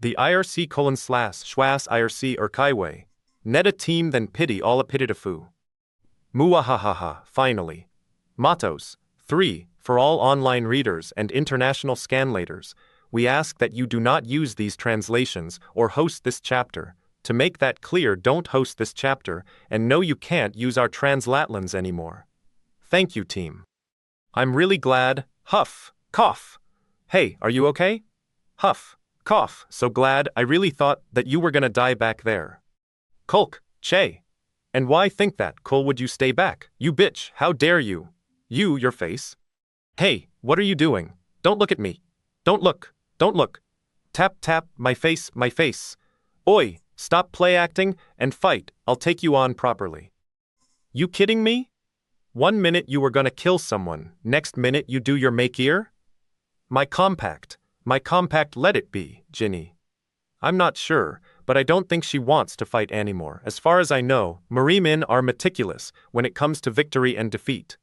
The IRC colon slash schwas IRC or Kaiwei. Net a team then pity all a pititafu. Muahahaha, finally. Mottos. 3. For all online readers and international scanlators, we ask that you do not use these translations or host this chapter. To make that clear, don't host this chapter, and no, you can't use our translatlans anymore. Thank you, team. I'm really glad. Huff. Cough. Hey, are you okay? Huff. Cough. So glad. I really thought that you were gonna die back there. Kulk. Che. And why think that, Cole, would you stay back? You bitch, how dare you? You, your face. Hey, what are you doing? Don't look at me. Don't look. Don't look. Tap, tap, my face, my face. Oi, stop play acting and fight. I'll take you on properly. You kidding me? 1 minute you were gonna kill someone, next minute you do your make-ear? My compact, let it be, Ginny. I'm not sure, but I don't think she wants to fight anymore. As far as I know, Murim are meticulous when it comes to victory and defeat.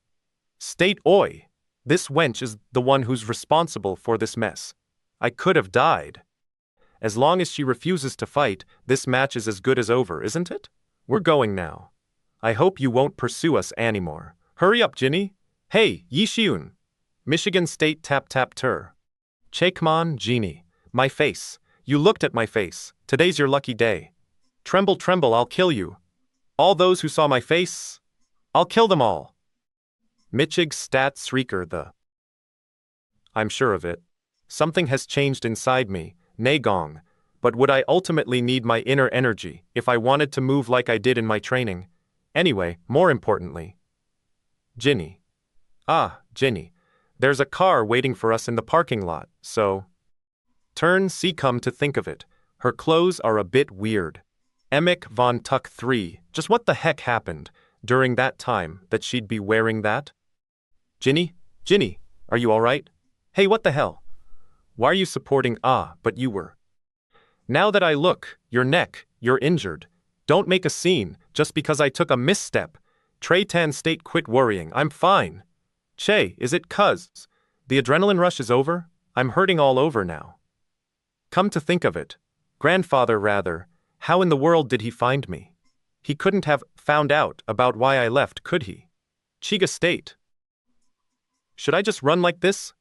State oi. This wench is the one who's responsible for this mess. I could have died. As long as she refuses to fight, this match is as good as over, isn't it? We're going now. I hope you won't pursue us anymore. Hurry up, Ginny. Hey, Shi-Woon. Michigan State tap tap tur. Chakman, Genie. My face. You looked at my face. Today's your lucky day. Tremble, tremble, I'll kill you. All those who saw my face, I'll kill them all. Michig stat shrieker the. I'm sure of it. Something has changed inside me, Nagong, but would I ultimately need my inner energy if I wanted to move like I did in my training? Anyway, more importantly. Ginny. Ah, Ginny. There's a car waiting for us in the parking lot, so. See, come to think of it, her clothes are a bit weird. Emick von Tuck 3, just what the heck happened during that time that she'd be wearing that? Ginny, are you alright? Hey, what the hell? Why are you supporting but you were? Now that I look, your neck, you're injured. Don't make a scene just because I took a misstep. Traytan State quit worrying, I'm fine. Che, is it cuz the adrenaline rush is over? I'm hurting all over now. Come to think of it, grandfather rather, how in the world did he find me? He couldn't have found out about why I left, could he? Chiga State. Should I just run like this?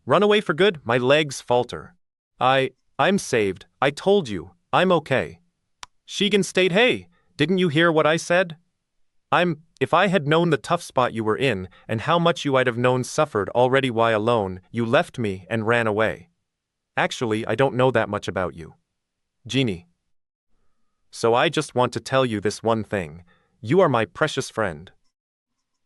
Run away for good? My legs falter. I'm saved. I told you, I'm okay. Shigan State, hey, didn't you hear what I said? If I had known the tough spot you were in and how much you I'd have known suffered already why alone, you left me and ran away. Actually, I don't know that much about you. Genie. So I just want to tell you this one thing. You are my precious friend.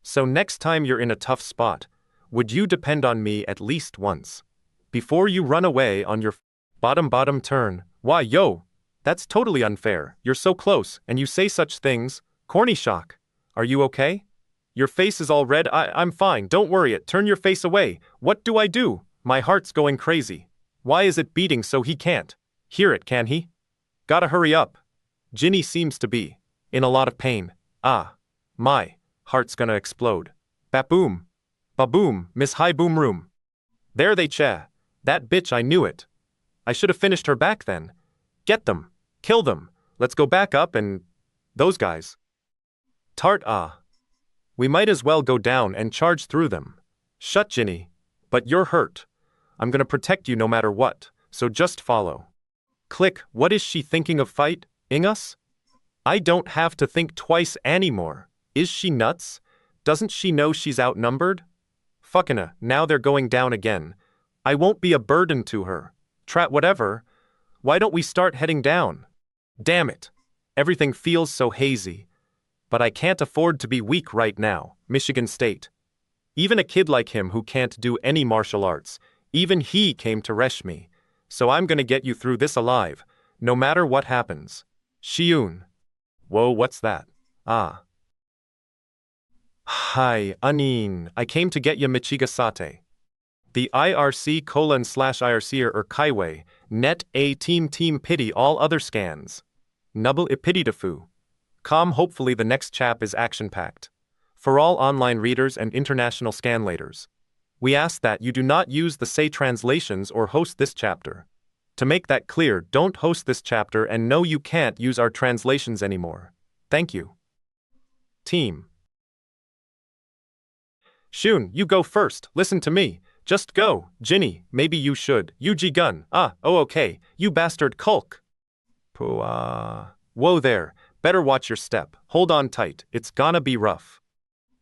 So next time you're in a tough spot, would you depend on me at least once? Before you run away on your bottom turn. Why, yo, that's totally unfair. You're so close, and you say such things. Corny shock. Are you okay? Your face is all red. I'm fine. Don't worry it. Turn your face away. What do I do? My heart's going crazy. Why is it beating so he can't hear it, can he? Gotta hurry up. Ginny seems to be in a lot of pain. My heart's gonna explode. Baboom. Baboom, Miss High Boom Room. There they cha. That bitch, I knew it. I should have finished her back then. Get them. Kill them. Let's go back up and. Those guys. Tart We might as well go down and charge through them. Shut, Ginny. But you're hurt. I'm gonna protect you no matter what, so just follow. Click, what is she thinking of fighting us? I don't have to think twice anymore. Is she nuts? Doesn't she know she's outnumbered? Fucking now they're going down again. I won't be a burden to her. Whatever. Why don't we start heading down? Damn it. Everything feels so hazy. But I can't afford to be weak right now, Michigan State. Even a kid like him who can't do any martial arts, even he came to resh me. So I'm gonna get you through this alive, no matter what happens. Shi-Woon. Whoa, what's that? Hi, Anin. I came to get ya Michiga Sate. The IRC:/IRC or Kaiwei, net a team pity all other scans. Nubble ipitidafu. Hopefully the next chap is action-packed. For all online readers and international scanlators, we ask that you do not use the say translations or host this chapter. To make that clear, don't host this chapter and no, you can't use our translations anymore. Thank you. Team. Shun, you go first. Listen to me. Just go. Ginny, maybe you should. Yuji Gun. Okay. You bastard Kulk. Whoa there. Better watch your step. Hold on tight. It's gonna be rough.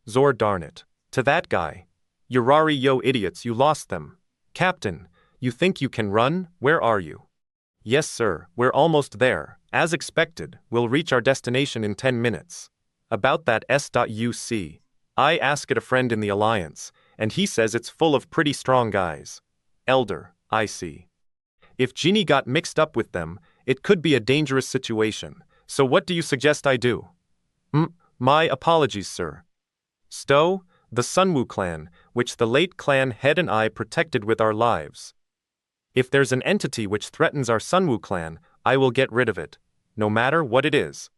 Zor, darn it. To that guy. Yurari, yo idiots, you lost them. Captain, you think you can run? Where are you? Yes sir, we're almost there. As expected, we'll reach our destination in 10 minutes. About that S.U.C. I asked a friend in the Alliance, and he says it's full of pretty strong guys. Elder, I see. If Ginny got mixed up with them, it could be a dangerous situation. So what do you suggest I do? My apologies, sir. Stow, the Sunwoo clan, which the late clan head and I protected with our lives. If there's an entity which threatens our Sunwoo clan, I will get rid of it, no matter what it is.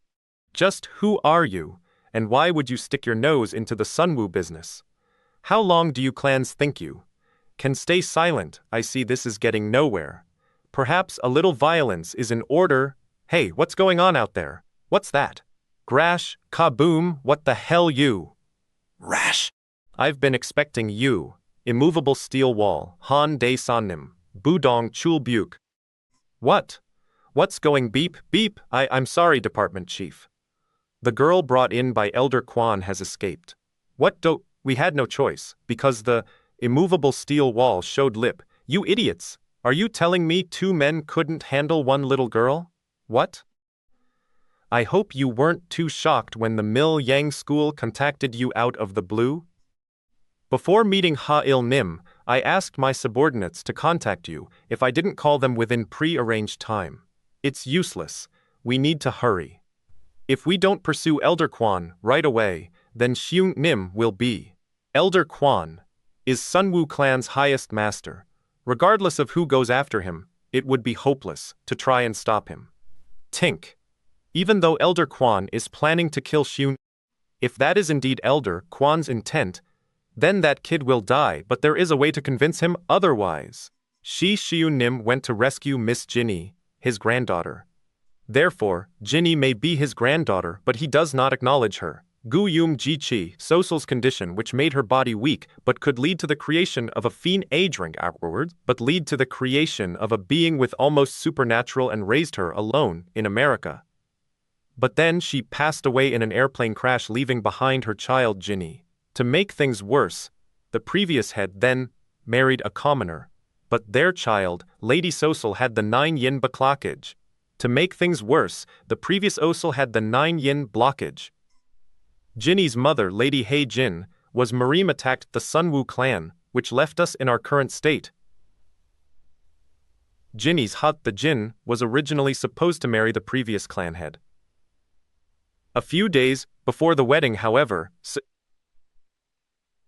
Just who are you, and why would you stick your nose into the Sunwoo business? How long do you clans think you can stay silent? I see this is getting nowhere. Perhaps a little violence is in order. Hey, what's going on out there? What's that? Grash, kaboom, what the hell you? Rash. I've been expecting you. Immovable steel wall, Han De Sannim, Budong Chul Buke. What? What's going beep, beep? I'm sorry, Department Chief. The girl brought in by Elder Quan has escaped. We had no choice, because the immovable steel wall showed lip. You idiots! Are you telling me 2 men couldn't handle 1 little girl? What? I hope you weren't too shocked when the Mil Yang school contacted you out of the blue. Before meeting Ha-Il Nim, I asked my subordinates to contact you if I didn't call them within pre-arranged time. It's useless. We need to hurry. If we don't pursue Elder Quan right away, then Shi-Woon Nim will be. Elder Quan is Sunwoo clan's highest master. Regardless of who goes after him, it would be hopeless to try and stop him. Tink. Even though Elder Quan is planning to kill Shi-Woon, if that is indeed Elder Quan's intent, then that kid will die, but there is a way to convince him otherwise. Shi-Woon Nim went to rescue Miss Ginny, his granddaughter. Therefore, Ginny may be his granddaughter, but he does not acknowledge her. Guyum Ji-Chi, Sosol's condition which made her body weak, but could lead to the creation of a fiend aging afterwards, but lead to the creation of a being with almost supernatural and raised her alone in America. But then she passed away in an airplane crash, leaving behind her child Ginny. To make things worse, the previous head then married a commoner, but their child, Lady Sosol, had the 9-yin blockage. To make things worse, the previous Osol had the 9-yin blockage. Ginny's mother, Lady Hei Jin, was Murim, attacked the Sunwoo clan, which left us in our current state. Ginny's hut, the Jin, was originally supposed to marry the previous clan head. A few days before the wedding, however,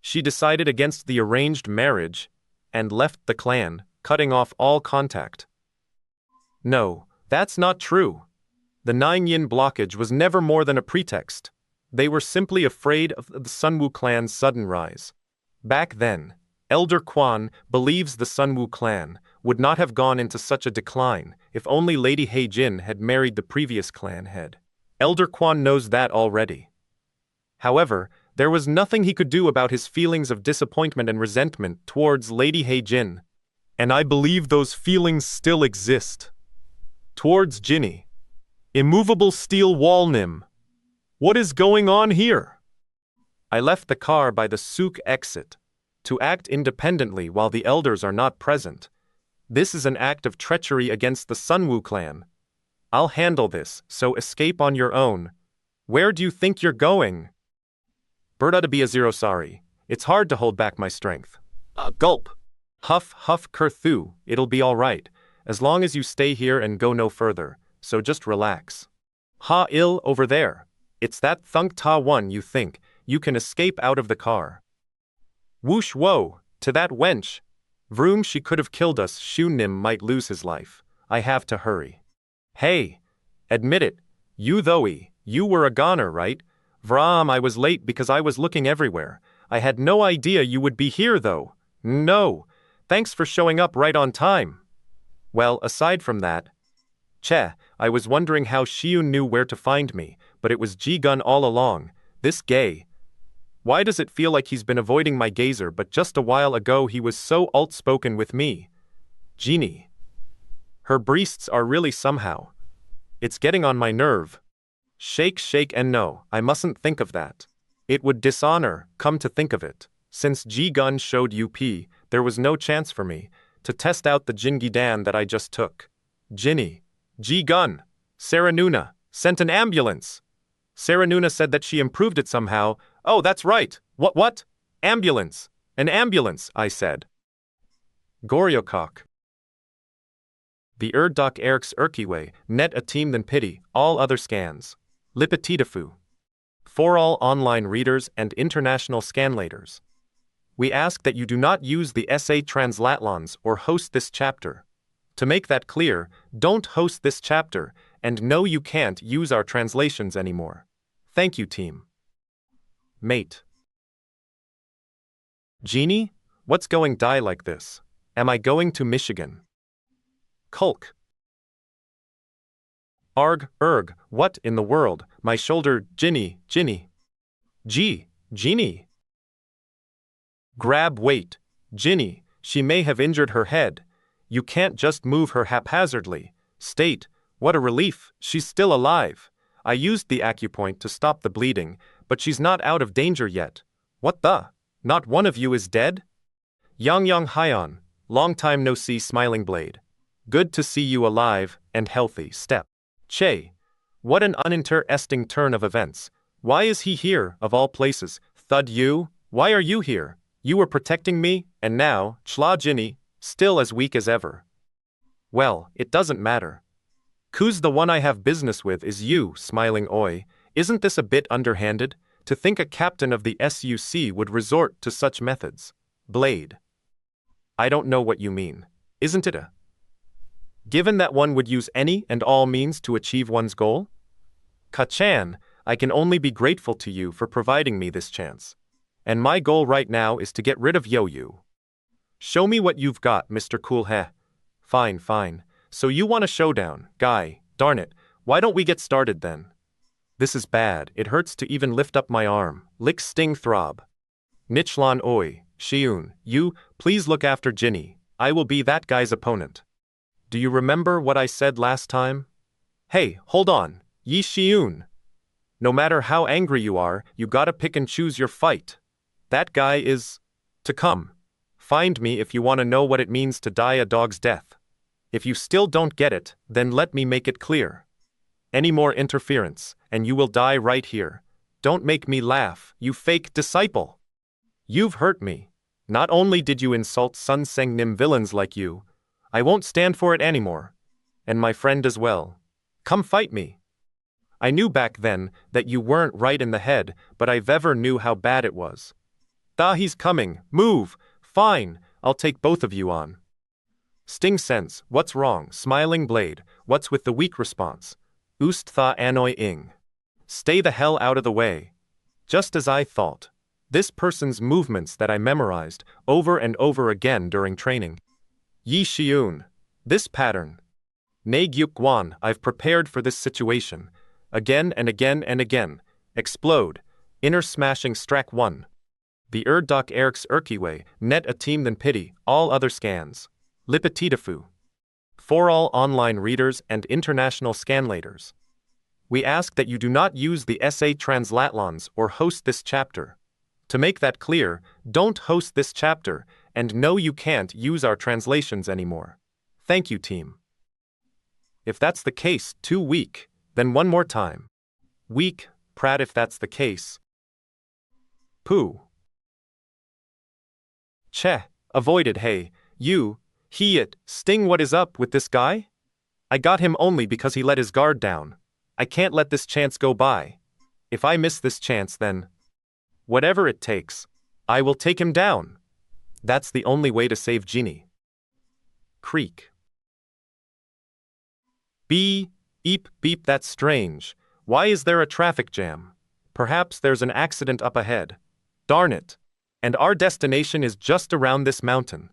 she decided against the arranged marriage and left the clan, cutting off all contact. No, that's not true. The 9-yin blockage was never more than a pretext. They were simply afraid of the Sunwoo clan's sudden rise. Back then, Elder Quan believes the Sunwoo clan would not have gone into such a decline if only Lady Hei Jin had married the previous clan head. Elder Quan knows that already. However, there was nothing he could do about his feelings of disappointment and resentment towards Lady Hei Jin. And I believe those feelings still exist. Towards Ginny. Immovable steel wall Nim. What is going on here? I left the car by the souk exit to act independently while the elders are not present. This is an act of treachery against the Sunwoo clan. I'll handle this, so escape on your own. Where do you think you're going? Berta to be a zero, sorry. It's hard to hold back my strength. Gulp. Huff, huff, Kurthu, it'll be all right, as long as you stay here and go no further, so just relax. Ha-Il over there. It's that Thunk Ta one you think. You can escape out of the car. Whoosh whoa, to that wench. Vroom, she could have killed us. Shi-Woon might lose his life. I have to hurry. Hey, admit it. You though, you were a goner, right? Vram, I was late because I was looking everywhere. I had no idea you would be here though. No. Thanks for showing up right on time. Well, aside from that, I was wondering how Shi-Woon knew where to find me, but it was Ji-Gun all along, this gay. Why does it feel like he's been avoiding my gazer, but just a while ago he was so outspoken with me? Genie. Her breasts are really somehow. It's getting on my nerve. Shake, and no, I mustn't think of that. It would dishonor, come to think of it. Since Ji-Gun showed UP, there was no chance for me to test out the Jingidan that I just took. Ginny. Ji-Gun. Sarah Nuna. Sent an ambulance. Sarah Nuna said that she improved it somehow. Oh, that's right. What? Ambulance. An ambulance, I said. Goryokok. The Erdok Erks Erkiwe, net a team than pity, all other scans. Lipetitafu. For all online readers and international scanlators. We ask that you do not use the essay translatlons or host this chapter. To make that clear, don't host this chapter, and no, you can't use our translations anymore. Thank you, team. Mate. Genie? What's going die like this? Am I going to Michigan? Kulk. Erg, what in the world? My shoulder, Ginny. Genie. Grab, wait. Ginny, she may have injured her head. You can't just move her haphazardly. State, what a relief, she's still alive. I used the acupoint to stop the bleeding, but she's not out of danger yet. What the? Not one of you is dead? Yang Hyon, long time no see, Smiling Blade. Good to see you alive and healthy. Step. Che. What an uninteresting turn of events. Why is he here, of all places? Thud you? Why are you here? You were protecting me, and now, Chla Ginny, still as weak as ever. Well, it doesn't matter. Who's the one I have business with is you, Smiling Oi. Isn't this a bit underhanded? To think a captain of the SUC would resort to such methods. Blade. I don't know what you mean. Isn't it a given that one would use any and all means to achieve one's goal? Ka-chan, I can only be grateful to you for providing me this chance. And my goal right now is to get rid of Yo-Yu. Show me what you've got, Mr. Cool Heh. Fine. So you want a showdown, guy, darn it, why don't we get started then? This is bad, it hurts to even lift up my arm, lick sting throb. Nichlan Oi, Shi-Woon, you, please look after Ginny, I will be that guy's opponent. Do you remember what I said last time? Hey, hold on, Yi Shi-Woon. No matter how angry you are, you gotta pick and choose your fight. That guy is to come. Find me if you want to know what it means to die a dog's death. If you still don't get it, then let me make it clear. Any more interference, and you will die right here. Don't make me laugh, you fake disciple. You've hurt me. Not only did you insult Sun Seng Nim villains like you, I won't stand for it anymore. And my friend as well. Come fight me. I knew back then that you weren't right in the head, but I never knew how bad it was. He's coming, move, fine, I'll take both of you on. Sting Sense, what's wrong? Smiling Blade, what's with the weak response? Ust tha anoi ing. Stay the hell out of the way. Just as I thought. This person's movements that I memorized over and over again during training. Yi Shi-Woon. This pattern. Ne Gyuk Gwan, I've prepared for this situation. Again and again and again. Explode. Inner smashing Strak 1. The Erdok Erks Erkiwe, net a team than pity, all other scans. Lipetitafu. For all online readers and international scanlators. We ask that you do not use the essay translatlons or host this chapter. To make that clear, don't host this chapter, and no, you can't use our translations anymore. Thank you, team. If that's the case, too weak, then one more time. Weak, Pratt, if that's the case. Pooh. Avoided, hey, you, he, it, Sting, what is up with this guy? I got him only because he let his guard down. I can't let this chance go by. If I miss this chance, then whatever it takes, I will take him down. That's the only way to save Ginny. Creak. Beep, beep, that's strange. Why is there a traffic jam? Perhaps there's an accident up ahead. Darn it. And our destination is just around this mountain.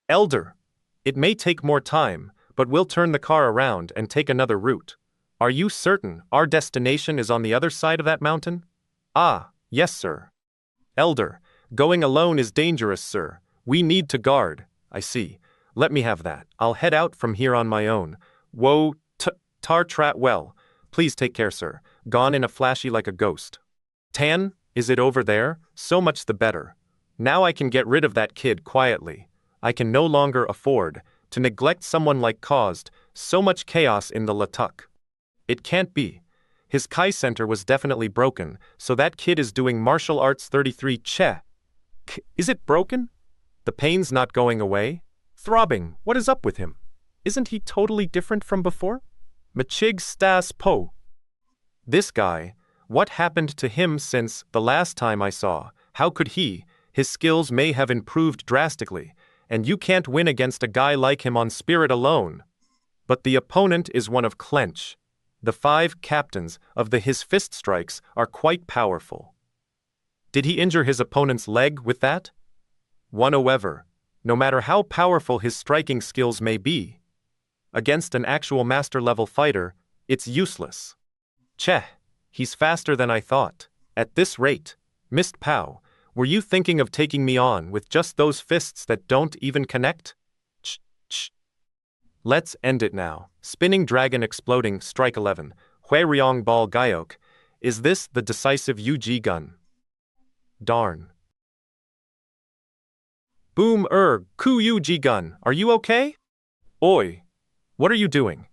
Elder. It may take more time, but we'll turn the car around and take another route. Are you certain our destination is on the other side of that mountain? Ah, yes, sir. Elder, going alone is dangerous, sir. We need to guard. I see. Let me have that. I'll head out from here on my own. Whoa, tar trat well. Please take care, sir. Gone in a flashy like a ghost. Tan, is it over there? So much the better. Now I can get rid of that kid quietly. I can no longer afford to neglect someone like caused so much chaos in the Latuk. It can't be. His Kai center was definitely broken, so that kid is doing martial arts 33 che. Is it broken? The pain's not going away? Throbbing, what is up with him? Isn't he totally different from before? Machig stas po. This guy, what happened to him since the last time I saw? How could he? His skills may have improved drastically, and you can't win against a guy like him on spirit alone. But the opponent is one of clench. The 5 captains of his fist strikes are quite powerful. Did he injure his opponent's leg with that? However, no matter how powerful his striking skills may be, against an actual master-level fighter, it's useless. Cheh, he's faster than I thought. At this rate, Mist Pow, were you thinking of taking me on with just those fists that don't even connect? Ch. Let's end it now. Spinning Dragon Exploding Strike 11, Hui Ryong Ball Gaiok. Is this the decisive UG gun? Darn. Boom Ku UG gun, are you okay? Oi. What are you doing?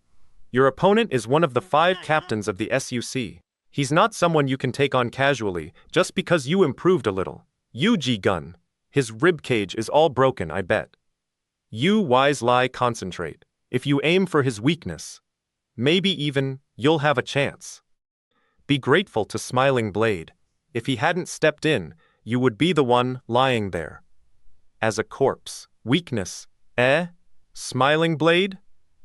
Your opponent is one of the 5 captains of the SUC. He's not someone you can take on casually, just because you improved a little. UG gun. His ribcage is all broken, I bet. You wise lie concentrate. If you aim for his weakness, maybe even, you'll have a chance. Be grateful to Smiling Blade. If he hadn't stepped in, you would be the one lying there. As a corpse. Weakness. Smiling Blade?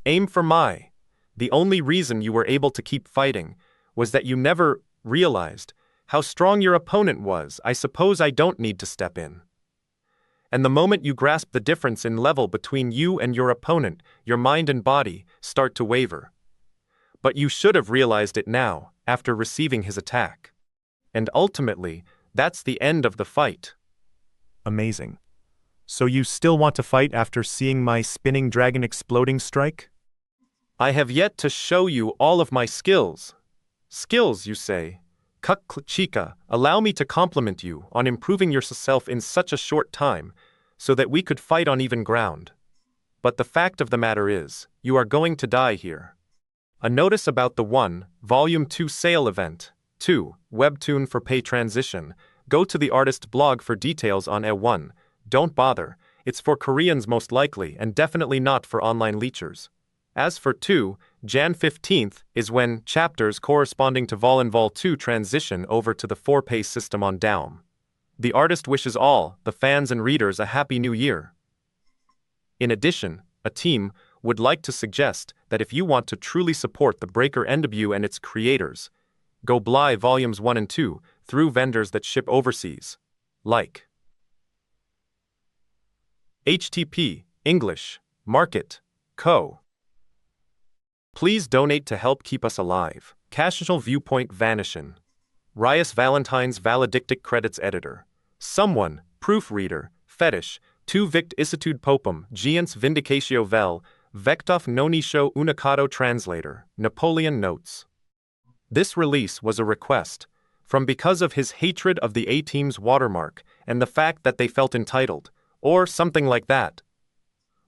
Aim for my. The only reason you were able to keep fighting was that you never realized how strong your opponent was. I suppose I don't need to step in. And the moment you grasp the difference in level between you and your opponent, your mind and body start to waver. But you should have realized it now, after receiving his attack. And ultimately, that's the end of the fight. Amazing. So you still want to fight after seeing my Spinning Dragon Exploding Strike? I have yet to show you all of my skills. Skills, you say? Chica, allow me to compliment you on improving yourself in such a short time, so that we could fight on even ground. But the fact of the matter is, you are going to die here. A notice about the 1, Volume 2 sale event. 2, Webtoon for pay transition. Go to the artist blog for details on E1. Don't bother, it's for Koreans most likely and definitely not for online leechers. As for 2, Jan 15th is when chapters corresponding to Vol and Vol 2 transition over to the 4-pay system on Daum. The artist wishes all the fans and readers a happy new year. In addition, a team would like to suggest that if you want to truly support the Breaker NW and its creators, go buy Volumes 1 and 2 through vendors that ship overseas. Like HTTP, English, Market, Co. Please donate to help keep us alive. Casual Viewpoint Vanishing. Rias Valentine's Valedictic Credits Editor. Someone, Proofreader, Fetish, 2 Vict Isitude Popum, Giants Vindicatio Vel, Vectof Nonisho Unicado Translator, Napoleon Notes. This release was a request from because of his hatred of the A-Team's watermark and the fact that they felt entitled, or something like that.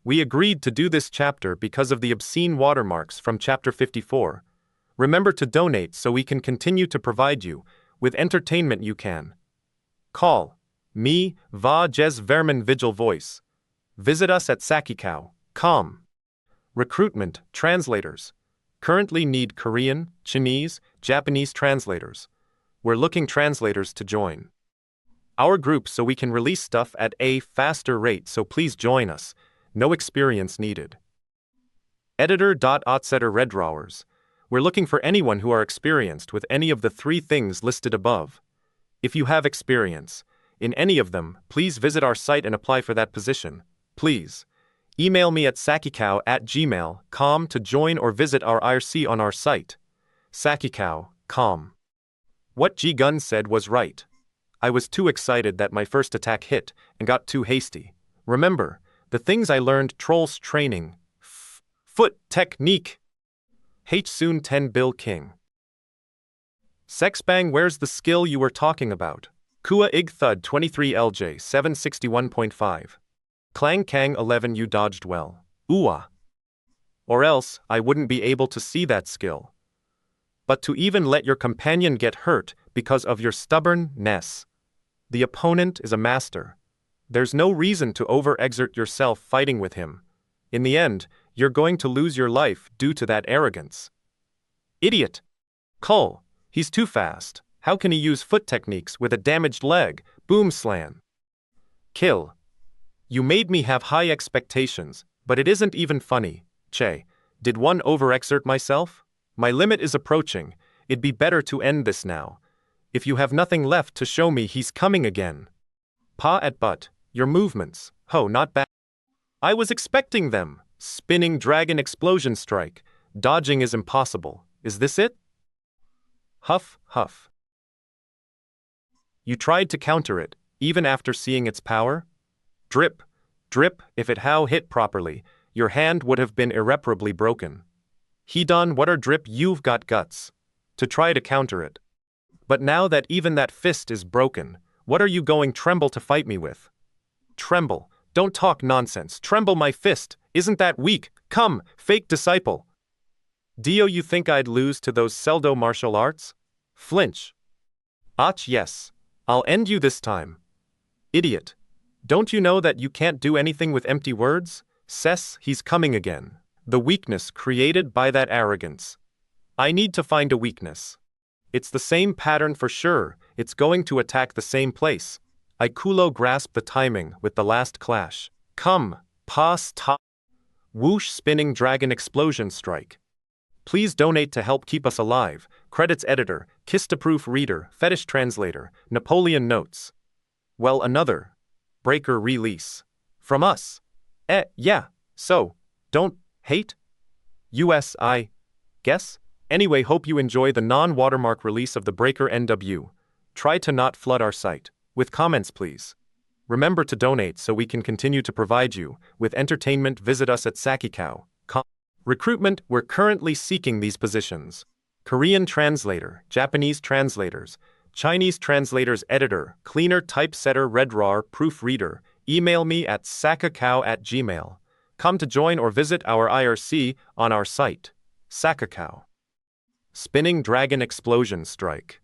We agreed to do this chapter because of the obscene watermarks from Chapter 54. Remember to donate so we can continue to provide you with entertainment you can. Call me, Va Jez Verman Vigil Voice. Visit us at sakikao.com. Recruitment, translators. Currently need Korean, Chinese, Japanese translators. We're looking translators to join our group so we can release stuff at a faster rate, so please join us. No experience needed. Editor.Otsetter Reddrawers. We're looking for anyone who are experienced with any of the 3 things listed above. If you have experience in any of them, please visit our site and apply for that position. Please. Email me at sakikao@gmail.com to join or visit our IRC on our site. Sakikao.com. What Ji-gun said was right. I was too excited that my first attack hit and got too hasty. Remember, the things I learned trolls training. Foot technique. H-Soon 10 Bill King. Sexbang, where's the skill you were talking about? Kua Ig Thud 23 LJ 761.5. Clang Kang 11, you dodged well. Ooh-ah. Or else, I wouldn't be able to see that skill. But to even let your companion get hurt because of your stubbornness. The opponent is a master. There's no reason to overexert yourself fighting with him. In the end, you're going to lose your life due to that arrogance. Idiot! Cole, he's too fast. How can he use foot techniques with a damaged leg? Boom slam. Kill. You made me have high expectations, but it isn't even funny. Che, did one overexert myself? My limit is approaching. It'd be better to end this now. If you have nothing left to show me, he's coming again. Pa at butt, your movements. Ho, not bad. I was expecting them. Spinning dragon explosion strike. Dodging is impossible. Is this it? Huff, huff. You tried to counter it, even after seeing its power? Drip, drip, if it how hit properly, your hand would have been irreparably broken. He-done, what are drip, you've got guts. To try to counter it. But now that even that fist is broken, what are you going tremble to fight me with? Tremble, don't talk nonsense, tremble my fist, isn't that weak? Come, fake disciple. Dio, you think I'd lose to those pseudo martial arts? Flinch. Ach, yes. I'll end you this time. Idiot. Don't you know that you can't do anything with empty words? Cess, he's coming again. The weakness created by that arrogance. I need to find a weakness. It's the same pattern for sure, it's going to attack the same place. I Kulo grasped the timing with the last clash. Come, pass top. Whoosh spinning dragon explosion strike. Please donate to help keep us alive. Credits editor, Kistaproof reader, fetish translator, Napoleon notes. Well, another breaker release. From us. Yeah, so, don't hate? US, I guess? Anyway, hope you enjoy the non-watermark release of the Breaker NW. Try to not flood our site. With comments, please. Remember to donate so we can continue to provide you with entertainment. Visit us at Sakikao.com. Recruitment, we're currently seeking these positions. Korean translator, Japanese translators, Chinese translators editor, cleaner typesetter, redrar, proofreader. Email me at sakikao@gmail.com. Come to join or visit our IRC on our site. Sakikao. Spinning dragon explosion strike.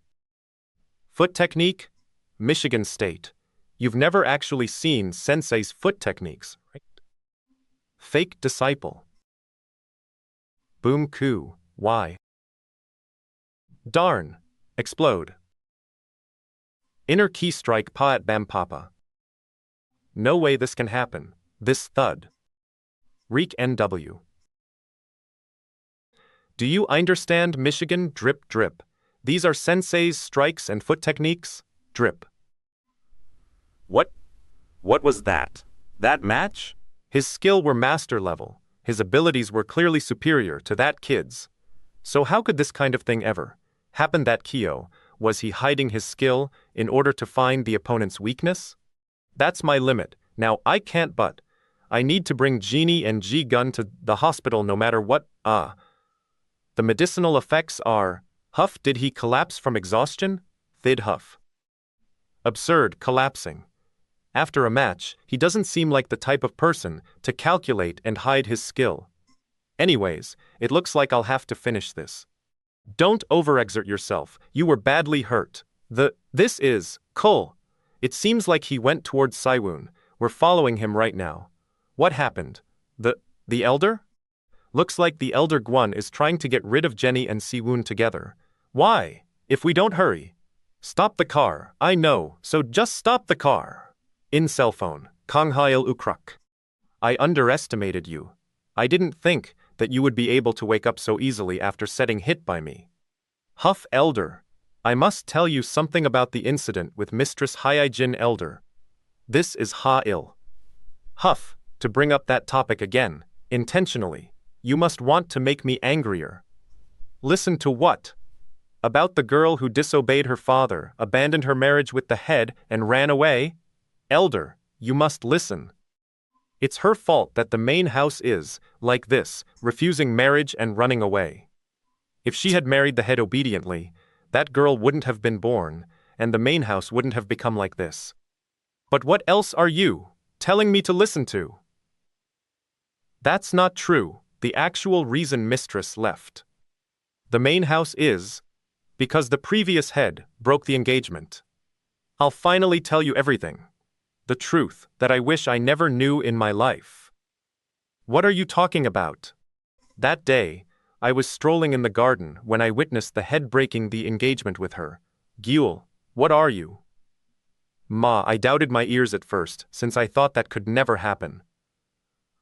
Foot technique? Michigan State. You've never actually seen Sensei's foot techniques, right? Fake disciple. Boom coup. Why? Darn. Explode. Inner key strike pa at bam papa. No way this can happen. This thud. Reek NW. Do you understand, Michigan? Drip drip. These are Sensei's strikes and foot techniques? Drip. What was that? That match? His skill were master level. His abilities were clearly superior to that kid's. So how could this kind of thing ever happen? That Kyo, was he hiding his skill in order to find the opponent's weakness? That's my limit. Now I can't but. I need to bring Genie and G-Gun to the hospital no matter what. The medicinal effects are. Huff, did he collapse from exhaustion? Thid huff. Absurd, collapsing. After a match, he doesn't seem like the type of person to calculate and hide his skill. Anyways, it looks like I'll have to finish this. Don't overexert yourself, you were badly hurt. This is Cole. It seems like he went towards Shi-Woon. We're following him right now. What happened? The elder? Looks like the elder Gwon is trying to get rid of Jenny and Si-Woon together. Why? If we don't hurry. Stop the car, I know, so just stop the car. In cell phone, Kanghail Ukrak. I underestimated you. I didn't think that you would be able to wake up so easily after getting hit by me. Huff Elder. I must tell you something about the incident with Mistress Hyejin Elder. This is Ha-Il. Huff, to bring up that topic again, intentionally. You must want to make me angrier. Listen to what? About the girl who disobeyed her father, abandoned her marriage with the head, and ran away? Elder, you must listen. It's her fault that the main house is, like this, refusing marriage and running away. If she had married the head obediently, that girl wouldn't have been born, and the main house wouldn't have become like this. But what else are you telling me to listen to? That's not true. The actual reason mistress left the main house is because the previous head broke the engagement. I'll finally tell you everything. The truth that I wish I never knew in my life. What are you talking about? That day, I was strolling in the garden when I witnessed the head breaking the engagement with her. Gyul, what are you? Ma, I doubted my ears at first, since I thought that could never happen.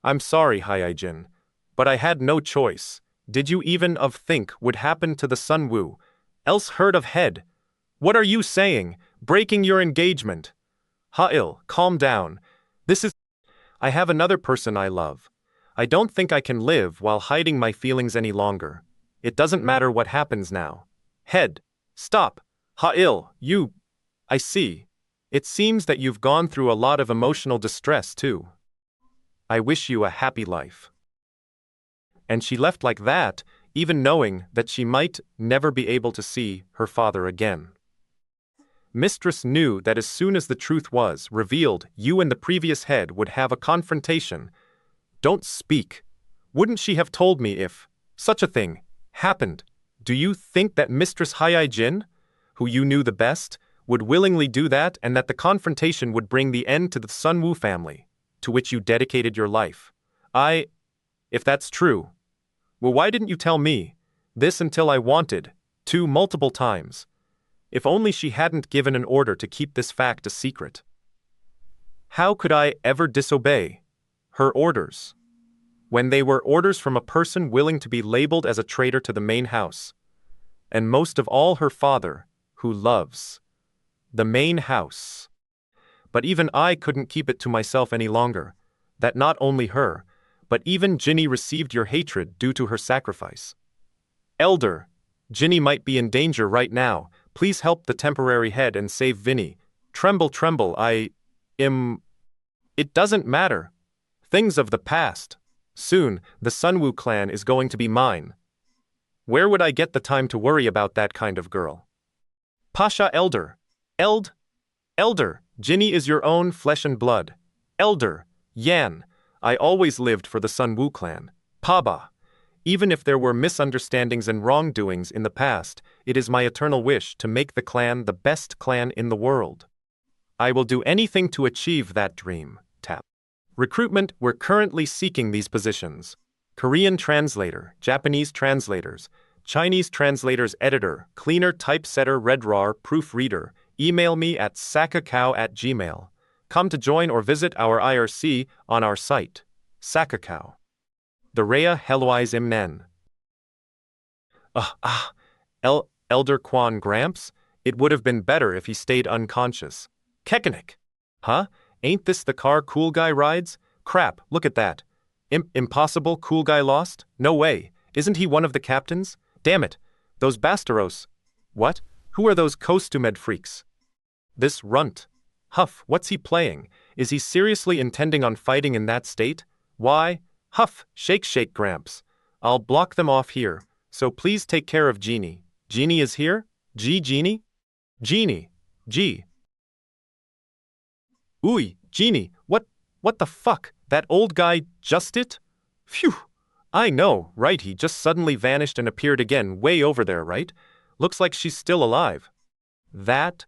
I'm sorry, Hyejin, but I had no choice. Did you even of think would happen to the Sunwoo? Else heard of head? What are you saying? Breaking your engagement? Ha'il, calm down. I have another person I love. I don't think I can live while hiding my feelings any longer. It doesn't matter what happens now. Head, stop. Ha'il, I see. It seems that you've gone through a lot of emotional distress too. I wish you a happy life. And she left like that, even knowing that she might never be able to see her father again. Mistress knew that as soon as the truth was revealed, you and the previous head would have a confrontation. Don't speak. Wouldn't she have told me if such a thing happened? Do you think that Mistress Hyejin, who you knew the best, would willingly do that, and that the confrontation would bring the end to the Sunwoo family, to which you dedicated your life? If that's true, well, why didn't you tell me this until I wanted to multiple times? If only she hadn't given an order to keep this fact a secret. How could I ever disobey her orders, when they were orders from a person willing to be labeled as a traitor to the main house, and most of all her father, who loves the main house? But even I couldn't keep it to myself any longer, that not only her, but even Ginny received your hatred due to her sacrifice. Elder, Ginny might be in danger right now. Please help the temporary head and save Vinny. Tremble, It doesn't matter. Things of the past. Soon, the Sunwoo clan is going to be mine. Where would I get the time to worry about that kind of girl? Pasha Elder. Elder, Ginny is your own flesh and blood. Elder, Yan, I always lived for the Sunwoo clan. Paba. Even if there were misunderstandings and wrongdoings in the past, it is my eternal wish to make the clan the best clan in the world. I will do anything to achieve that dream. Tap. Recruitment, we're currently seeking these positions. Korean translator, Japanese translators, Chinese translators editor, cleaner typesetter redrar proofreader. Email me at sakakao@gmail.com. Come to join or visit our IRC on our site. Sakakao. The Rhea Heloise Imnen. Elder Quan Gramps? It would have been better if he stayed unconscious. Kekanik. Huh? Ain't this the car Cool Guy rides? Crap, look at that. Impossible, Cool Guy lost? No way. Isn't he one of the captains? Damn it. Those Bastaros. What? Who are those costumed freaks? This runt. Huff, what's he playing? Is he seriously intending on fighting in that state? Why? Huff, shake Gramps. I'll block them off here, so please take care of Jeannie. Jeannie is here? Jeannie? Jeannie. G. Ooh, Jeannie, what the fuck? That old guy just it? Phew. I know, right? He just suddenly vanished and appeared again way over there, right? Looks like she's still alive. That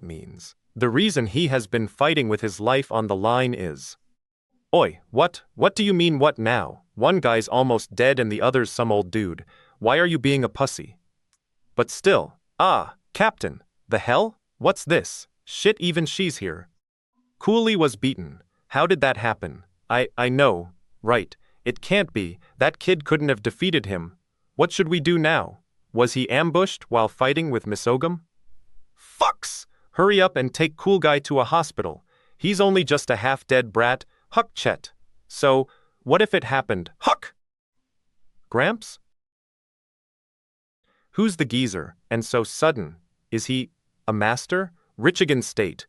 means the reason he has been fighting with his life on the line is... Oi, what do you mean what now? One guy's almost dead and the other's some old dude. Why are you being a pussy? But still, Captain, the hell? What's this? Shit, even she's here. Cooley was beaten. How did that happen? I know, right, it can't be, that kid couldn't have defeated him. What should we do now? Was he ambushed while fighting with Misogam? Fucks! Hurry up and take Cool Guy to a hospital. He's only just a half-dead brat. Huck Chet. So, what if it happened? Huck! Gramps? Who's the geezer, and so sudden? Is he a master? Richigan State.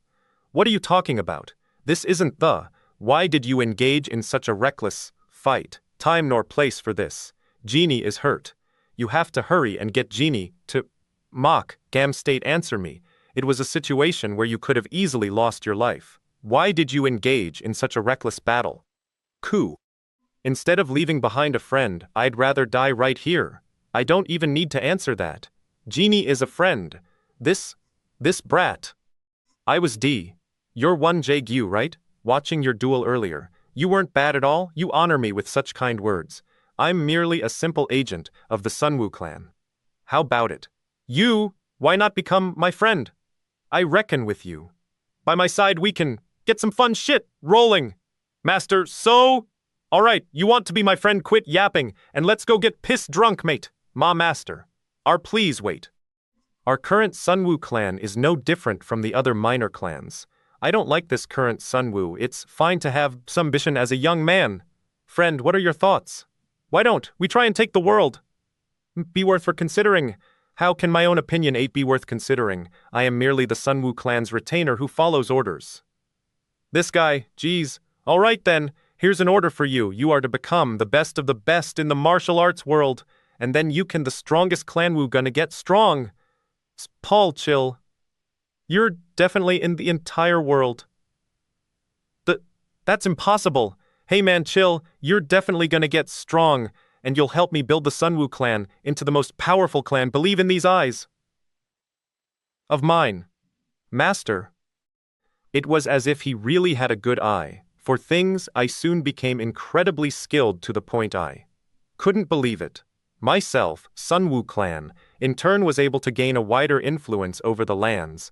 What are you talking about? This isn't the. Why did you engage in such a reckless fight? Time nor place for this. Jeannie is hurt. You have to hurry and get Jeannie to. Mock, Gam State, answer me. It was a situation where you could have easily lost your life. Why did you engage in such a reckless battle? Coup. Instead of leaving behind a friend, I'd rather die right here. I don't even need to answer that. Jeannie is a friend. This brat. I was D. You're 1J Gu, right? Watching your duel earlier. You weren't bad at all. You honor me with such kind words. I'm merely a simple agent of the Sunwoo clan. How about it? Why not become my friend? I reckon with you. By my side we can get some fun shit rolling. Master, so? Alright, you want to be my friend, quit yapping, and let's go get pissed drunk, mate. Master. Please wait. Our current Sunwoo clan is no different from the other minor clans. I don't like this current Sunwoo. It's fine to have some ambition as a young man. Friend, what are your thoughts? Why don't we try and take the world? Be worth for considering. How can my own opinion be worth considering? I am merely the Sunwoo clan's retainer who follows orders. This guy, geez. All right then, here's an order for you. You are to become the best of the best in the martial arts world, and then you can the strongest clan woo gonna get strong. Paul, chill. You're definitely in the entire world. That's impossible. Hey man, chill. You're definitely gonna get strong, and you'll help me build the Sunwoo clan into the most powerful clan. Believe in these eyes of mine. Master. It was as if he really had a good eye for things. I soon became incredibly skilled to the point I couldn't believe it. Myself, Sunwoo clan, in turn was able to gain a wider influence over the lands.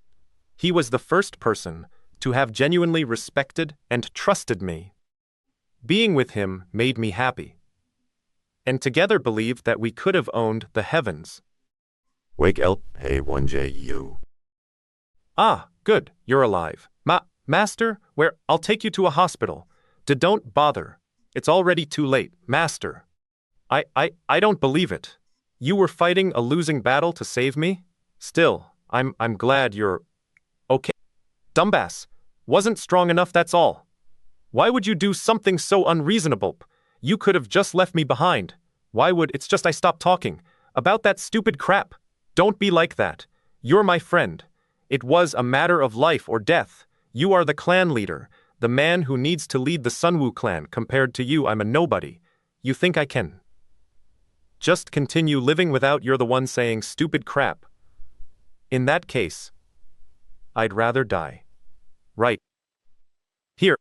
He was the first person to have genuinely respected and trusted me. Being with him made me happy. And together believed that we could have owned the heavens. Wake up, hey 1JU. Ah, good, you're alive. Master, where? I'll take you to a hospital. Don't bother. It's already too late, Master. I don't believe it. You were fighting a losing battle to save me? Still, I'm glad you're okay. Dumbass. Wasn't strong enough, that's all. Why would you do something so unreasonable? You could have just left me behind. It's just I stopped talking about that stupid crap. Don't be like that. You're my friend. It was a matter of life or death. You are the clan leader, the man who needs to lead the Sunwoo clan. Compared to you, I'm a nobody. You think I can just continue living without you're the one saying stupid crap? In that case, I'd rather die. Right. Here.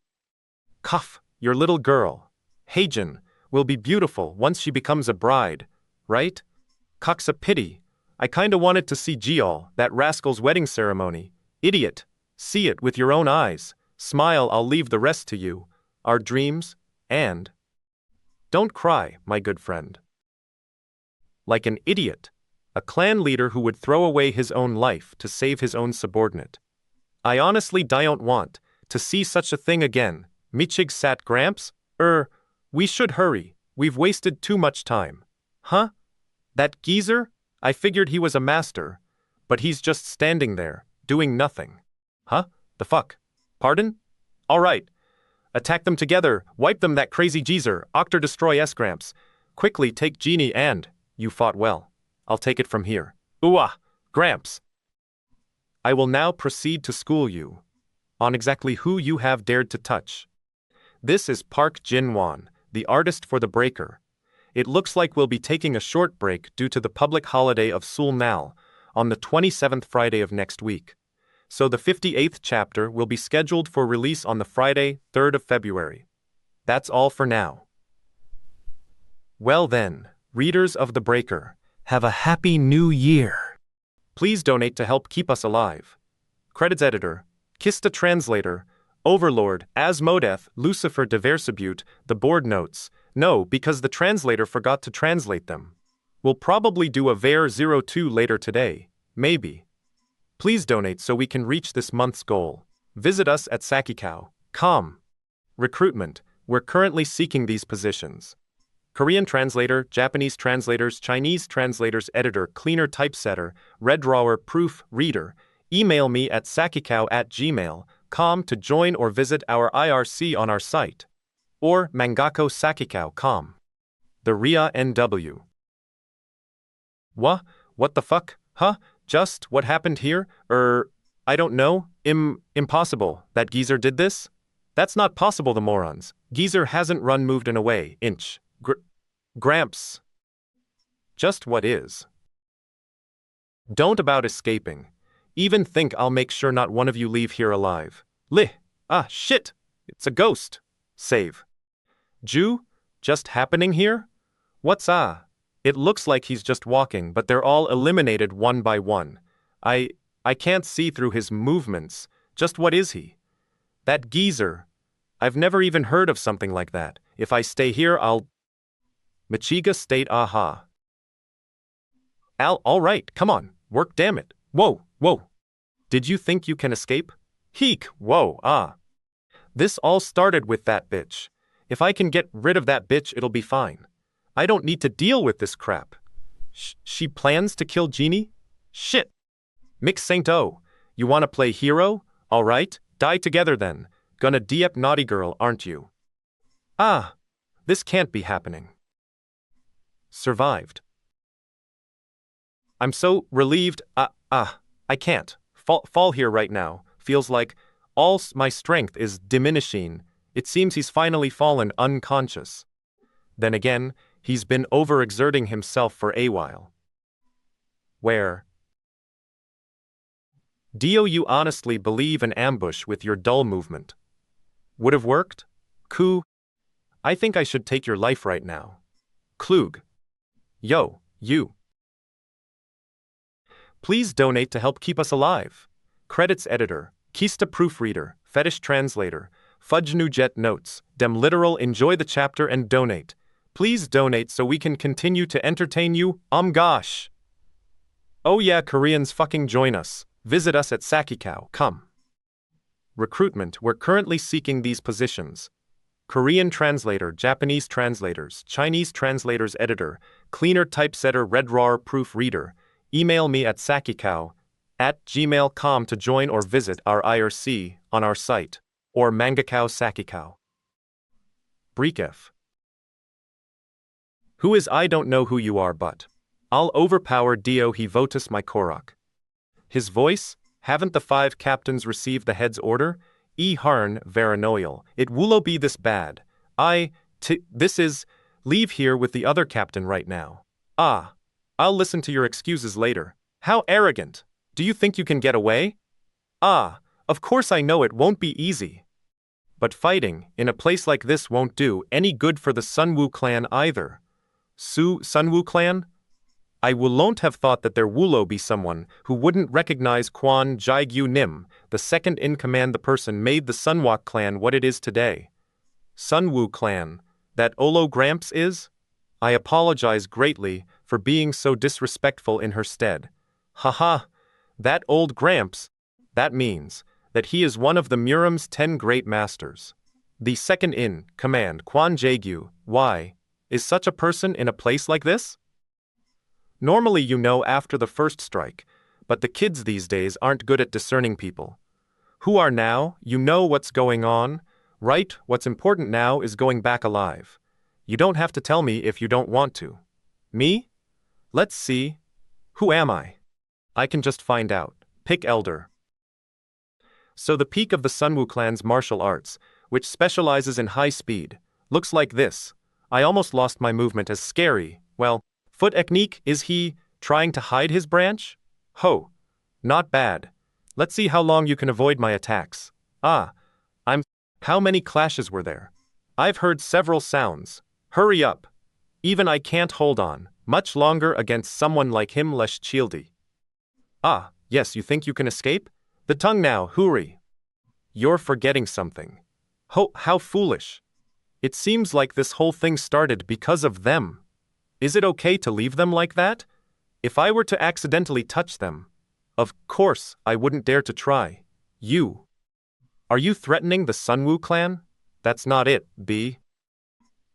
Cuff, your little girl, Heijin, will be beautiful once she becomes a bride, right? Cuck's a pity. I kinda wanted to see Jiol, that rascal's wedding ceremony. Idiot. See it with your own eyes. Smile, I'll leave the rest to you. Our dreams, and don't cry, my good friend. Like an idiot. A clan leader who would throw away his own life to save his own subordinate. I honestly don't want to see such a thing again. Michig sat Gramps? We should hurry. We've wasted too much time. Huh? That geezer? I figured he was a master, but he's just standing there, doing nothing. Huh? The fuck? Pardon? Alright. Attack them together, wipe them, that crazy geezer, Octor destroy S-Gramps. Quickly take Jeannie and, you fought well. I'll take it from here. Ooh-ah, Gramps. I will now proceed to school you on exactly who you have dared to touch. This is Park Jin-won, the artist for The Breaker. It looks like we'll be taking a short break due to the public holiday of Sul Nal on the 27th Friday of next week. So the 58th chapter will be scheduled for release on the Friday, 3rd of February. That's all for now. Well then, readers of The Breaker, have a happy new year. Please donate to help keep us alive. Credits editor, Kista translator, Overlord, Asmodeth, Lucifer de Versabute, the board notes. No, because the translator forgot to translate them. We'll probably do a Ver 02 later today. Maybe. Please donate so we can reach this month's goal. Visit us at sakikao.com. Recruitment. we're currently seeking these positions. Korean translator, Japanese translators, Chinese translators, editor, cleaner typesetter, red drawer, proof, reader. Email me at sakikao@gmail.com to join or visit our IRC on our site. Or mangako.sakikao.com. The RIA NW. What the fuck? Huh? Just what happened here? I don't know. Impossible. That geezer did this? That's not possible, the morons. Geezer hasn't run, moved, and away. Inch. Gramps. Just what is? Don't about escaping. Even think I'll make sure not one of you leave here alive. Shit! It's a ghost. Save. Jew? Just happening here? What's It looks like he's just walking, but they're all eliminated one by one. I can't see through his movements. Just what is he? That geezer. I've never even heard of something like that. If I stay here, I'll... Michiga State, aha. All right, come on, work, damn it. Whoa. Did you think you can escape? Heek, whoa, This all started with that bitch. If I can get rid of that bitch, it'll be fine. I don't need to deal with this crap. She plans to kill Jeannie? Shit. Mix Saint-O, you wanna play hero? All right, die together then. Gonna diep naughty girl, aren't you? This can't be happening. Survived. I'm so relieved. I can't. Fall here right now. Feels like all my strength is diminishing. It seems he's finally fallen unconscious. Then again, he's been overexerting himself for a while. Where? Do you honestly believe an ambush with your dull movement would have worked? Ku. I think I should take your life right now. Klug. Yo, you. Please donate to help keep us alive. Credits editor, Kista proofreader, fetish translator, Fudge Nujet notes, dem literal enjoy the chapter and donate. Please donate so we can continue to entertain you. Gosh. Oh yeah, Koreans fucking join us. Visit us at Sakikao.com. Recruitment, we're currently seeking these positions. Korean translator, Japanese translators, Chinese translators editor, cleaner typesetter, red drawer proofreader. Email me at sakikao@gmail.com to join or visit our IRC on our site, or mangakao sakikao. Brief. Who is I don't know who you are, but I'll overpower Dio he votus my Korok. His voice, haven't the 5 captains received the head's order? Harn Varanoil, it wulo be this bad. This is, leave here with the other captain right now. I'll listen to your excuses later. How arrogant. Do you think you can get away? Of course I know it won't be easy. But fighting, in a place like this won't do any good for the Sunwoo clan either. Sunwoo clan? I won't have thought that there wulo be someone who wouldn't recognize Kwon Jaigyu Nim, the second in command, the person made the Sunwok clan what it is today. Sunwoo clan, that Olo Gramps is? I apologize greatly for being so disrespectful in her stead. Haha, that old Gramps, that means that he is one of the Murim's 10 great masters. The second in command, Kwon Jaigyu, why? Is such a person in a place like this? Normally after the first strike, but the kids these days aren't good at discerning people. Who are now, what's going on, right? What's important now is going back alive. You don't have to tell me if you don't want to. Me? Let's see. Who am I? I can just find out. Pick elder. So the peak of the Sunwoo clan's martial arts, which specializes in high speed, looks like this. I almost lost my movement as scary, well, foot technique, is he trying to hide his branch? Ho. Not bad. Let's see how long you can avoid my attacks. How many clashes were there? I've heard several sounds. Hurry up. Even I can't hold on much longer against someone like him, Lesh Childi. Yes, you think you can escape? The tongue now, hurry. You're forgetting something. How foolish. It seems like this whole thing started because of them. Is it okay to leave them like that? If I were to accidentally touch them, of course I wouldn't dare to try. You. Are you threatening the Sunwoo clan? That's not it, B.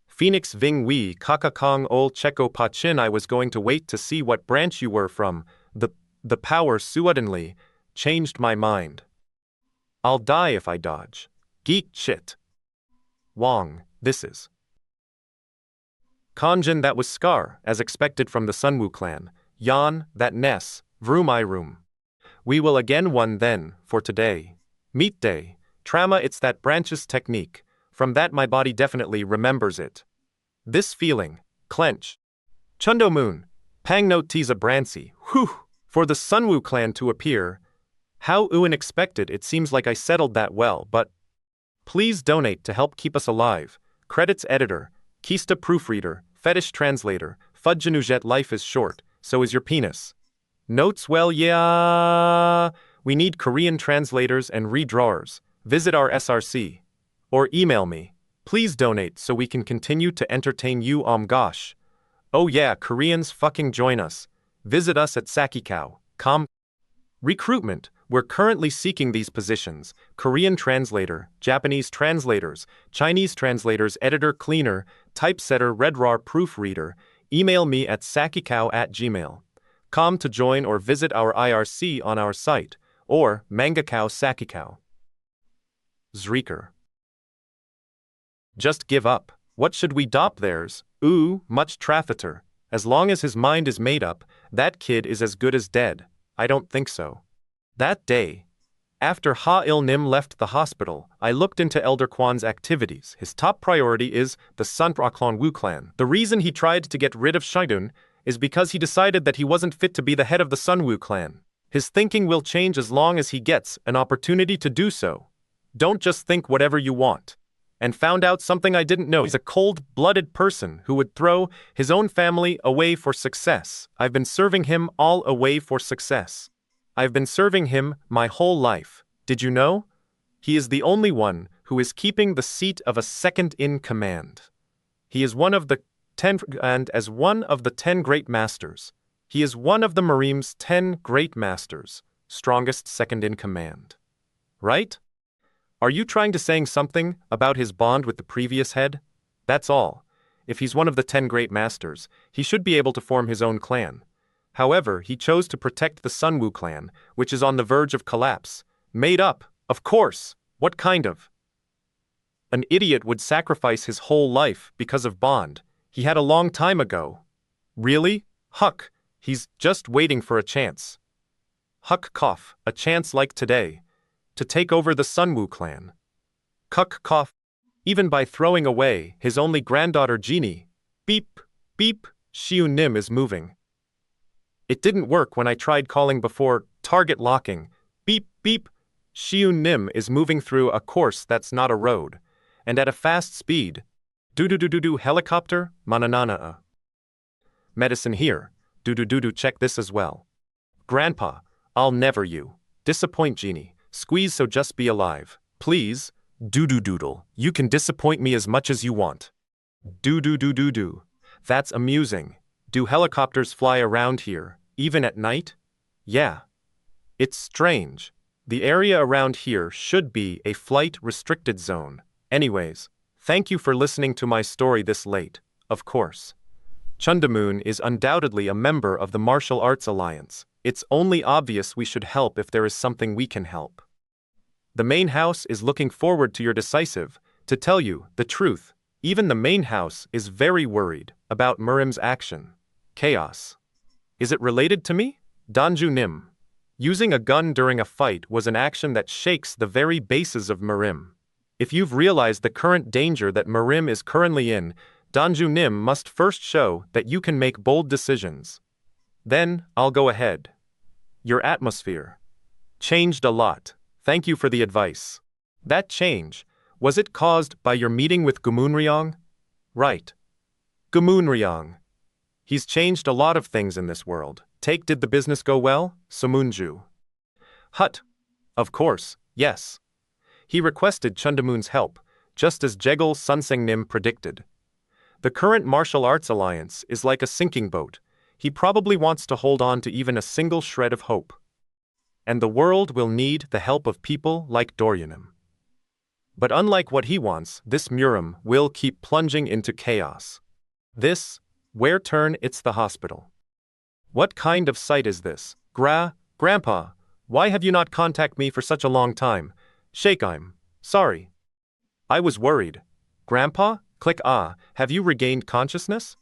Phoenix Ving Wei Kakakong Ol Cheko Pachin. I was going to wait to see what branch you were from. The power suddenly changed my mind. I'll die if I dodge. Geek shit. Wong, this is. Kanjin, that was Scar, as expected from the Sunwoo clan. Yan, that Ness, Vroom I room. We will again one then, for today. Meet day. Trauma, it's that branch's technique. From that my body definitely remembers it. This feeling, clench. Chundo Moon, Pang no Tiza Brancy, whew, for the Sunwoo clan to appear. How unexpected, it seems like I settled that well, but please donate to help keep us alive. Credits editor, Kista proofreader, fetish translator, Fudjanujet. Life is short, so is your penis. Notes, well yeah, we need Korean translators and redrawers. Visit our SRC. Or email me. Please donate so we can continue to entertain you. Gosh. Oh yeah, Koreans fucking join us. Visit us at sakikao.com. Recruitment. We're currently seeking these positions: Korean translator, Japanese translators, Chinese translators, editor, cleaner, typesetter, redrar, proofreader. Email me at sakikao@gmail.com to join or visit our IRC on our site, or Mangakao Sakikao. Zreaker. Just give up. What should we dop theirs? Ooh, much trafficker. As long as his mind is made up, that kid is as good as dead. I don't think so. That day, after Ha-Il Nim left the hospital, I looked into Elder Kwan's activities. His top priority is the Sunwoo Wu clan. The reason he tried to get rid of Shi-Woon is because he decided that he wasn't fit to be the head of the Sunwoo clan. His thinking will change as long as he gets an opportunity to do so. Don't just think whatever you want. And found out something I didn't know. He's a cold-blooded person who would throw his own family away for success. I've been serving him all away for success. I've been serving him my whole life. Did you know? He is the only one who is keeping the seat of a second-in-command. He is one of the 10, and as one of the 10 great masters, he is one of the Murim's 10 great masters, strongest second-in-command. Right? Are you trying to say something about his bond with the previous head? That's all. If he's one of the 10 great masters, he should be able to form his own clan. However, he chose to protect the Sunwoo clan, which is on the verge of collapse. Made up, of course. What kind of? An idiot would sacrifice his whole life because of bond. He had a long time ago. Really? Huck, he's just waiting for a chance. Huck cough, a chance like today. To take over the Sunwoo clan. Cuck cough. Even by throwing away his only granddaughter Jeannie. Beep, beep, Shi-Woon Nim is moving. It didn't work when I tried calling before, target locking. Beep, beep, Shi-Woon Nim is moving through a course that's not a road. And at a fast speed. Do-do-do-do-do helicopter, mananana. Medicine here. Do-do-do-do check this as well. Grandpa, I'll never you. Disappoint Jeannie. Squeeze so just be alive. Please. Do-do-doodle. You can disappoint me as much as you want. Do-do-do-do-do. That's amusing. Do helicopters fly around here, even at night? Yeah. It's strange. The area around here should be a flight-restricted zone. Anyways, thank you for listening to my story this late, of course. Chundamoon is undoubtedly a member of the Martial Arts Alliance. It's only obvious we should help if there is something we can help. The main house is looking forward to your decisive. To tell you the truth, even the main house is very worried about Murim's action. Chaos. Is it related to me? Danju Nim. Using a gun during a fight was an action that shakes the very bases of Murim. If you've realized the current danger that Murim is currently in, Danju Nim must first show that you can make bold decisions. Then, I'll go ahead. Your atmosphere changed a lot. Thank you for the advice. That change, was it caused by your meeting with Gumunryong? Right. Gumunryong. He's changed a lot of things in this world. Take, did the business go well? Sumunju. Hut. Of course, yes. He requested Chundamoon's help, just as Jegul Sunseng Nim predicted. The current martial arts alliance is like a sinking boat. He probably wants to hold on to even a single shred of hope. And the world will need the help of people like Doryanim. But unlike what he wants, this Murim will keep plunging into chaos. Where turn it's the hospital. What kind of site is this? Grandpa, why have you not contacted me for such a long time? Shake, I'm sorry. I was worried. Grandpa? Click have you regained consciousness?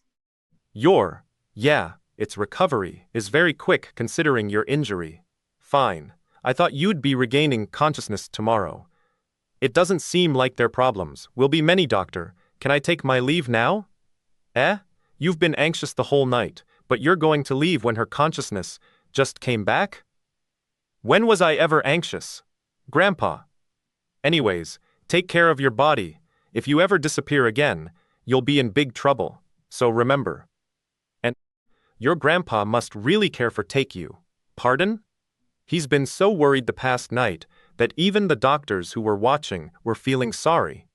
Yeah, its recovery is very quick considering your injury. Fine. I thought you'd be regaining consciousness tomorrow. It doesn't seem like their problems. Will be many, doctor. Can I take my leave now? You've been anxious the whole night, but you're going to leave when her consciousness just came back? When was I ever anxious? Grandpa. Anyways, take care of your body. If you ever disappear again, you'll be in big trouble. So remember. And your grandpa must really care for take you. Pardon? He's been so worried the past night that even the doctors who were watching were feeling sorry.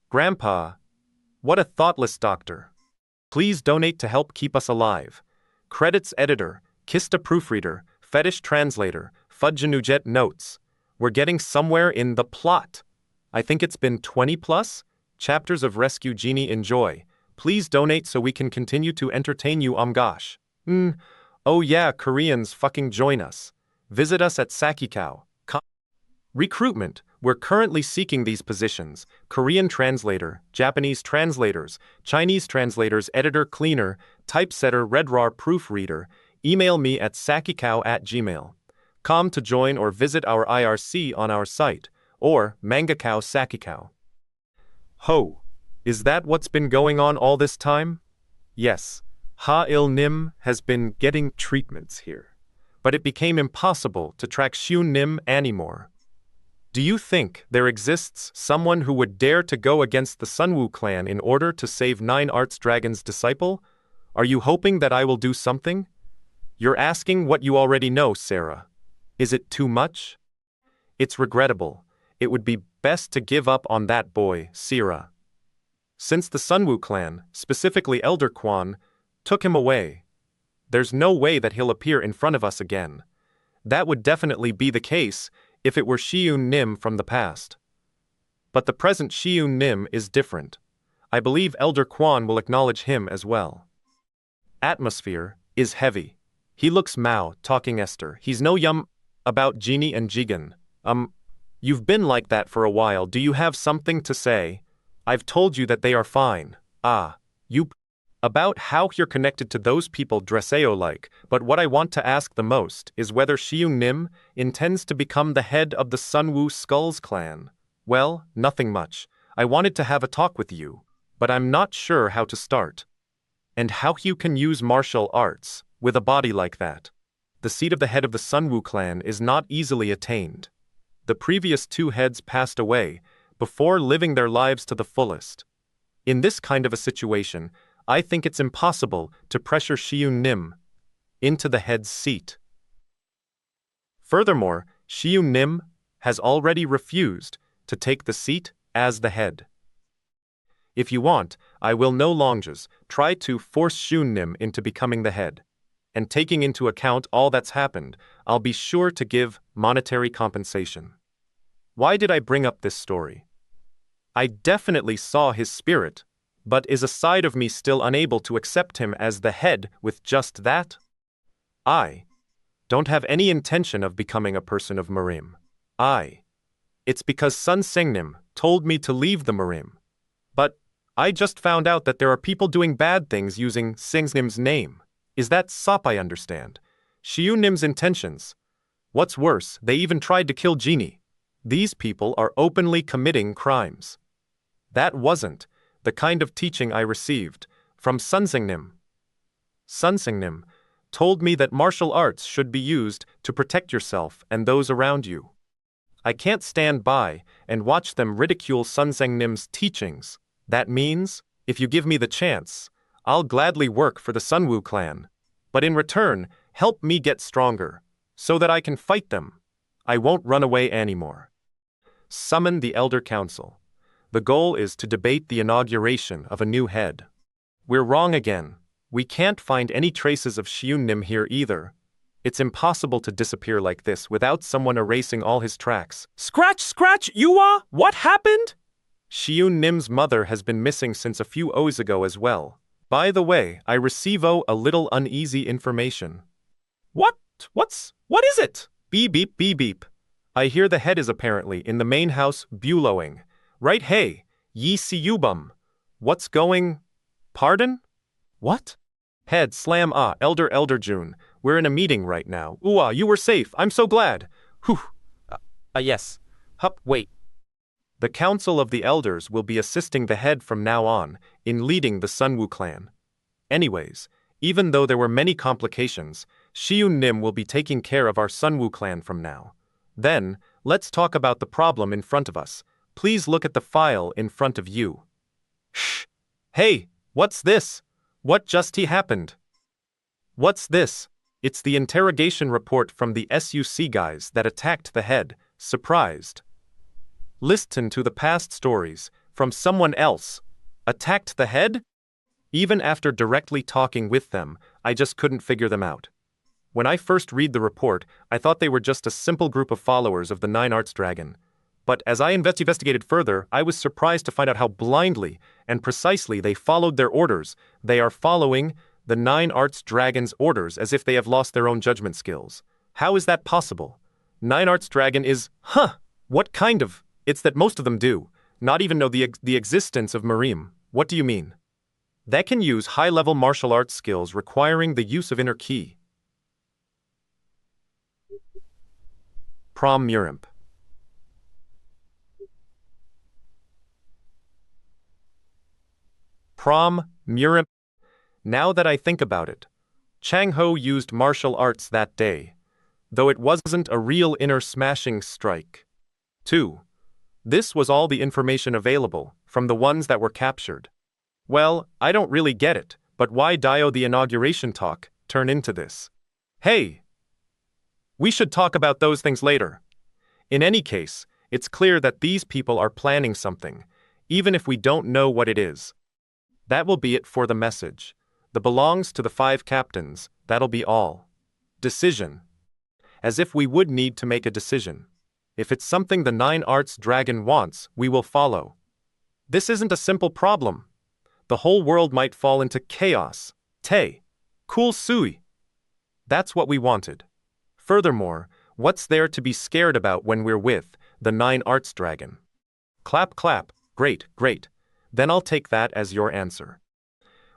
Grandpa, what a thoughtless doctor. Please donate to help keep us alive. Credits editor, Kista proofreader, fetish translator, Fudgenujet notes. We're getting somewhere in the plot. I think it's been 20 plus chapters of Rescue Genie. Enjoy. Please donate so we can continue to entertain you. Gosh. Oh yeah, Koreans fucking join us. Visit us at Sakikao. Recruitment. We're currently seeking these positions: Korean translator, Japanese translators, Chinese translators, editor, cleaner, typesetter, RedRAR proofreader. Email me at sakikao@gmail.com to join or visit our IRC on our site, or Mangakao Sakikao. Ho! Is that what's been going on all this time? Yes. Ha-il-nim has been getting treatments here. But it became impossible to track Shi-Woon anymore. Do you think there exists someone who would dare to go against the Sunwoo clan in order to save 9 Arts Dragon's disciple? Are you hoping that I will do something? You're asking what you already know, Sarah. Is it too much? It's regrettable. It would be best to give up on that boy, Sarah. Since the Sunwoo clan, specifically Elder Kwon, took him away, there's no way that he'll appear in front of us again. That would definitely be the case if it were Shi-Woon from the past. But the present Shi-Woon is different. I believe Elder Kwon will acknowledge him as well. Atmosphere is heavy. He looks Mao, talking Esther. He's no about Genie and Jigen. You've been like that for a while. Do you have something to say? I've told you that they are fine. You about how you're connected to those people Dresseo-like, but what I want to ask the most is whether Shi-Woon intends to become the head of the Sunwoo Skulls clan. Well, nothing much. I wanted to have a talk with you, but I'm not sure how to start. And how you can use martial arts with a body like that. The seat of the head of the Sunwoo clan is not easily attained. The previous 2 heads passed away before living their lives to the fullest. In this kind of a situation, I think it's impossible to pressure Shi-Woon into the head's seat. Furthermore, Shi-Woon has already refused to take the seat as the head. If you want, I will no longer try to force Shi-Woon into becoming the head. And taking into account all that's happened, I'll be sure to give monetary compensation. Why did I bring up this story? I definitely saw his spirit, but is a side of me still unable to accept him as the head with just that? I don't have any intention of becoming a person of Murim. It's because Sun Singnim told me to leave the Murim. But I just found out that there are people doing bad things using Singnim's name. Is that Sop? I understand Shi-Woon's intentions. What's worse, they even tried to kill Genie. These people are openly committing crimes. That wasn't the kind of teaching I received from Sun Singnim. Sun Singnim told me that martial arts should be used to protect yourself and those around you. I can't stand by and watch them ridicule Sun Singnim's teachings. That means, if you give me the chance, I'll gladly work for the Sunwoo clan. But in return, help me get stronger, so that I can fight them. I won't run away anymore. Summon the Elder Council. The goal is to debate the inauguration of a new head. We're wrong again. We can't find any traces of Shi-Woon here either. It's impossible to disappear like this without someone erasing all his tracks. Scratch, scratch, Yuwa! What happened? Shi-Woon Nim's mother has been missing since a few O's ago as well. By the way, I receive a little uneasy information. What is it? Beep beep beep beep. I hear the head is apparently in the main house bulowing. Right, hey, ye see you bum. What's going? Pardon? What? Head slam elder June. We're in a meeting right now. Ooh, you were safe. I'm so glad. Whew. Yes. Hup, wait. The Council of the Elders will be assisting the head from now on in leading the Sunwoo clan. Anyways, even though there were many complications, Shi-Woon Nim will be taking care of our Sunwoo clan from now. Then, let's talk about the problem in front of us. Please look at the file in front of you. Shh! Hey, what's this? What just happened? What's this? It's the interrogation report from the SUC guys that attacked the head. Surprised. Listen to the past stories from someone else. Attacked the head? Even after directly talking with them, I just couldn't figure them out. When I first read the report, I thought they were just a simple group of followers of the Nine Arts Dragon. But as I investigated further, I was surprised to find out how blindly and precisely they followed their orders. They are following the Nine Arts Dragon's orders as if they have lost their own judgment skills. How is that possible? Nine Arts Dragon is, what kind of? It's that most of them do not even know the existence of Murim. What do you mean? That can use high-level martial arts skills requiring the use of inner ki. Prom Murim. Prom Murim. Now that I think about it, Chang-ho used martial arts that day, though it wasn't a real inner smashing strike. 2. This was all the information available, from the ones that were captured. Well, I don't really get it, but why Dio the inauguration talk turn into this? Hey! We should talk about those things later. In any case, it's clear that these people are planning something, even if we don't know what it is. That will be it for the message. The belongs to the 5 captains, that'll be all. Decision. As if we would need to make a decision. If it's something the Nine Arts Dragon wants, we will follow. This isn't a simple problem. The whole world might fall into chaos. Cool sui. That's what we wanted. Furthermore, what's there to be scared about when we're with the Nine Arts Dragon? Clap clap, great. Then I'll take that as your answer.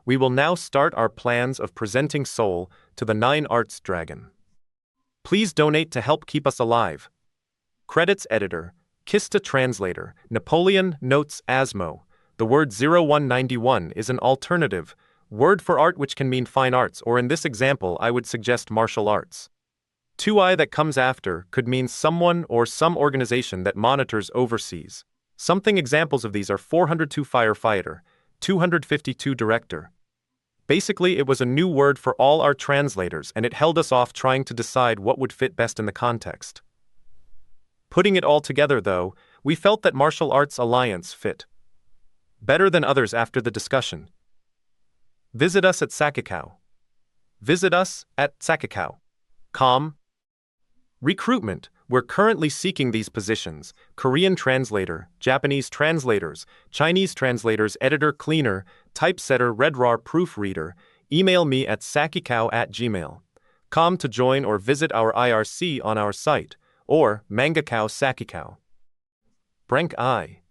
We will now start our plans of presenting Seoul to the Nine Arts Dragon. Please donate to help keep us alive. Credits editor, Kista translator, Napoleon notes Asmo. The word 0191 is an alternative word for art which can mean fine arts, or in this example I would suggest martial arts. 2i that comes after could mean someone or some organization that monitors overseas. Something examples of these are 402 firefighter, 252 director. Basically, it was a new word for all our translators, and it held us off trying to decide what would fit best in the context. Putting it all together, though, we felt that Martial Arts Alliance fit better than others after the discussion. Visit us at Sakikau. Visit us at Sakikau. Recruitment. We're currently seeking these positions: Korean translator, Japanese translators, Chinese translators, editor, cleaner, typesetter, RedRAR proofreader. Email me at sakikau@gmail.com to join or visit our IRC on our site, or Mangakau Sakikau. Brank I.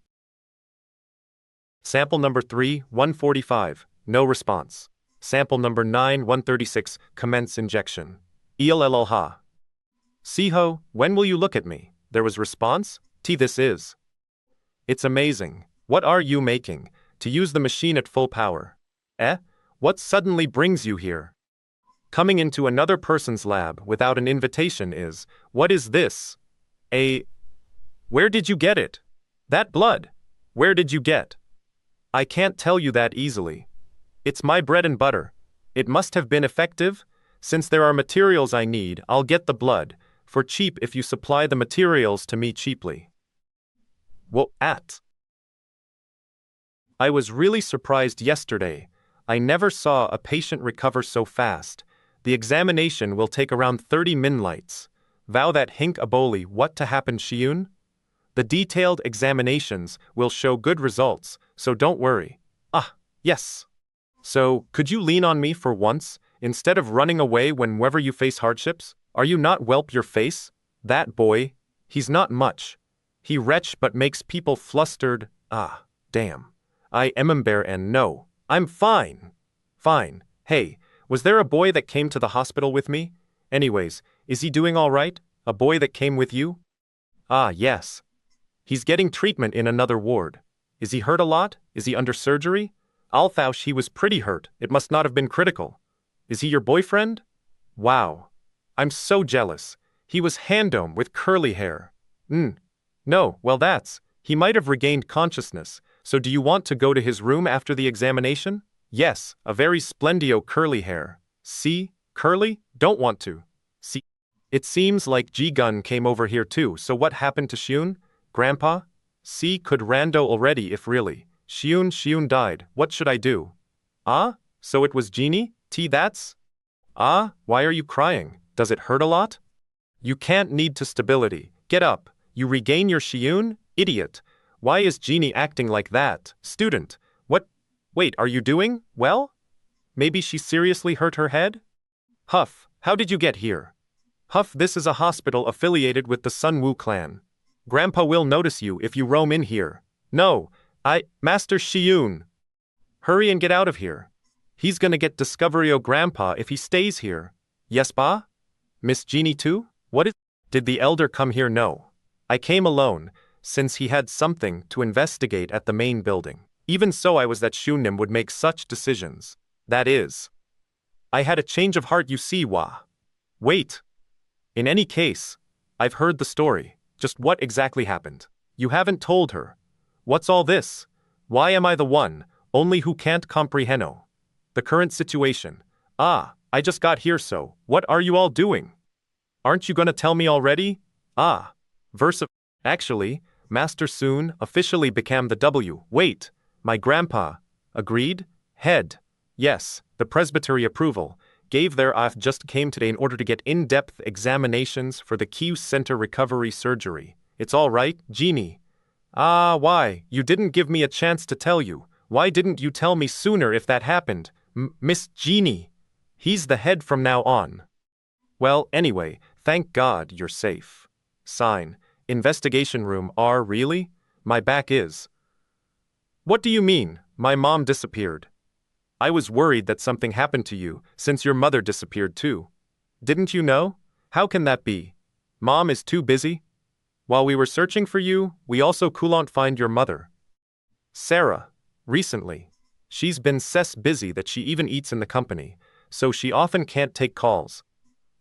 Sample number 3, 145, no response. Sample number 9, 136, commence injection. ELLH. Siho, when will you look at me? There was response? This is. It's amazing. What are you making? To use the machine at full power. What suddenly brings you here? Coming into another person's lab without an invitation is, what is this? Where did you get it? That blood. Where did you get? I can't tell you that easily. It's my bread and butter. It must have been effective. Since there are materials I need, I'll get the blood, for cheap if you supply the materials to me cheaply. I was really surprised yesterday. I never saw a patient recover so fast. The examination will take around 30 minlights. Vow that hink aboli what to happen Shi-Woon? The detailed examinations will show good results, so don't worry. Ah, yes. So, could you lean on me for once, instead of running away whenever you face hardships? Are you not whelp your face? That boy, he's not much. He wretch but makes people flustered. Ah, damn. I am bear and no, I'm fine. Fine. Hey, was there a boy that came to the hospital with me? Anyways, is he doing all right? A boy that came with you? Ah, yes. He's getting treatment in another ward. Is he hurt a lot? Is he under surgery? Althaush, he was pretty hurt. It must not have been critical. Is he your boyfriend? Wow. I'm so jealous. He was handome with curly hair. No, well that's. He might have regained consciousness. So do you want to go to his room after the examination? Yes, a very splendio curly hair. See? Curly? Don't want to. See? It seems like Ji-gun came over here too, so what happened to Shi-Woon? Grandpa? See, could rando already if really. Shi-Woon died, what should I do? Ah? So it was Genie? That's? Ah, why are you crying? Does it hurt a lot? You can't need to stability. Get up. You regain your Shi-Woon? Idiot. Why is Genie acting like that? Student. What? Wait, are you doing well? Maybe she seriously hurt her head? Huff, how did you get here? Huff, this is a hospital affiliated with the Sun-Woo clan. Grandpa will notice you if you roam in here. No, Master Shi-Woon. Hurry and get out of here. He's gonna get Discovery-o Grandpa if he stays here. Yes, ba? Miss Genie too? What is? Did the elder come here? No. I came alone, since he had something to investigate at the main building. Even so, I was that Shunim would make such decisions. That is. I had a change of heart, you see, wah. Wait. In any case, I've heard the story. Just what exactly happened? You haven't told her. What's all this? Why am I the one, only who can't comprehend the current situation? Ah, I just got here, so what are you all doing? Aren't you gonna tell me already? Ah, verse of. Actually, Master soon officially became the W. Wait, my grandpa. Agreed? Head. Yes, the presbytery approval. Gave their I've just came today in order to get in-depth examinations for the Q Center recovery surgery. It's all right, Genie. Ah, why? You didn't give me a chance to tell you. Why didn't you tell me sooner if that happened? Miss Genie. He's the head from now on. Well, anyway, thank God you're safe. Sign. Investigation room. Really? My back is. What do you mean? My mom disappeared. I was worried that something happened to you, since your mother disappeared too. Didn't you know? How can that be? Mom is too busy? While we were searching for you, we also couldn't find your mother. Sarah. Recently. She's been so busy that she even eats in the company, so she often can't take calls.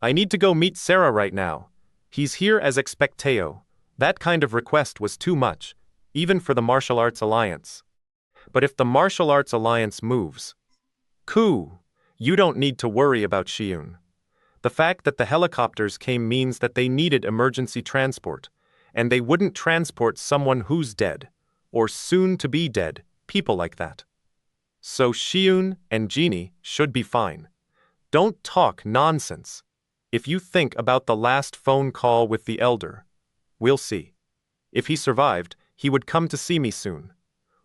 I need to go meet Sarah right now. He's here as expecteo. That kind of request was too much, even for the Martial Arts Alliance. But if the Martial Arts Alliance moves, you don't need to worry about Shi-Woon. The fact that the helicopters came means that they needed emergency transport, and they wouldn't transport someone who's dead, or soon to be dead, people like that. So Shi-Woon and Genie should be fine. Don't talk nonsense. If you think about the last phone call with the elder, we'll see. If he survived, he would come to see me soon.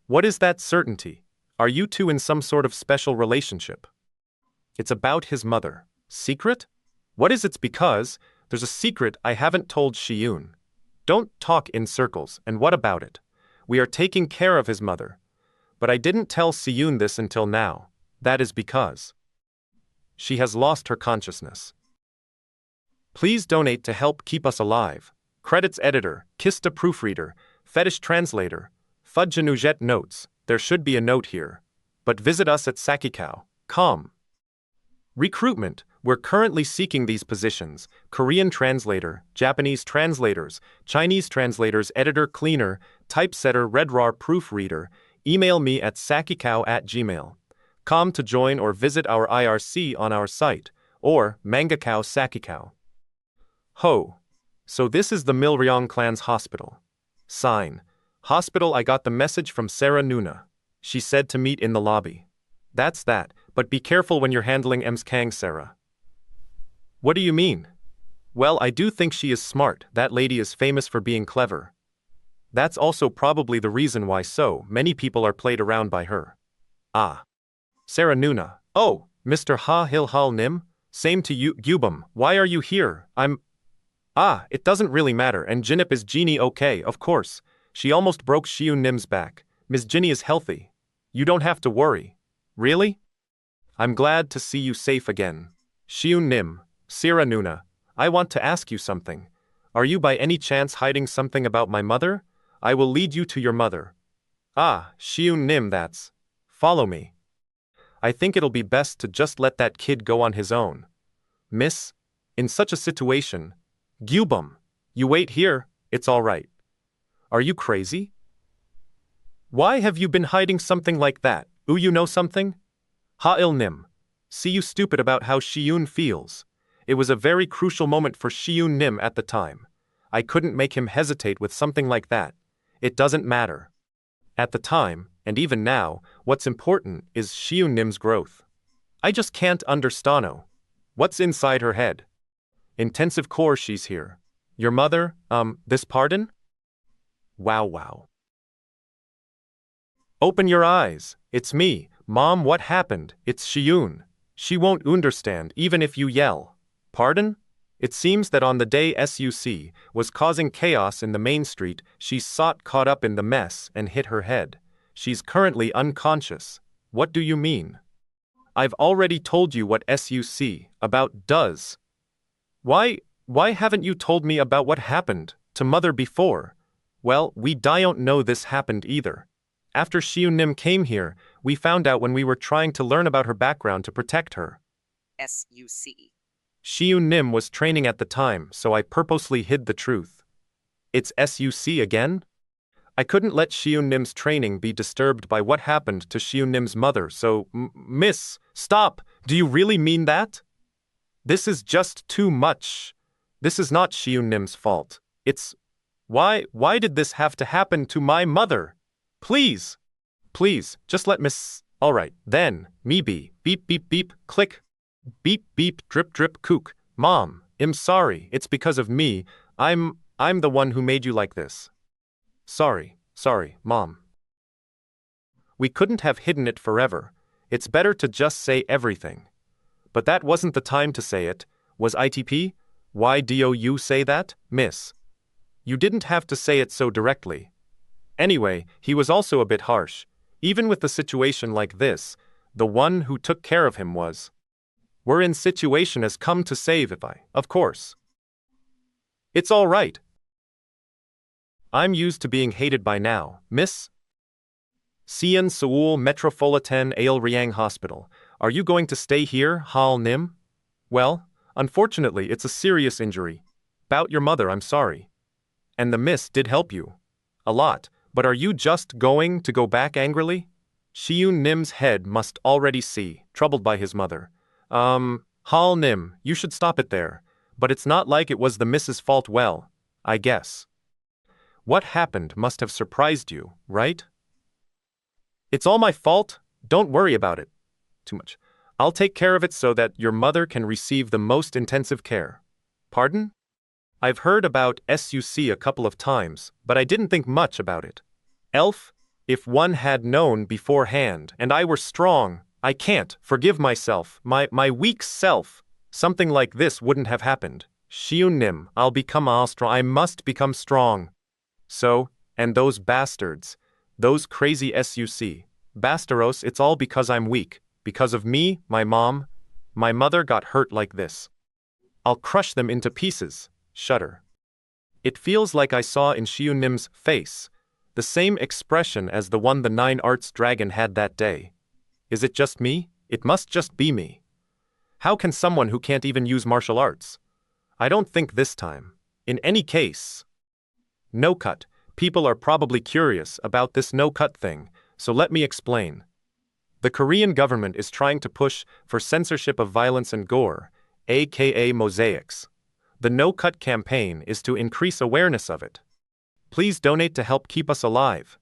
What is that certainty? Are you two in some sort of special relationship? It's about his mother. Secret? What is it's because there's a secret I haven't told Shi-Woon. Don't talk in circles, and what about it? We are taking care of his mother. But I didn't tell Shi-Woon this until now. That is because she has lost her consciousness. Please donate to help keep us alive. Credits editor, Kista proofreader, fetish translator, Fudjanujette notes. There should be a note here. But visit us at sakikao.com. Recruitment. We're currently seeking these positions: Korean translator, Japanese translators, Chinese translators, editor, cleaner, typesetter, redrar, proofreader. Email me at sakikao@gmail.com to join or visit our IRC on our site, or Mangakao Sakikao. Ho. So this is the Milryong clan's hospital. Sign. Hospital. I got the message from Sarah Nuna. She said to meet in the lobby. That's that, but be careful when you're handling M's Kang Sarah. What do you mean? Well, I do think she is smart. That lady is famous for being clever. That's also probably the reason why so many people are played around by her. Ah. Sarah Nuna. Oh, Mr. Ha Hil Hal Nim? Same to you, Gubum. Why are you here? It doesn't really matter, and Jinip is Genie okay, of course. She almost broke Shi-Woon Nim's back. Miss Ginny is healthy. You don't have to worry. Really? I'm glad to see you safe again. Shi-Woon Nim, Sarah Nuna, I want to ask you something. Are you by any chance hiding something about my mother? I will lead you to your mother. Ah, Shi-Woon Nim, that's. Follow me. I think it'll be best to just let that kid go on his own. Miss, in such a situation, Gubum, you wait here, it's all right. Are you crazy? Why have you been hiding something like that? Ooh, you know something? Ha-il Nim. See, you stupid about how Shi-Woon feels. It was a very crucial moment for Shi-Woon Nim at the time. I couldn't make him hesitate with something like that. It doesn't matter. At the time, and even now, what's important is Shi-Woon Nim's growth. I just can't understand. What's inside her head? Intensive core, she's here. Your mother, this pardon? Wow. Open your eyes. It's me. Mom, what happened? It's Shi-Woon. She won't understand even if you yell. Pardon? It seems that on the day SUC was causing chaos in the main street, she caught up in the mess and hit her head. She's currently unconscious. What do you mean? I've already told you what SUC about does. Why haven't you told me about what happened to mother before? Well, we don't know this happened either. After Shi-Woon Nim came here, we found out when we were trying to learn about her background to protect her. SUC. Shi-Woon Nim was training at the time, so I purposely hid the truth. It's SUC again? I couldn't let Shi-Woon Nim's training be disturbed by what happened to Shi-Woon Nim's mother, so, Miss, stop! Do you really mean that? This is just too much. This is not Shi-Woon Nim's fault. It's... Why did this have to happen to my mother? Please, just let Miss... Alright, then, me be, beep beep beep, click. Beep beep, drip drip, kook. Mom, I'm sorry, it's because of me. I'm the one who made you like this. Sorry, Mom. We couldn't have hidden it forever. It's better to just say everything. But that wasn't the time to say it, was ITP? Why do you say that, Miss? You didn't have to say it so directly. Anyway, he was also a bit harsh. Even with the situation like this, the one who took care of him was. We're in situation has come to save if of course. It's all right. I'm used to being hated by now, Miss. Sian Seoul Metropolitan Ail Riang Hospital. Are you going to stay here, Hal Nim? Well, unfortunately, it's a serious injury. About your mother, I'm sorry. And the miss did help you. A lot, but are you just going to go back angrily? Shi-Woon Nim's head must already see, troubled by his mother. Hal Nim, you should stop it there. But it's not like it was the miss's fault, well, I guess. What happened must have surprised you, right? It's all my fault? Don't worry about it. Too much. I'll take care of it so that your mother can receive the most intensive care. Pardon? I've heard about SUC a couple of times, but I didn't think much about it. Elf, if one had known beforehand and I were strong, I can't forgive myself, my weak self. Something like this wouldn't have happened. Shi-Woon Nim, I'll become all strong. I must become strong. So, and those bastards, those crazy SUC, Bastaros, it's all because I'm weak. Because of me, my mom, my mother got hurt like this. I'll crush them into pieces. Shudder. It feels like I saw in Shi-Woon Nim's face the same expression as the one the Nine Arts dragon had that day. Is it just me? It must just be me. How can someone who can't even use martial arts? I don't think this time. In any case. No cut. People are probably curious about this no cut thing, so let me explain. The Korean government is trying to push for censorship of violence and gore, aka mosaics. The no-cut campaign is to increase awareness of it. Please donate to help keep us alive.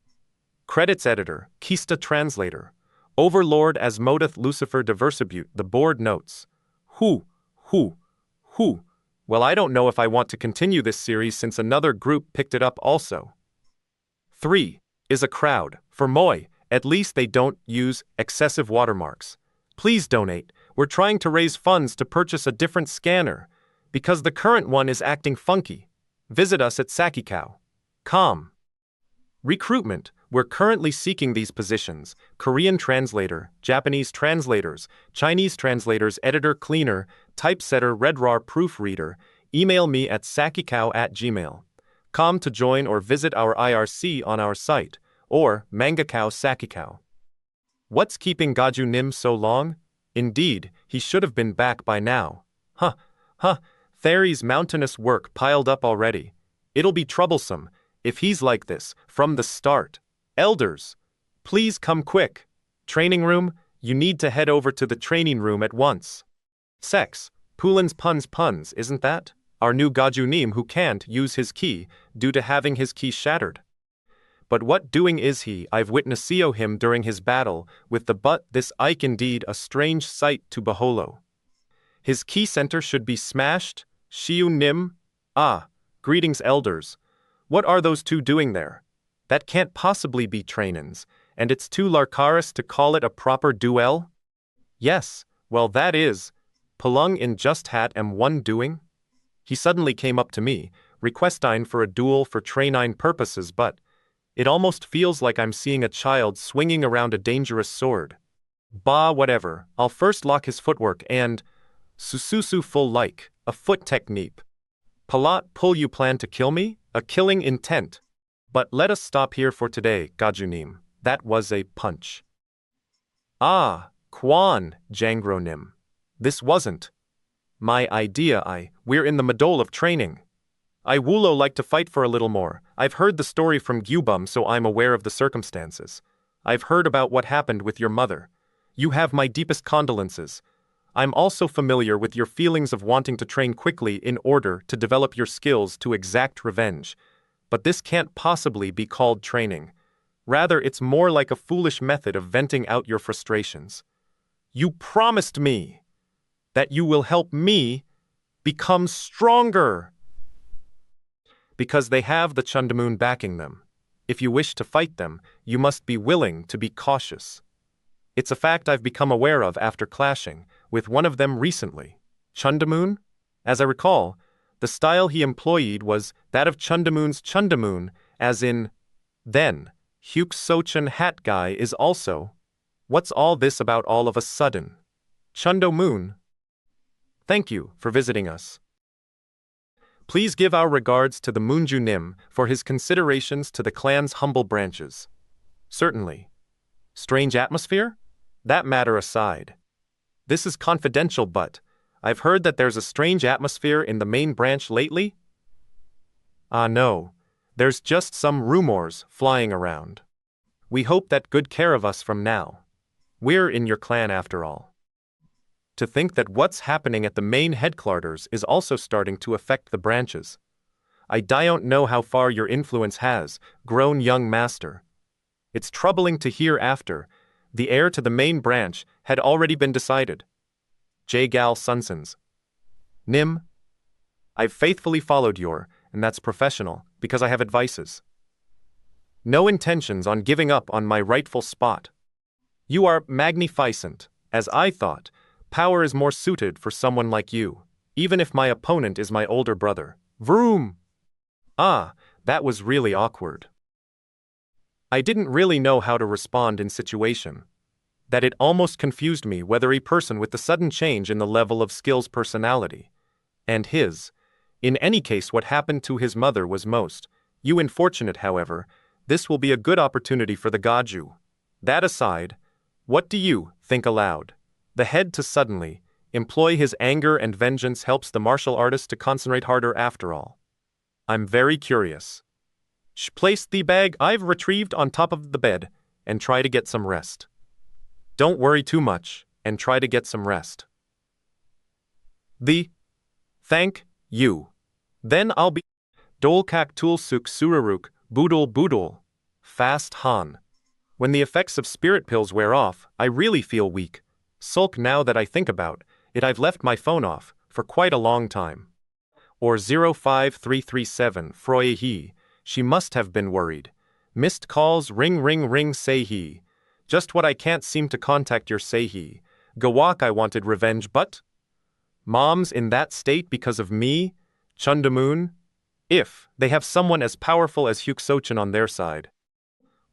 Credits editor, Kista translator. Overlord Asmodath Lucifer Diversibute, the board notes. Whew. Well, I don't know if I want to continue this series since another group picked it up also. 3. Is a crowd. For Moi, at least they don't use excessive watermarks. Please donate. We're trying to raise funds to purchase a different scanner, because the current one is acting funky. Visit us at sakikao.com. Recruitment. We're currently seeking these positions: Korean translator, Japanese translators, Chinese translators, editor, cleaner, typesetter, RedRAR proofreader. Email me at sakikao@gmail.com to join or visit our IRC on our site, or Mangakao Sakikao. What's keeping Gaju Nim so long? Indeed, he should have been back by now. Theory's mountainous work piled up already. It'll be troublesome if he's like this from the start. Elders, please come quick. Training room, you need to head over to the training room at once. Sex, Pulin's puns, isn't that? Our new Gajunim who can't use his key due to having his key shattered. But what doing is he? I've witnessed him during his battle with the butt. This Ike indeed a strange sight to behold. His key center should be smashed. Shi-Woon Nim? Ah, greetings elders. What are those two doing there? That can't possibly be trainins, and it's too larcaris to call it a proper duel? Yes, well that is. Palung in just hat one doing? He suddenly came up to me, requesting for a duel for trainine purposes, but it almost feels like I'm seeing a child swinging around a dangerous sword. Bah, whatever, I'll first lock his footwork and sususu full like, a foot technique. Palat pull, you plan to kill me? A killing intent. But let us stop here for today, Gajunim. That was a punch. Ah, Kwan, Jangronim. This wasn't my idea. We're in the middle of training. I Wulo like to fight for a little more. I've heard the story from Gyubum, so I'm aware of the circumstances. I've heard about what happened with your mother. You have my deepest condolences. I'm also familiar with your feelings of wanting to train quickly in order to develop your skills to exact revenge. But this can't possibly be called training. Rather, it's more like a foolish method of venting out your frustrations. You promised me that you will help me become stronger. Because they have the Chundamoon backing them. If you wish to fight them, you must be willing to be cautious. It's a fact I've become aware of after clashing with one of them recently. Chundamoon? As I recall, the style he employed was that of Chundamoon's Chundamoon, as in, then, Hyuk Sochan hat guy is also. What's all this about all of a sudden? Chundo Moon. Thank you for visiting us. Please give our regards to the Moonju Nim for his considerations to the clan's humble branches. Certainly. Strange atmosphere? That matter aside. This is confidential, but I've heard that there's a strange atmosphere in the main branch lately? Ah no, there's just some rumors flying around. We hope that good care of us from now. We're in your clan after all. To think that what's happening at the main headquarters is also starting to affect the branches. I don't know how far your influence has grown, young master. It's troubling to hear after the heir to the main branch had already been decided. J. Gal Sunsons. Nim. I've faithfully followed and that's professional, because I have advices. No intentions on giving up on my rightful spot. You are magnificent, as I thought. Power is more suited for someone like you, even if my opponent is my older brother. Vroom! Ah, that was really awkward. I didn't really know how to respond in situation. That it almost confused me whether a person with the sudden change in the level of skills personality. And his. In any case, what happened to his mother was most unfortunate, however. This will be a good opportunity for the Gaju. That aside, what do you think aloud? The head to suddenly employ his anger and vengeance helps the martial artist to concentrate harder after all. I'm very curious. Place the bag I've retrieved on top of the bed and try to get some rest. Don't worry too much and try to get some rest. Thank you. Then I'll be Dolkak Tulsuk Suraruk Boodle. Fast Han. When the effects of spirit pills wear off, I really feel weak. Sulk now that I think about it, I've left my phone off, for quite a long time. Or 05337 Froye he, she must have been worried. Missed calls ring ring ring say he. Just what I can't seem to contact your say he. Gawak I wanted revenge but? Mom's in that state because of me? Chundamoon? If they have someone as powerful as Hyuk-sochin on their side.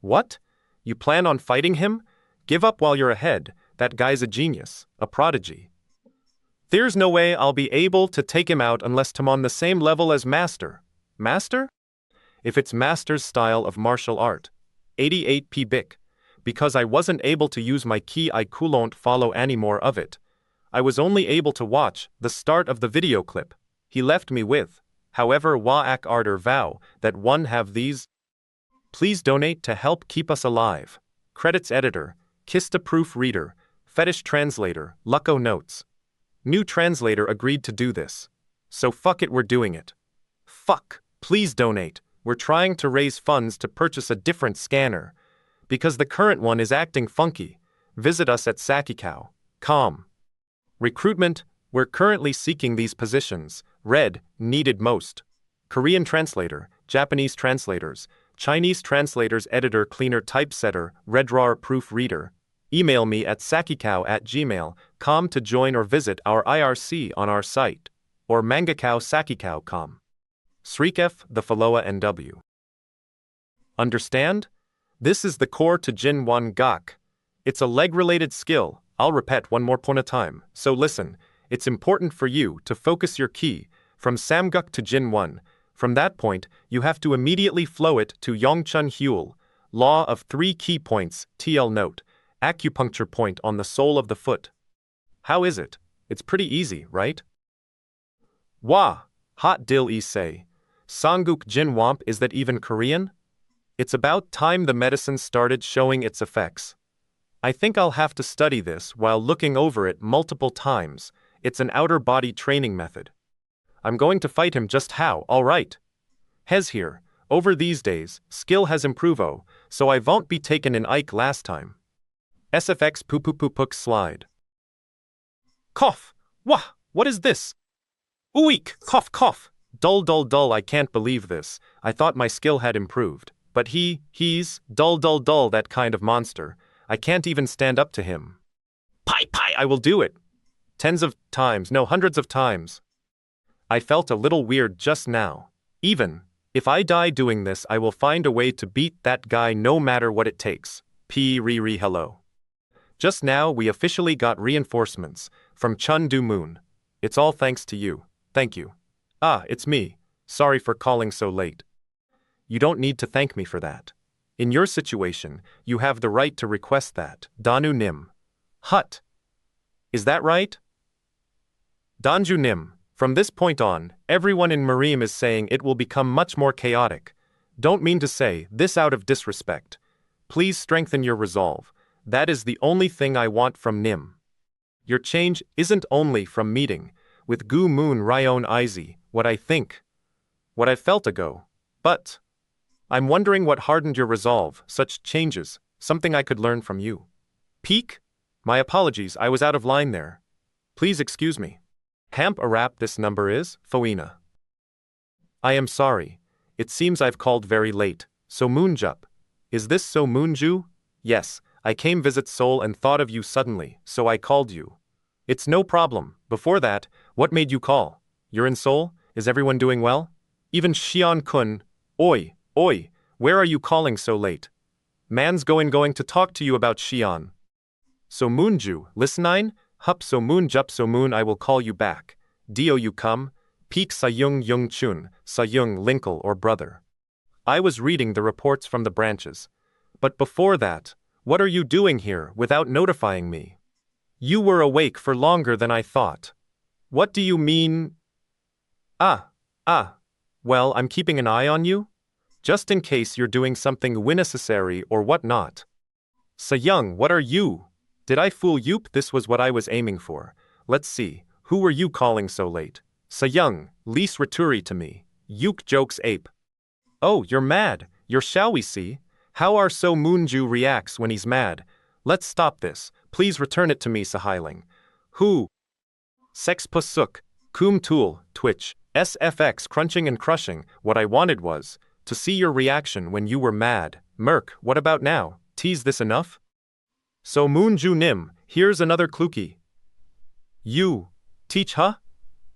What? You plan on fighting him? Give up while you're ahead. That guy's a genius, a prodigy. There's no way I'll be able to take him out unless I'm on the same level as Master. Master? If it's Master's style of martial art. 88p Bic. Because I wasn't able to use my key I couldn't follow any more of it. I was only able to watch the start of the video clip he left me with. However Waak Arter vow that one have these. Please donate to help keep us alive. Credits editor, Kista proofreader, fetish translator, Lucko notes. New translator agreed to do this. So fuck it, we're doing it. Fuck, please donate. We're trying to raise funds to purchase a different scanner. Because the current one is acting funky. Visit us at sakikao.com. Recruitment, we're currently seeking these positions. Red, needed most. Korean translator, Japanese translators, Chinese translators editor cleaner typesetter, redrar proofreader. Email me at sakikao@gmail.com to join or visit our IRC on our site. Or mangakao.sakikao.com. Srikef, the Faloa NW. Understand? This is the core to Jin Wan Gak. It's a leg-related skill. I'll repeat one more point at a time. So listen, it's important for you to focus your ki from Samguk to Jin Wan. From that point, you have to immediately flow it to Yongchun Huel, law of 3 key points, TL note, acupuncture point on the sole of the foot. How is it? It's pretty easy, right? Wah, hot dil I say. Sanguk Jin Wamp, is that even Korean? It's about time the medicine started showing its effects. I think I'll have to study this while looking over it multiple times. It's an outer body training method. I'm going to fight him just how, alright. Hez here, over these days, skill has improved, so I won't be taken in Ike last time. SFX poo poo poo pook slide. Cough! Wah! What is this? Ooik! Cough cough! Dull dull dull, I can't believe this. I thought my skill had improved. But he's dull dull dull, that kind of monster. I can't even stand up to him. Pie pie, I will do it. Tens of times, no, hundreds of times. I felt a little weird just now. Even if I die doing this, I will find a way to beat that guy no matter what it takes. P. Hello. Just now we officially got reinforcements from Chun Do Moon. It's all thanks to you. Thank you. Ah, it's me. Sorry for calling so late. You don't need to thank me for that. In your situation, you have the right to request that. Danu Nim. Hut. Is that right? Danju Nim. From this point on, everyone in Murim is saying it will become much more chaotic. Don't mean to say this out of disrespect. Please strengthen your resolve. That is the only thing I want from Nim. Your change isn't only from meeting with Gu Moon Ryon Izi, what I felt ago, but I'm wondering what hardened your resolve, such changes, something I could learn from you. Peak? My apologies, I was out of line there. Please excuse me. Hamp Arap, this number is, Foina. I am sorry. It seems I've called very late. So Moonjup. Is this So Moonju? Yes, I came visit Seoul and thought of you suddenly, so I called you. It's no problem. Before that, what made you call? You're in Seoul? Is everyone doing well? Even Xian-kun. Oi, where are you calling so late? Man's going to talk to you about Xian. So Moonju, listenin? Hup so Moonjup so Moon, I will call you back. Dio you come? Peak Sayung Yung Chun, Sayung Linkle or brother. I was reading the reports from the branches. But before that, what are you doing here without notifying me? You were awake for longer than I thought. What do you mean? Well, I'm keeping an eye on you. Just in case you're doing something unnecessary or whatnot. Sayung, what are you? Did I fool you? This was what I was aiming for. Let's see, who were you calling so late? Sayung, lease returi to me. Yuk jokes ape. Oh, you're mad. Shall we see? How our So Moonju reacts when he's mad. Let's stop this. Please return it to me, Sahailing. Who? Sex Pusuk. Coom tool, Twitch, SFX crunching and crushing. What I wanted was to see your reaction when you were mad. Merc, what about now? Tease this enough? So Moon Ju Nim, here's another klookie. You teach, huh?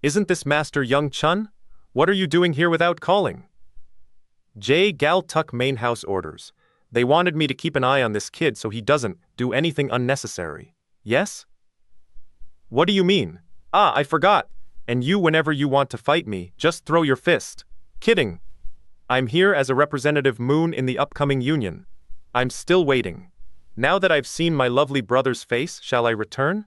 Isn't this Master Young Chun? What are you doing here without calling? J. Gal Tuck main house orders. They wanted me to keep an eye on this kid so he doesn't do anything unnecessary. Yes? What do you mean? Ah, I forgot. And you, whenever you want to fight me, just throw your fist. Kidding. I'm here as a representative Moon in the upcoming union. I'm still waiting. Now that I've seen my lovely brother's face, shall I return?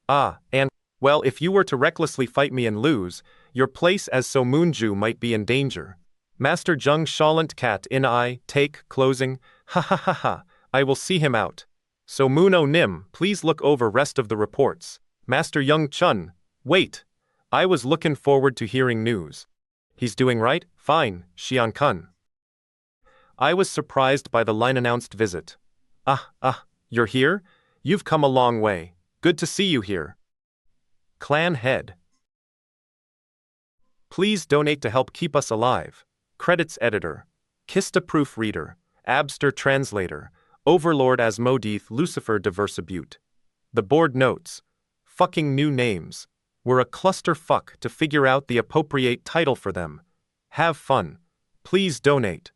Ah, and, well, if you were to recklessly fight me and lose, your place as So Moonju might be in danger. Master Jung Shalant Cat in I, take, closing, ha ha ha ha, I will see him out. So Moono Nim, please look over rest of the reports. Master Young Chun, wait. I was looking forward to hearing news. He's doing right? Fine, Xian Kun. I was surprised by the line-announced visit. You're here? You've come a long way. Good to see you here. Clan head. Please donate to help keep us alive. Credits editor. Kista proofreader. Abster translator. Overlord Asmodeth Lucifer Diversabute. The board notes. Fucking new names. We're a clusterfuck to figure out the appropriate title for them. Have fun. Please donate.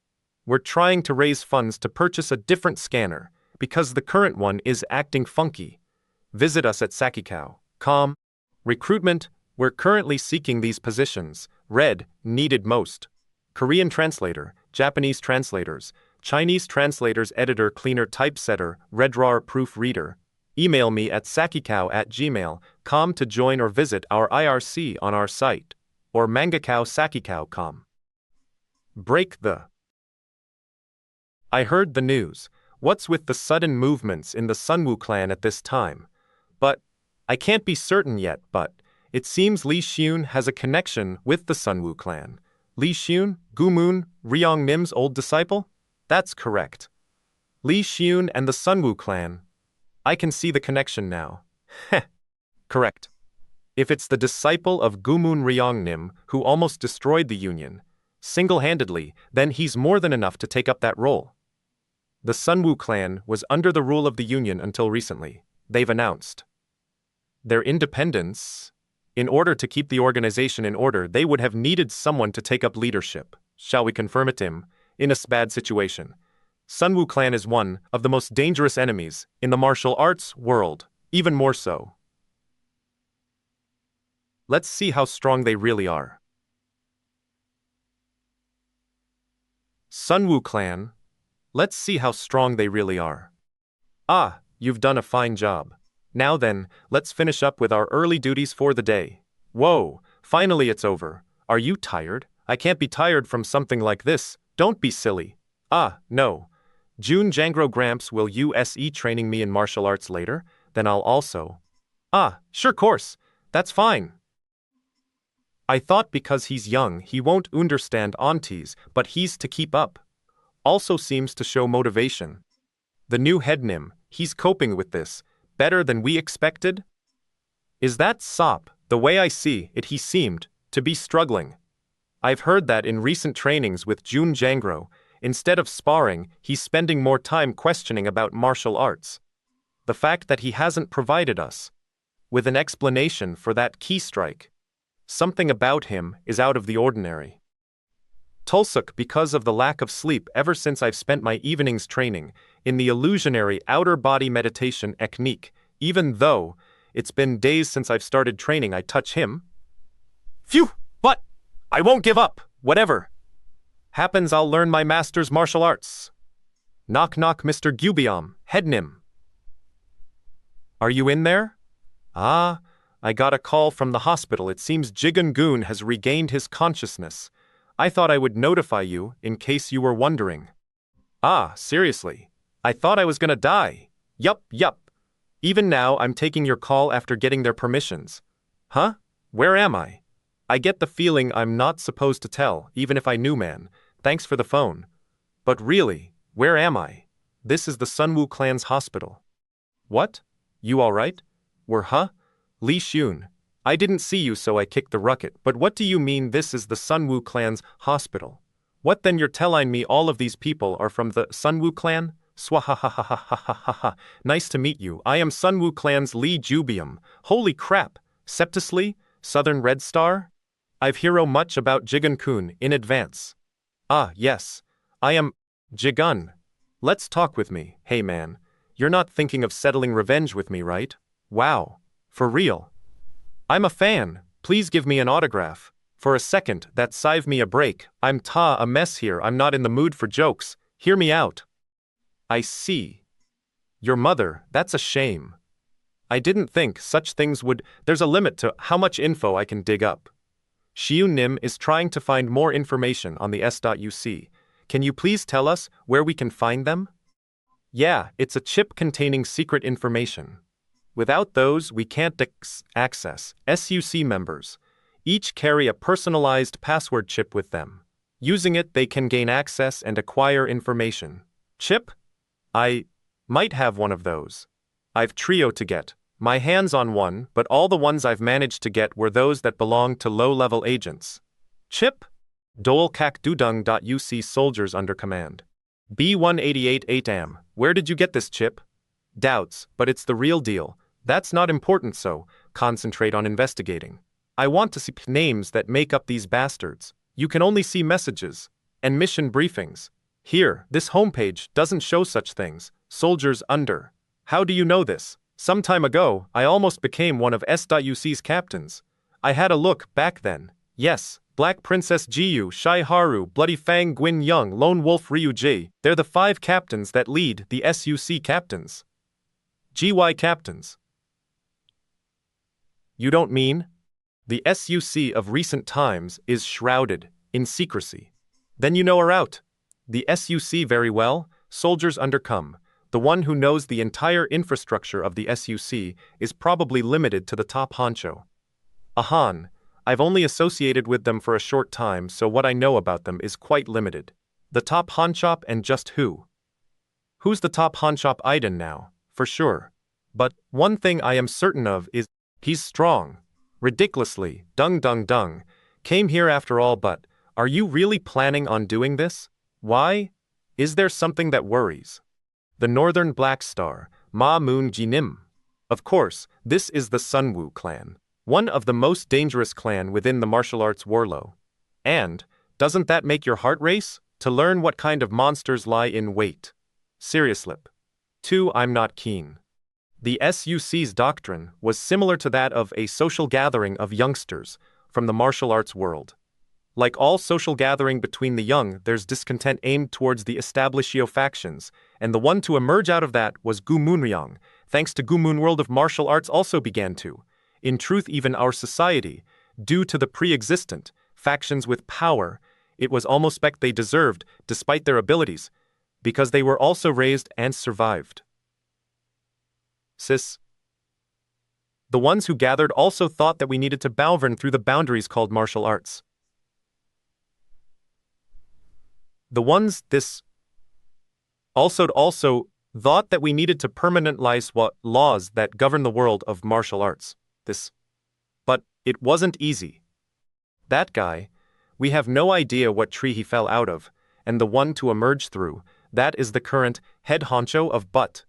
We're trying to raise funds to purchase a different scanner, because the current one is acting funky. Visit us at sakikao.com. Recruitment, we're currently seeking these positions. Red, needed most. Korean translator, Japanese translators, Chinese translators editor cleaner typesetter, redrar proofreader. Email me at sakikao@gmail.com to join or visit our IRC on our site, or mangakao.sakikao.com. Break the. I heard the news. What's with the sudden movements in the Sunwoo clan at this time? But I can't be certain yet, but it seems Li Shi-Woon has a connection with the Sunwoo clan. Li Shi-Woon, Gumoon, Ryong Nim's old disciple? That's correct. Li Shi-Woon and the Sunwoo clan. I can see the connection now. Heh. Correct. If it's the disciple of Gumoon Ryong Nim who almost destroyed the Union, single-handedly, then he's more than enough to take up that role. The Sunwoo clan was under the rule of the Union until recently. They've announced their independence. In order to keep the organization in order, they would have needed someone to take up leadership. Shall we confirm it, Tim? In a bad situation. Sunwoo clan is one of the most dangerous enemies in the martial arts world, even more so. Let's see how strong they really are. Sunwoo clan. Let's see how strong they really are. Ah, you've done a fine job. Now then, let's finish up with our early duties for the day. Whoa, finally it's over. Are you tired? I can't be tired from something like this. Don't be silly. No. June Jangro Gramps will USE training me in martial arts later, then I'll also. Sure course. That's fine. I thought because he's young he won't understand aunties, but he's to keep up. Also seems to show motivation. The new head Nim, he's coping with this, better than we expected? Is that Sop? The way I see it, he seemed to be struggling. I've heard that in recent trainings with June Jangro, instead of sparring, he's spending more time questioning about martial arts. The fact that he hasn't provided us with an explanation for that key strike. Something about him is out of the ordinary. Tulsuk, because of the lack of sleep ever since I've spent my evenings training in the illusionary outer body meditation technique, even though it's been days since I've started training, I touch him. Phew! But I won't give up. Whatever happens, I'll learn my master's martial arts. Knock knock, Mr. Gubiam, head Nim. Are you in there? I got a call from the hospital. It seems Jigun Goon has regained his consciousness. I thought I would notify you in case you were wondering. Seriously? I thought I was gonna die. Yup. Even now I'm taking your call after getting their permissions. Huh? Where am I? I get the feeling I'm not supposed to tell, even if I knew, man. Thanks for the phone. But really, where am I? This is the Sunwoo clan's hospital. What? You alright? Li Shi-Woon. I didn't see you so I kicked the rucket, but what do you mean this is the Sunwoo clan's hospital? What then you're telling me all of these people are from the Sunwoo clan? Swahahahahahaha. Nice to meet you. I am Sunwoo clan's Lee Jubium. Holy crap. Septisly? Southern Red Star? I've heard much about Jigun-kun in advance. Ah, yes. I am Jigun. Let's talk with me. Hey man. You're not thinking of settling revenge with me, right? Wow. For real. I'm a fan. Please give me an autograph. For a second, that saved me a break. I'm a mess here. I'm not in the mood for jokes. Hear me out. I see. Your mother, that's a shame. I didn't think such things would. There's a limit to how much info I can dig up. Shi-Woon is trying to find more information on the S.UC. Can you please tell us where we can find them? Yeah, it's a chip containing secret information. Without those, we can't access SUC members. Each carry a personalized password chip with them. Using it, they can gain access and acquire information. Chip? I might have one of those. I've trio to get my hands on one, but all the ones I've managed to get were those that belong to low-level agents. Chip? Dole Kak Dudung.UC soldiers under command. B-188-8AM. Where did you get this chip? Doubts, but it's the real deal. That's not important, so concentrate on investigating. I want to see names that make up these bastards. You can only see messages and mission briefings. Here, this homepage doesn't show such things. Soldiers under. How do you know this? Some time ago, I almost became one of S.UC's captains. I had a look back then. Yes, Black Princess Jiyu, Shai Haru, Bloody Fang Gwyn Young, Lone Wolf Ryu Ji. They're the 5 captains that lead the SUC captains. GY captains. You don't mean? The SUC of recent times is shrouded in secrecy. Then you know her out. The SUC very well, soldiers undercome. The one who knows the entire infrastructure of the SUC is probably limited to the top honcho. Ahan, I've only associated with them for a short time, so what I know about them is quite limited. The top honchop and just who? Who's the top honchop Iden now, for sure. But one thing I am certain of is he's strong. Ridiculously, dung. Came here after all, but are you really planning on doing this? Why? Is there something that worries? The Northern Black Star, Ma Moon Jinim. Of course, this is the Sunwoo clan, one of the most dangerous clan within the martial arts warlow. And, doesn't that make your heart race? To learn what kind of monsters lie in wait. Seriously. 2. I'm not keen. The SUC's doctrine was similar to that of a social gathering of youngsters from the martial arts world. Like all social gathering between the young, there's discontent aimed towards the establishio factions, and the one to emerge out of that was Gumunryong. Thanks to Gumun, world of martial arts also began to. In truth, even our society, due to the pre-existent factions with power, it was almost spec they deserved, despite their abilities, because they were also raised and survived. Sis. The ones who gathered also thought that we needed to bovern through the boundaries called martial arts. The ones this also thought that we needed to permanentlize what laws that govern the world of martial arts. But it wasn't easy. That guy, we have no idea what tree he fell out of, and the one to emerge through, that is the current head honcho of Butt.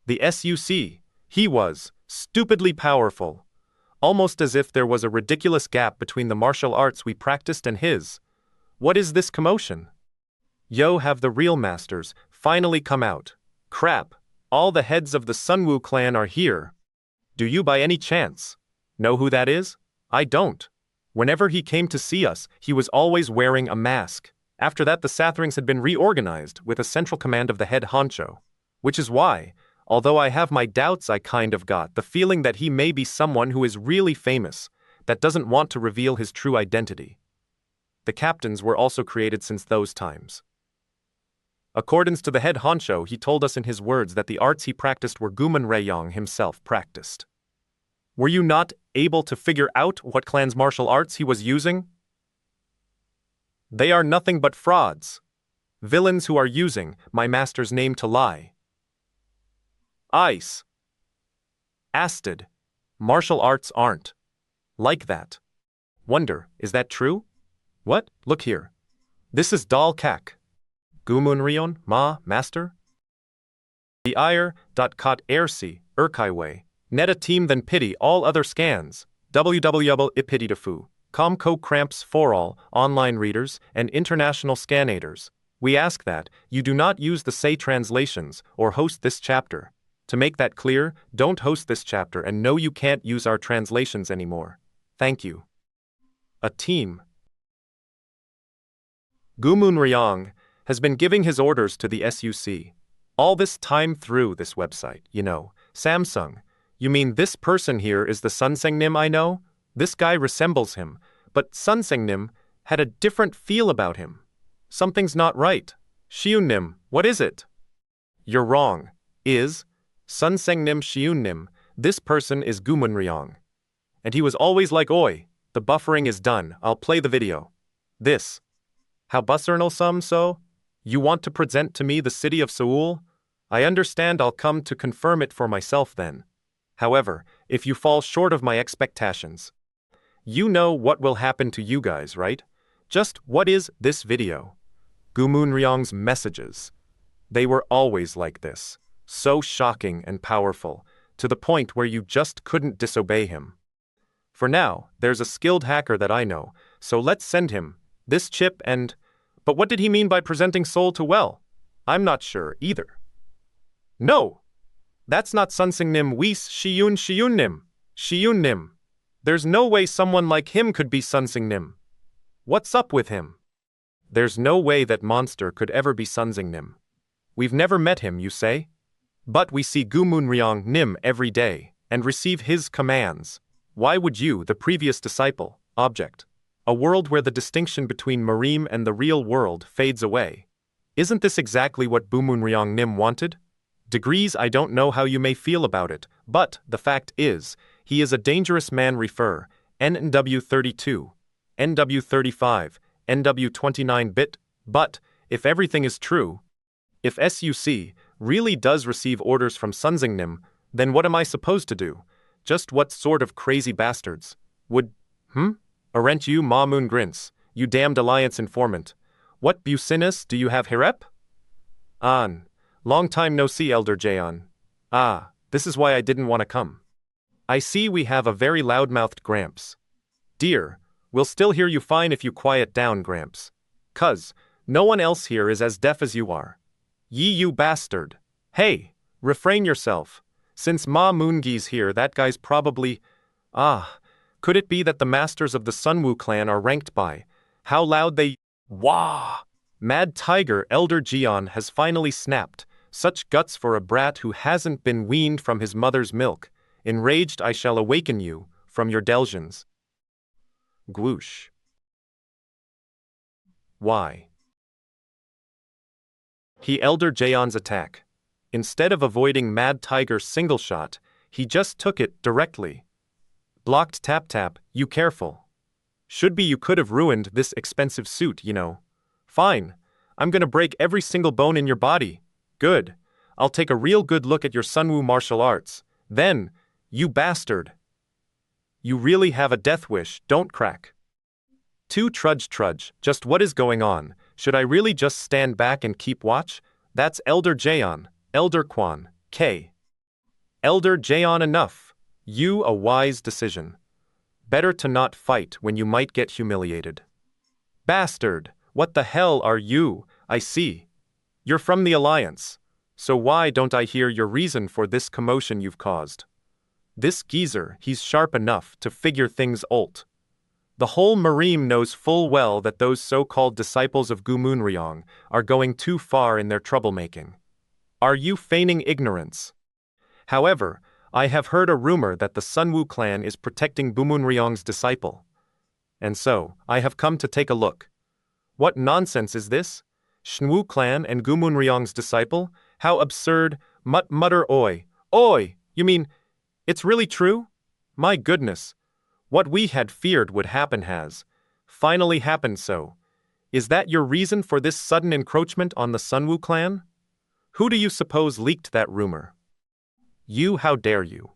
The SUC, he was stupidly powerful, almost as if there was a ridiculous gap between the martial arts we practiced and his. What is this commotion? Yo, have the real masters finally come out. Crap, all the heads of the Sunwoo clan are here. Do you by any chance know who that is? I don't. Whenever he came to see us, he was always wearing a mask. After that, the Sathrings had been reorganized with a central command of the head honcho. Which is why, although I have my doubts, I kind of got the feeling that he may be someone who is really famous, that doesn't want to reveal his true identity. The captains were also created since those times. Accordance to the head honcho, he told us in his words that the arts he practiced were Guman Rayong himself practiced. Were you not able to figure out what clan's martial arts he was using? They are nothing but frauds. Villains who are using my master's name to lie. Ice. Astid. Martial arts aren't Like that. Wonder, is that true? What? Look here. This is Dal Kak. Gumunryon, Ma, Master? The ire. Cot airsi, Urkaiway. Neta team than pity all other scans. www ipity defu. Comco cramps for all, online readers, and international scanators. We ask that you do not use the say translations or host this chapter. To make that clear, don't host this chapter and no you can't use our translations anymore. Thank you. A team. Gumunryong has been giving his orders to the SUC. All this time through this website, Samsung. You mean this person here is the Sunsengnim I know? This guy resembles him, but Sunsengnim had a different feel about him. Something's not right. Shi-Woon, what is it? You're wrong. Is Sunsengnim Shi-Woon, this person is Gumunryong. And he was always like, oi, the buffering is done, I'll play the video. This. How bussernal some so? You want to present to me the city of Seoul? I understand I'll come to confirm it for myself then. However, if you fall short of my expectations, you know what will happen to you guys, right? Just what is this video? Gumunryong's messages. They were always like this, so shocking and powerful, to the point where you just couldn't disobey him. For now, there's a skilled hacker that I know, so let's send him this chip and... But what did he mean by presenting Seoul to well? I'm not sure either. No! That's not Sunsengnim Wees Shi-Woon. Shi-Woon. There's no way someone like him could be Sunsengnim. What's up with him? There's no way that monster could ever be Sunsengnim. We've never met him, you say? But we see Gumunryong Nim every day, and receive his commands. Why would you, the previous disciple, object? A world where the distinction between Murim and the real world fades away. Isn't this exactly what Gumunryong Nim wanted? Degrees, I don't know how you may feel about it, but the fact is, he is a dangerous man. Refer, NW32, NW35, NW29-bit, but, if everything is true, if SUC really does receive orders from Sunsengnim, then what am I supposed to do? Just what sort of crazy bastards would, Aren't you Ma Moon Grins, you damned alliance informant? What business do you have herep? An. Long time no see, Elder Jaeon. Ah, this is why I didn't want to come. I see we have a very loudmouthed Gramps. Dear, we'll still hear you fine if you quiet down, Gramps. 'Cause no one else here is as deaf as you are. You bastard. Hey, refrain yourself. Since Ma Moongi's here, that guy's probably... Could it be that the masters of the Sunwoo clan are ranked by how loud they... Wah! Mad Tiger Elder Jeon has finally snapped. Such guts for a brat who hasn't been weaned from his mother's milk. Enraged, I shall awaken you from your delsions. Gwoosh. Why? He Elder Jaeon's attack. Instead of avoiding Mad Tiger's single shot, he just took it directly. Blocked tap, you careful. Should be you could have ruined this expensive suit, Fine. I'm gonna break every single bone in your body. Good. I'll take a real good look at your Sunwoo martial arts. Then, you bastard. You really have a death wish, don't crack. Trudge, just what is going on? Should I really just stand back and keep watch? That's Elder Jaeon, Elder Kwan, K. Elder Jaeon, enough. You a wise decision. Better to not fight when you might get humiliated. Bastard, what the hell are you? I see. You're from the Alliance. So why don't I hear your reason for this commotion you've caused? This geezer, he's sharp enough to figure things out. The whole Murim knows full well that those so-called disciples of Gumunryong are going too far in their troublemaking. Are you feigning ignorance? However, I have heard a rumor that the Sunwoo clan is protecting Gumunryong's disciple. And so, I have come to take a look. What nonsense is this? Shnwoo clan and Gumunryong's disciple? How absurd, mutter oi. Oi, you mean, it's really true? My goodness. What we had feared would happen has finally happened so. Is that your reason for this sudden encroachment on the Sunwoo clan? Who do you suppose leaked that rumor? You, how dare you?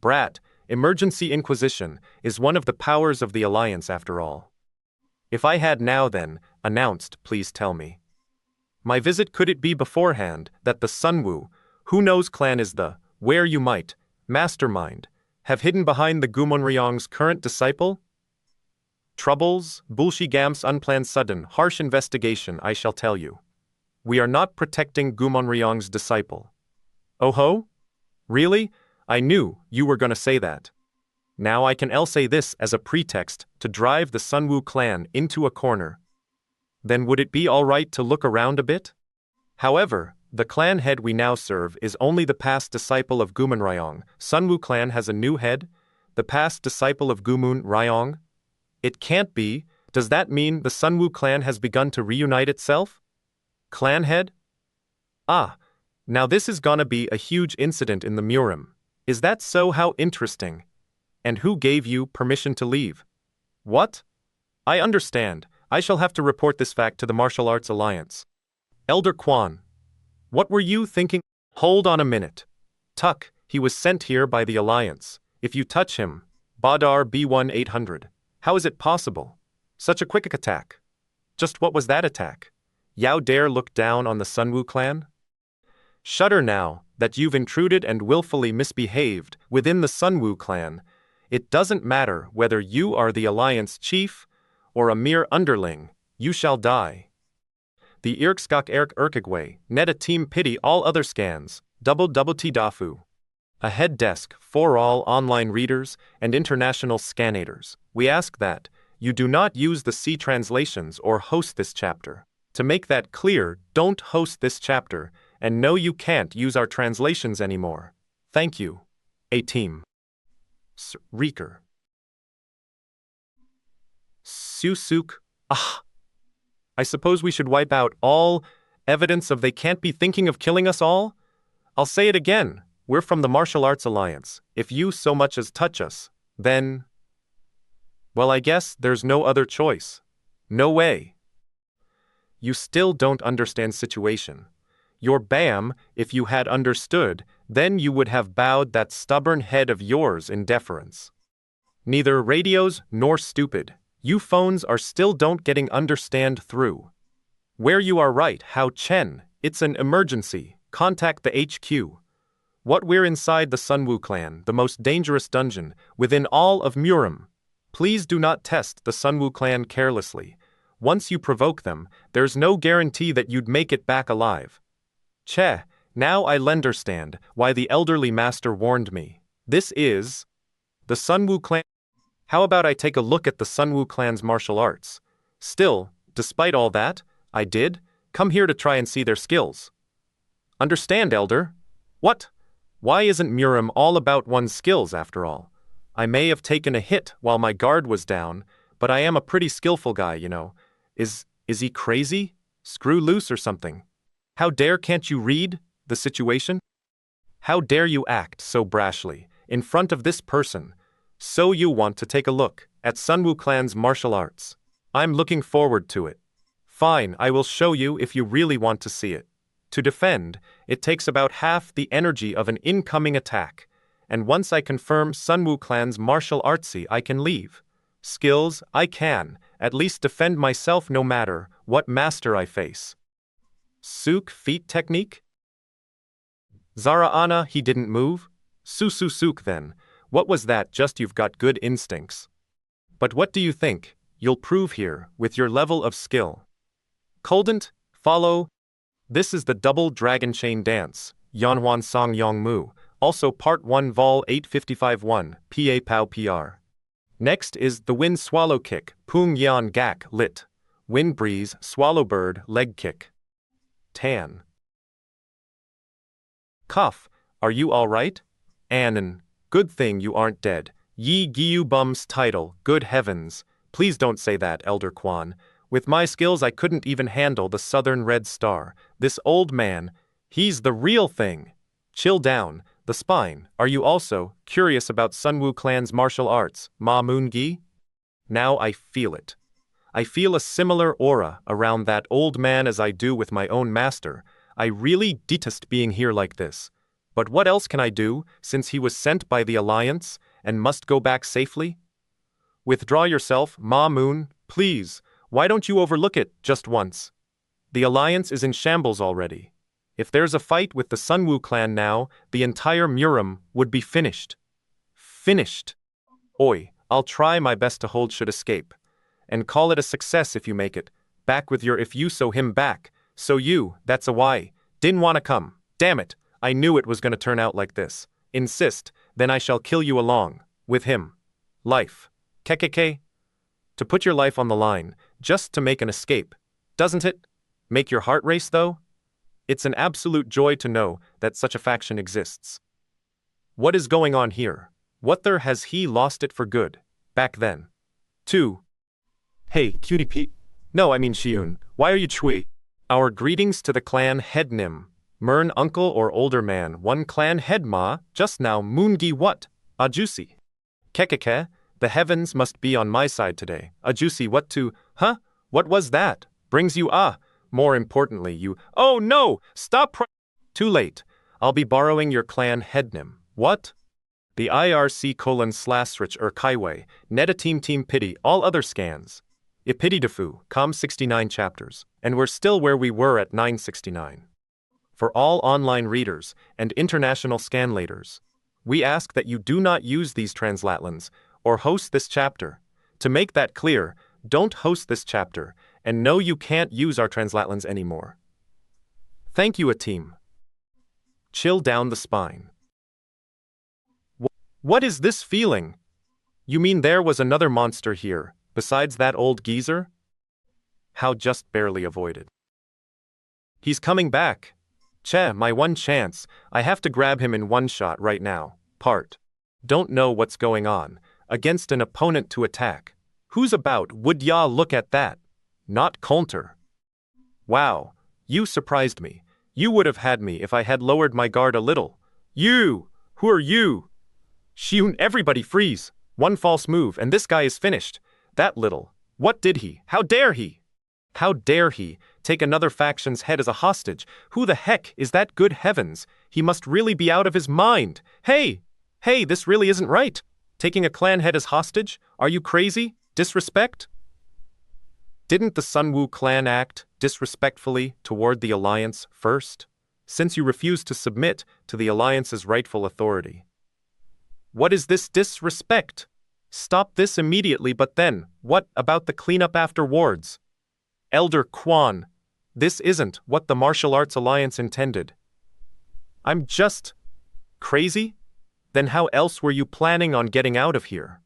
Brat, Emergency Inquisition is one of the powers of the Alliance after all. If I had now then, announced, please tell me. My visit, could it be beforehand, that the Sunwoo, who knows clan is the, where you might, mastermind, have hidden behind the Gumonryong's current disciple? Troubles, Bulshi Gam's unplanned sudden, harsh investigation, I shall tell you. We are not protecting Gumonryong's disciple. Oh ho? Really? I knew you were gonna say that. Now I can say this as a pretext to drive the Sunwoo clan into a corner. Then would it be all right to look around a bit? However, the clan head we now serve is only the past disciple of Gumun Ryong. Sunwoo clan has a new head? The past disciple of Gumun Ryong? It can't be. Does that mean the Sunwoo clan has begun to reunite itself? Clan head? Ah, now this is gonna be a huge incident in the Murim. Is that so? How interesting. And who gave you permission to leave? What? I understand. I shall have to report this fact to the Martial Arts Alliance. Elder Quan. What were you thinking? Hold on a minute. Tuck, he was sent here by the Alliance. If you touch him, Badar B1800. How is it possible? Such a quick attack. Just what was that attack? Yao dare look down on the Sunwoo clan? Shudder now that you've intruded and willfully misbehaved within the Sunwoo clan. It doesn't matter whether you are the Alliance chief or a mere underling, you shall die. The Irkskak Erk Erkigway, Neta Team Pity all other scans, double T Dafu. A head desk for all online readers and international scannators. We ask that you do not use the C translations or host this chapter. To make that clear, don't host this chapter, and no, you can't use our translations anymore. Thank you. A team. Reeker. Susuk. Ah. I suppose we should wipe out all evidence of they can't be thinking of killing us all? I'll say it again. We're from the Martial Arts Alliance. If you so much as touch us, then... well, I guess there's no other choice. No way. You still don't understand situation. Your BAM, if you had understood, then you would have bowed that stubborn head of yours in deference. Neither radios nor stupid. You phones are still don't getting understand through. Where you are right, How Chen, it's an emergency, contact the HQ. What we're inside the Sunwoo clan, the most dangerous dungeon, within all of Murim. Please do not test the Sunwoo clan carelessly. Once you provoke them, there's no guarantee that you'd make it back alive. Che, now I understand why the elderly master warned me. This is the Sunwoo clan. How about I take a look at the Sunwoo clan's martial arts? Still, despite all that, I did come here to try and see their skills. Understand, Elder? What? Why isn't Murim all about one's skills after all? I may have taken a hit while my guard was down, but I am a pretty skillful guy, you know. Is he crazy? Screw loose or something? How dare can't you read the situation? How dare you act so brashly in front of this person? So you want to take a look at Sunwoo clan's martial arts. I'm looking forward to it. Fine, I will show you if you really want to see it. To defend, it takes about half the energy of an incoming attack, and once I confirm Sunwoo clan's martial artsy, I can leave. Skills, I can, at least defend myself no matter what master I face. Suk feet technique? Zara Anna, he didn't move? Suk then. What was that? Just you've got good instincts. But what do you think you'll prove here with your level of skill? Coldant, follow. This is the double dragon chain dance, Yanhuan Song Yong Mu, also part 1 vol 855-1, PA Pow PR. Next is the wind swallow kick, Pung Yan Gak lit. Wind breeze, swallow bird, leg kick. Tan. Cuff, are you all right? Anan. Good thing you aren't dead. Yi Giyu Bum's title, good heavens. Please don't say that, Elder Quan. With my skills I couldn't even handle the Southern Red Star. This old man, he's the real thing. Chill down, the spine. Are you also curious about Sunwoo clan's martial arts, Ma Moon Gi? Now I feel it. I feel a similar aura around that old man as I do with my own master. I really detest being here like this. But what else can I do, since he was sent by the Alliance, and must go back safely? Withdraw yourself, Ma Moon, please. Why don't you overlook it just once? The alliance is in shambles already. If there's a fight with the Sunwoo clan now, the entire Murim would be finished. Finished. Oi, I'll try my best to hold should escape. And call it a success if you make it. Back with your if you so him back. So you, that's a why. Didn't wanna come. Damn it, I knew it was gonna turn out like this. Insist, then I shall kill you along. With him. Life. Kekeke? To put your life on the line, just to make an escape. Doesn't it? Make your heart race though? It's an absolute joy to know that such a faction exists. What is going on here? What there has he lost it for good? Back then. 2. Hey, cutie pea. No, I mean Shi-Woon. Why are you chui? Our greetings to the clan head Nim. Mern uncle or older man, one clan head ma, just now moongi what? Ajusi. Kekeke, the heavens must be on my side today. Ajusi what to, huh? What was that? Brings you more importantly you, oh no, stop Too late. I'll be borrowing your clan head Nim. What? The IRC //rich Kaiwei, Neta team pity all other scans. Ipiti defu, com 69 chapters, and we're still where we were at 969. For all online readers and international scanlators, we ask that you do not use these translatlins or host this chapter. To make that clear, don't host this chapter, and no, you can't use our translatlins anymore. Thank you, a team. Chill down the spine. What is this feeling? You mean there was another monster here, besides that old geezer? How just barely avoided. He's coming back. Che, my one chance, I have to grab him in one shot right now. Don't know what's going on, against an opponent to attack. Who's about, would ya look at that? Not counter. Wow, you surprised me. You would have had me if I had lowered my guard a little. You! Who are you? Shi-Woon, everybody freeze. One false move and this guy is finished. That little. What did he? How dare he? How dare he take another faction's head as a hostage? Who the heck is that, good heavens? He must really be out of his mind. Hey, this really isn't right. Taking a clan head as hostage? Are you crazy? Disrespect? Didn't the Sunwoo clan act disrespectfully toward the alliance first, since you refused to submit to the alliance's rightful authority? What is this disrespect? Stop this immediately, but then, what about the cleanup afterwards? Elder Quan, this isn't what the Martial Arts Alliance intended. I'm just crazy? Then how else were you planning on getting out of here?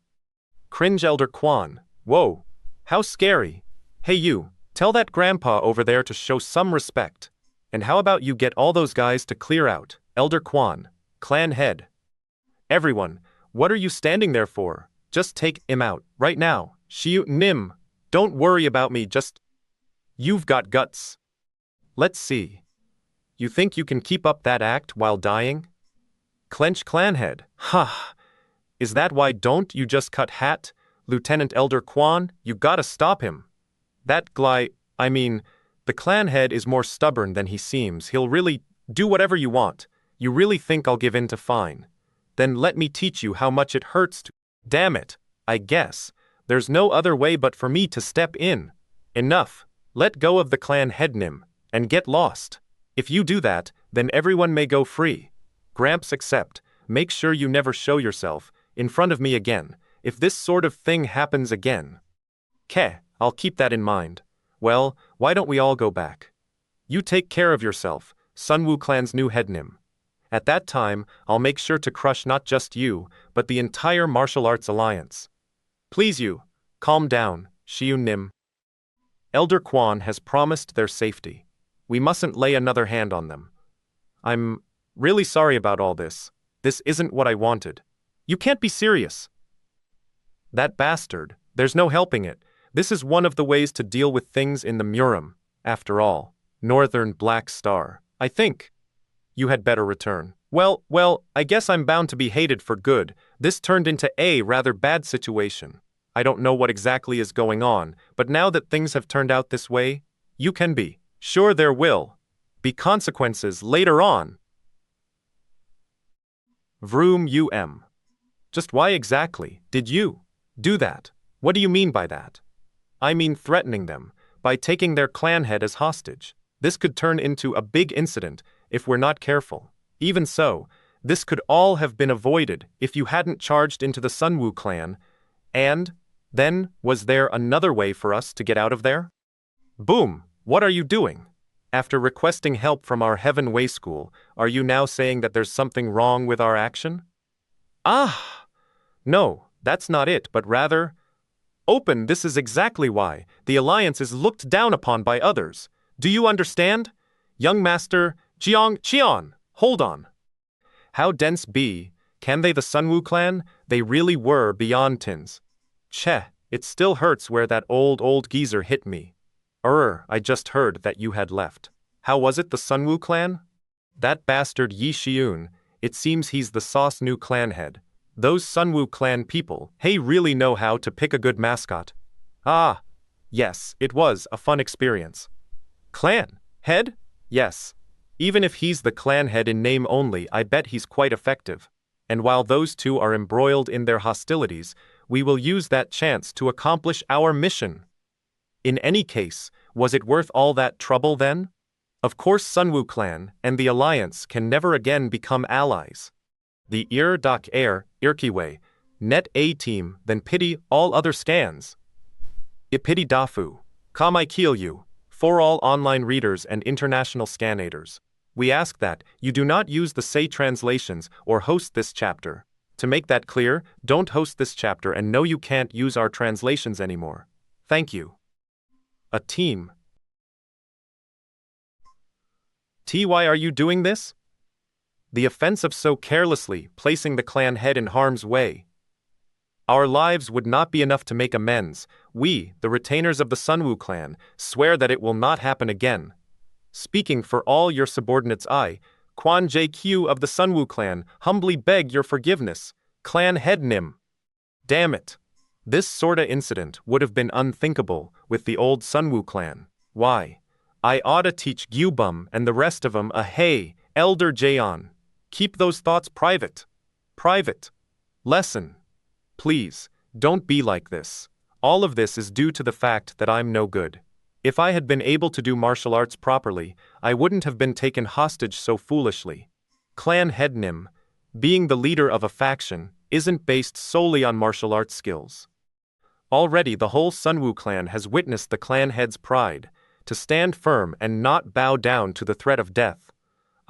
Cringe, Elder Quan. Whoa, how scary. Hey you, tell that grandpa over there to show some respect. And how about you get all those guys to clear out? Elder Quan, clan head. Everyone, what are you standing there for? Just take him out, right now. Shi-Woon, Nim, don't worry about me, just... You've got guts. Let's see. You think you can keep up that act while dying? Clench clan head. Ha! Is that why don't you just cut hat? Lieutenant Elder Quan, you gotta stop him. That the clan head is more stubborn than he seems. He'll really do whatever you want. You really think I'll give in to fine? Then let me teach you how much it hurts to... Damn it, I guess. There's no other way but for me to step in. Enough. Let go of the clan head Nim, and get lost. If you do that, then everyone may go free. Gramps accept. Make sure you never show yourself in front of me again, if this sort of thing happens again. I'll keep that in mind. Well, why don't we all go back? You take care of yourself, Sunwoo clan's new head Nim. At that time, I'll make sure to crush not just you, but the entire martial arts alliance. Please you, calm down, Shi-Woon Nim. Elder Quan has promised their safety. We mustn't lay another hand on them. I'm really sorry about all this. This isn't what I wanted. You can't be serious. That bastard, there's no helping it. This is one of the ways to deal with things in the Murim, after all. Northern Black Star, I think. You had better return. Well, I guess I'm bound to be hated for good. This turned into a rather bad situation. I don't know what exactly is going on, but now that things have turned out this way, you can be sure there will be consequences later on. Vroom. Just why exactly did you do that? What do you mean by that? I mean threatening them, by taking their clan head as hostage. This could turn into a big incident if we're not careful. Even so, this could all have been avoided if you hadn't charged into the Sunwoo clan. And then, was there another way for us to get out of there? Boom! What are you doing? After requesting help from our Heaven Way School, are you now saying that there's something wrong with our action? Ah! No, that's not it, but rather, open, this is exactly why the Alliance is looked down upon by others. Do you understand? Young Master Cheon, hold on. How dense be, can they the Sunwoo clan? They really were beyond tins. Cheh, it still hurts where that old geezer hit me. I just heard that you had left. How was it the Sunwoo clan? That bastard Shi-Woon, it seems he's the sauce new clan head. Those Sunwoo clan people, hey, really know how to pick a good mascot. Ah, yes, it was a fun experience. Clan head? Yes. Even if he's the clan head in name only, I bet he's quite effective. And while those two are embroiled in their hostilities, we will use that chance to accomplish our mission. In any case, was it worth all that trouble then? Of course Sunwoo clan and the Alliance can never again become allies. The Irkiway, net A team, then pity all other scans. Ipity dafu. Come I kill you. For all online readers and international scanators. We ask that you do not use the say translations or host this chapter. To make that clear, don't host this chapter and no you can't use our translations anymore. Thank you. A team. Why are you doing this? The offense of so carelessly placing the clan head in harm's way. Our lives would not be enough to make amends. We, the retainers of the Sunwoo clan, swear that it will not happen again. Speaking for all your subordinates, I, Kwan JQ of the Sunwoo clan, humbly beg your forgiveness. Clan head Nim. Damn it. This sorta incident would have been unthinkable with the old Sunwoo clan. Why? I oughta teach Gyubum and the rest of 'em a hey, Elder Jaeon. Keep those thoughts private. Private. Lesson. Please, don't be like this. All of this is due to the fact that I'm no good. If I had been able to do martial arts properly, I wouldn't have been taken hostage so foolishly. Clan head Nim, being the leader of a faction, isn't based solely on martial arts skills. Already the whole Sunwoo clan has witnessed the clan head's pride, to stand firm and not bow down to the threat of death.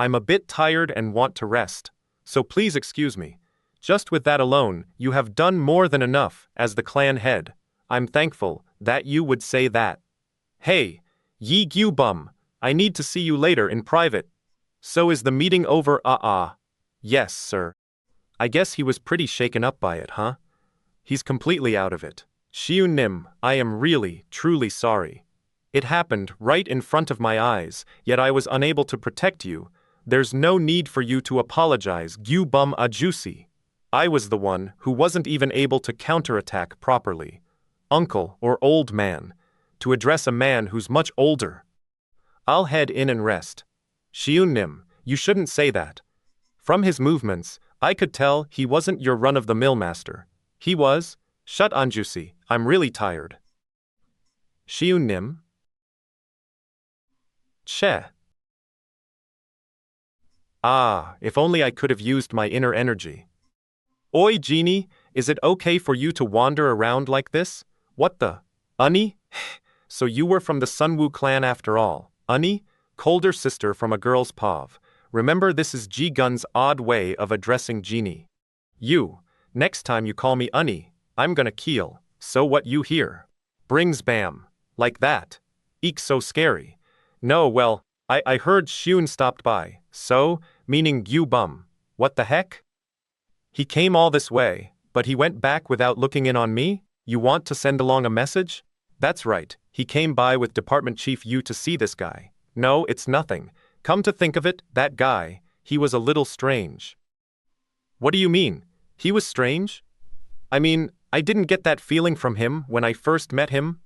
I'm a bit tired and want to rest, so please excuse me. Just with that alone, you have done more than enough as the clan head. I'm thankful that you would say that. Hey, Yi Gyubum, I need to see you later in private. So is the meeting over? Yes, sir. I guess he was pretty shaken up by it, huh? He's completely out of it. Shi-Woon Nim, I am really, truly sorry. It happened right in front of my eyes, yet I was unable to protect you. There's no need for you to apologize, Gyubum Ajusi. I was the one who wasn't even able to counterattack properly. Uncle or old man, to address a man who's much older. I'll head in and rest. Shi-Woon Nim, you shouldn't say that. From his movements, I could tell he wasn't your run-of-the-mill master. He was. Shut Anjusi, I'm really tired. Shi-Woon Nim? Che. If only I could have used my inner energy. Oi, Genie, is it okay for you to wander around like this? What the? Unnie? So you were from the Sunwoo clan after all. Unnie? Colder sister from a girl's pav. Remember, this is G-Gun's odd way of addressing Genie. You, next time you call me Unnie, I'm gonna keel. So what you hear? Brings bam. Like that. Eek, so scary. No, well, I heard Shi-Woon stopped by. So, meaning Gyubum. What the heck? He came all this way, but he went back without looking in on me? You want to send along a message? That's right, he came by with Department Chief Yu to see this guy. No, it's nothing. Come to think of it, that guy, he was a little strange. What do you mean? He was strange? I mean, I didn't get that feeling from him when I first met him.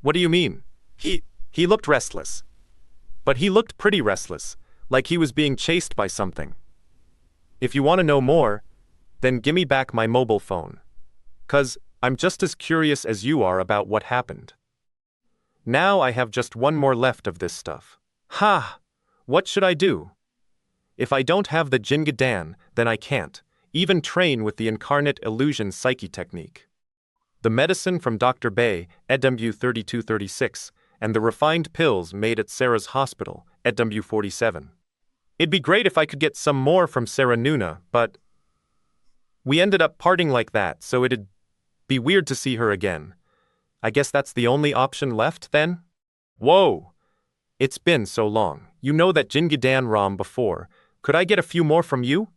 What do you mean? He looked restless. But he looked pretty restless, like he was being chased by something. If you want to know more, Then gimme back my mobile phone. 'Cause I'm just as curious as you are about what happened. Now I have just one more left of this stuff. Ha! What should I do? If I don't have the Jingadan, then I can't even train with the incarnate illusion psyche technique. The medicine from Dr. Bay, EDMU 3236, and the refined pills made at Sarah's hospital, EDMU 47. It'd be great if I could get some more from Sarah Nuna, but we ended up parting like that, so it'd be weird to see her again. I guess that's the only option left, then? Whoa! It's been so long. You know that Jingadan Ram before. Could I get a few more from you?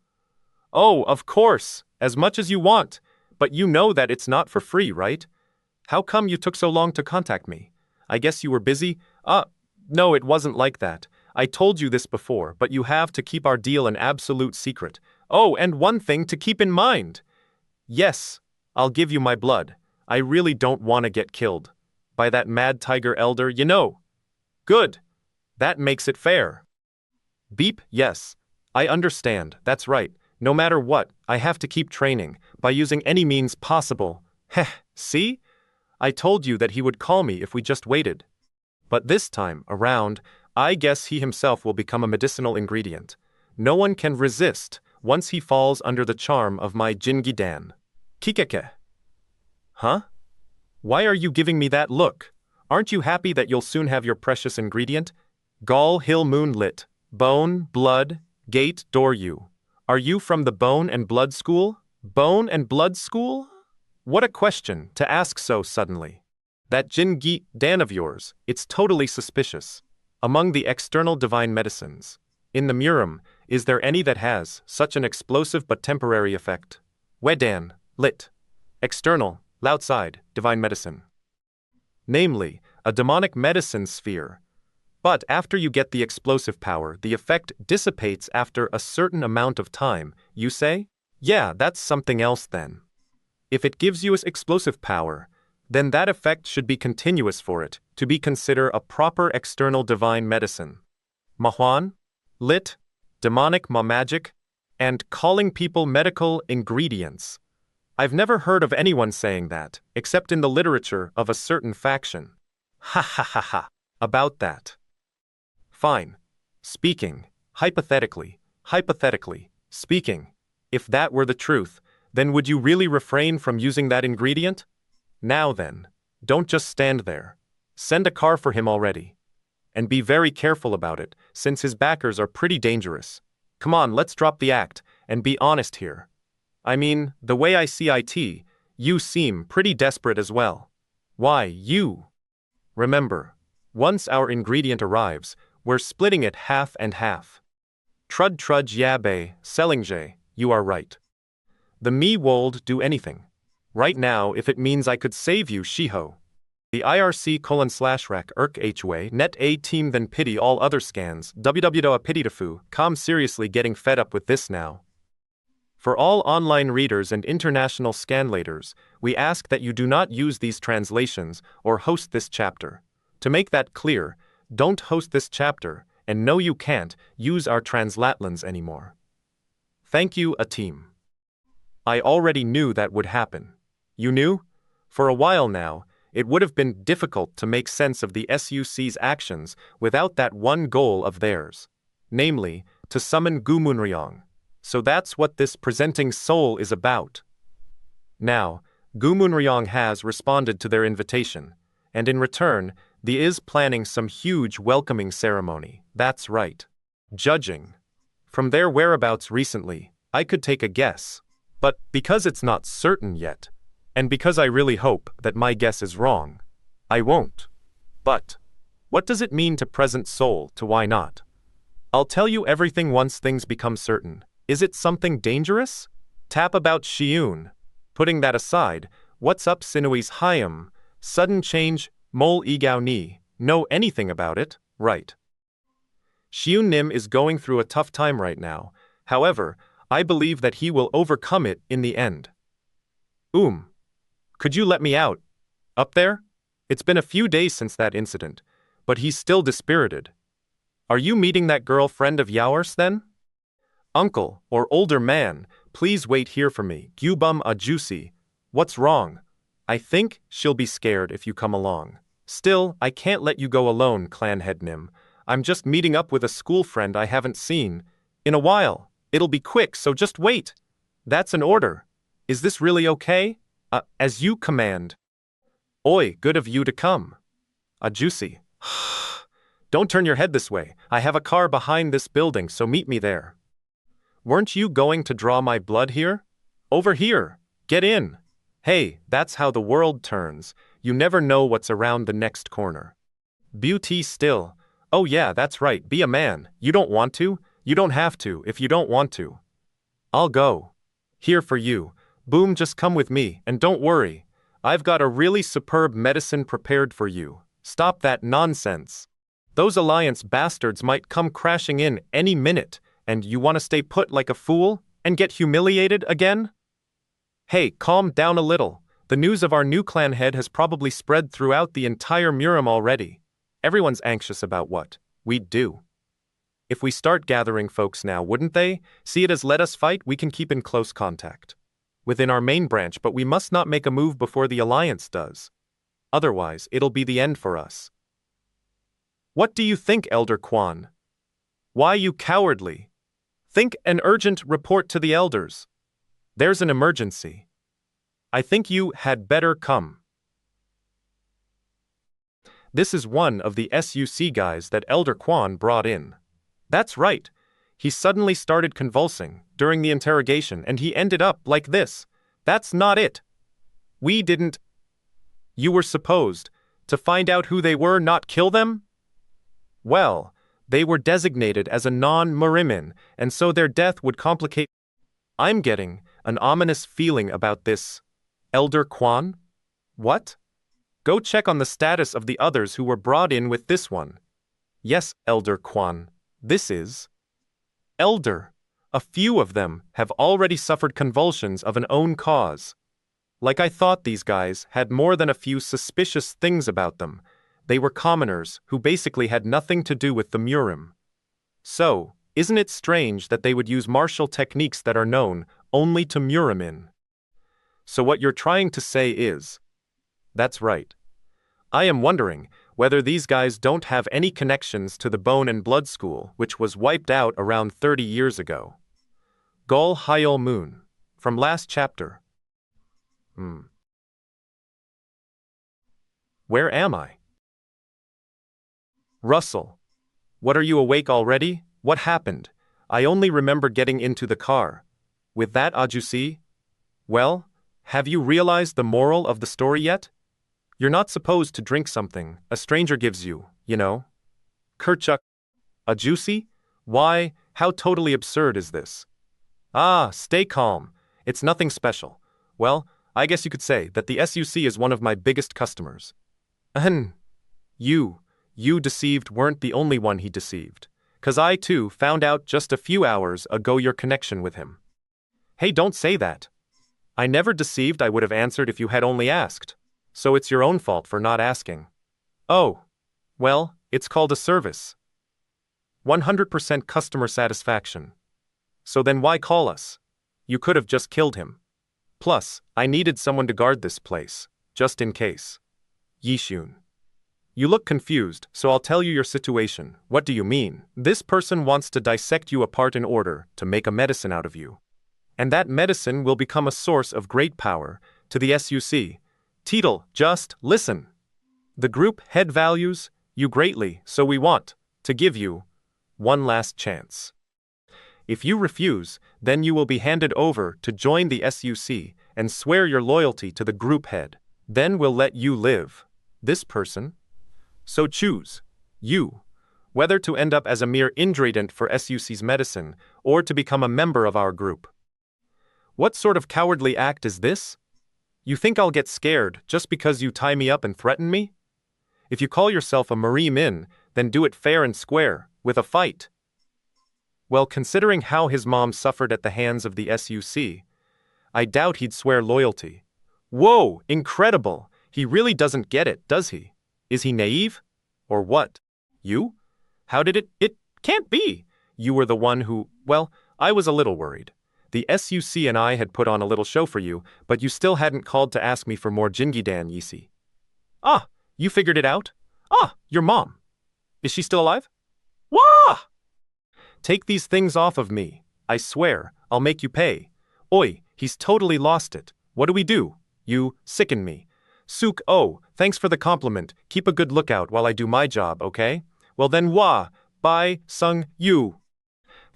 Oh, of course, as much as you want, but you know that it's not for free, right? How come you took so long to contact me? I guess you were busy? No, it wasn't like that. I told you this before, but you have to keep our deal an absolute secret. Oh, and one thing to keep in mind. Yes, I'll give you my blood. I really don't want to get killed by that mad tiger elder, you know. Good. That makes it fair. Beep, yes. I understand, that's right. No matter what, I have to keep training, by using any means possible. Heh, see? I told you that he would call me if we just waited. But this time around, I guess he himself will become a medicinal ingredient. No one can resist once he falls under the charm of my Jingidan. Kikeke. Huh? Why are you giving me that look? Aren't you happy that you'll soon have your precious ingredient? Gall Hill Moonlit, Bone, Blood, Gate, Door you. Are you from the Bone and Blood School? Bone and Blood School? What a question to ask so suddenly. That Jingi Dan of yours, it's totally suspicious. Among the external divine medicines, in the Murim, is there any that has such an explosive but temporary effect? Wedan, lit. External, outside, divine medicine. Namely, a demonic medicine sphere. But after you get the explosive power, the effect dissipates after a certain amount of time, you say? Yeah, that's something else then. If it gives you explosive power, then that effect should be continuous for it to be considered a proper external divine medicine. Manhwa, lit, demonic magic, and calling people medical ingredients. I've never heard of anyone saying that, except in the literature of a certain faction. Ha ha ha ha, about that. Fine. Speaking, hypothetically speaking, if that were the truth, then would you really refrain from using that ingredient? Now then, don't just stand there. Send a car for him already. And be very careful about it, since his backers are pretty dangerous. Come on, let's drop the act, and be honest here. I mean, the way I see it, you seem pretty desperate as well. Why, you? Remember, once our ingredient arrives, we're splitting it half and half. Trud trudge yabe, sellingje, you are right. The me wold do anything. Right now, if it means I could save you, Shiho. The IRC:/rack irk hway net a team then pity all other scans, www a pity tofu, com seriously getting fed up with this now. For all online readers and international scanlators, we ask that you do not use these translations or host this chapter. To make that clear, don't host this chapter, and no you can't use our translatlans anymore. Thank you, a team. I already knew that would happen. You knew? For a while now, it would have been difficult to make sense of the SUC's actions without that one goal of theirs, namely, to summon Gumunryong. So that's what this presenting soul is about. Now, Gumunryong has responded to their invitation, and in return, the is planning some huge welcoming ceremony. That's right. Judging from their whereabouts recently, I could take a guess. But because it's not certain yet, and because I really hope that my guess is wrong, I won't. But what does it mean to present soul to why not? I'll tell you everything once things become certain. Is it something dangerous? Tap about Shi-Woon. Putting that aside, what's up Sinui's Hyam? Sudden change, Mol Egao Ni. Know anything about it, right? Shi-Woon Nim is going through a tough time right now. However, I believe that he will overcome it in the end. Could you let me out? Up there? It's been a few days since that incident, but he's still dispirited. Are you meeting that girlfriend of yours then? Uncle, or older man, please wait here for me. Gyubum a juicy. What's wrong? I think she'll be scared if you come along. Still, I can't let you go alone, clan head Nim. I'm just meeting up with a school friend I haven't seen in a while. It'll be quick, so just wait. That's an order. Is this really okay? As you command. Oi, good of you to come. A juicy. Don't turn your head this way. I have a car behind this building, so meet me there. Weren't you going to draw my blood here? Over here. Get in. Hey, that's how the world turns. You never know what's around the next corner. Beauty still. Oh yeah, that's right. Be a man. You don't want to? You don't have to if you don't want to. I'll go. Here for you. Boom, just come with me, and don't worry. I've got a really superb medicine prepared for you. Stop that nonsense. Those Alliance bastards might come crashing in any minute, and you want to stay put like a fool and get humiliated again? Hey, calm down a little. The news of our new clan head has probably spread throughout the entire Murim already. Everyone's anxious about what we'd do. If we start gathering folks now, wouldn't they? See it as let us fight, we can keep in close contact within our main branch, but we must not make a move before the Alliance does. Otherwise, it'll be the end for us. What do you think, Elder Quan? Why, you cowardly? Think an urgent report to the elders. There's an emergency. I think you had better come. This is one of the SUC guys that Elder Quan brought in. That's right. He suddenly started convulsing during the interrogation and he ended up like this. That's not it. We didn't. You were supposed to find out who they were, not kill them? Well, they were designated as a non-Murimin, and so their death would complicate. I'm getting an ominous feeling about this. Elder Quan? What? Go check on the status of the others who were brought in with this one. Yes, Elder Quan. This is Elder. A few of them have already suffered convulsions of an own cause. Like I thought these guys had more than a few suspicious things about them. They were commoners who basically had nothing to do with the Murim. So, isn't it strange that they would use martial techniques that are known only to Murimin? So what you're trying to say is, that's right. I am wondering whether these guys don't have any connections to the Bone and Blood School, which was wiped out around 30 years ago. Gol Hyol Moon. From last chapter. Where am I? Russell. What, are you awake already? What happened? I only remember getting into the car. With that, Ajusi? Well, have you realized the moral of the story yet? You're not supposed to drink something a stranger gives you, you know. Kerchuk. Ajusi? Why, how totally absurd is this? Ah, stay calm. It's nothing special. Well, I guess you could say that the SUC is one of my biggest customers. Ahem. You deceived weren't the only one he deceived. 'Cause I too found out just a few hours ago your connection with him. Hey, don't say that. I never deceived. I would have answered if you had only asked. So it's your own fault for not asking. Oh. Well, it's called a service. 100% customer satisfaction. So then why call us? You could have just killed him. Plus, I needed someone to guard this place, just in case. Shi-Woon. You look confused, so I'll tell you your situation. What do you mean? This person wants to dissect you apart in order to make a medicine out of you. And that medicine will become a source of great power to the SUC. Teetle, just listen. The group head values you greatly, so we want to give you one last chance. If you refuse, then you will be handed over to join the SUC and swear your loyalty to the group head. Then we'll let you live. This person. So choose, you, whether to end up as a mere ingredient for SUC's medicine or to become a member of our group. What sort of cowardly act is this? You think I'll get scared just because you tie me up and threaten me? If you call yourself a Murim, then do it fair and square, with a fight. Well, considering how his mom suffered at the hands of the SUC, I doubt he'd swear loyalty. Whoa, incredible! He really doesn't get it, does he? Is he naive? Or what? You? How did it can't be! You were the one who, well, I was a little worried. The SUC and I had put on a little show for you, but you still hadn't called to ask me for more Jingidan Yisi. Ah, you figured it out? Ah, your mom. Is she still alive? Wah! Take these things off of me. I swear, I'll make you pay. Oi, he's totally lost it. What do we do? You sicken me. Sook, oh, thanks for the compliment. Keep a good lookout while I do my job, okay? Well then, wah, bye, sung, you.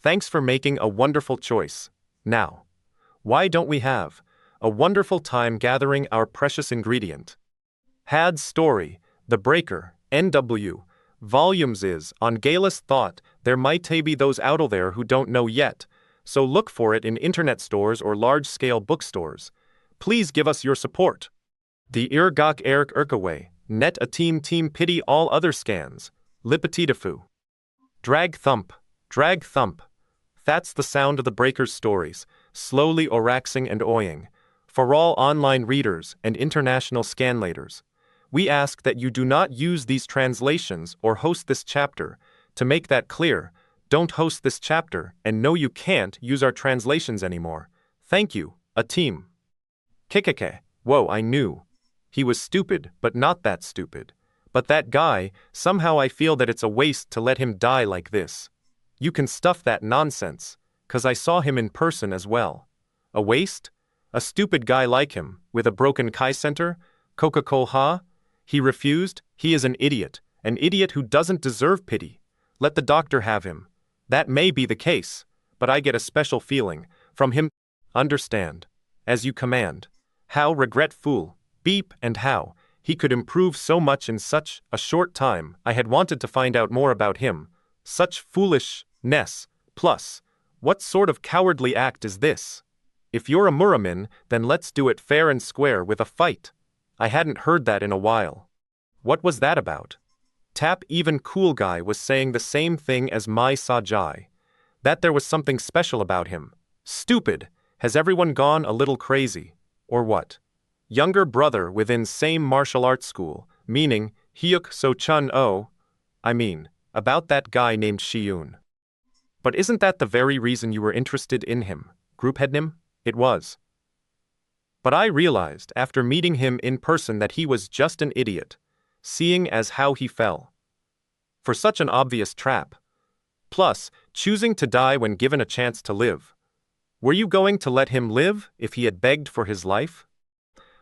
Thanks for making a wonderful choice. Now, why don't we have a wonderful time gathering our precious ingredient? Had's story, The Breaker, NW, volumes is, on Gala's thought, there might be those out there who don't know yet, so look for it in internet stores or large-scale bookstores. Please give us your support. The Irgak Eric Erkaway, net a team pity all other scans, Lipatitafu. Drag thump. That's the sound of the Breaker's stories, slowly oraxing and oying. For all online readers and international scanlators, we ask that you do not use these translations or host this chapter. To make that clear, don't host this chapter, and no, you can't use our translations anymore. Thank you, a team. Kikake. Whoa, I knew. He was stupid, but not that stupid. But that guy, somehow I feel that it's a waste to let him die like this. You can stuff that nonsense, 'cause I saw him in person as well. A waste? A stupid guy like him, with a broken Kai center? Coca-Cola? He refused? He is an idiot who doesn't deserve pity. Let the doctor have him. That may be the case, but I get a special feeling from him. Understand. As you command. How regretful, beep, and how he could improve so much in such a short time. I had wanted to find out more about him. Such foolishness. Plus, what sort of cowardly act is this? If you're a Muramin, then let's do it fair and square with a fight. I hadn't heard that in a while. What was that about? Tap even cool guy was saying the same thing as Mai Sajai. That there was something special about him. Stupid. Has everyone gone a little crazy? Or what? Younger brother within same martial arts school, meaning Hyuk So Chun Oh. I mean, about that guy named Shi-Woon. But isn't that the very reason you were interested in him? Group head him? It was. But I realized after meeting him in person that he was just an idiot, seeing as how he fell for such an obvious trap. Plus, choosing to die when given a chance to live. Were you going to let him live if he had begged for his life?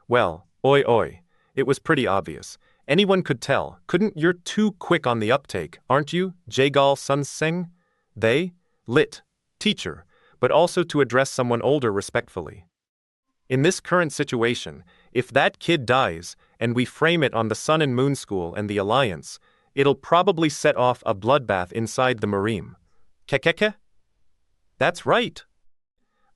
Well, oi, it was pretty obvious. Anyone could tell, couldn't? You're too quick on the uptake, aren't you, Jagal Sun Singh? They? Lit. Teacher, but also to address someone older respectfully. In this current situation, if that kid dies, and we frame it on the Sun and Moon School and the Alliance, it'll probably set off a bloodbath inside the Murim. Kekeke? That's right.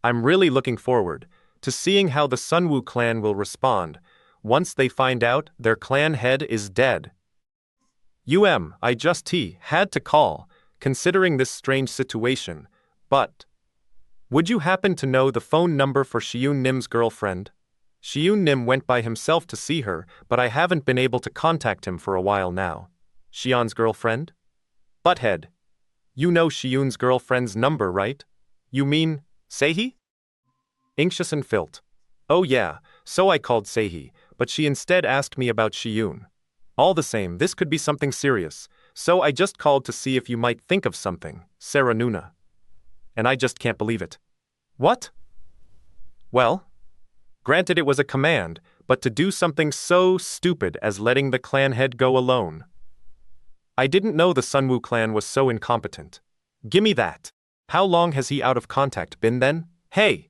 I'm really looking forward to seeing how the Sunwoo clan will respond once they find out their clan head is dead. I just had to call, considering this strange situation, but would you happen to know the phone number for Shi-Woon Nim's girlfriend? Shi-Woon Nim went by himself to see her, but I haven't been able to contact him for a while now. Shion's girlfriend? Butthead. You know Shi-Woon's girlfriend's number, right? You mean, Seihi? Anxious and Filt. Oh yeah, so I called Seihi, but she instead asked me about Shi-Woon. All the same, this could be something serious, so I just called to see if you might think of something, Sarah Nuna. And I just can't believe it. What? Well, granted it was a command, but to do something so stupid as letting the clan head go alone. I didn't know the Sunwoo clan was so incompetent. Gimme that. How long has he out of contact been then? Hey,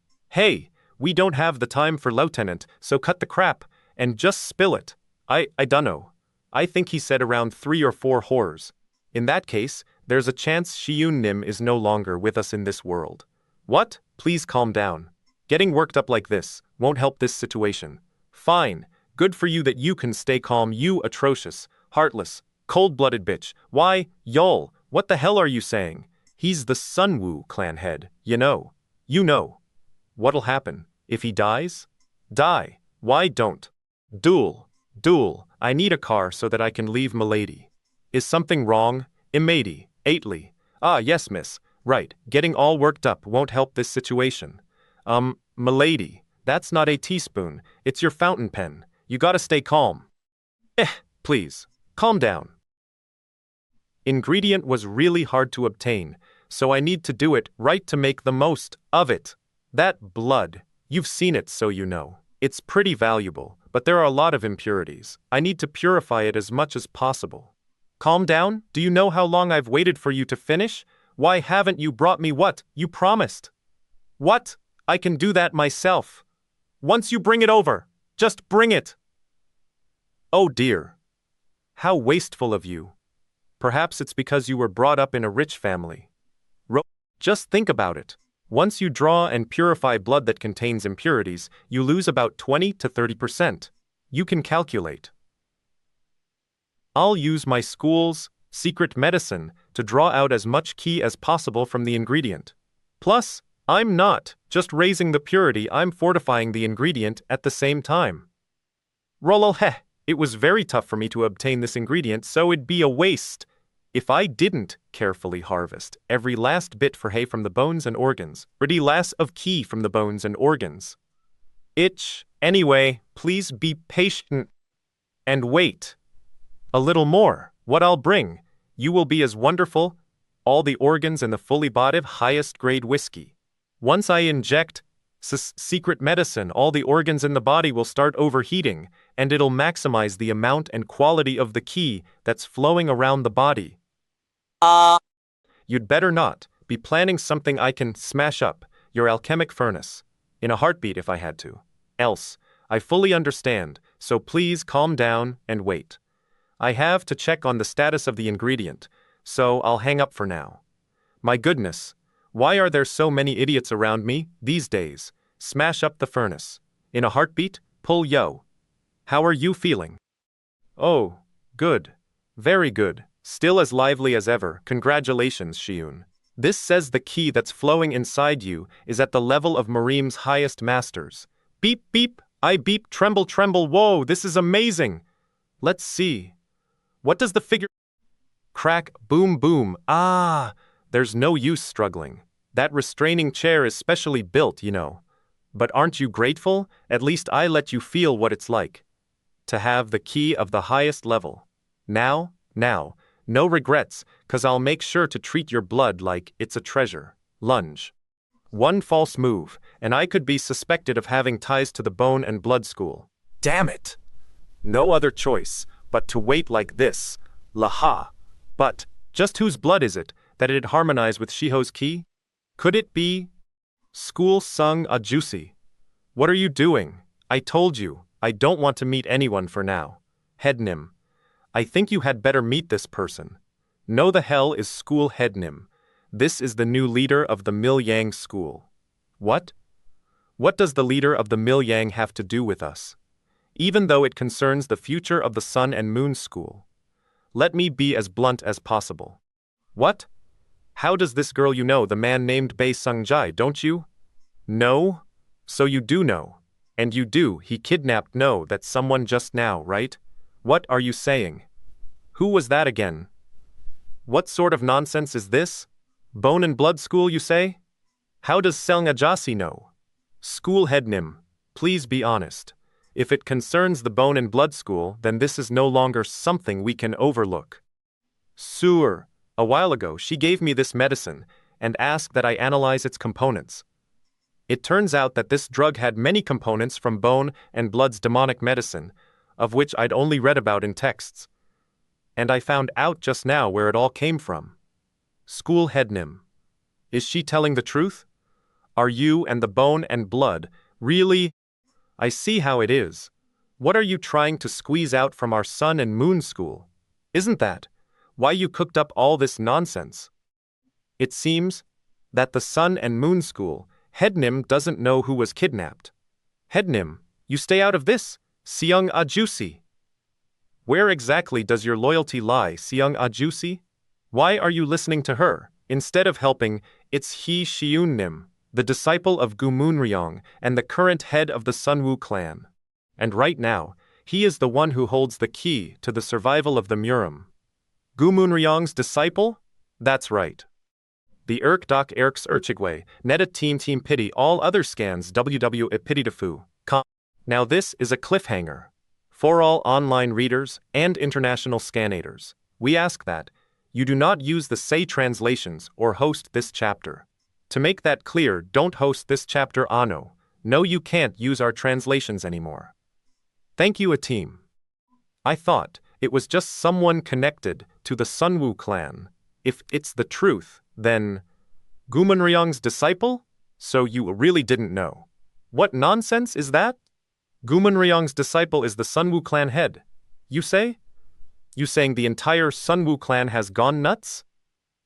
we don't have the time for Lieutenant, so cut the crap, and just spill it. I dunno. I think he said around 3 or 4 horrors. In that case, there's a chance Shi-Woon Nim is no longer with us in this world. What? Please calm down. Getting worked up like this won't help this situation. Fine, good for you that you can stay calm, you atrocious, heartless, cold-blooded bitch. Why, y'all, what the hell are you saying? He's the Sunwoo clan head, you know. What'll happen? If he dies? Die. Why don't? Duel. I need a car so that I can leave m'lady. Is something wrong? Imady. Ately. Ah, yes, miss. Right, getting all worked up won't help this situation. Milady, that's not a teaspoon, it's your fountain pen. You gotta stay calm. Please, calm down. Ingredient was really hard to obtain, so I need to do it right to make the most of it. That blood, you've seen it so you know. It's pretty valuable, but there are a lot of impurities. I need to purify it as much as possible. Calm down? Do you know how long I've waited for you to finish? Why haven't you brought me what you promised? What? I can do that myself. Once you bring it over, just bring it. Oh dear. How wasteful of you. Perhaps it's because you were brought up in a rich family. Just think about it. Once you draw and purify blood that contains impurities, you lose about 20 to 30%. You can calculate. I'll use my school's secret medicine to draw out as much qi as possible from the ingredient. Plus, I'm not just raising the purity, I'm fortifying the ingredient at the same time. It was very tough for me to obtain this ingredient, so it'd be a waste if I didn't carefully harvest every last bit for hay from the bones and organs, pretty last of qi from the bones and organs. Anyway, please be patient and wait. A little more. What I'll bring, you will be as wonderful, all the organs and the fully bottled highest grade whiskey. Once I inject secret medicine, all the organs in the body will start overheating, and it'll maximize the amount and quality of the qi that's flowing around the body. You'd better not be planning something I can smash up your alchemic furnace in a heartbeat if I had to. Else, I fully understand, so please calm down and wait. I have to check on the status of the ingredient, so I'll hang up for now. My goodness, why are there so many idiots around me these days? Smash up the furnace. In a heartbeat, pull yo. How are you feeling? Oh, good. Very good. Still as lively as ever. Congratulations, Shi-Woon. This says the qi that's flowing inside you is at the level of Murim's highest masters. Beep, beep, I beep, tremble, tremble, whoa, this is amazing. Let's see. What does the figure... Crack, boom, boom, there's no use struggling. That restraining chair is specially built, you know. But aren't you grateful? At least I let you feel what it's like to have the qi of the highest level. Now, no regrets, 'cause I'll make sure to treat your blood like it's a treasure. Lunge. One false move, and I could be suspected of having ties to the bone and blood school. Damn it! No other choice but to wait like this. Laha. But, just whose blood is it that it'd harmonize with Shiho's qi? Could it be School Sung Ajusi? What are you doing? I told you, I don't want to meet anyone for now. Headnim. I think you had better meet this person. No, the hell is School Headnim. This is the new leader of the Milyang school. What? What does the leader of the Milyang have to do with us? Even though it concerns the future of the Sun and Moon school. Let me be as blunt as possible. What? How does this girl you know the man named Bei Sungjai, don't you? No? So you do know. And you do, he kidnapped know that someone just now, right? What are you saying? Who was that again? What sort of nonsense is this? Bone and blood school, you say? How does Selng Ajasi know? School Headnim, please be honest. If it concerns the bone and blood school, then this is no longer something we can overlook. Sewer. A while ago, she gave me this medicine and asked that I analyze its components. It turns out that this drug had many components from bone and blood's demonic medicine, of which I'd only read about in texts. And I found out just now where it all came from. School Headnim. Is she telling the truth? Are you and the bone and blood really? I see how it is. What are you trying to squeeze out from our Sun and Moon school? Isn't that why you cooked up all this nonsense? It seems that the Sun and Moon school, Headnim doesn't know who was kidnapped. Headnim, you stay out of this, Seung Ajusi. Where exactly does your loyalty lie, Seung Ajusi? Why are you listening to her, instead of helping? It's he Shi-Woon, the disciple of Gu Moonryong and the current head of the Sunwoo clan. And right now, he is the one who holds the key to the survival of the Murim. Gu Moonryong's disciple? That's right. The Dok Erks Erchigway, Neta Team Pity all other scans www ipitidafu. Now this is a cliffhanger. For all online readers and international scanators, we ask that you do not use the say translations or host this chapter. To make that clear, don't host this chapter Ano. No, you can't use our translations anymore. Thank you, a team. I thought it was just someone connected to the Sunwoo clan. If it's the truth, then Gumunryong's disciple? So you really didn't know. What nonsense is that? Gumunryong's disciple is the Sunwoo clan head. You say? You saying the entire Sunwoo clan has gone nuts?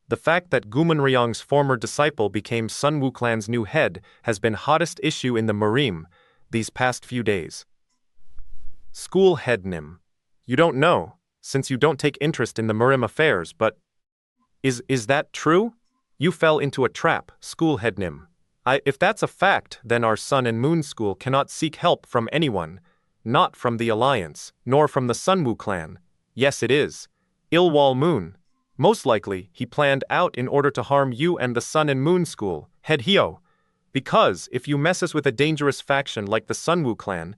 The fact that Gumunryong's former disciple became Sunwoo clan's new head has been hottest issue in the Murim these past few days. School head Nim. You don't know, since you don't take interest in the Murim affairs, but is that true? You fell into a trap, school head Nim. If that's a fact, then our Sun and Moon school cannot seek help from anyone, not from the Alliance, nor from the Sunwoo clan. Yes, it is. Ilwal Moon. Most likely, he planned out in order to harm you and the Sun and Moon school, head Hyo. Because if you messes with a dangerous faction like the Sunwoo clan,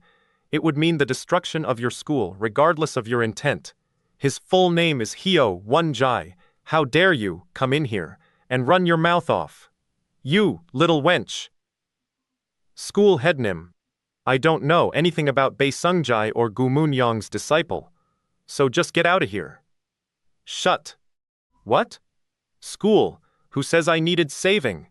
it would mean the destruction of your school, regardless of your intent. His full name is Hyo Won-jai. How dare you come in here and run your mouth off? You, little wench. School head Nim. I don't know anything about Bae Sungjai or Gumunryong's disciple. So just get out of here. Shut. What? School, who says I needed saving?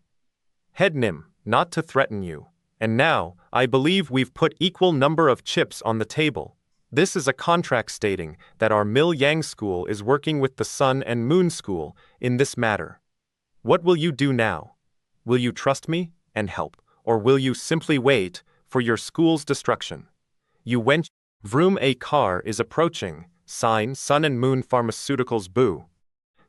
Head Nim, not to threaten you. And now, I believe we've put equal number of chips on the table. This is a contract stating that our Mil Yang school is working with the Sun and Moon school in this matter. What will you do now? Will you trust me and help, or will you simply wait for your school's destruction? You wench. Vroom, a car is approaching. Sign Sun and Moon Pharmaceuticals Boo.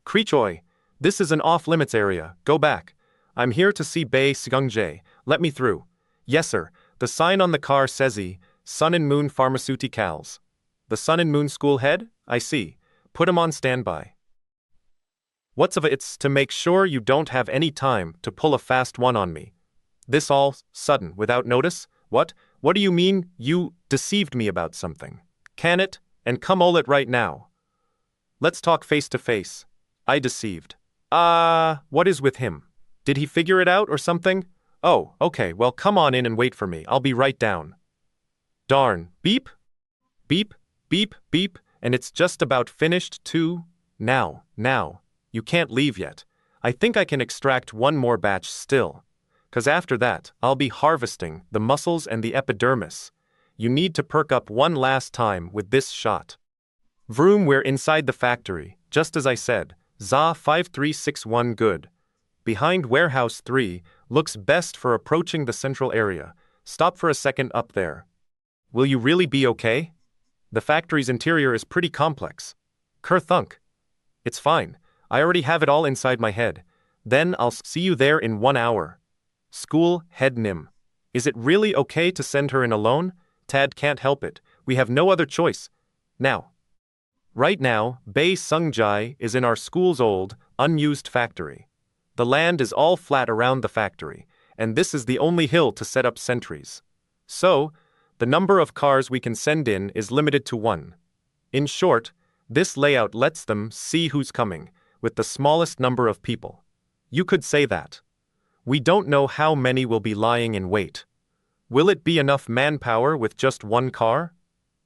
Creechoy, this is an off-limits area. Go back. I'm here to see Bae Sungjai. Let me through. Yes, sir. The sign on the car says Sun and Moon Pharmaceuticals. The Sun and Moon school head? I see. Put him on standby. What's of it's to make sure you don't have any time to pull a fast one on me. This all sudden, without notice? What do you mean you deceived me about something? Can it? And come all it right now. Let's talk face to face. I deceived. What is with him? Did he figure it out or something? Oh, okay, well come on in and wait for me. I'll be right down. Darn. Beep. Beep, beep, beep, and it's just about finished too. Now. You can't leave yet. I think I can extract one more batch still. 'Cause after that, I'll be harvesting the muscles and the epidermis. You need to perk up one last time with this shot. Vroom, we're inside the factory, just as I said. ZA 5361 good. Behind warehouse 3, looks best for approaching the central area. Stop for a second up there. Will you really be okay? The factory's interior is pretty complex. Kerthunk. It's fine. I already have it all inside my head. Then I'll see you there in 1 hour. School head Nim. Is it really okay to send her in alone? Tad can't help it. We have no other choice. Now. Right now, Bae Sungjai is in our school's old, unused factory. The land is all flat around the factory, and this is the only hill to set up sentries. So, the number of cars we can send in is limited to 1. In short, this layout lets them see who's coming, with the smallest number of people. You could say that. We don't know how many will be lying in wait. Will it be enough manpower with just 1 car?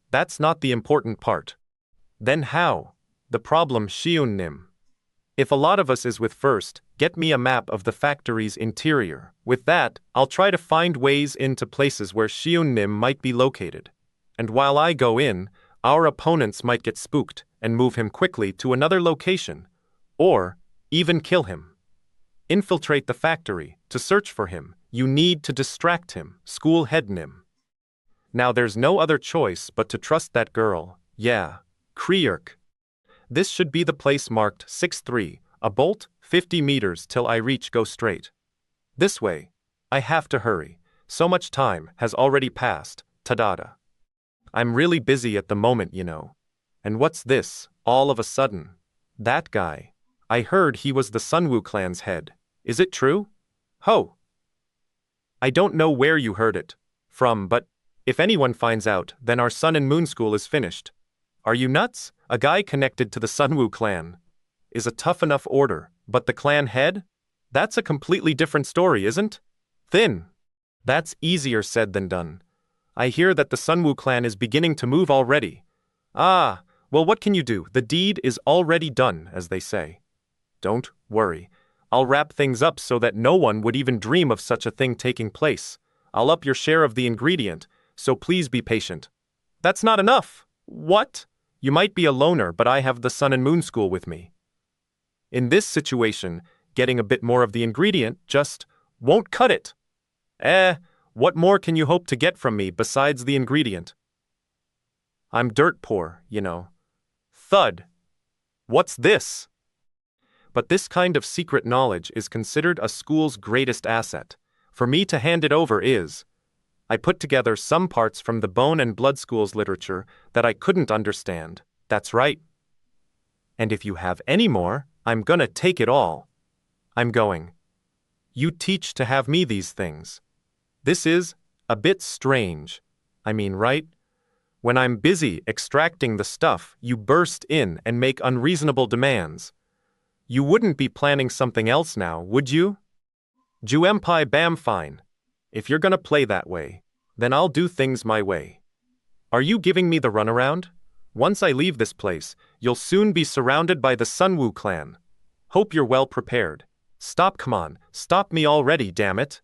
That's not the important part. Then how? The problem Shi-Woon Nim. If a lot of us is with first, get me a map of the factory's interior. With that, I'll try to find ways into places where Shi-Woon Nim might be located. And while I go in, our opponents might get spooked and move him quickly to another location. Or, even kill him. Infiltrate the factory. To search for him, you need to distract him, school head Nim. Now there's no other choice but to trust that girl. Yeah, Kreerk. This should be the place marked 6-3, a bolt, 50 meters till I reach go straight. This way. I have to hurry. So much time has already passed, Tadada. I'm really busy at the moment, you know. And what's this, all of a sudden? That guy. I heard he was the Sunwoo clan's head. Is it true? Ho! I don't know where you heard it from, but if anyone finds out, then our Sun and Moon School is finished. Are you nuts? A guy connected to the Sunwoo clan is a tough enough order, but the clan head? That's a completely different story, isn't? Thin. That's easier said than done. I hear that the Sunwoo clan is beginning to move already. Ah, well, what can you do? The deed is already done, as they say. Don't worry. I'll wrap things up so that no one would even dream of such a thing taking place. I'll up your share of the ingredient, so please be patient. That's not enough. What? You might be a loner, but I have the Sun and Moon School with me. In this situation, getting a bit more of the ingredient just won't cut it. What more can you hope to get from me besides the ingredient? I'm dirt poor, you know. Thud. What's this? But this kind of secret knowledge is considered a school's greatest asset. For me to hand it over is, I put together some parts from the Bone and Blood School's literature that I couldn't understand. That's right. And if you have any more, I'm gonna take it all. I'm going. You teach to have me these things. This is a bit strange. I mean, right? When I'm busy extracting the stuff, you burst in and make unreasonable demands. You wouldn't be planning something else now, would you? Juempai bam fine. If you're gonna play that way, then I'll do things my way. Are you giving me the runaround? Once I leave this place, you'll soon be surrounded by the Sunwoo clan. Hope you're well prepared. Come on, stop me already, damn it.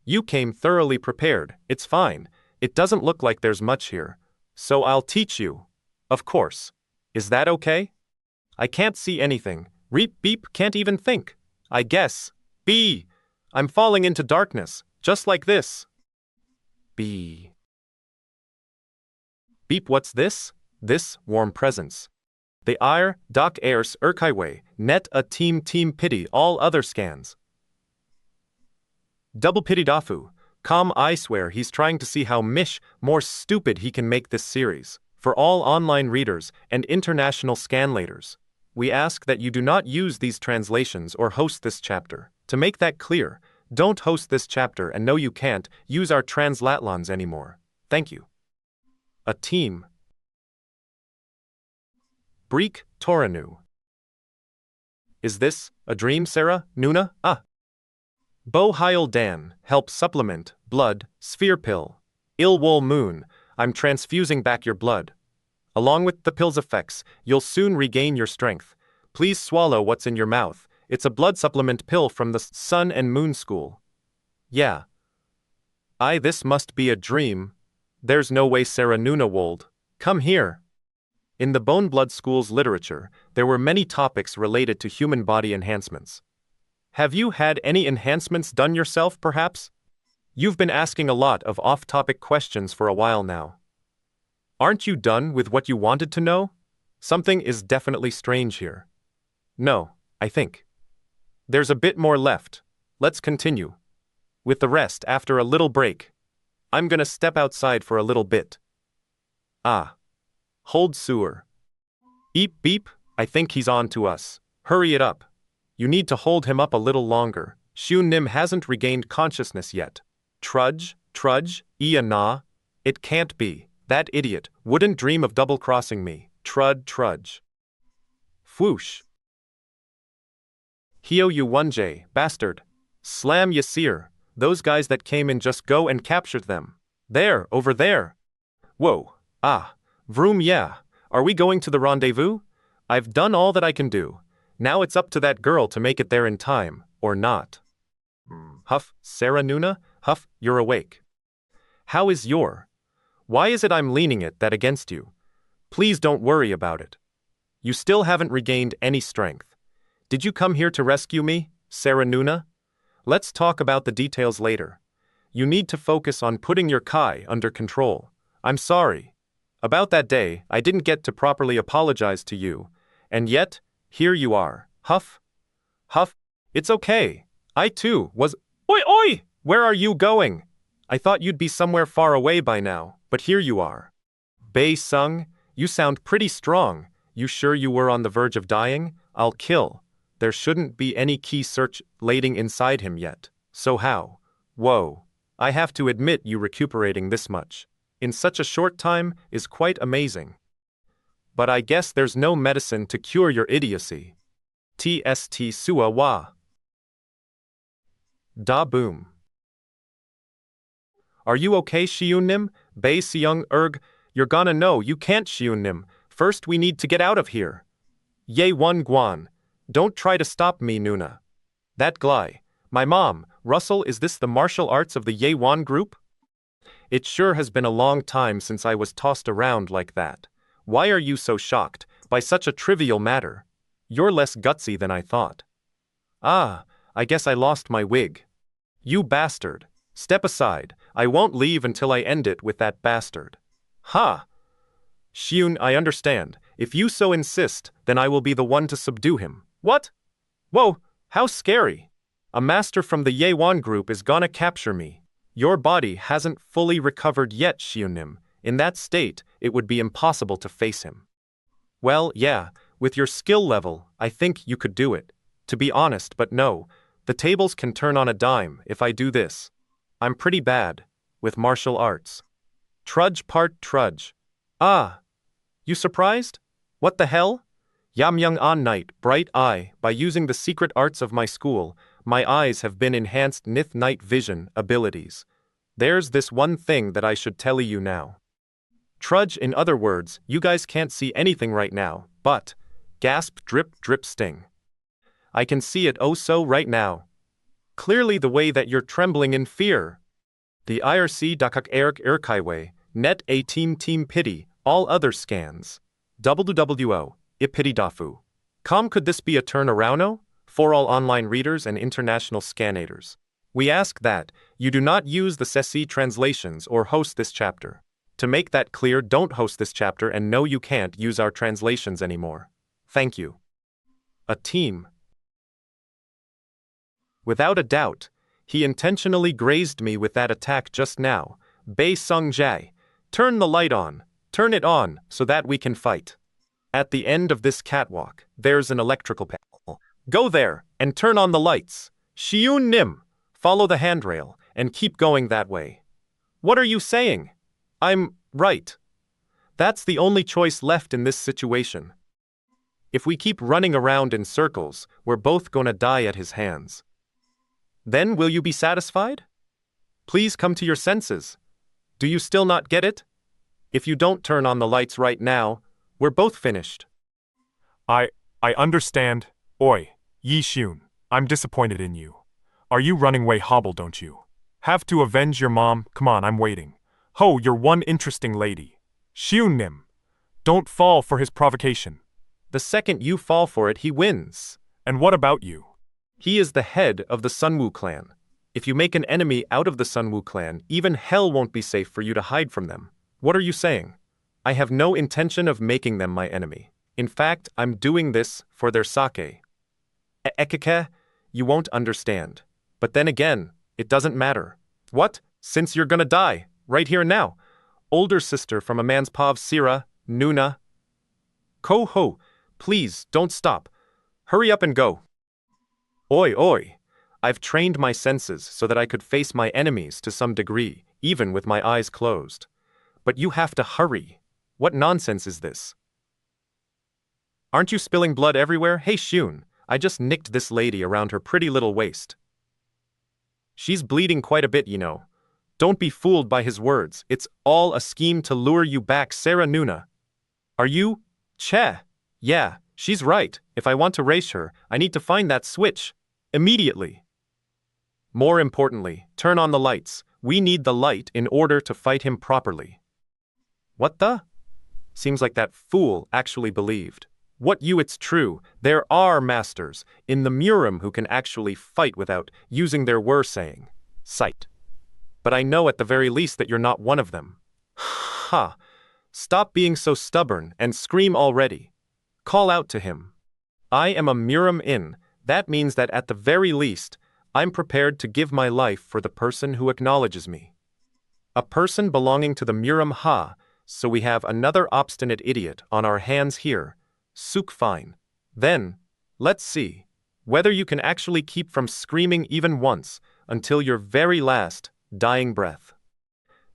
You came thoroughly prepared, it's fine. It doesn't look like there's much here. So I'll teach you. Of course. Is that okay? I can't see anything. Reep beep can't even think. I guess. B. I'm falling into darkness, just like this. B. Beep, what's this? This warm presence. They are Doc Airs Urkaiway, net a team pity all other scans. Double pity dafu. I swear he's trying to see how more stupid he can make this series. For all online readers and international scanlators, we ask that you do not use these translations or host this chapter. To make that clear, don't host this chapter and no you can't use our translatlons anymore. Thank you. A team. Breek Toranu. Is this a dream, Sarah? Nuna? Bo Heil Dan, help supplement, blood, sphere pill. Ilwol Moon, I'm transfusing back your blood. Along with the pill's effects, you'll soon regain your strength. Please swallow what's in your mouth. It's a blood supplement pill from the Sun and Moon School. Yeah. This must be a dream. There's no way, Sarah Nunawold. Come here. In the Bone Blood School's literature, there were many topics related to human body enhancements. Have you had any enhancements done yourself, perhaps? You've been asking a lot of off-topic questions for a while now. Aren't you done with what you wanted to know? Something is definitely strange here. No, I think. There's a bit more left. Let's continue. With the rest after a little break. I'm gonna step outside for a little bit. Hold sewer. Eep beep, I think he's on to us. Hurry it up. You need to hold him up a little longer. Shi-Woon Nim hasn't regained consciousness yet. Trudge, Ia na. It can't be. That idiot wouldn't dream of double-crossing me. Trudge. Fwoosh. Hio you 1J, bastard. Slam Yasir. Those guys that came in, just go and capture them. There, over there. Whoa, vroom, yeah. Are we going to the rendezvous? I've done all that I can do. Now it's up to that girl to make it there in time, or not. Huff, Sarah Nuna? Huff, you're awake. How is your? Why is it I'm leaning it that against you? Please don't worry about it. You still haven't regained any strength. Did you come here to rescue me, Sarah Nuna? Let's talk about the details later. You need to focus on putting your Kai under control. I'm sorry. About that day, I didn't get to properly apologize to you. And yet, here you are. Huff. It's okay. I too was. Oi! Where are you going? I thought you'd be somewhere far away by now, but here you are. Bei Sung, you sound pretty strong. You sure you were on the verge of dying? I'll kill. There shouldn't be any key circulating inside him yet. So how? Whoa. I have to admit you recuperating this much in such a short time is quite amazing. But I guess there's no medicine to cure your idiocy. TST Sua Wa. Da boom. Are you okay, Shi-Woon? Bei Seung Erg, you're gonna know you can't, Shi-Woon. First we need to get out of here. Ye Won Guan. Don't try to stop me, Nuna. That Glai. My mom, Russell, is this the martial arts of the Ye Won group? It sure has been a long time since I was tossed around like that. Why are you so shocked by such a trivial matter? You're less gutsy than I thought. Ah, I guess I lost my wig. You bastard. Step aside. I won't leave until I end it with that bastard. Ha! Shi-Woon, I understand. If you so insist, then I will be the one to subdue him. What? Whoa, how scary. A master from the Ye Won group is gonna capture me. Your body hasn't fully recovered yet, Shi-Woon. In that state, it would be impossible to face him. Well, yeah, with your skill level, I think you could do it. To be honest, but no, the tables can turn on a dime if I do this. I'm pretty bad with martial arts. Trudge part trudge. Ah, you surprised? What the hell? Yam Young on night, bright eye, by using the secret arts of my school, my eyes have been enhanced with night vision abilities. There's this one thing that I should tell you now. Trudge, in other words, you guys can't see anything right now, but, gasp, drip, drip, sting. I can see it oh so right now. Clearly the way that you're trembling in fear. The IRC Dakak Eric Erkaiwe, net a team pity, all other scans. WWO, ipiti dafu. Could this be a turnaroundo? For all online readers and international scannators. We ask that you do not use the Sesi translations or host this chapter. To make that clear, don't host this chapter and no, you can't use our translations anymore. Thank you. A team. Without a doubt, he intentionally grazed me with that attack just now. Bei Sung Jae, turn the light on, turn it on, so that we can fight. At the end of this catwalk, there's an electrical panel. Go there, and turn on the lights. Shi-Woon, follow the handrail, and keep going that way. What are you saying? I'm right. That's the only choice left in this situation. If we keep running around in circles, we're both gonna die at his hands. Then will you be satisfied? Please come to your senses. Do you still not get it? If you don't turn on the lights right now, we're both finished. I understand. Oi, Yi Shi-Woon, I'm disappointed in you. Are you running way hobble, don't you? Have to avenge your mom? Come on, I'm waiting. Ho, you're one interesting lady. Shi-Woon, don't fall for his provocation. The second you fall for it, he wins. And what about you? He is the head of the Sunwoo clan. If you make an enemy out of the Sunwoo clan, even hell won't be safe for you to hide from them. What are you saying? I have no intention of making them my enemy. In fact, I'm doing this for their sake. Ekeke, you won't understand. But then again, it doesn't matter. What? Since you're gonna die, right here and now. Older sister from a man's pav Sira, Nuna. Ko-ho, please, don't stop. Hurry up and go. Oi. I've trained my senses so that I could face my enemies to some degree, even with my eyes closed. But you have to hurry. What nonsense is this? Aren't you spilling blood everywhere? Hey Shi-Woon, I just nicked this lady around her pretty little waist. She's bleeding quite a bit, you know. Don't be fooled by his words. It's all a scheme to lure you back, Sarah Nuna. Are you? Che. Yeah, she's right. If I want to race her, I need to find that switch. Immediately. More importantly, turn on the lights. We need the light in order to fight him properly. What the? Seems like that fool actually believed. What you, it's true, there are masters in the Murim who can actually fight without using their saying, sight. But I know at the very least that you're not one of them. Ha! Stop being so stubborn and scream already. Call out to him. I am a Murim in. That means that at the very least, I'm prepared to give my life for the person who acknowledges me. A person belonging to the Murim Ha, so we have another obstinate idiot on our hands here. Suk fine. Then, let's see. Whether you can actually keep from screaming even once until your very last, dying breath.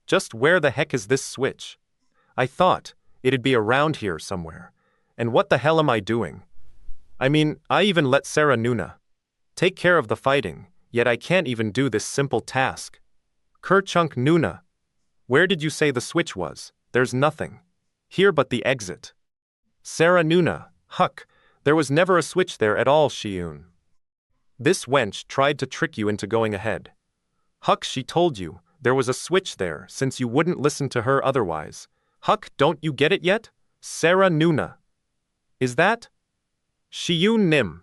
Just where the heck is this switch? I thought it'd be around here somewhere. And what the hell am I doing? I mean, I even let Sarah Nuna take care of the fighting, yet I can't even do this simple task. Kerchunk Nuna. Where did you say the switch was? There's nothing here but the exit. Sarah Nuna, huck, there was never a switch there at all, Shi-Woon. This wench tried to trick you into going ahead. Huck, she told you there was a switch there since you wouldn't listen to her otherwise. Huck, don't you get it yet? Sarah Nuna. Is that? Shi-Woon Nim.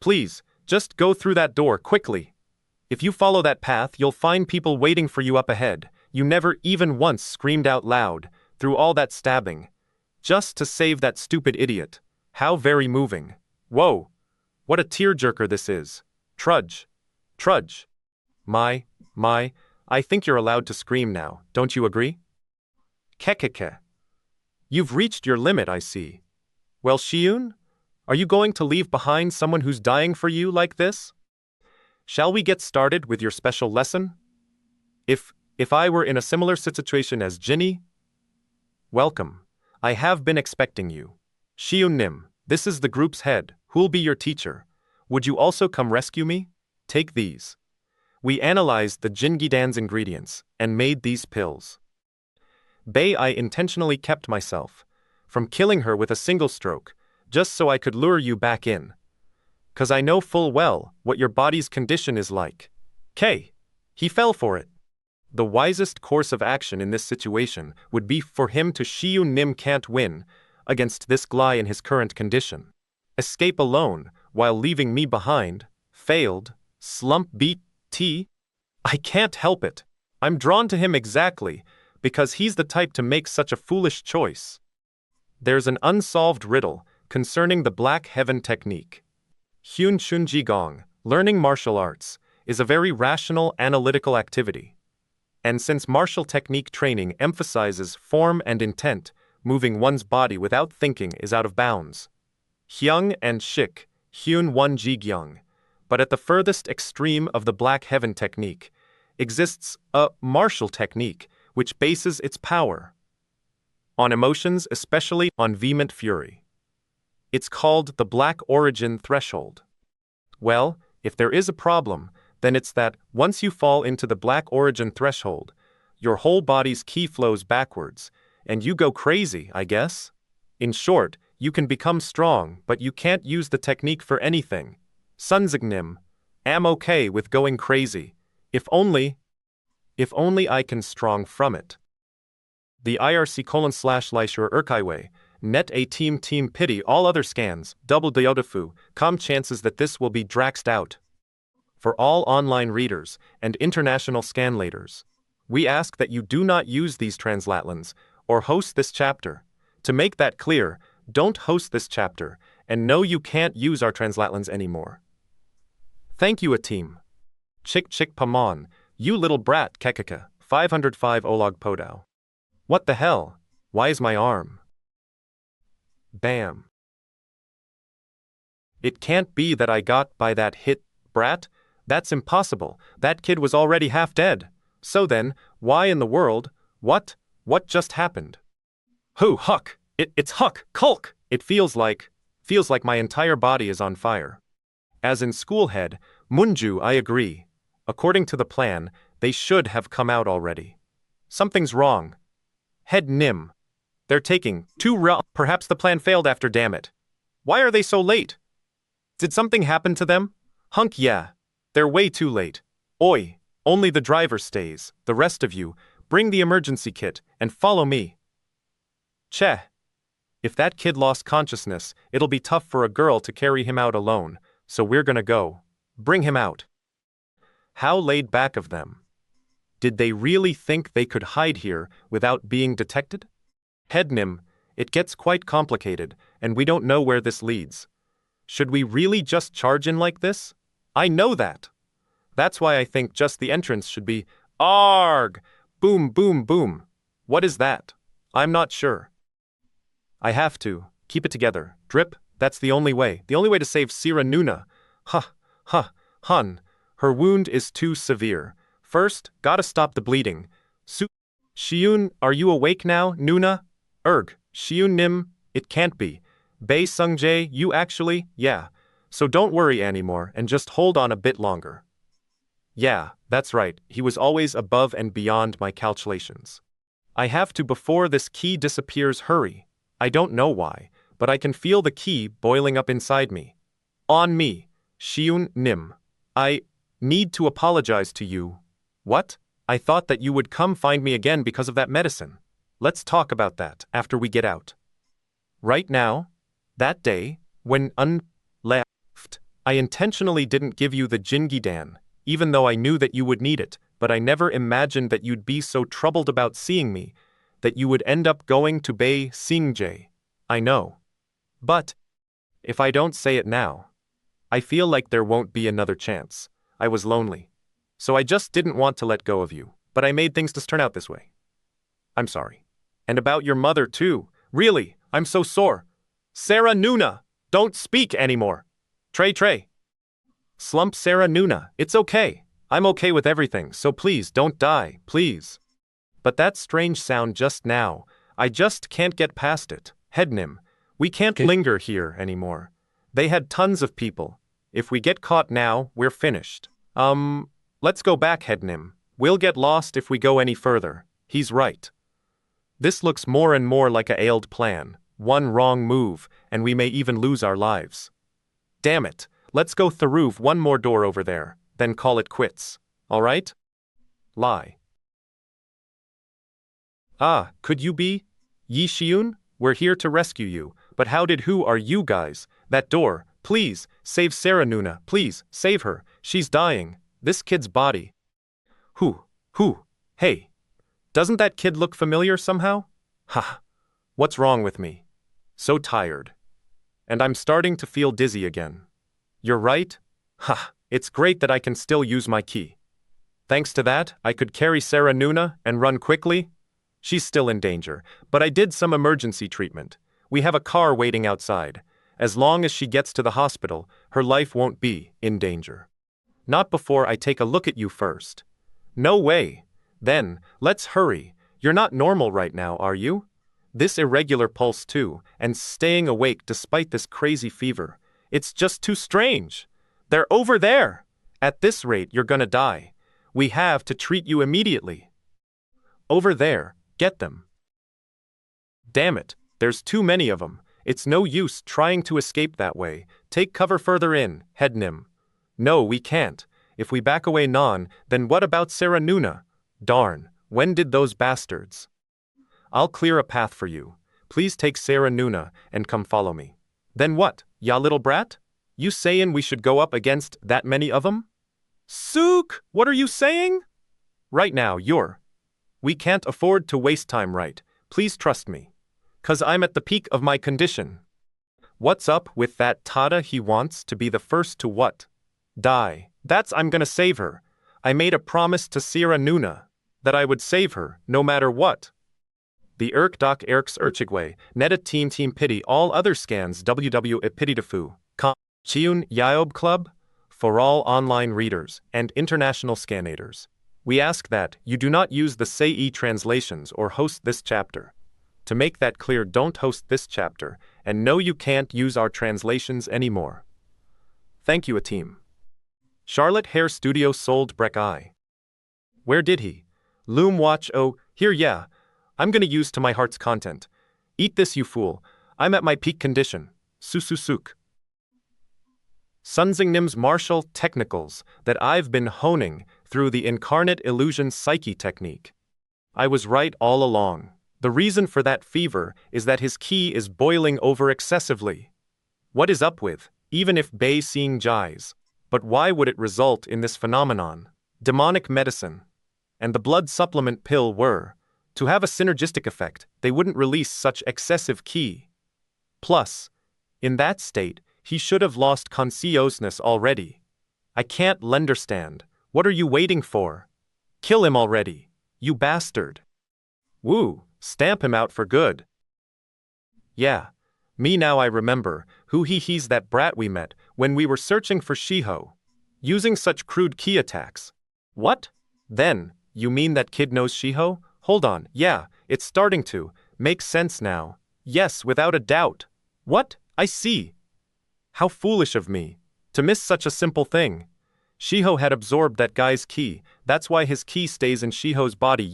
Please, just go through that door quickly. If you follow that path, you'll find people waiting for you up ahead. You never even once screamed out loud through all that stabbing. Just to save that stupid idiot. How very moving. Whoa. What a tearjerker this is. Trudge. Trudge. My, I think you're allowed to scream now, don't you agree? Kekeke. You've reached your limit, I see. Well, Shi-Woon, are you going to leave behind someone who's dying for you like this? Shall we get started with your special lesson? If I were in a similar situation as Ginny? Welcome. I have been expecting you. Shi-Woon Nim, this is the group's head, who'll be your teacher. Would you also come rescue me? Take these. We analyzed the Jingidan's ingredients and made these pills. I intentionally kept myself from killing her with a single stroke, just so I could lure you back in. 'Cause I know full well what your body's condition is like. He fell for it. The wisest course of action in this situation would be for him to Shi-Woon Nim can't win against this Gly in his current condition. Escape alone while leaving me behind, failed, slump beat, I can't help it. I'm drawn to him exactly because he's the type to make such a foolish choice. There's an unsolved riddle concerning the Black Heaven technique. Hyun Chunji Gong, learning martial arts, is a very rational, analytical activity. And since martial technique training emphasizes form and intent, moving one's body without thinking is out of bounds. Hyung and Shik, Hyun Won Ji Gyung. But at the furthest extreme of the Black Heaven technique exists a martial technique which bases its power on emotions, especially on vehement fury. It's called the Black Origin Threshold. Well, if there is a problem, then it's that once you fall into the Black Origin Threshold, your whole body's ki flows backwards, and you go crazy, I guess. In short, you can become strong, but you can't use the technique for anything. Sunzignim, am okay with going crazy. If only I can strong from it. The IRC:/Leisure Urkaiway, net a team pity all other scans, double deodafu, com chances that this will be draxed out. For all online readers and international scanlators, we ask that you do not use these translatlins or host this chapter. To make that clear, don't host this chapter, and no, you can't use our translatlins anymore. Thank you, a team. Chick Pamon, you little brat, Kekaka, 505 Olag Podao. What the hell? Why is my arm? Bam. It can't be that I got by that hit, brat. That's impossible. That kid was already half dead. So then, why in the world? What just happened? Who, Huck? It's Huck, Kulk. It feels like my entire body is on fire. As in Schoolhead, Munju, I agree. According to the plan, they should have come out already. Something's wrong. Head Nim. They're taking perhaps the plan failed after, damn it. Why are they so late? Did something happen to them? Hunk, yeah. They're way too late. Oi, only the driver stays. The rest of you, bring the emergency kit and follow me. Cheh. If that kid lost consciousness, it'll be tough for a girl to carry him out alone, so we're gonna go. Bring him out. How laid back of them. Did they really think they could hide here without being detected? Headnim, it gets quite complicated, and we don't know where this leads. Should we really just charge in like this? I know that. That's why I think just the entrance should be ARG! Boom, boom, boom. What is that? I'm not sure. I have to. Keep it together. Drip, that's the only way. The only way to save Sira Nuna. Huh, hun. Her wound is too severe. First, gotta stop the bleeding. Shi-Woon, are you awake now, Nuna? Shi-Woon Nim, it can't be. Bae Sung-jae, you actually, yeah. So don't worry anymore and just hold on a bit longer. Yeah, that's right, he was always above and beyond my calculations. I have to before this key disappears hurry. I don't know why, but I can feel the key boiling up inside me. On me, Shi-Woon Nim. I need to apologize to you. What? I thought that you would come find me again because of that medicine. Let's talk about that after we get out. Right now? That day, when left, I intentionally didn't give you the Jingidan, even though I knew that you would need it, but I never imagined that you'd be so troubled about seeing me, that you would end up going to Bae Sung-jae. I know. But, if I don't say it now, I feel like there won't be another chance. I was lonely. So I just didn't want to let go of you, but I made things to turn out this way. I'm sorry. And about your mother too. Really, I'm so sore. Sarah Nuna, don't speak anymore. Trey. Slump Sarah Nuna, it's okay. I'm okay with everything, so please don't die, please. But that strange sound just now, I just can't get past it. Headnim, we can't linger here anymore. They had tons of people. If we get caught now, we're finished. Let's go back, Headnim. We'll get lost if we go any further. He's right. This looks more and more like a ailed plan. One wrong move, and we may even lose our lives. Damn it. Let's go through one more door over there, then call it quits. All right? Lie. Ah, could you be? Shi-Woon? We're here to rescue you, but who are you guys? That door, please, save Sarah Nuna, please, save her, she's dying, this kid's body. Who, hey, doesn't that kid look familiar somehow? Ha, what's wrong with me? So tired. And I'm starting to feel dizzy again. You're right? Ha, it's great that I can still use my key. Thanks to that, I could carry Sarah Nuna and run quickly. She's still in danger, but I did some emergency treatment. We have a car waiting outside. As long as she gets to the hospital, her life won't be in danger. Not before I take a look at you first. No way. Then, let's hurry. You're not normal right now, are you? This irregular pulse too, and staying awake despite this crazy fever. It's just too strange. They're over there. At this rate, you're gonna die. We have to treat you immediately. Over there. Get them. Damn it, there's too many of them. It's no use trying to escape that way. Take cover further in, Headnim. No, we can't. If we back away then what about Sarah Nuna? Darn, when did those bastards? I'll clear a path for you. Please take Sarah Nuna and come follow me. Then what, ya little brat? You sayin' we should go up against that many of them? Sook, what are you saying? Right now, We can't afford to waste time, right? Please trust me. 'Cause I'm at the peak of my condition. What's up with that Tada? He wants to be the first to what? Die. I'm gonna save her. I made a promise to Sarah Nuna that I would save her, no matter what. The Doc Erks Urchigway, Neta Team Pity all other scans www epitidafu, Chiun Yaob Club, for all online readers and international scannators. We ask that you do not use the Sei translations or host this chapter. To make that clear, don't host this chapter, and no, you can't use our translations anymore. Thank you, a team. Charlotte Hair Studio sold Breck Eye. Where did he? Loom Watch, oh, here, yeah. I'm gonna use to my heart's content. Eat this, you fool. I'm at my peak condition. Suk. Sunzingnim's martial technicals that I've been honing through the incarnate illusion psyche technique. I was right all along. The reason for that fever is that his ki is boiling over excessively. What is up with, even if Bae Sung-jae's? But why would it result in this phenomenon? Demonic medicine and the blood supplement pill were, to have a synergistic effect, they wouldn't release such excessive ki. Plus, in that state, he should have lost consciousness already. I can't understand. What are you waiting for? Kill him already, you bastard. Woo, stamp him out for good. Yeah, me now I remember, he's that brat we met when we were searching for Shiho, using such crude key attacks. What? Then, you mean that kid knows Shiho? Hold on, yeah, it's starting to make sense now. Yes, without a doubt. What? I see. How foolish of me to miss such a simple thing. Shiho had absorbed that guy's key, that's why his key stays in Shiho's body.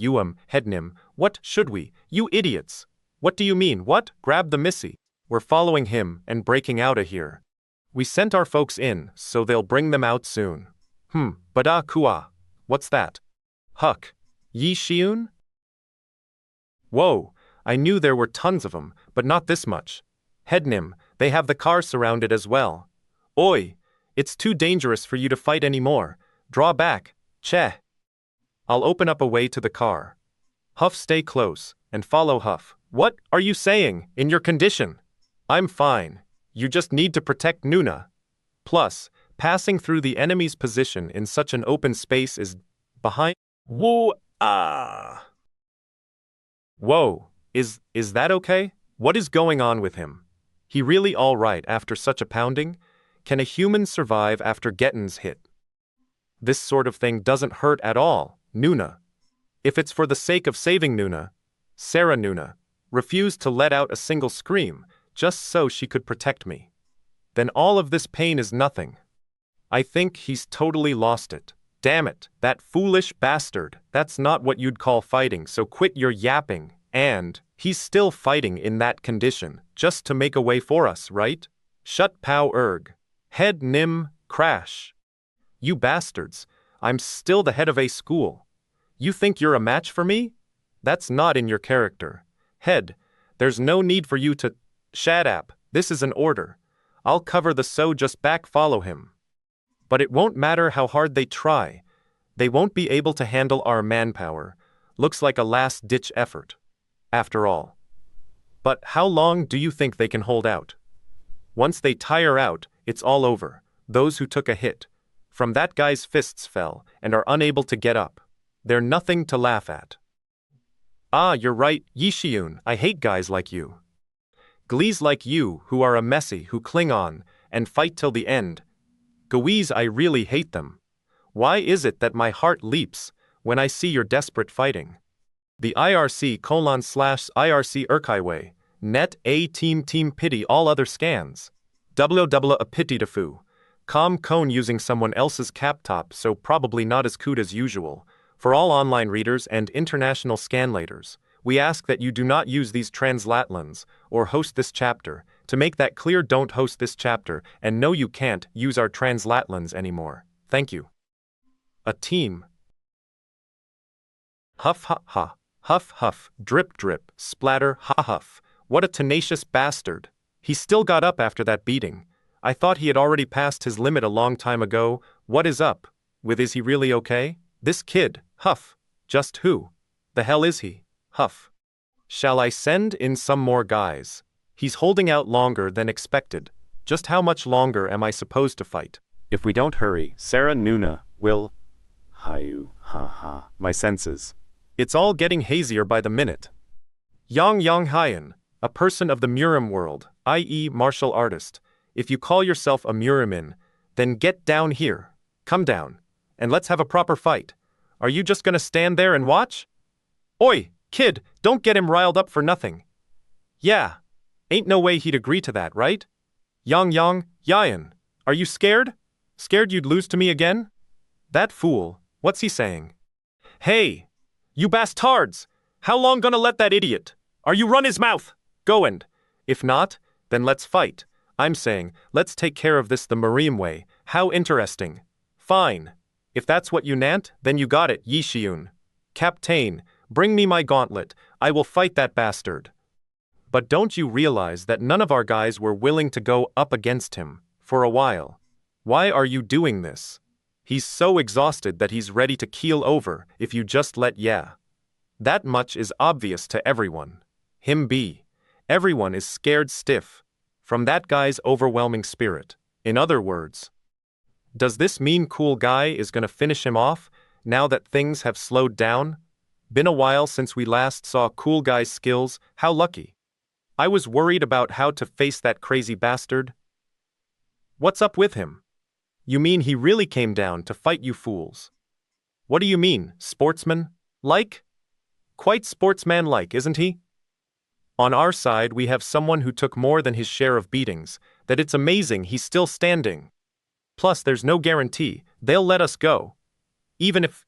Headnim, what should we? You idiots! What do you mean, what? Grab the missy. We're following him and breaking out of here. We sent our folks in, so they'll bring them out soon. Bada kua. What's that? Huck. Shi-Woon? Whoa, I knew there were tons of them, but not this much. Headnim, they have the car surrounded as well. Oi! It's too dangerous for you to fight anymore. Draw back. Cheh. I'll open up a way to the car. Huff, stay close, and follow Huff. What are you saying, in your condition? I'm fine. You just need to protect Nuna. Plus, passing through the enemy's position in such an open space is behind. Whoa, Whoa, is that okay? What is going on with him? He really all right after such a pounding? Can a human survive after gettin's hit? This sort of thing doesn't hurt at all, Nuna. If it's for the sake of saving Nuna, Sarah Nuna refused to let out a single scream, just so she could protect me. Then all of this pain is nothing. I think he's totally lost it. Damn it, that foolish bastard, that's not what you'd call fighting, so quit your yapping, and he's still fighting in that condition, just to make a way for us, right? Shut pow erg. Head nim, crash. You bastards, I'm still the head of a school. You think you're a match for me? That's not in your character. Head, there's no need for you to... Shut up, this is an order. I'll cover the so just back follow him. But it won't matter how hard they try. They won't be able to handle our manpower. Looks like a last-ditch effort. After all. But how long do you think they can hold out? Once they tire out, it's all over. Those who took a hit from that guy's fists fell and are unable to get up. They're nothing to laugh at. Ah, you're right, Shi-Woon, I hate guys like you. Glees like you, who are a messy, who cling on, and fight till the end. Gwees, I really hate them. Why is it that my heart leaps when I see your desperate fighting? The IRC:/IRC Urkaiway, net a team pity all other scans. Double a pity to foo. Cone using someone else's cap top, so probably not as coot as usual. For all online readers and international scanlators, we ask that you do not use these translatlans or host this chapter. To make that clear, don't host this chapter, and no, you can't use our translatlans anymore. Thank you. A team. Huff ha ha. Huff huff. Drip drip. Splatter ha huff. What a tenacious bastard. He still got up after that beating. I thought he had already passed his limit a long time ago. What is up with, is he really okay? This kid, Huff. Just who the hell is he? Huff. Shall I send in some more guys? He's holding out longer than expected. Just how much longer am I supposed to fight? If we don't hurry, Sarah Nuna will... Hayu, ha. My senses. It's all getting hazier by the minute. Yang Hyan, a person of the Murim world, i.e. martial artist. If you call yourself a Murimin, then get down here. Come down, and let's have a proper fight. Are you just gonna stand there and watch? Oi, kid, don't get him riled up for nothing. Yeah, ain't no way he'd agree to that, right? Yang Hyan, are you scared? Scared you'd lose to me again? That fool, what's he saying? Hey, you bastards! How long gonna let that idiot? Are you run his mouth? Go and. If not, then let's fight. I'm saying, let's take care of this the Murim way. How interesting. Fine. If that's what you nant, then you got it, Shi-Woon. Captain, bring me my gauntlet. I will fight that bastard. But don't you realize that none of our guys were willing to go up against him for a while? Why are you doing this? He's so exhausted that he's ready to keel over if you just let yeah. That much is obvious to everyone. Him be. Everyone is scared stiff from that guy's overwhelming spirit. In other words, does this mean cool guy is gonna finish him off now that things have slowed down? Been a while since we last saw cool guy's skills, how lucky. I was worried about how to face that crazy bastard. What's up with him? You mean he really came down to fight you fools? What do you mean, sportsman? Like? Quite sportsman-like, isn't he? On our side, we have someone who took more than his share of beatings, that it's amazing he's still standing. Plus, there's no guarantee they'll let us go. Even if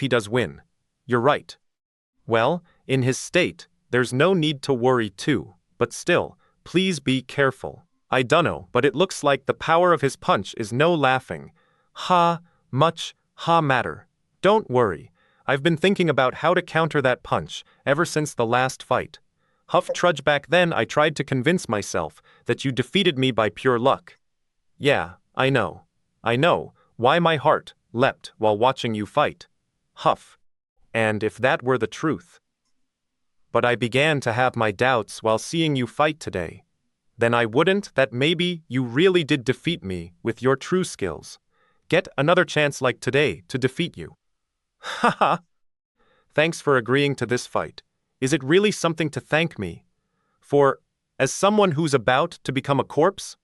he does win. You're right. Well, in his state, there's no need to worry too, but still, please be careful. I dunno, but it looks like the power of his punch is no laughing. Matter. Don't worry. I've been thinking about how to counter that punch ever since the last fight. Huff trudge back then I tried to convince myself that you defeated me by pure luck. Yeah, I know. Why my heart leapt while watching you fight. Huff. And if that were the truth. But I began to have my doubts while seeing you fight today. Then I wouldn't that maybe you really did defeat me with your true skills. Get another chance like today to defeat you. Haha. Thanks for agreeing to this fight. Is it really something to thank me for, as someone who's about to become a corpse?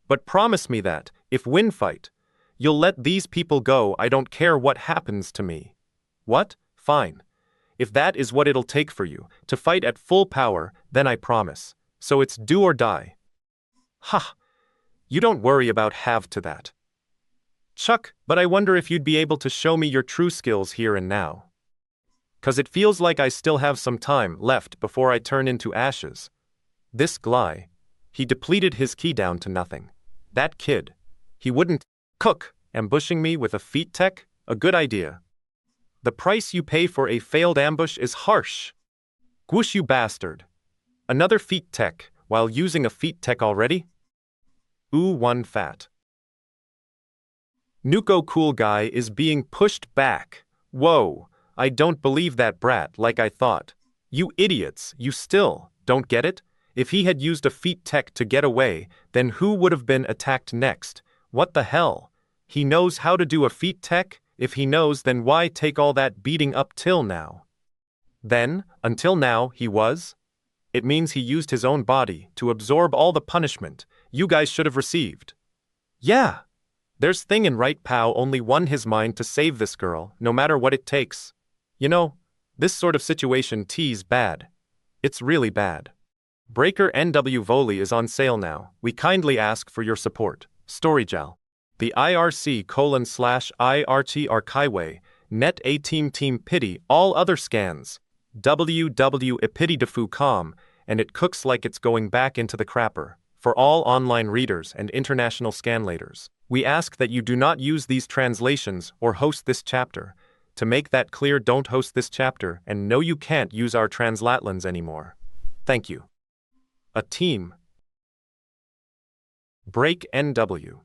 But promise me that, if win fight, you'll let these people go. I don't care what happens to me. What? Fine. If that is what it'll take for you to fight at full power, then I promise. So it's do or die. Ha! You don't worry about have to that. Chuck, but I wonder if you'd be able to show me your true skills here and now. 'Cause it feels like I still have some time left before I turn into ashes. This Gly, he depleted his ki down to nothing. That kid, he wouldn't cook, ambushing me with a feat tech, a good idea. The price you pay for a failed ambush is harsh. Gwoosh you bastard. Another feat tech, while using a feat tech already? Ooh, one fat. Nuko cool guy is being pushed back. Whoa, I don't believe that brat like I thought. You idiots, you still don't get it? If he had used a feat tech to get away, then who would have been attacked next? What the hell? He knows how to do a feat tech? If he knows, then why take all that beating up till now? Then, until now, he was? It means he used his own body to absorb all the punishment you guys should have received. Yeah. There's thing in right Pow only won his mind to save this girl, no matter what it takes. You know, this sort of situation T's bad. It's really bad. Breaker NW Volley is on sale now. We kindly ask for your support. Storygel. The IRC:/IRT Archive, net a team pity, all other scans. www.ipitidefu.com, and it cooks like it's going back into the crapper. For all online readers and international scanlators, we ask that you do not use these translations or host this chapter. To make that clear, don't host this chapter, and no, you can't use our translatlins anymore. Thank you. A team. Break NW.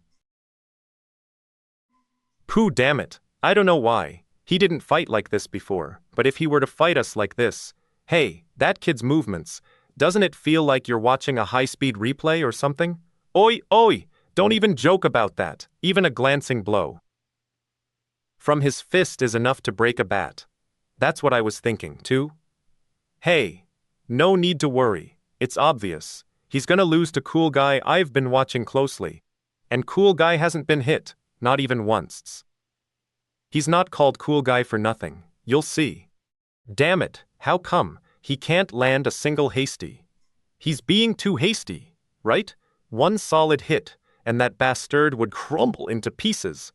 Pooh, damn it. I don't know why. He didn't fight like this before, but if he were to fight us like this, hey, that kid's movements, doesn't it feel like you're watching a high-speed replay or something? Oi, don't even joke about that, even a glancing blow from his fist is enough to break a bat. That's what I was thinking, too. Hey, no need to worry, it's obvious. He's gonna lose to Cool Guy. I've been watching closely. And Cool Guy hasn't been hit, not even once. He's not called Cool Guy for nothing, you'll see. Damn it, how come he can't land a single hasty? He's being too hasty, right? One solid hit, and that bastard would crumble into pieces.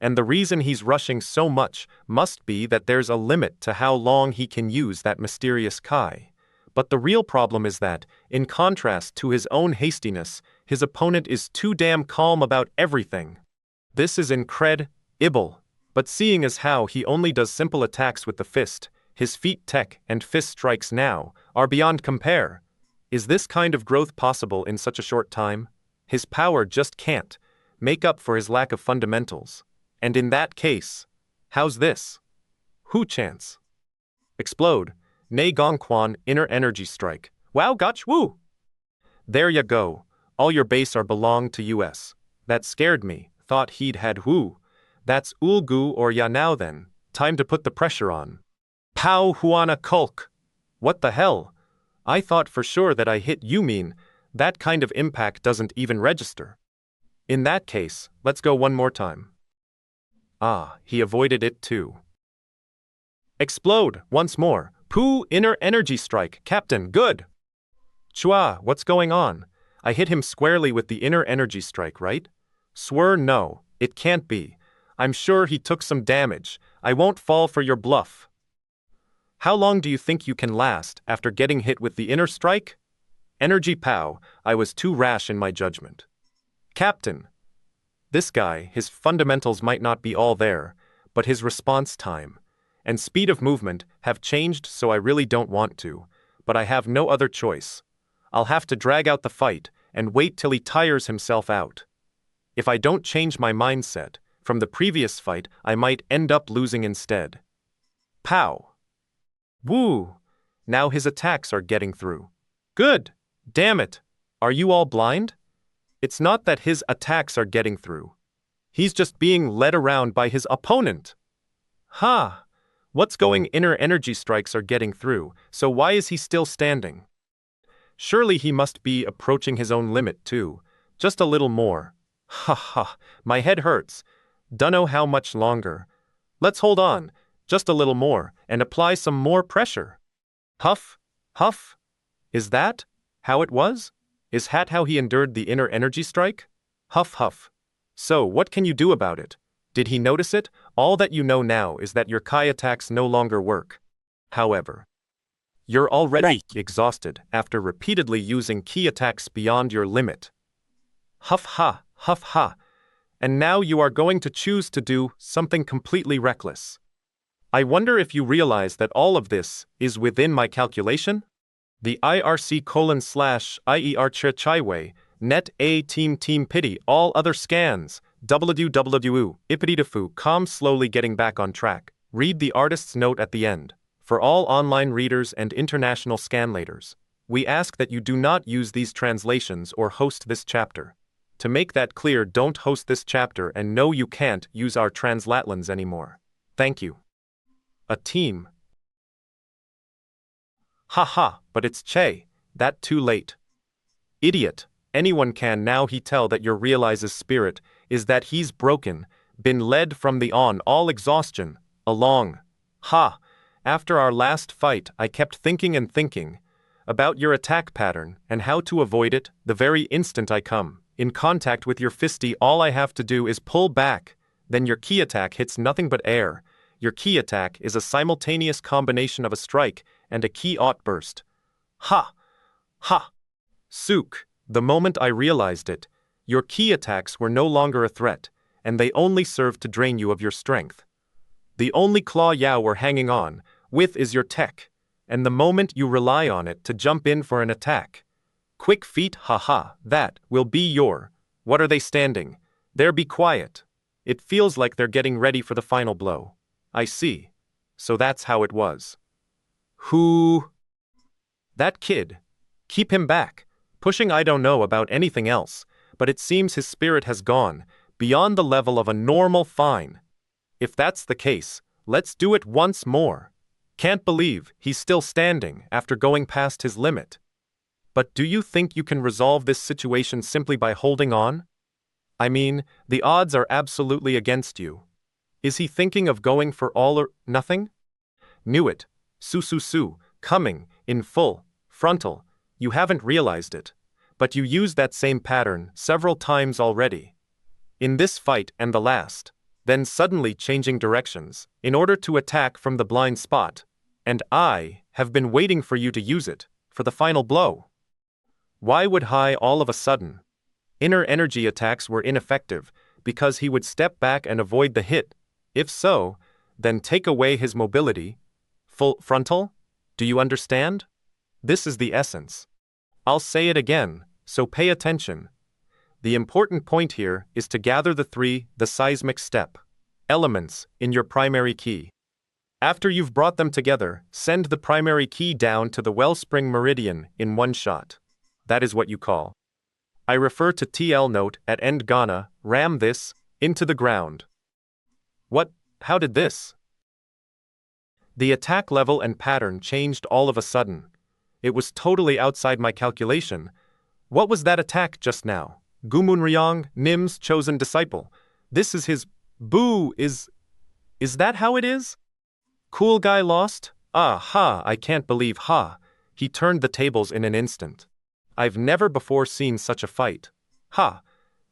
And the reason he's rushing so much must be that there's a limit to how long he can use that mysterious Kai. But the real problem is that, in contrast to his own hastiness, his opponent is too damn calm about everything. This is incredible. But seeing as how he only does simple attacks with the fist, his feet tech and fist strikes now are beyond compare. Is this kind of growth possible in such a short time? His power just can't make up for his lack of fundamentals. And in that case, how's this? Who chance? Explode. Nei Gongquan inner energy strike. Wow, gotch, woo! There ya go. All your base are belong to US. That scared me. Thought he'd had woo. That's Ulgu or ya now then. Time to put the pressure on. Pow Huana Kulk. What the hell? I thought for sure that I hit you mean. That kind of impact doesn't even register. In that case, let's go one more time. Ah, he avoided it too. Explode, once more. Pooh, inner energy strike, Captain, good! Chua, what's going on? I hit him squarely with the inner energy strike, right? Swear no, it can't be. I'm sure he took some damage. I won't fall for your bluff. How long do you think you can last after getting hit with the inner strike? Energy pow, I was too rash in my judgment. Captain. This guy, his fundamentals might not be all there, but his response time and speed of movement have changed, so I really don't want to, but I have no other choice. I'll have to drag out the fight and wait till he tires himself out. If I don't change my mindset from the previous fight, I might end up losing instead. Pow! Woo! Now his attacks are getting through. Good! Damn it! Are you all blind? It's not that his attacks are getting through. He's just being led around by his opponent. Ha! What's going inner energy strikes are getting through, so why is he still standing? Surely he must be approaching his own limit too. Just a little more. Ha ha, my head hurts. Dunno how much longer. Let's hold on, just a little more, and apply some more pressure. Huff, huff. Is that how it was? Is that how he endured the inner energy strike? Huff huff. So, what can you do about it? Did he notice it? All that you know now is that your Kai attacks no longer work. However, you're already exhausted after repeatedly using ki attacks beyond your limit. Huff ha, huff ha. And now you are going to choose to do something completely reckless. I wonder if you realize that all of this is within my calculation? The IRC:/IER Chaiwei, net A team pity all other scans, WWW, Ipitidafu, slowly getting back on track. Read the artist's note at the end. For all online readers and international scanlators, we ask that you do not use these translations or host this chapter. To make that clear, don't host this chapter, and no, you can't use our translatlins anymore. Thank you. A team. Haha, but it's Che. That too late. Idiot. Anyone can now he tell that your realizes spirit is that he's broken, been led from the on all exhaustion, along. Ha! After our last fight, I kept thinking and thinking about your attack pattern and how to avoid it. The very instant I come in contact with your fisty, all I have to do is pull back. Then your ki attack hits nothing but air. Your ki attack is a simultaneous combination of a strike and a ki outburst. Ha! Ha! Sook! The moment I realized it, your ki attacks were no longer a threat, and they only served to drain you of your strength. The only claw you were hanging on with is your tech, and the moment you rely on it to jump in for an attack. Quick feet, haha, that will be your. What are they standing? There, be quiet. It feels like they're getting ready for the final blow. I see. So that's how it was. Who? That kid. Keep him back. Pushing, I don't know about anything else, but it seems his spirit has gone beyond the level of a normal fine. If that's the case, let's do it once more. Can't believe he's still standing after going past his limit. But do you think you can resolve this situation simply by holding on? I mean, the odds are absolutely against you. Is he thinking of going for all or nothing? Knew it. Su, coming, in full, frontal. You haven't realized it, but you used that same pattern several times already. In this fight and the last, then suddenly changing directions, in order to attack from the blind spot, and I have been waiting for you to use it, for the final blow. Why would Hai all of a sudden? Inner energy attacks were ineffective, because he would step back and avoid the hit. If so, then take away his mobility. Full frontal? Do you understand? This is the essence. I'll say it again, so pay attention. The important point here is to gather the seismic step elements in your primary key. After you've brought them together, send the primary key down to the wellspring meridian in one shot. That is what you call. I refer to TL note at end Ghana, ram this into the ground. What? How did this? The attack level and pattern changed all of a sudden. It was totally outside my calculation. What was that attack just now? Gumunryong, Nim's chosen disciple. This is his boo is that how it is? Cool guy lost? Ah ha, I can't believe ha. He turned the tables in an instant. I've never before seen such a fight. Ha!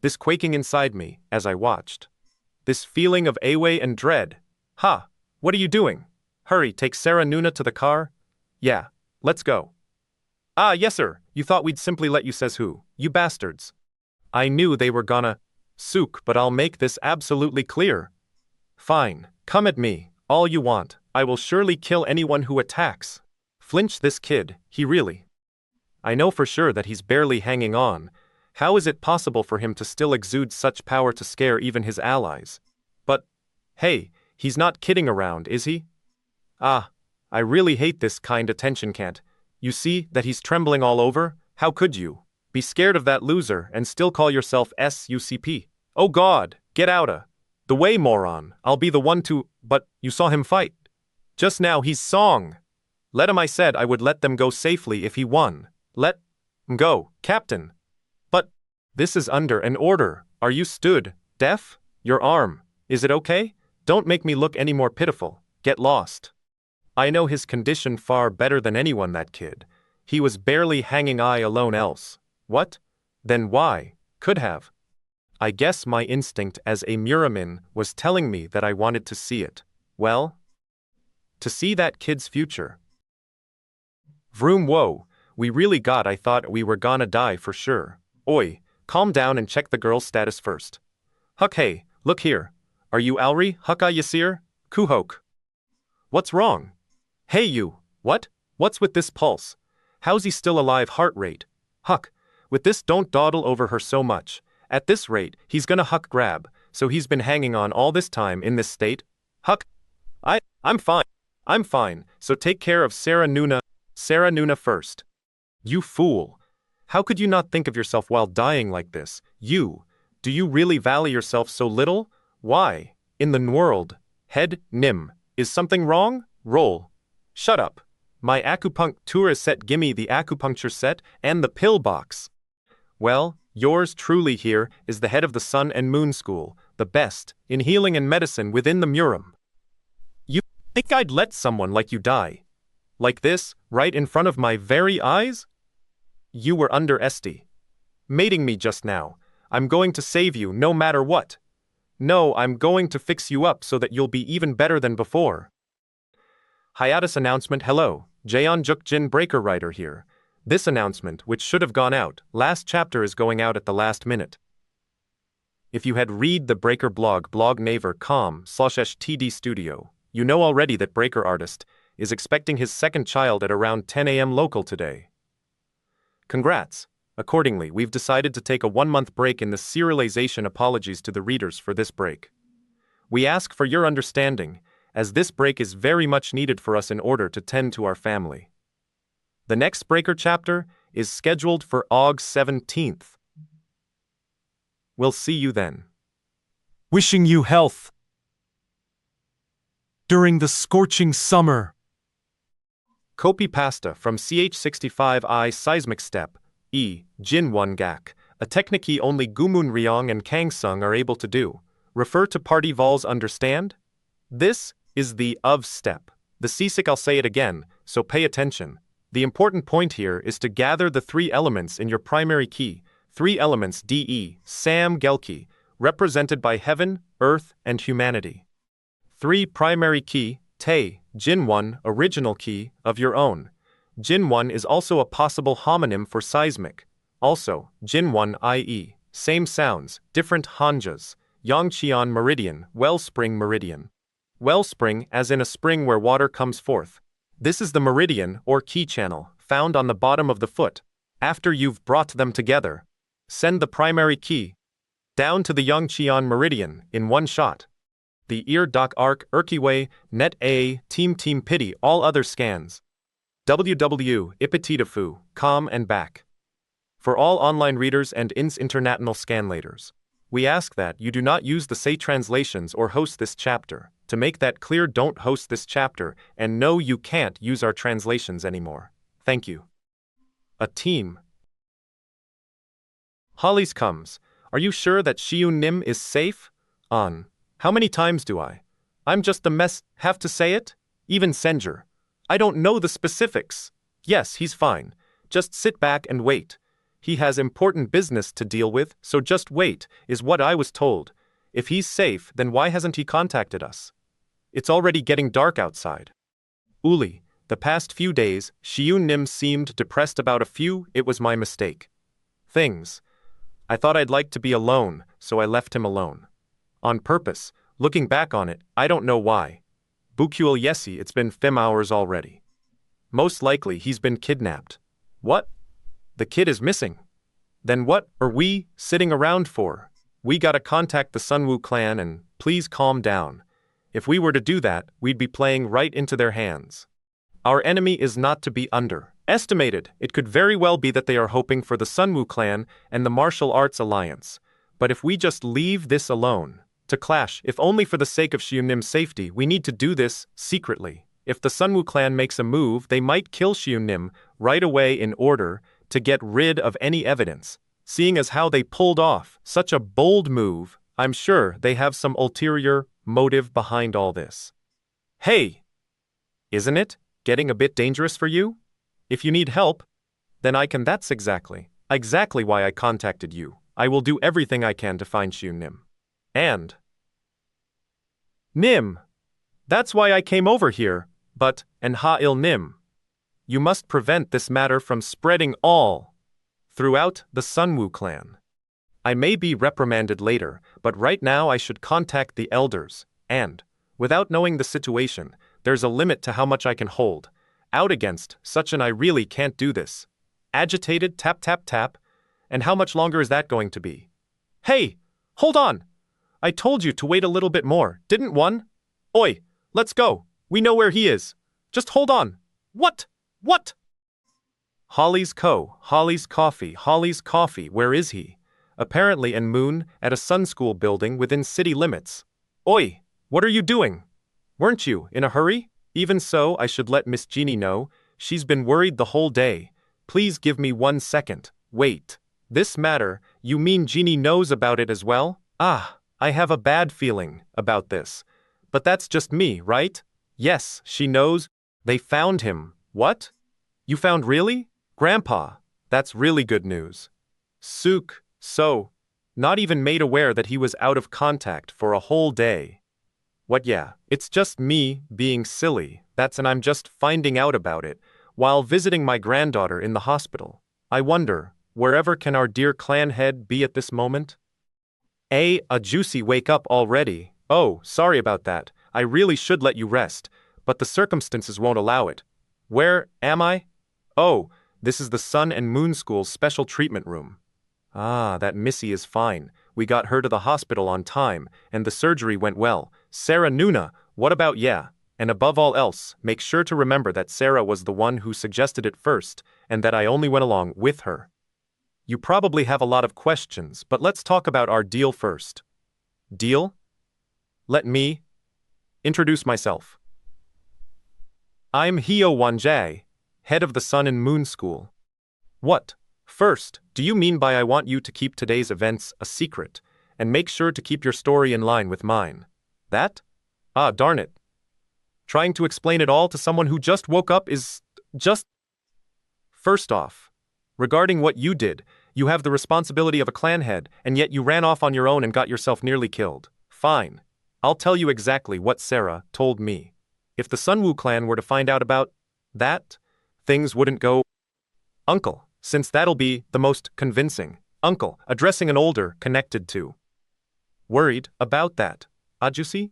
This quaking inside me, as I watched. This feeling of awe and dread. Ha! What are you doing? Hurry, take Sarah Nuna to the car? Yeah, let's go. Ah, yes sir, you thought we'd simply let you says who, you bastards. I knew they were gonna sook, but I'll make this absolutely clear. Fine, come at me, all you want, I will surely kill anyone who attacks. Flinch this kid, he really. I know for sure that he's barely hanging on. How is it possible for him to still exude such power to scare even his allies? But, hey, he's not kidding around, is he? Ah, I really hate this kind attention can't. You see that he's trembling all over? How could you be scared of that loser and still call yourself SUCP? Oh God, get outta the way, moron. I'll be the one to, but you saw him fight. Just now he's song. Let him, I said I would let them go safely if he won. Let him go, Captain. But this is under an order. Are you stood deaf? Your arm. Is it okay? Don't make me look any more pitiful. Get lost. I know his condition far better than anyone, that kid. He was barely hanging eye alone else. What? Then why? Could have. I guess my instinct as a Murimin was telling me that I wanted to see it. Well? To see that kid's future. Vroom whoa, we really got, I thought we were gonna die for sure. Oi, calm down and check the girl's status first. Huck hey, look here. Are you Alri, Hucka Yasir? Kuhok. What's wrong? Hey you, what? What's with this pulse? How's he still alive heart rate? Huck, with this don't dawdle over her so much. At this rate, he's gonna Huck grab, so he's been hanging on all this time in this state? Huck, I'm fine. I'm fine, so take care of Sarah Nuna first. You fool. How could you not think of yourself while dying like this? Do you really value yourself so little? Why, in the world, head, Nim, is something wrong? Roll. Shut up. My acupuncture set, gimme the acupuncture set and the pill box. Well, yours truly here is the head of the Sun and Moon School, the best in healing and medicine within the Murim. You think I'd let someone like you die? Like this, right in front of my very eyes? You were underestimating me just now. I'm going to save you no matter what. No, I'm going to fix you up so that you'll be even better than before. Hiatus announcement. Hello, Jaeon Jukjin Breaker Writer here. This announcement, which should have gone out, last chapter is going out at the last minute. If you had read the Breaker blog naver.com/td studio, you know already that Breaker Artist is expecting his second child at around 10 a.m. local today. Congrats. Accordingly, we've decided to take a 1-month break in the serialization. Apologies to the readers for this break. We ask for your understanding, as this break is very much needed for us in order to tend to our family. The next Breaker chapter is scheduled for August 17th. We'll see you then. Wishing you health during the scorching summer. Copy pasta from CH65I Seismic Step, Jin 1 Gak, a technique only Gumun Ryong and Kangsung are able to do. Refer to party vols, understand? This is the of step. The Sisik, I'll say it again, so pay attention. The important point here is to gather the 3 elements in your primary key, 3 elements DE, Sam Gelki, represented by heaven, earth, and humanity. 3 primary key, Te, Jin 1, original key, of your own. Jin 1 is also a possible homonym for seismic. Also, Jin 1 i.e., same sounds, different hanjas, Yangqian meridian, wellspring meridian. Wellspring as in a spring where water comes forth. This is the meridian or key channel, found on the bottom of the foot. After you've brought them together, send the primary key down to the Yangqian meridian in one shot. The ear doc arc Erkiway, net a, team pity all other scans. www.ipititafu.com and back. For all online readers and international scanlators, we ask that you do not use the say translations or host this chapter. To make that clear, don't host this chapter, and no, you can't use our translations anymore. Thank you. A team Holly's comes. Are you sure that Shi-Woon Nim is safe? On. How many times do I'm just a mess, have to say it? Even Senjer. I don't know the specifics. Yes, he's fine. Just sit back and wait. He has important business to deal with, so just wait, is what I was told. If he's safe, then why hasn't he contacted us? It's already getting dark outside. Uli, the past few days, Shi-Woon Nim seemed depressed about it was my mistake. Things. I thought I'd like to be alone, so I left him alone. On purpose, looking back on it, I don't know why. Bukul Yesi, it's been 5 hours already. Most likely he's been kidnapped. What? The kid is missing. Then what are we sitting around for? We gotta contact the Sunwoo clan and please calm down. If we were to do that, we'd be playing right into their hands. Our enemy is not to be underestimated. It could very well be that they are hoping for the Sunwoo clan and the Martial Arts Alliance. But if we just leave this alone, to clash, if only for the sake of Shi-Woon Nim's safety, we need to do this secretly. If the Sunwoo clan makes a move, they might kill Shi-Woon Nim right away in order to get rid of any evidence. Seeing as how they pulled off such a bold move, I'm sure they have some ulterior motive behind all this. Hey! Isn't it getting a bit dangerous for you? If you need help, then that's exactly why I contacted you. I will do everything I can to find Shi-Woon Nim. And Nim! That's why I came over here, but, and Ha-il Nim. You must prevent this matter from spreading all throughout the Sunwoo clan. I may be reprimanded later, but right now I should contact the elders, and, without knowing the situation, there's a limit to how much I can hold out against such an I really can't do this. Agitated tap tap tap, and how much longer is that going to be? Hey, hold on! I told you to wait a little bit more, didn't one? Oi, let's go, we know where he is. Just hold on. What? Holly's coffee, where is he? Apparently en Moon, at a Sun School building within city limits. Oi, what are you doing? Weren't you in a hurry? Even so, I should let Miss Jeannie know. She's been worried the whole day. Please give me 1 second. Wait. This matter, you mean Jeannie knows about it as well? Ah, I have a bad feeling about this. But that's just me, right? Yes, she knows. They found him. What? You found really? Grandpa, that's really good news. Sook, so, not even made aware that he was out of contact for a whole day. What? Yeah, it's just me being silly, and I'm just finding out about it while visiting my granddaughter in the hospital. I wonder, wherever can our dear clan head be at this moment? A juicy wake up already. Oh, sorry about that. I really should let you rest, but the circumstances won't allow it. Where am I? Oh, this is the Sun and Moon School's special treatment room. Ah, that Missy is fine. We got her to the hospital on time, and the surgery went well. Sarah Nuna, what about yeah? And above all else, make sure to remember that Sarah was the one who suggested it first, and that I only went along with her. You probably have a lot of questions, but let's talk about our deal first. Deal? Let me introduce myself. I'm Hyo Wanjae, head of the Sun and Moon School. What? First, do you mean by I want you to keep today's events a secret, and make sure to keep your story in line with mine? That? Ah, darn it. Trying to explain it all to someone who just woke up is just... First off, regarding what you did, you have the responsibility of a clan head, and yet you ran off on your own and got yourself nearly killed. Fine. I'll tell you exactly what Sarah told me. If the Sunwoo clan were to find out about that, things wouldn't go... Uncle, since that'll be the most convincing. Uncle, addressing an older, connected to. Worried about that. Ajusi?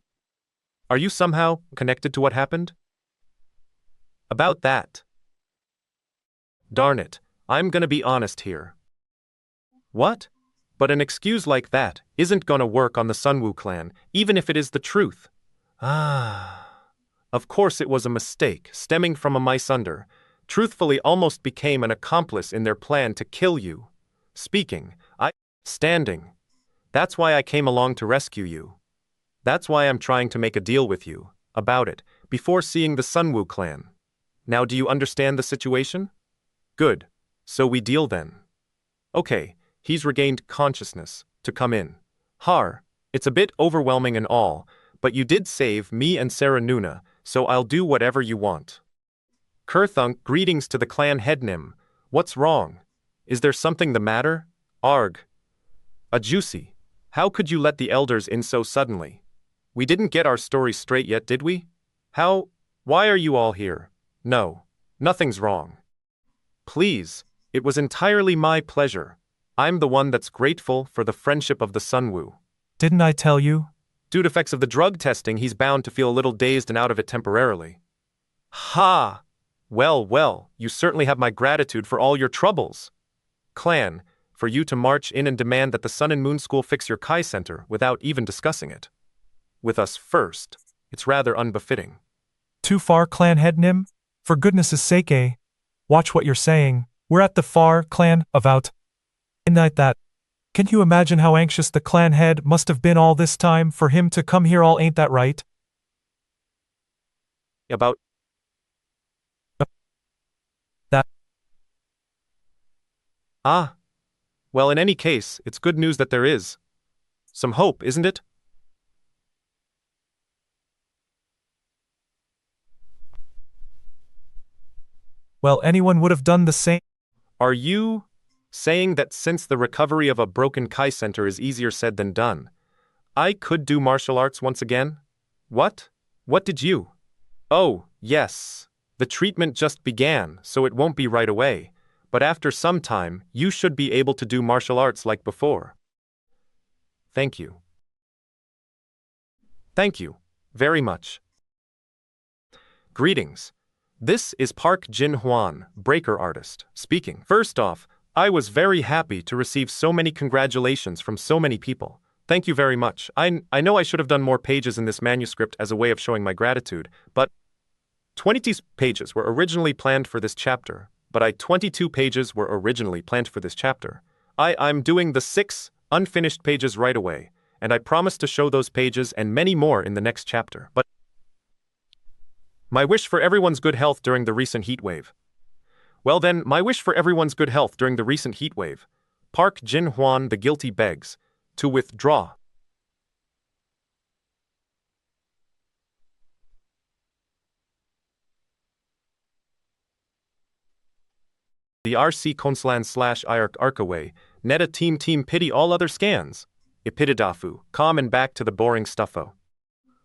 Are you somehow connected to what happened? About that. Darn it, I'm gonna be honest here. What? But an excuse like that isn't gonna work on the Sunwoo clan, even if it is the truth. Ah. Of course it was a mistake, stemming from a Mysunder. Truthfully almost became an accomplice in their plan to kill you. Standing. That's why I came along to rescue you. That's why I'm trying to make a deal with you, about it, before seeing the Sunwoo clan. Now do you understand the situation? Good. So we deal then. Okay, He's regained consciousness. To come in. Har, it's a bit overwhelming and all, but you did save me and Sarah Nuna, so I'll do whatever you want. Kurthunk, greetings to the clan headnim. What's wrong? Is there something the matter? Arg. A juicy. How could you let the elders in so suddenly? We didn't get our story straight yet, did we? Why are you all here? No. Nothing's wrong. Please, it was entirely my pleasure. I'm the one that's grateful for the friendship of the Sunwoo. Didn't I tell you? Due to effects of the drug testing, he's bound to feel a little dazed and out of it temporarily. Ha! Well, you certainly have my gratitude for all your troubles. Clan, for you to march in and demand that the Sun and Moon School fix your Kai Center without even discussing it. With us first, it's rather unbefitting. Too far, clan headnim? For goodness' sake, watch what you're saying. We're at the far clan about night that. Can you imagine how anxious the clan head must have been all this time for him to come here all, ain't that right? About that. Ah. Well, in any case, it's good news that there is some hope, isn't it? Well, anyone would have done the same. Are you saying that since the recovery of a broken Kai Center is easier said than done, I could do martial arts once again? What? What did you? Oh, yes. The treatment just began, so it won't be right away. But after some time, you should be able to do martial arts like before. Thank you. Thank you. Very much. Greetings. This is Park Jin-hwan, breaker artist, speaking. First off, I was very happy to receive so many congratulations from so many people. Thank you very much. I know I should have done more pages in this manuscript as a way of showing my gratitude, but 22 pages were originally planned for this chapter. I'm doing the 6 unfinished pages right away, and I promise to show those pages and many more in the next chapter. But my wish for everyone's good health during the recent heat wave. Well then, my wish for everyone's good health during the recent heat wave. Park Jin-hwan the guilty begs to withdraw. The RC Conslan / IARC Arkaway, Neta team pity all other scans. Ipitidafu, calm and back to the boring stuffo.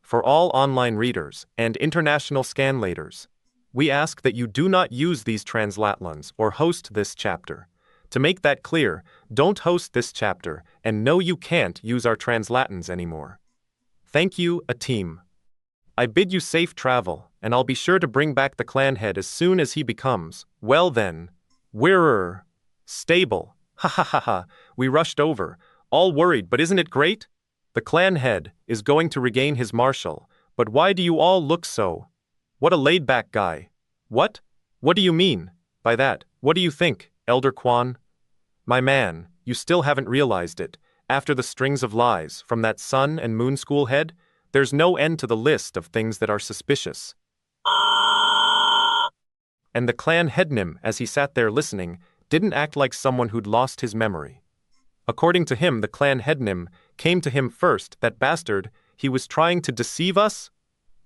For all online readers and international scanlators, we ask that you do not use these translatlons or host this chapter. To make that clear, don't host this chapter, and no, you can't use our translatons anymore. Thank you, a team. I bid you safe travel, and I'll be sure to bring back the clan head as soon as he becomes, well then, we're stable. Ha ha ha ha, we rushed over, all worried, but isn't it great? The clan head is going to regain his marshal, but why do you all look so? What a laid-back guy. What? What do you mean by that? What do you think, Elder Quan? My man, you still haven't realized it. After the strings of lies from that Sun and Moon School head, there's no end to the list of things that are suspicious. And the clan headnim, as he sat there listening, didn't act like someone who'd lost his memory. According to him, the clan headnim came to him first, that bastard, he was trying to deceive us?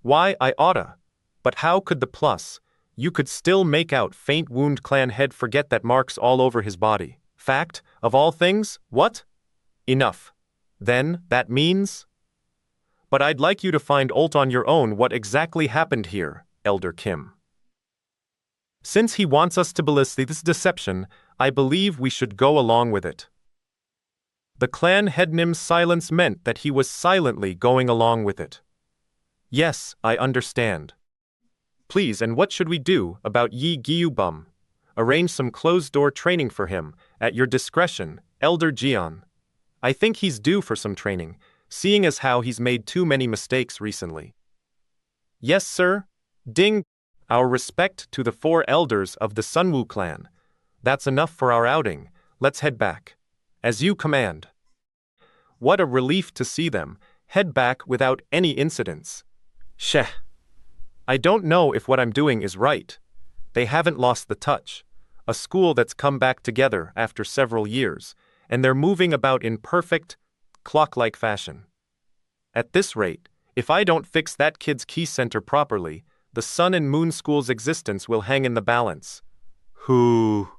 Why, I oughta. But how could the plus? You could still make out faint wound clan head forget that marks all over his body. Fact, of all things, what? Enough. Then, that means? But I'd like you to find out on your own what exactly happened here, Elder Kim. Since he wants us to believe this deception, I believe we should go along with it. The clan headnim's silence meant that he was silently going along with it. Yes, I understand. Please, and what should we do about Yi Gyubum? Arrange some closed-door training for him, at your discretion, Elder Jian. I think he's due for some training, seeing as how he's made too many mistakes recently. Yes, sir. Ding. Our respect to the 4 elders of the Sunwoo clan. That's enough for our outing. Let's head back. As you command. What a relief to see them head back without any incidents. Sheh. I don't know if what I'm doing is right. They haven't lost the touch. A school that's come back together after several years, and they're moving about in perfect, clock-like fashion. At this rate, if I don't fix that kid's key center properly, the Sun and Moon School's existence will hang in the balance. Who?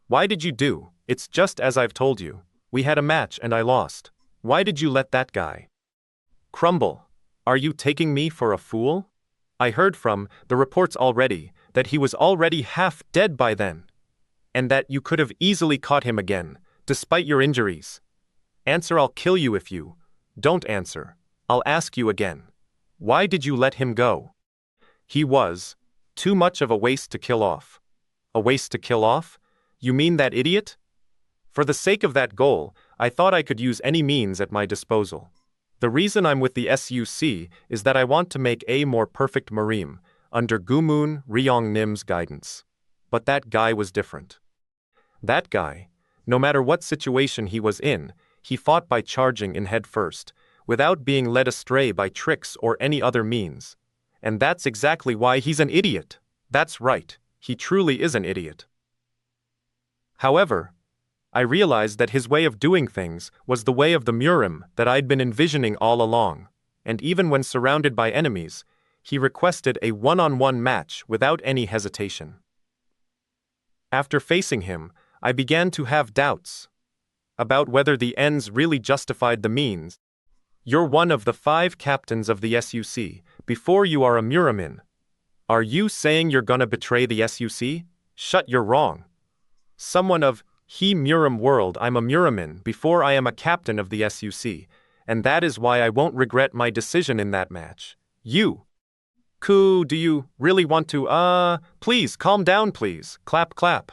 Why did you do? It's just as I've told you. We had a match and I lost. Why did you let that guy? Crumble, are you taking me for a fool? I heard from the reports already that he was already half dead by then, and that you could have easily caught him again, despite your injuries. Answer, I'll kill you if you don't answer. I'll ask you again. Why did you let him go? He was too much of a waste to kill off. A waste to kill off? You mean that idiot? For the sake of that goal, I thought I could use any means at my disposal. The reason I'm with the SUC is that I want to make a more perfect Murim, under Gumun Ryong-nim's guidance. But that guy was different. That guy, no matter what situation he was in, he fought by charging in head first, without being led astray by tricks or any other means. And that's exactly why he's an idiot. That's right, he truly is an idiot. However, I realized that his way of doing things was the way of the Murim that I'd been envisioning all along, and even when surrounded by enemies, he requested a one-on-one match without any hesitation. After facing him, I began to have doubts about whether the ends really justified the means. You're one of the 5 captains of the SUC, before you are a Murimin. Are you saying you're gonna betray the SUC? Shut, you're wrong. Someone of He Murim world, I'm a Murimin before I am a captain of the SUC, and that is why I won't regret my decision in that match. You. Do you really want to, please, calm down please, clap clap.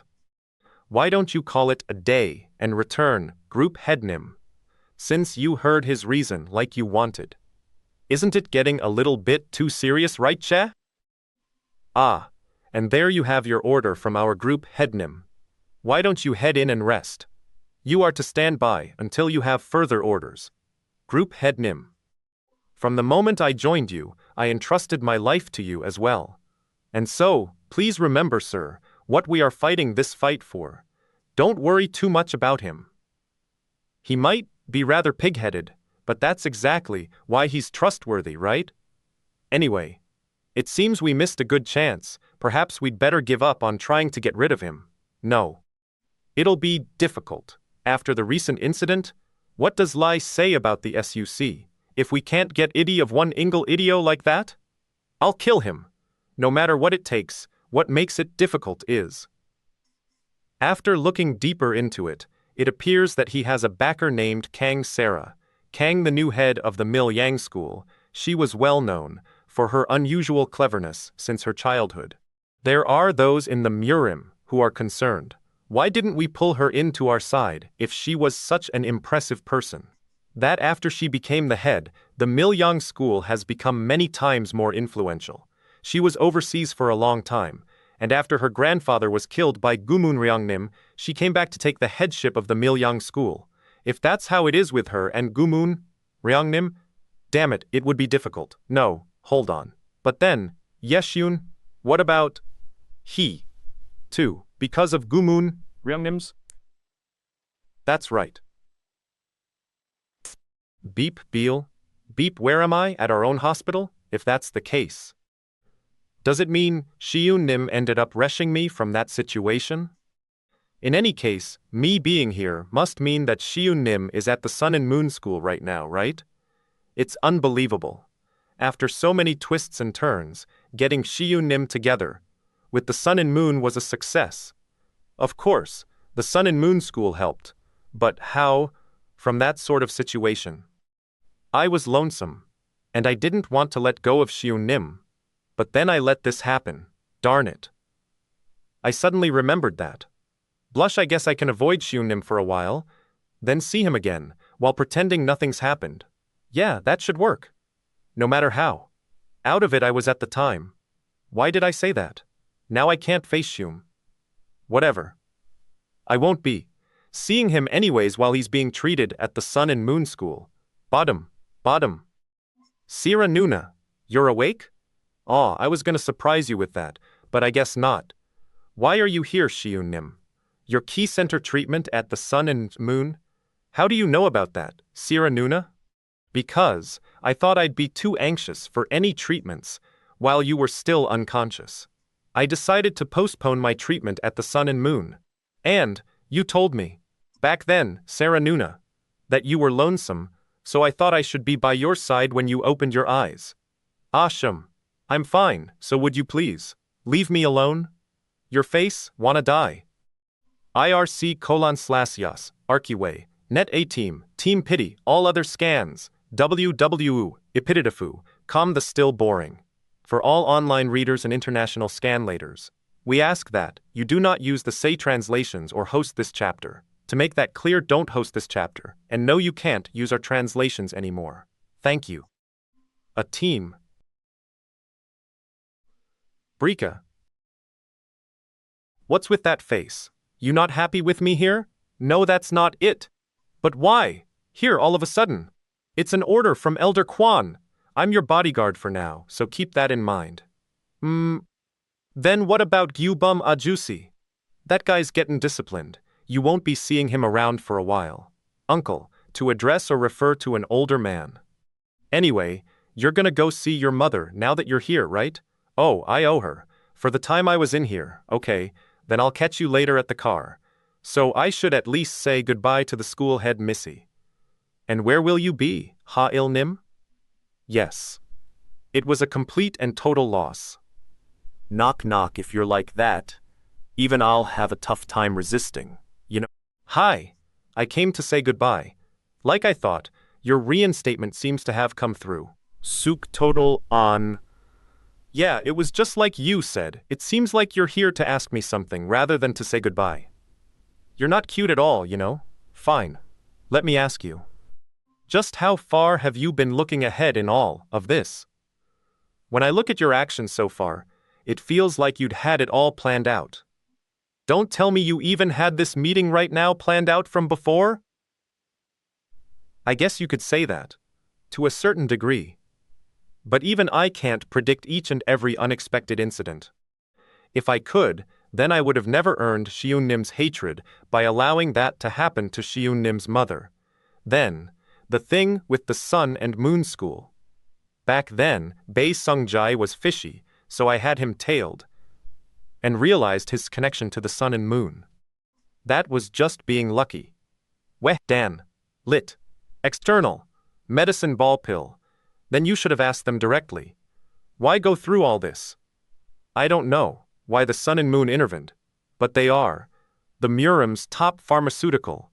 Why don't you call it a day and return, Group Headnim? Since you heard his reason like you wanted. Isn't it getting a little bit too serious, right, Che? Ah, and there you have your order from our Group Headnim. Why don't you head in and rest? You are to stand by until you have further orders. Group Headnim. From the moment I joined you, I entrusted my life to you as well. And so, please remember, sir, what we are fighting this fight for. Don't worry too much about him. He might be rather pig-headed, but that's exactly why he's trustworthy, right? Anyway, it seems we missed a good chance. Perhaps we'd better give up on trying to get rid of him. No. It'll be difficult. After the recent incident, what does Lai say about the SUC? If we can't get Idi of one Ingle Idio like that? I'll kill him. No matter what it takes, what makes it difficult is. After looking deeper into it, it appears that he has a backer named Kang Sarah. Kang, the new head of the Milyang school, she was well known for her unusual cleverness since her childhood. There are those in the Murim who are concerned. Why didn't we pull her into our side if she was such an impressive person? That after she became the head, the Milyang school has become many times more influential. She was overseas for a long time, and after her grandfather was killed by Gumun Ryongnim, she came back to take the headship of the Milyang school. If that's how it is with her and Gumun Ryongnim, damn it, it would be difficult. No, hold on. But then, Yeshun, what about he, too, because of Gumun Ryongnim's? That's right. Beep, Beal. Beep, where am I? At our own hospital? If that's the case. Does it mean Shi-Woon Nim ended up rescuing me from that situation? In any case, me being here must mean that Shi-Woon Nim is at the Sun and Moon School right now, right? It's unbelievable. After so many twists and turns, getting Shi-Woon Nim together with the Sun and Moon was a success. Of course, the Sun and Moon School helped, but how, from that sort of situation? I was lonesome, and I didn't want to let go of Shi-Woon Nim. But then I let this happen. Darn it. I suddenly remembered that. Blush, I guess I can avoid Shi-Woon Nim for a while, then see him again, while pretending nothing's happened. Yeah, that should work. No matter how out of it I was at the time. Why did I say that? Now I can't face Shi-Woon. Whatever. I won't be seeing him anyways while he's being treated at the Sun and Moon School. Bottom. Sira Nuna, you're awake? Aw, I was gonna surprise you with that, but I guess not. Why are you here, Shi-Woon Nim? Your key center treatment at the Sun and Moon? How do you know about that, Sira Nuna? Because I thought I'd be too anxious for any treatments while you were still unconscious. I decided to postpone my treatment at the Sun and Moon. And you told me, back then, Sarah Nuna, that you were lonesome, so I thought I should be by your side when you opened your eyes. Asham, I'm fine, so would you please leave me alone? Your face, wanna die. IRC:/yas, Archiway, Net A Team, Team Pity, all other scans, WWU, Epitidafu, calm the still boring. For all online readers and international scanlators, we ask that you do not use the say translations or host this chapter. To make that clear, don't host this chapter, and no, you can't use our translations anymore. Thank you. A team. Brika. What's with that face? You not happy with me here? No, that's not it. But why? Here all of a sudden. It's an order from Elder Kwan. I'm your bodyguard for now, so keep that in mind. Then what about Gyubum Ajusi? That guy's getting disciplined. You won't be seeing him around for a while. Uncle, to address or refer to an older man. Anyway, you're gonna go see your mother now that you're here, right? Oh, I owe her. For the time I was in here, okay, then I'll catch you later at the car. So I should at least say goodbye to the school head Missy. And where will you be, Ha-Il Nim? Yes. It was a complete and total loss. Knock knock, if you're like that. Even I'll have a tough time resisting, you know. Hi. I came to say goodbye. Like I thought, your reinstatement seems to have come through. Suk total on. Yeah, it was just like you said. It seems like you're here to ask me something rather than to say goodbye. You're not cute at all, you know. Fine. Let me ask you. Just how far have you been looking ahead in all of this? When I look at your actions so far, it feels like you'd had it all planned out. Don't tell me you even had this meeting right now planned out from before? I guess you could say that, to a certain degree. But even I can't predict each and every unexpected incident. If I could, then I would have never earned Shi-Woon Nim's hatred by allowing that to happen to Shi-Woon Nim's mother. Then, the thing with the Sun and Moon School. Back then, Bae Sung-jae was fishy, so I had him tailed, and realized his connection to the Sun and Moon. That was just being lucky. Weh Dan. Lit. External. Medicine ball pill. Then you should have asked them directly. Why go through all this? I don't know why the Sun and Moon intervened, but they are the Murim's top pharmaceutical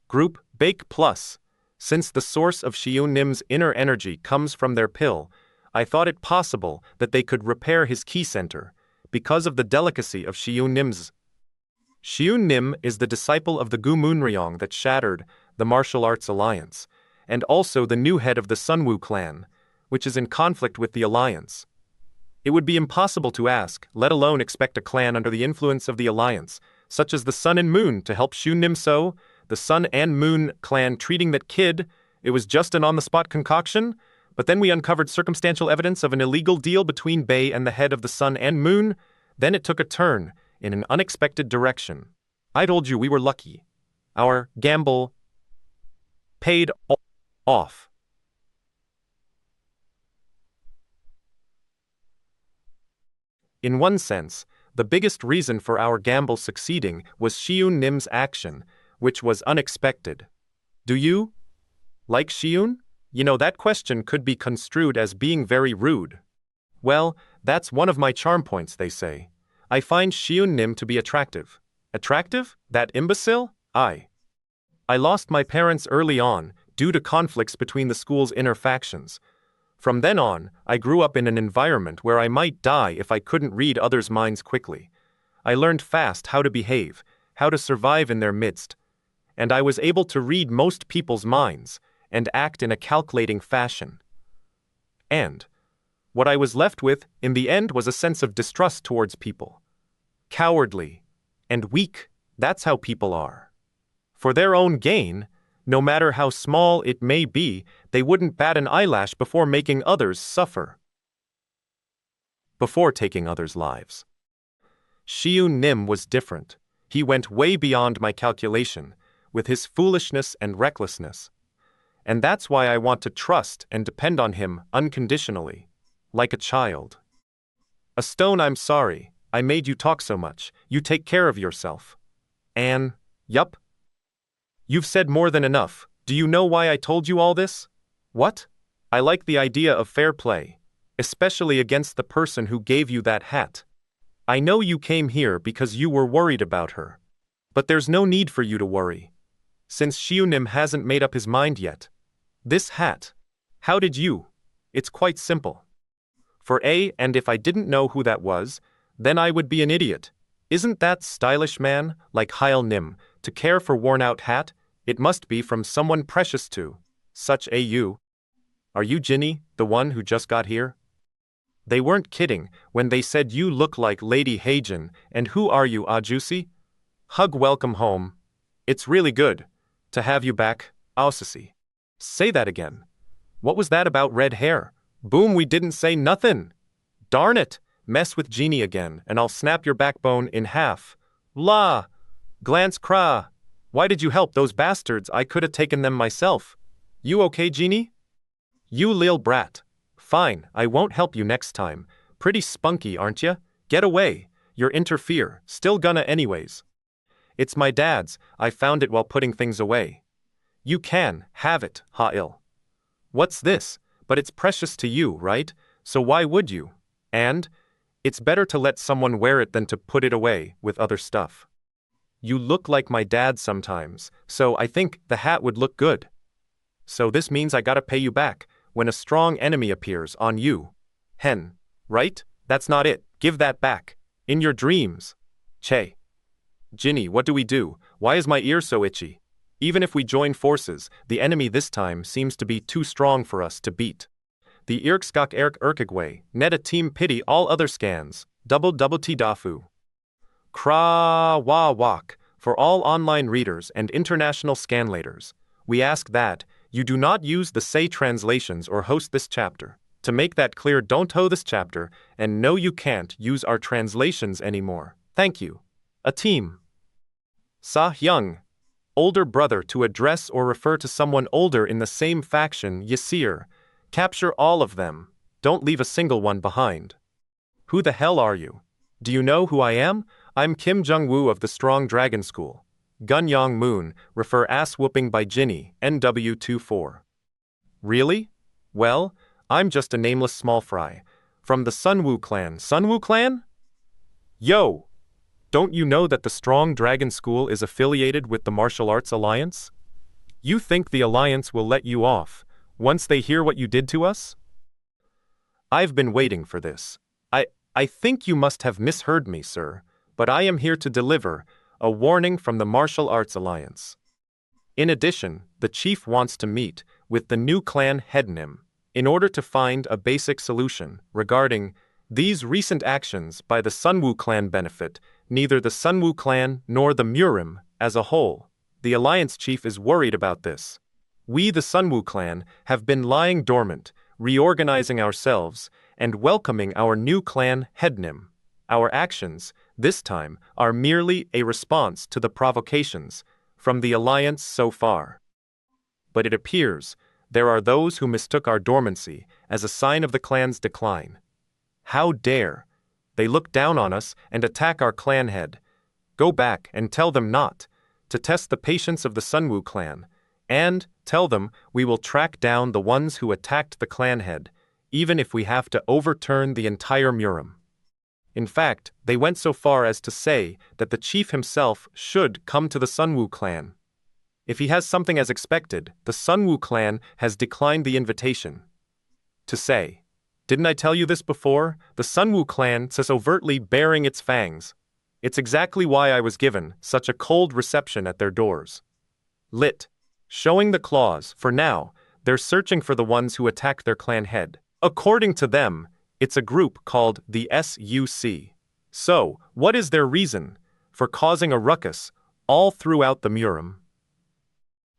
group, Bake Plus. Since the source of Shi-Woon Nim's inner energy comes from their pill, I thought it possible that they could repair his key center, because of the delicacy of Shi-Woon Nim's. Shi-Woon Nim is the disciple of the Gu Moonryong that shattered the martial arts alliance, and also the new head of the Sunwoo clan, which is in conflict with the alliance. It would be impossible to ask, let alone expect a clan under the influence of the alliance, such as the Sun and Moon, to help Shi-Woon Nim. So, the Sun and Moon clan treating that kid, it was just an on-the-spot concoction, but then we uncovered circumstantial evidence of an illegal deal between Bae and the head of the Sun and Moon. Then it took a turn in an unexpected direction. I told you we were lucky. Our gamble paid off. In one sense, the biggest reason for our gamble succeeding was Shi-Woon Nim's action, which was unexpected. Do you like Shi-Woon? You know, that question could be construed as being very rude. Well, that's one of my charm points, they say. I find Shi-Woon Nim to be attractive. Attractive? That imbecile? I lost my parents early on, due to conflicts between the school's inner factions. From then on, I grew up in an environment where I might die if I couldn't read others' minds quickly. I learned fast how to behave, how to survive in their midst, and I was able to read most people's minds and act in a calculating fashion. And what I was left with, in the end, was a sense of distrust towards people. Cowardly and weak, that's how people are. For their own gain, no matter how small it may be, they wouldn't bat an eyelash before making others suffer, before taking others' lives. Shi-Woon Nim was different. He went way beyond my calculation, with his foolishness and recklessness. And that's why I want to trust and depend on him unconditionally, like a child. A stone, I'm sorry, I made you talk so much. You take care of yourself. Anne, yup. You've said more than enough. Do you know why I told you all this? What? I like the idea of fair play, especially against the person who gave you that hat. I know you came here because you were worried about her. But there's no need for you to worry, since Shi-Woon hasn't made up his mind yet. This hat. How did you? It's quite simple. And if I didn't know who that was, then I would be an idiot. Isn't that stylish man, like Heil Nim, to care for worn-out hat? It must be from someone precious to such a you. Are you Ginny, the one who just got here? They weren't kidding when they said you look like Lady Heijin, and who are you, Ajusi? Hug, welcome home. It's really good to have you back, Aosisi. Say that again. What was that about red hair? Boom, we didn't say nothing. Darn it, mess with Genie again, and I'll snap your backbone in half. La! Glance cra! Why did you help those bastards? I could have taken them myself. You okay, Genie? You lil brat. Fine, I won't help you next time. Pretty spunky, aren't ya? Get away. You're interfere. Still gonna anyways. It's my dad's. I found it while putting things away. You can have it, Ha'il. What's this? But it's precious to you, right? So why would you? And it's better to let someone wear it than to put it away with other stuff. You look like my dad sometimes, so I think the hat would look good. So this means I gotta pay you back when a strong enemy appears on you. Hen, right? That's not it. Give that back. In your dreams. Che. Ginny, what do we do? Why is my ear so itchy? Even if we join forces, the enemy this time seems to be too strong for us to beat. The Irkskak Erk Erkigway, net a team pity all other scans, double T dafu. Kra wa wak, for all online readers and international scanlators. We ask that you do not use the say translations or host this chapter. To make that clear, don't ho this chapter, and no, you can't use our translations anymore. Thank you. A team. Sa Hyung. Older brother to address or refer to someone older in the same faction, Yasir. Capture all of them. Don't leave a single one behind. Who the hell are you? Do you know who I am? I'm Kim Jung-woo of the Strong Dragon School. Gunyong Moon, refer ass-whooping by Ginny, NW24. Really? Well, I'm just a nameless small fry. From the Sunwoo clan. Sunwoo clan? Yo! Don't you know that the Strong Dragon School is affiliated with the Martial Arts Alliance? You think the Alliance will let you off once they hear what you did to us? I've been waiting for this. I think you must have misheard me, sir, but I am here to deliver a warning from the Martial Arts Alliance. In addition, the chief wants to meet with the new clan Headnim in order to find a basic solution regarding these recent actions by the Sunwoo clan benefit neither the Sunwoo clan nor the Murim as a whole. The Alliance chief is worried about this. We, the Sunwoo clan, have been lying dormant, reorganizing ourselves, and welcoming our new clan Headnim. Our actions, this time, are merely a response to the provocations from the Alliance so far. But it appears there are those who mistook our dormancy as a sign of the clan's decline. How dare they look down on us and attack our clan head? Go back and tell them not to test the patience of the Sunwoo clan, and tell them we will track down the ones who attacked the clan head, even if we have to overturn the entire Murim. In fact, they went so far as to say that the chief himself should come to the Sunwoo clan. If he has something as expected, the Sunwoo clan has declined the invitation. To say, didn't I tell you this before? The Sunwoo clan says overtly baring its fangs. It's exactly why I was given such a cold reception at their doors. Lit. Showing the claws, for now, they're searching for the ones who attacked their clan head. According to them, it's a group called the SUC. So, what is their reason for causing a ruckus all throughout the Murim?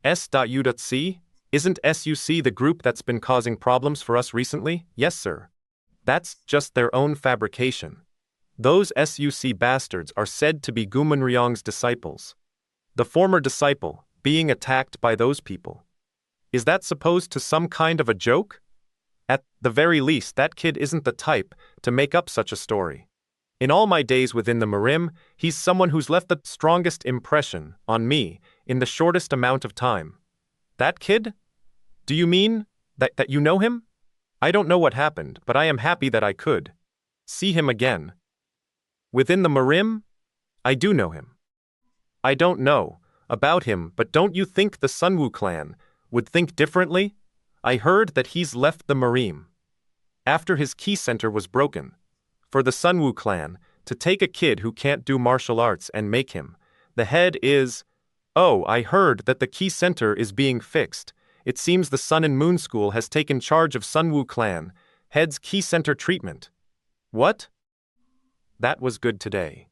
S.U.C? Isn't SUC the group that's been causing problems for us recently? Yes, sir. That's just their own fabrication. Those SUC bastards are said to be Gumunryong's disciples. The former disciple, being attacked by those people. Is that supposed to some kind of a joke? At the very least, that kid isn't the type to make up such a story. In all my days within the Murim, he's someone who's left the strongest impression on me in the shortest amount of time. That kid? Do you mean that you know him? I don't know what happened, but I am happy that I could see him again. Within the Murim? I do know him. I don't know about him, but don't you think the Sunwoo clan would think differently? I heard that he's left the Murim after his key center was broken. For the Sunwoo clan to take a kid who can't do martial arts and make him the head is... Oh, I heard that the key center is being fixed. It seems the Sun and Moon School has taken charge of Sunwoo clan head's key center treatment. What? That was good today.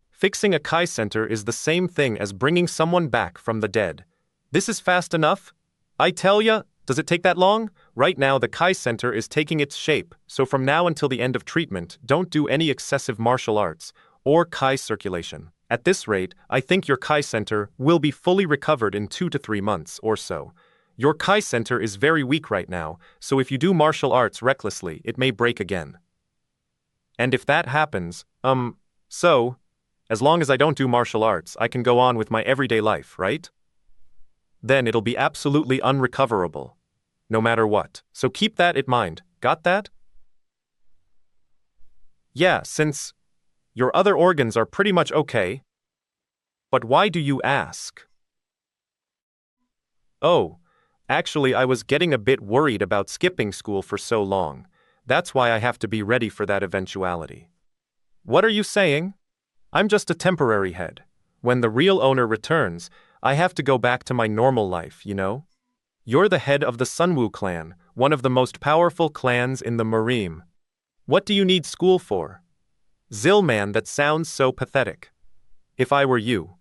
Fixing a Kai center is the same thing as bringing someone back from the dead. This is fast enough? I tell ya, does it take that long? Right now the Kai center is taking its shape, so from now until the end of treatment, don't do any excessive martial arts or Kai circulation. At this rate, I think your Kai center will be fully recovered in 2 to 3 months or so. Your Kai center is very weak right now, so if you do martial arts recklessly, it may break again. And if that happens, so, as long as I don't do martial arts, I can go on with my everyday life, right? Then it'll be absolutely unrecoverable, no matter what. So keep that in mind. Got that? Yeah, since your other organs are pretty much okay. But why do you ask? Oh, actually I was getting a bit worried about skipping school for so long. That's why I have to be ready for that eventuality. What are you saying? I'm just a temporary head. When the real owner returns, I have to go back to my normal life, you know? You're the head of the Sunwoo clan, one of the most powerful clans in the Murim. What do you need school for? Zillman, that sounds so pathetic. If I were you.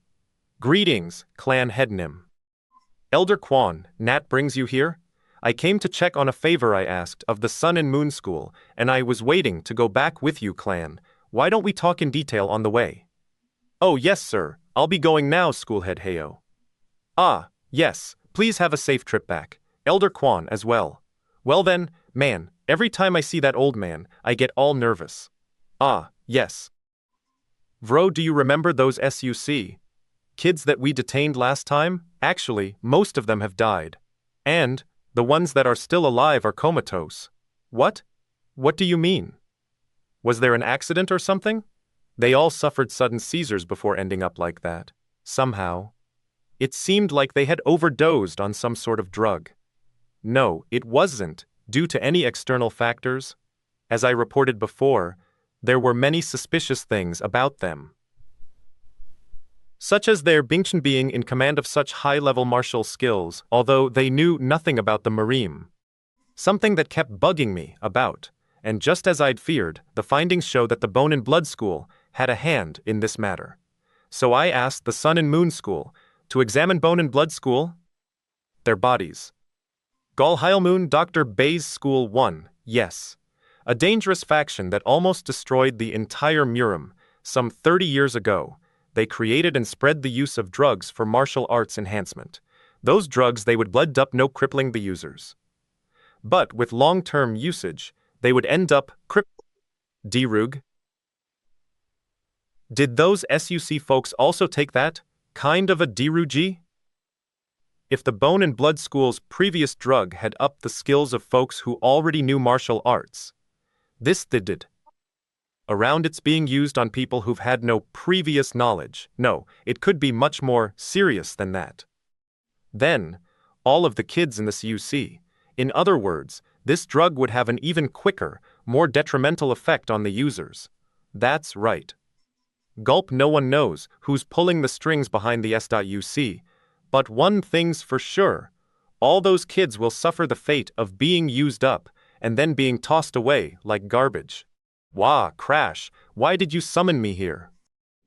Greetings, Clan Headnim. Elder Quan, Nat brings you here? I came to check on a favor I asked of the Sun and Moon School, and I was waiting to go back with you, Clan. Why don't we talk in detail on the way? Oh yes, sir. I'll be going now, Schoolhead Heyo. Ah, yes, please have a safe trip back. Elder Quan as well. Well then, man, every time I see that old man, I get all nervous. Ah, yes. Vro, do you remember those SUC kids that we detained last time? Actually, most of them have died. And the ones that are still alive are comatose. What? What do you mean? Was there an accident or something? They all suffered sudden seizures before ending up like that. Somehow. It seemed like they had overdosed on some sort of drug. No, it wasn't due to any external factors. As I reported before, there were many suspicious things about them, such as their being in command of such high-level martial skills, although they knew nothing about the Murim. Something that kept bugging me about, and just as I'd feared, the findings show that the Bone and Blood School had a hand in this matter. So I asked the Sun and Moon School to examine Bone and Blood School, their bodies. Galheilmoon Dr. Bay's School 1, yes. A dangerous faction that almost destroyed the entire Murim some 30 years ago. They created and spread the use of drugs for martial arts enhancement. Those drugs they would blood up no crippling the users. But with long-term usage, they would end up Derug. Did those SUC folks also take that kind of a Derugi? If the Bone and Blood School's previous drug had upped the skills of folks who already knew martial arts, this did. Around it's being used on people who've had no previous knowledge. No, it could be much more serious than that. Then, all of the kids in the CUC. In other words, this drug would have an even quicker, more detrimental effect on the users. That's right. Gulp, no one knows who's pulling the strings behind the S.UC, but one thing's for sure. All those kids will suffer the fate of being used up and then being tossed away like garbage. Wah, Crash, why did you summon me here?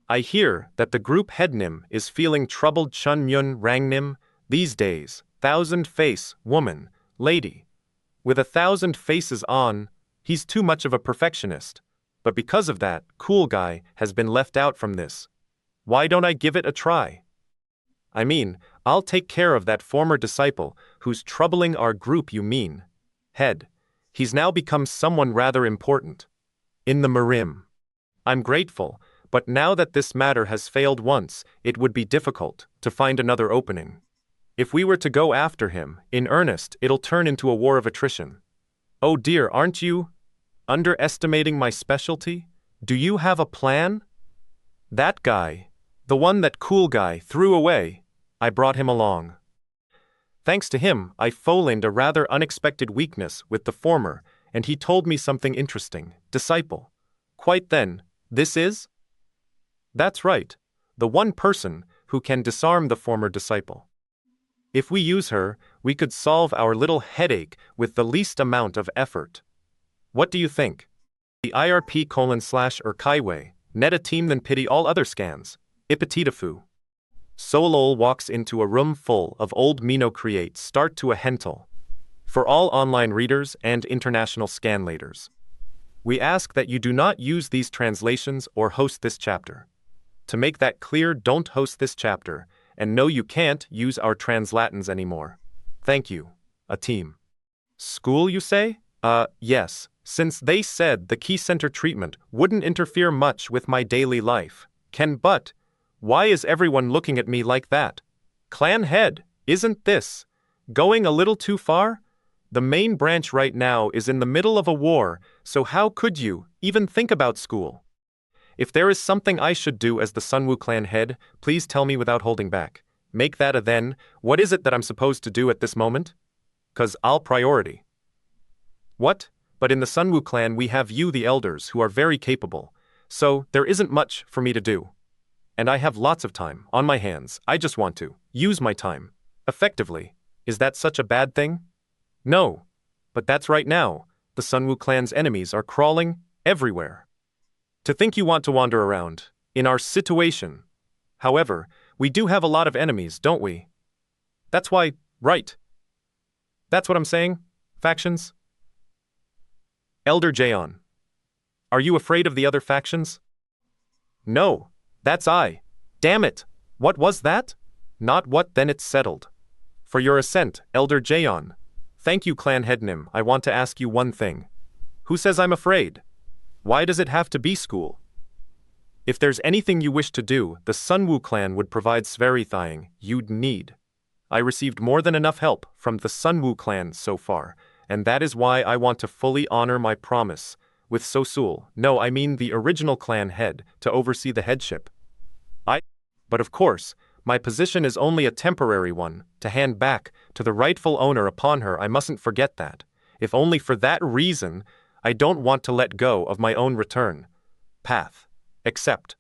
I hear that the group Headnim is feeling troubled Chun-Myun Rangnim these days. 1,000-face woman, lady. With 1,000 faces on, he's too much of a perfectionist. But because of that, cool guy has been left out from this. Why don't I give it a try? I mean, I'll take care of that former disciple who's troubling our group, you mean. Head. He's now become someone rather important. In the Murim. I'm grateful, but now that this matter has failed once, it would be difficult to find another opening. If we were to go after him, in earnest, it'll turn into a war of attrition. Oh dear, aren't you underestimating my specialty? Do you have a plan? That guy, the one that cool guy threw away, I brought him along. Thanks to him, I foaled a rather unexpected weakness with the former, and he told me something interesting. Disciple. Quite then, this is? That's right, the one person who can disarm the former disciple. If we use her, we could solve our little headache with the least amount of effort. What do you think? The IRP:/Kaiwei, net a team than pity all other scans. Ipatitafu. Solol walks into a room full of old Mino creates start to a hental. For all online readers and international scanlators. We ask that you do not use these translations or host this chapter. To make that clear, don't host this chapter, and no, you can't use our translatins anymore. Thank you. A team. School, you say? Yes, since they said the key center treatment wouldn't interfere much with my daily life. But why is everyone looking at me like that? Clan head, isn't this going a little too far? The main branch right now is in the middle of a war, so how could you even think about school? If there is something I should do as the Sunwoo clan head, please tell me without holding back. Make that a then. What is it that I'm supposed to do at this moment? 'Cause I'll priority. What? But in the Sunwoo clan we have you the elders who are very capable, so there isn't much for me to do. And I have lots of time on my hands. I just want to use my time effectively. Is that such a bad thing? No. But that's right now. The Sunwoo clan's enemies are crawling everywhere. To think you want to wander around in our situation. However, we do have a lot of enemies, don't we? That's why, right. That's what I'm saying. Factions. Elder Jaeon. Are you afraid of the other factions? No. That's I. Damn it. What was that? Not what, then it's settled. For your assent, Elder Jaeon. Thank you, Clan Headnim. I want to ask you one thing. Who says I'm afraid? Why does it have to be school? If there's anything you wish to do, the Sunwoo clan would provide Sverithing you'd need. I received more than enough help from the Sunwoo clan so far, and that is why I want to fully honor my promise with Sosul, no, I mean the original clan head, to oversee the headship. But of course, my position is only a temporary one, to hand back to the rightful owner upon her. I mustn't forget that. If only for that reason, I don't want to let go of my own return path. Except,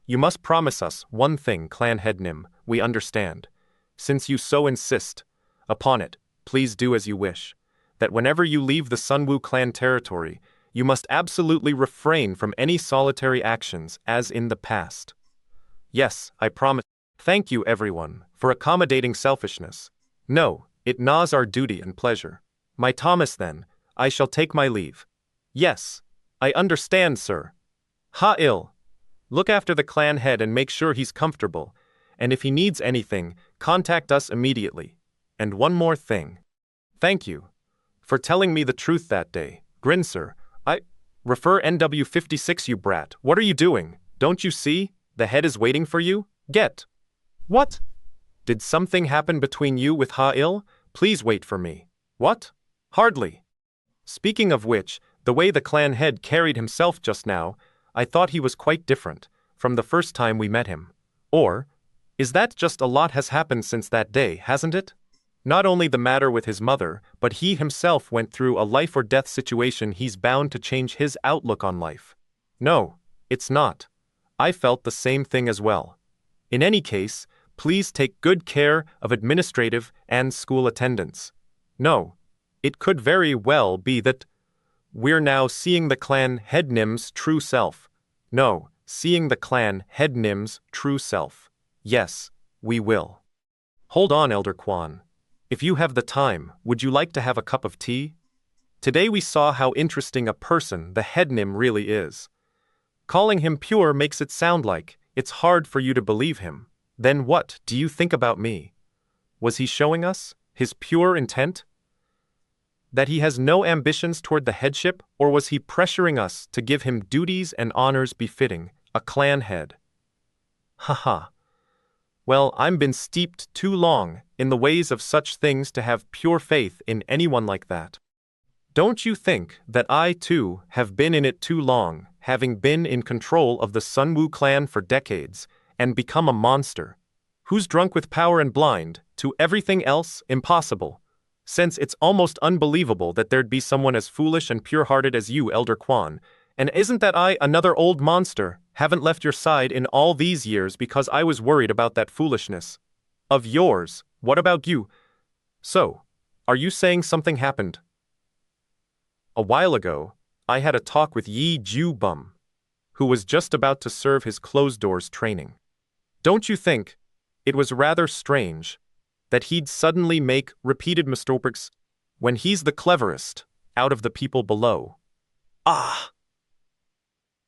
you must promise us one thing, Clan Headnim, we understand. Since you so insist upon it, please do as you wish. That whenever you leave the Sunwoo clan territory, you must absolutely refrain from any solitary actions as in the past. Yes, I promise. Thank you everyone for accommodating selfishness. No, it gnaws our duty and pleasure. My Thomas then, I shall take my leave. Yes, I understand, sir. Ha-il. Look after the clan head and make sure he's comfortable, and if he needs anything, contact us immediately. And one more thing. Thank you for telling me the truth that day. Grin, sir. Refer NW56, you brat. What are you doing? Don't you see? The head is waiting for you. Get. What? Did something happen between you with Ha-il? Please wait for me. What? Hardly. Speaking of which, the way the clan head carried himself just now, I thought he was quite different from the first time we met him. Or, is that just a lot has happened since that day, hasn't it? Not only the matter with his mother, but he himself went through a life or death situation. He's bound to change his outlook on life. No, it's not. I felt the same thing as well. In any case, please take good care of administrative and school attendance. No, it could very well be that we're now seeing the clan Headnim's true self. No, seeing the clan Headnim's true self. Yes, we will. Hold on, Elder Kwan. If you have the time, would you like to have a cup of tea? Today we saw how interesting a person the Headnim really is. Calling him pure makes it sound like it's hard for you to believe him. Then what do you think about me? Was he showing us his pure intent? That he has no ambitions toward the headship, or was he pressuring us to give him duties and honors befitting a clan head? Haha. Well, I'm been steeped too long in the ways of such things to have pure faith in anyone like that. Don't you think that I, too, have been in it too long, having been in control of the Sunwoo clan for decades, and become a monster, who's drunk with power and blind to everything else impossible, since it's almost unbelievable that there'd be someone as foolish and pure-hearted as you, Elder Quan, and isn't that I, another old monster, haven't left your side in all these years because I was worried about that foolishness of yours? What about you? So, are you saying something happened? A while ago, I had a talk with Yi Ju-bum, who was just about to serve his closed-doors training. Don't you think it was rather strange that he'd suddenly make repeated mistakes when he's the cleverest out of the people below? Ah!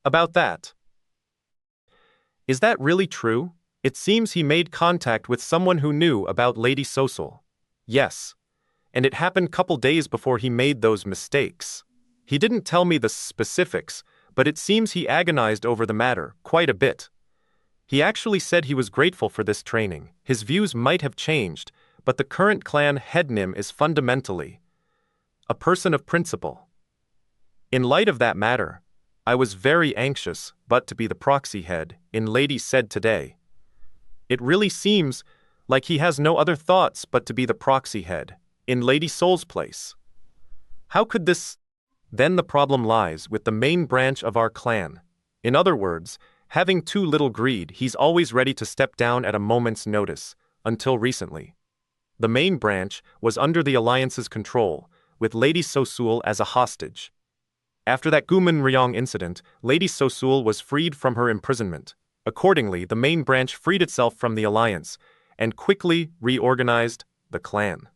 About that. Is that really true? It seems he made contact with someone who knew about Lady Sosul. Yes. And it happened couple days before he made those mistakes. He didn't tell me the specifics, but it seems he agonized over the matter quite a bit. He actually said he was grateful for this training. His views might have changed, but the current clan head Nim is fundamentally a person of principle. In light of that matter, I was very anxious but to be the proxy head, Lady said today. It really seems like he has no other thoughts but to be the proxy head, in Lady Soul's place. How could this? Then the problem lies with the main branch of our clan. In other words, having too little greed, he's always ready to step down at a moment's notice, until recently. The main branch was under the Alliance's control, with Lady Sosul as a hostage. After that Guman Ryong incident, Lady Sosul was freed from her imprisonment. Accordingly, the main branch freed itself from the Alliance, and quickly reorganized the clan.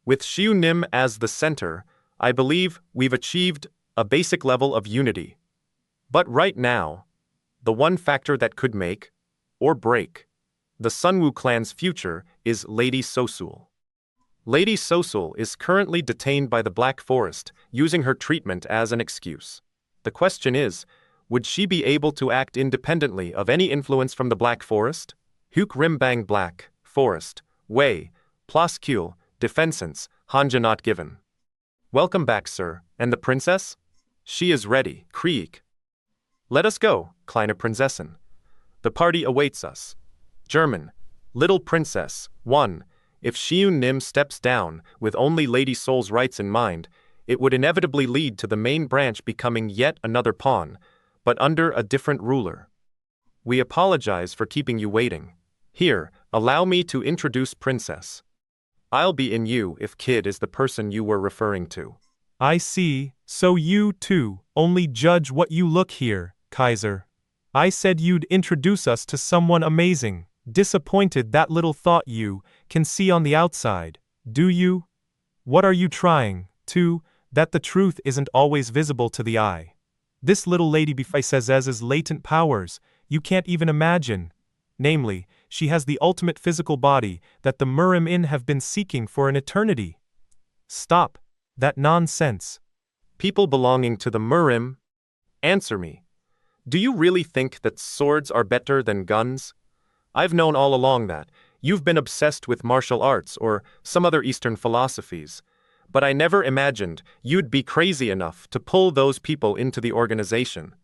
With Shi-Woon as the center, I believe we've achieved a basic level of unity. But right now, the one factor that could make, or break, the Sunwoo clan's future is Lady Sosul. Lady Sosul is currently detained by the Black Forest, using her treatment as an excuse. The question is, would she be able to act independently of any influence from the Black Forest? Huk Rimbang Black Forest, Wei, Ploskul, Defensence, Hanja not given. Welcome back, sir. And the princess? She is ready, Krieg. Let us go, kleine Prinzessin. The party awaits us. German, little princess, 1. If Shi-Woon steps down with only Lady Soul's rights in mind, it would inevitably lead to the main branch becoming yet another pawn, but under a different ruler. We apologize for keeping you waiting. Here, allow me to introduce Princess. I'll be in you if Kid is the person you were referring to. I see, so you, too, only judge what you look here, Kaiser. I said you'd introduce us to someone amazing. Disappointed that little thought you can see on the outside, do you? What are you trying to, that the truth isn't always visible to the eye? This little lady possesses latent powers you can't even imagine. Namely, she has the ultimate physical body that the Murim have been seeking for an eternity. Stop that nonsense. People belonging to the Murim, answer me. Do you really think that swords are better than guns? I've known all along that you've been obsessed with martial arts or some other Eastern philosophies, but I never imagined you'd be crazy enough to pull those people into the organization.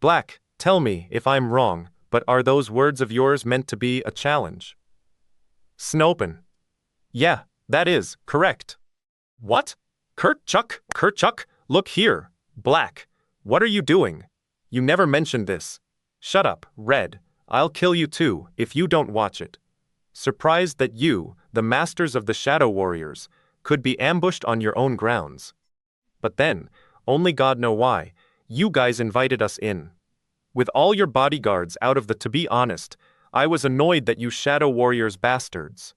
Black, tell me if I'm wrong, but are those words of yours meant to be a challenge? Snopen. Yeah, that is correct. What? Kurtchuk, look here. Black, what are you doing? You never mentioned this. Shut up, Red. I'll kill you too if you don't watch it. Surprised that you, the masters of the Shadow Warriors, could be ambushed on your own grounds. But then, only God know why, you guys invited us in. With all your bodyguards out of the, to be honest, I was annoyed that you Shadow Warriors bastards.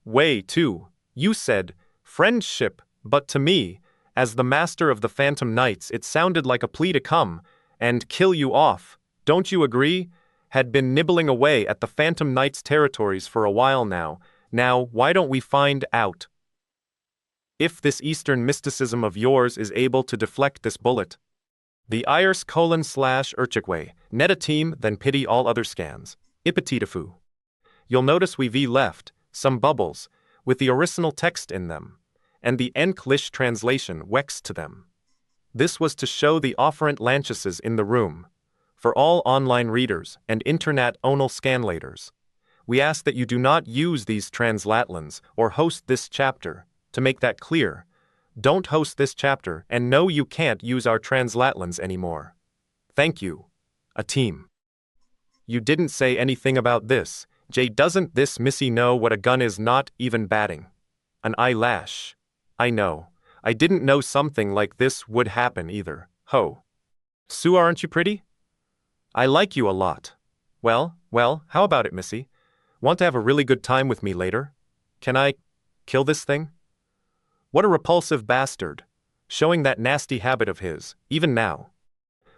Wei, too, you said, friendship, but to me, as the master of the Phantom Knights, it sounded like a plea to come and kill you off. Don't you agree? had been nibbling away at the Phantom Knight's territories for a while now. Now, why don't we find out if this Eastern mysticism of yours is able to deflect this bullet? The Irs /Urchikwe, net a team, then pity all other scans. Ipatitafu. You'll notice we've left some bubbles with the original text in them, and the English translation wext to them. This was to show the offerent lancheses in the room, for all online readers and internet-onal scanlators. We ask that you do not use these translatlans or host this chapter. To make that clear, don't host this chapter, and no, you can't use our translatlans anymore. Thank you. A team. You didn't say anything about this. Jay, doesn't this missy know what a gun is? Not even batting an eyelash. I know. I didn't know something like this would happen either. Ho. Sue, aren't you pretty? I like you a lot. Well, how about it, missy? Want to have a really good time with me later? Can I kill this thing? What a repulsive bastard. Showing that nasty habit of his, even now.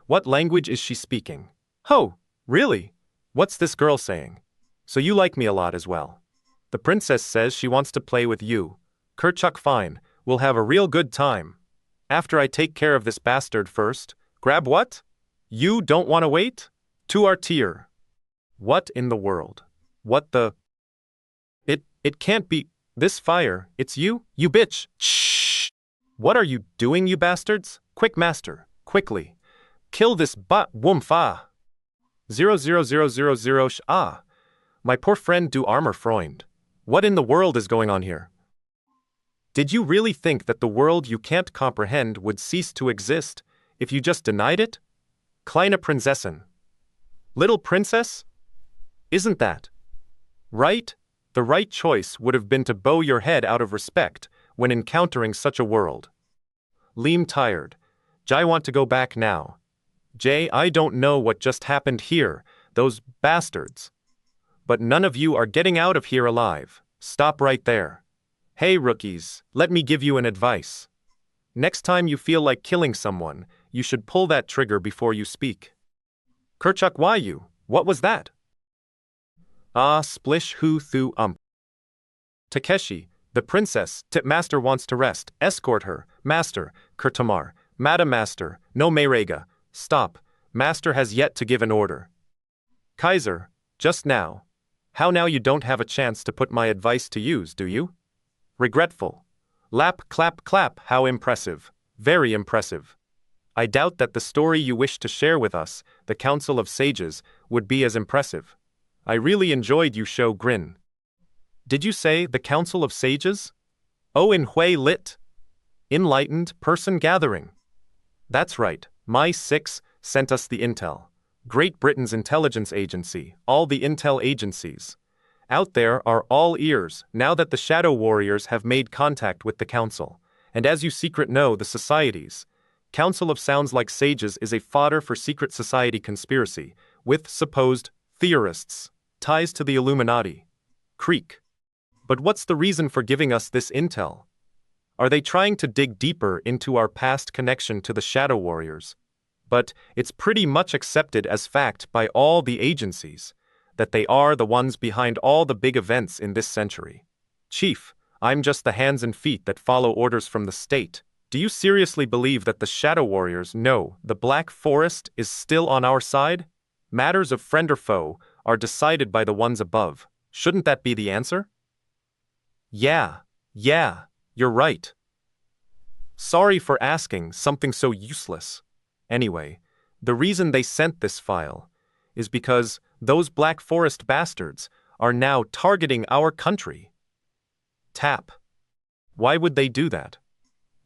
What language is she speaking? Ho, really? What's this girl saying? So you like me a lot as well. The princess says she wants to play with you. Kerchuk, fine, we'll have a real good time. After I take care of this bastard first. Grab what? You don't want to wait? To our tier. What in the world? What the? It can't be. This fire, it's you? You bitch! Shh! What are you doing, you bastards? Quick, master, quickly. Kill this wumfa. 00000 ah. My poor friend du armor Freund. What in the world is going on here? Did you really think that the world you can't comprehend would cease to exist if you just denied it? Kleine Prinzessin. Little princess? Isn't that right? The right choice would have been to bow your head out of respect when encountering such a world. Liam tired. Jai want to go back now. Jay, I don't know what just happened here, those bastards. But none of you are getting out of here alive. Stop right there. Hey rookies, let me give you an advice. Next time you feel like killing someone, you should pull that trigger before you speak. Kerchuk, why you? What was that? Ah, splish who thu Takeshi, the princess, Tipmaster wants to rest. Escort her. Master, Kurtamar. Madam Master, no Meirega. Stop. Master has yet to give an order. Kaiser, just now. How now you don't have a chance to put my advice to use, do you? Regretful. Lap, clap, clap, how impressive. Very impressive. I doubt that the story you wish to share with us, the Council of Sages, would be as impressive. I really enjoyed you show grin. Did you say the Council of Sages? Oh, in Hui Lit. Enlightened person gathering. That's right, my 6 sent us the intel. Great Britain's intelligence agency, all the intel agencies. Out there are all ears now that the Shadow Warriors have made contact with the Council. And as you secret know the societies, Council of Sounds like Sages is a fodder for secret society conspiracy, with supposed theorists, ties to the Illuminati. Creek. But what's the reason for giving us this intel? Are they trying to dig deeper into our past connection to the Shadow Warriors? But it's pretty much accepted as fact by all the agencies that they are the ones behind all the big events in this century. Chief, I'm just the hands and feet that follow orders from the state. Do you seriously believe that the Shadow Warriors know the Black Forest is still on our side? Matters of friend or foe are decided by the ones above. Shouldn't that be the answer? Yeah, you're right. Sorry for asking something so useless. Anyway, the reason they sent this file is because those Black Forest bastards are now targeting our country. Tap. Why would they do that?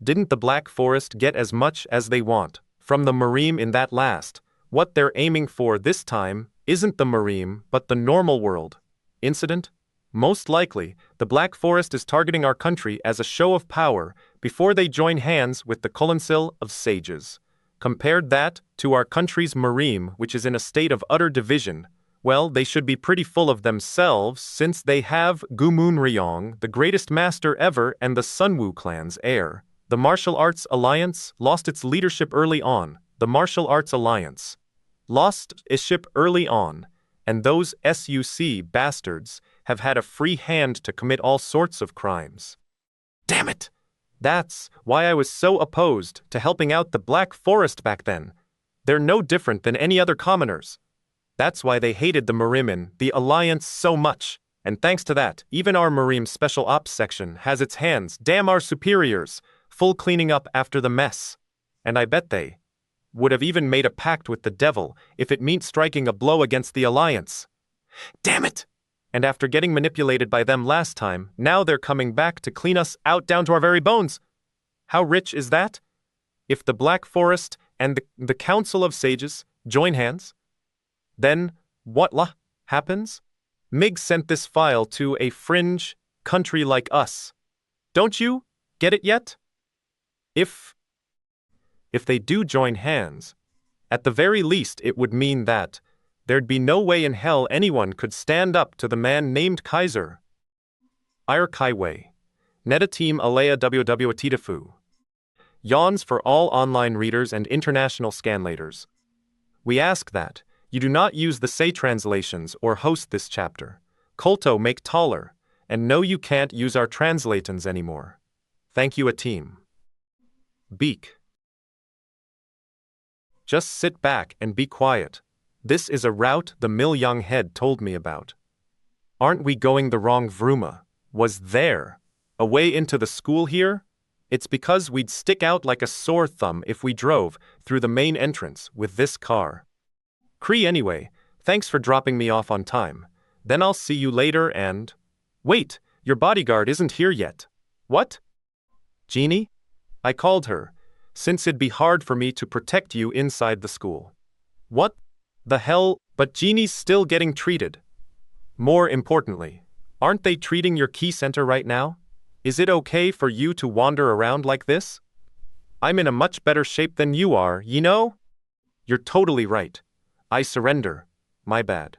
Didn't the Black Forest get as much as they want from the Murim in that last? What they're aiming for this time isn't the Murim, but the normal world incident? Most likely, the Black Forest is targeting our country as a show of power before they join hands with the Council of Sages. Compared that to our country's Murim, which is in a state of utter division, well, they should be pretty full of themselves since they have Gumun Ryong, the greatest master ever, and the Sunwoo clan's heir. The Martial Arts Alliance lost its leadership early on. The Martial Arts Alliance lost its ship early on, And those SUC bastards have had a free hand to commit all sorts of crimes. Damn it! That's why I was so opposed to helping out the Black Forest back then. They're no different than any other commoners. That's why they hated the Murim and the Alliance so much. And thanks to that, even our Murim Special Ops section has its hands, damn our superiors, full cleaning up after the mess. And I bet they would have even made a pact with the devil if it meant striking a blow against the Alliance. Damn it! And after getting manipulated by them last time, now they're coming back to clean us out down to our very bones. How rich is that? If the Black Forest and the Council of Sages join hands, then what happens? Mig sent this file to a fringe country like us. Don't you get it yet? If they do join hands, at the very least it would mean that there'd be no way in hell anyone could stand up to the man named Kaiser. Ir Kaiwei. Neta team alea ww atitafu. Yawns for all online readers and international scanlators. We ask that you do not use the say translations or host this chapter. Kolto make taller, and no you can't use our translatons anymore. Thank you a team. Beak. Just sit back and be quiet. This is a route the Mill Young Head told me about. Aren't we going the wrong Vruma? Was there a way into the school here? It's because we'd stick out like a sore thumb if we drove through the main entrance with this car. Cree anyway, thanks for dropping me off on time. Then I'll see you later and… Wait, your bodyguard isn't here yet. What? Jeannie? I called her, since it'd be hard for me to protect you inside the school. What the hell? But Jeannie's still getting treated. More importantly, aren't they treating your key center right now? Is it okay for you to wander around like this? I'm in a much better shape than you are, you know? You're totally right. I surrender. My bad.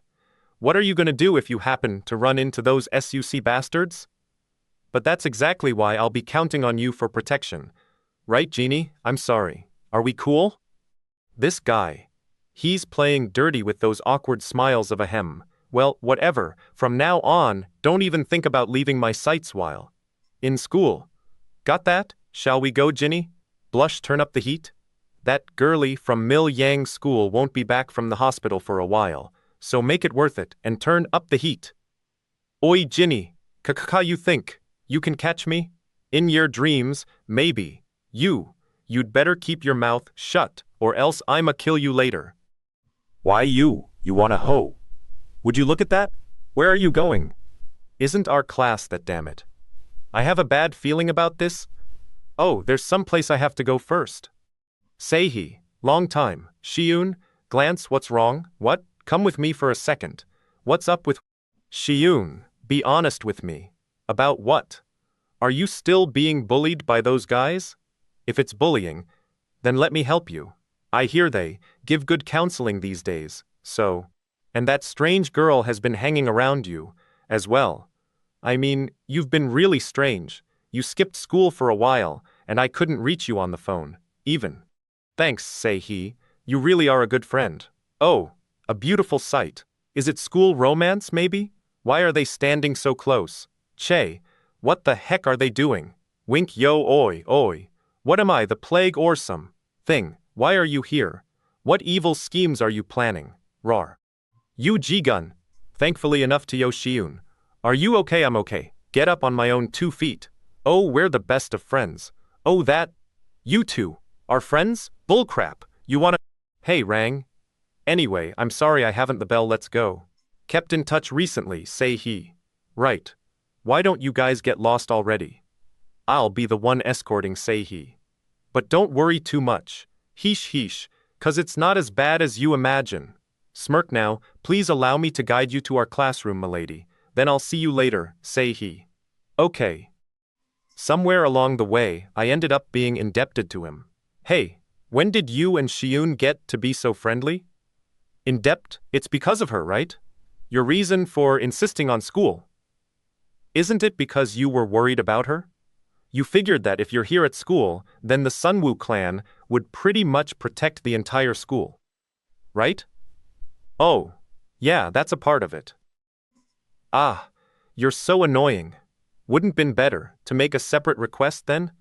What are you gonna do if you happen to run into those SUC bastards? But that's exactly why I'll be counting on you for protection. Right, Jeannie? I'm sorry. Are we cool? This guy. He's playing dirty with those awkward smiles of a hem. Well, whatever. From now on, don't even think about leaving my sights while in school. Got that? Shall we go, Ginny? Blush, turn up the heat? That girlie from Mill Yang School won't be back from the hospital for a while, so make it worth it and turn up the heat. Oi, Ginny, you think you can catch me? In your dreams, maybe. You'd better keep your mouth shut, or else I'ma kill you later. Why you wanna hoe? Would you look at that? Where are you going? Isn't our class that, damn it? I have a bad feeling about this. Oh, there's some place I have to go first. Sei-hee, long time. Shi-Woon, glance, what's wrong? What? Come with me for a second. What's up with… Shi-Woon, be honest with me. About what? Are you still being bullied by those guys? If it's bullying, then let me help you. I hear they give good counseling these days, so… And that strange girl has been hanging around you, as well. I mean, you've been really strange. You skipped school for a while, and I couldn't reach you on the phone, even. Thanks, Sei-hee. You really are a good friend. Oh, a beautiful sight. Is it school romance, maybe? Why are they standing so close? Che, what the heck are they doing? Wink yo oi. What am I, the plague or some thing? Why are you here? What evil schemes are you planning? Rar. You G-gun. Thankfully enough to Shi-Woon. Are you okay? I'm okay. Get up on my own 2 feet. Oh, we're the best of friends. Oh, that… You two are friends? Bullcrap. You wanna… Hey, Rang. Anyway, I'm sorry I haven't the bell, let's go. Kept in touch recently, Sei-hee. Right. Why don't you guys get lost already? I'll be the one escorting Sei-hee. But don't worry too much. Heesh, 'cause it's not as bad as you imagine. Smirk now, please allow me to guide you to our classroom, milady. Then I'll see you later, Sei-hee. Okay. Somewhere along the way, I ended up being indebted to him. Hey, when did you and Shi-Woon get to be so friendly? In debt? It's because of her, right? Your reason for insisting on school. Isn't it because you were worried about her? You figured that if you're here at school, then the Sunwoo clan would pretty much protect the entire school. Right? Oh, Yeah, that's a part of it. Ah, you're so annoying. Wouldn't been better to make a separate request then?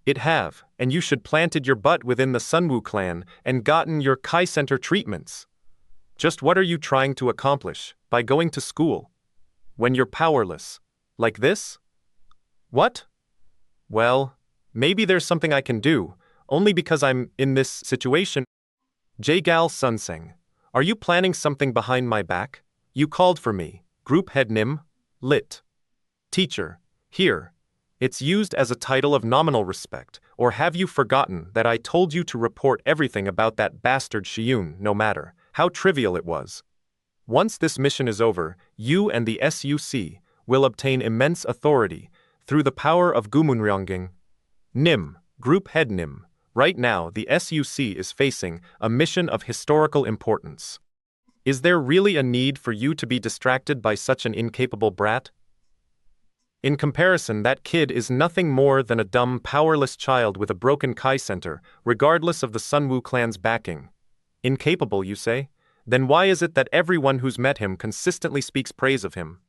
It have, and you should planted your butt within the Sunwoo clan and gotten your Kai Center treatments. Just what are you trying to accomplish by going to school when you're powerless? Like this? What? Well, maybe there's something I can do, only because I'm in this situation. Jaegal Sunseng, are you planning something behind my back? You called for me, Group Head Nim, Lit. Teacher, here. It's used as a title of nominal respect, or have you forgotten that I told you to report everything about that bastard Shi-Woon, no matter how trivial it was? Once this mission is over, you and the SUC will obtain immense authority through the power of Gumunryonging. Nim, Group Head Nim, right now the SUC is facing a mission of historical importance. Is there really a need for you to be distracted by such an incapable brat? In comparison, that kid is nothing more than a dumb, powerless child with a broken Kai Center, regardless of the Sunwoo clan's backing. Incapable, you say? Then why is it that everyone who's met him consistently speaks praise of him?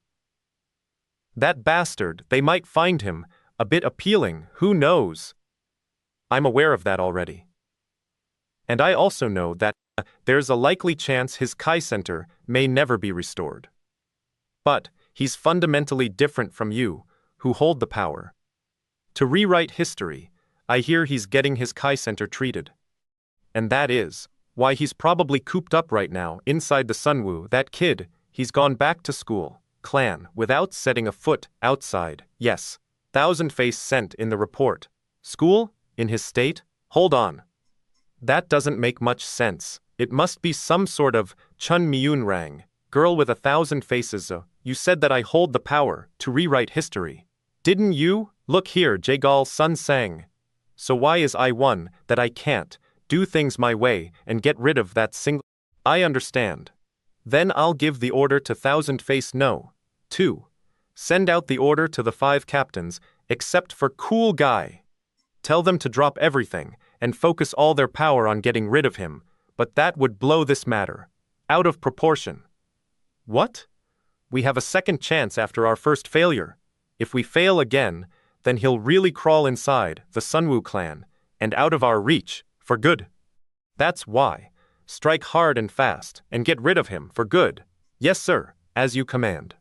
That bastard, they might find him a bit appealing, who knows? I'm aware of that already. And I also know that there's a likely chance his Kai Center may never be restored. But he's fundamentally different from you, who hold the power. To rewrite history, I hear he's getting his Kai Center treated. And that is why he's probably cooped up right now inside the Sunwoo. That kid, he's gone back to school, clan, without setting a foot outside. Yes, Thousand-Face sent in the report. School? In his state? Hold on. That doesn't make much sense. It must be some sort of Chun Myun Rang, girl with 1,000 faces. You said that I hold the power to rewrite history. Didn't you? Look here, Jaegal Sun Sang. So why is I one that I can't do things my way and get rid of that single? I understand. Then I'll give the order to Thousand-Face No. 2. Send out the order to the 5 captains, except for Cool Guy. Tell them to drop everything and focus all their power on getting rid of him, but that would blow this matter out of proportion. What? We have a second chance after our first failure. If we fail again, then he'll really crawl inside the Sunwoo clan and out of our reach for good. That's why. Strike hard and fast and get rid of him for good. Yes, sir, as you command.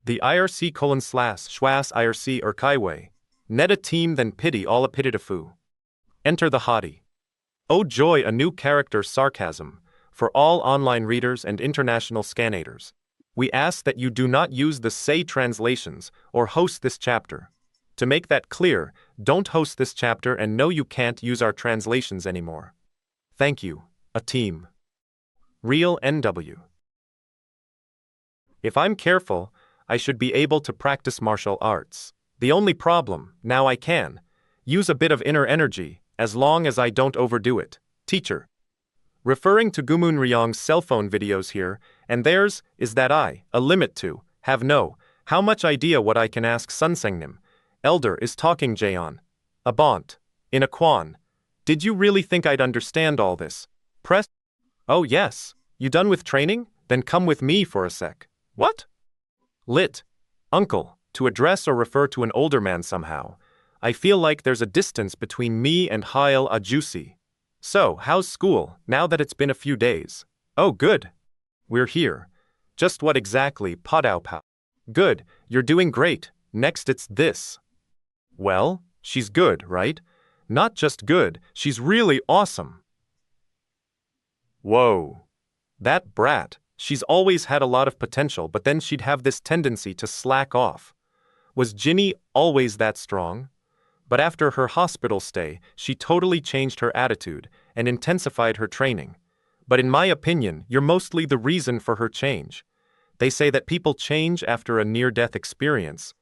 The IRC:/Schwas IRC or Kaiwei. Net a team then pity all a pititafu. Enter the hottie. Oh joy, a new character sarcasm for all online readers and international scannators. We ask that you do not use the say translations or host this chapter. To make that clear, don't host this chapter and no, you can't use our translations anymore. Thank you, a team. Real NW. If I'm careful, I should be able to practice martial arts. The only problem, now I can use a bit of inner energy, as long as I don't overdo it. Teacher. Referring to Gumun Ryong's cell phone videos here, and theirs, is that I, a limit to, have no, how much idea what I can ask Sunsengnim. Elder is talking Jaeon. A bont. In a quan. Did you really think I'd understand all this? Press. Oh yes. You done with training? Then come with me for a sec. What? Lit. Uncle. To address or refer to an older man somehow. I feel like there's a distance between me and Hail Ajusi. So, how's school, now that it's been a few days? Oh good. We're here. Just what exactly, Podao Pao? Good, you're doing great. Next it's this. Well, she's good, right? Not just good, she's really awesome. Whoa. That brat, she's always had a lot of potential, but then she'd have this tendency to slack off. Was Ginny always that strong? But after her hospital stay, she totally changed her attitude and intensified her training. But in my opinion, you're mostly the reason for her change. They say that people change after a near-death experience.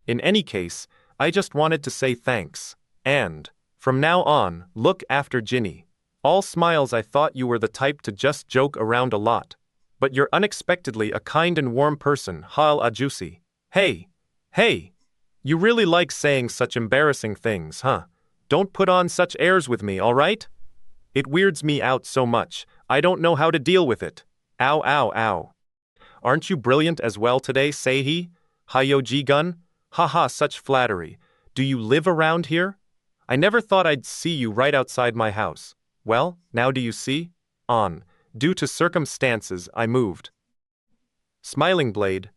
In any case, I just wanted to say thanks. And, from now on, look after Ginny. All smiles. I thought you were the type to just joke around a lot. But you're unexpectedly a kind and warm person, Hal Ajusi. Hey! Hey! You really like saying such embarrassing things, huh? Don't put on such airs with me, all right? It weirds me out so much, I don't know how to deal with it. Ow, ow, ow. Aren't you brilliant as well today, Sei-hee? Hayo Ji-gun? Haha, such flattery. Do you live around here? I never thought I'd see you right outside my house. Well, now do you see? Due to circumstances, I moved. Smiling Blade.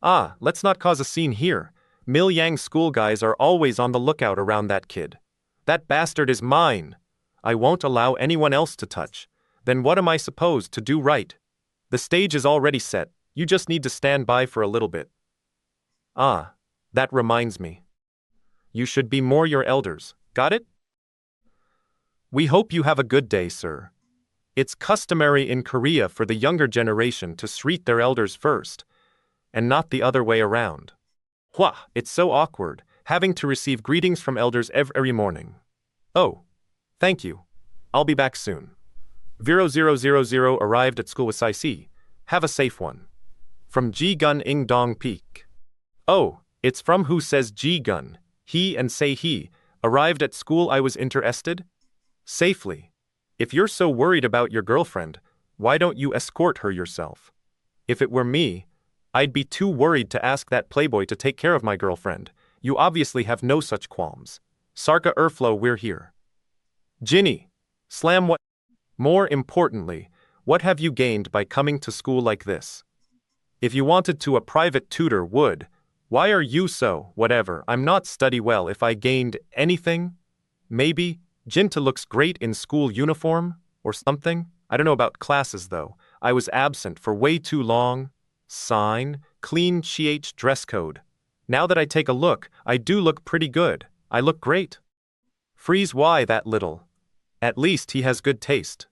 Ah, let's not cause a scene here. Mill-Yang school guys are always on the lookout around that kid. That bastard is mine. I won't allow anyone else to touch. Then what am I supposed to do right? The stage is already set, you just need to stand by for a little bit. Ah, that reminds me. You should be more your elders, got it? We hope you have a good day, sir. It's customary in Korea for the younger generation to treat their elders first, and not the other way around. Hwah, it's so awkward, having to receive greetings from elders every morning. Oh, thank you. I'll be back soon. 0000 arrived at school with Sai-si. Have a safe one. From Ji-gun Ing Dong Peak. Oh, it's from who says Ji-gun. He and Sei-hee arrived at school. I was interested. Safely. If you're so worried about your girlfriend, why don't you escort her yourself? If it were me, I'd be too worried to ask that playboy to take care of my girlfriend. You obviously have no such qualms. Sarka Erflo, we're here. Ginny. Slam what? More importantly, what have you gained by coming to school like this? If you wanted to, a private tutor would. Why are you so, whatever? I'm not study well. If I gained anything? Maybe, Jinta looks great in school uniform, or something? I don't know about classes though. I was absent for way too long. Sign, clean ch dress code. Now that I take a look, I do look pretty good. I look great. Freeze, why that little? At least he has good taste.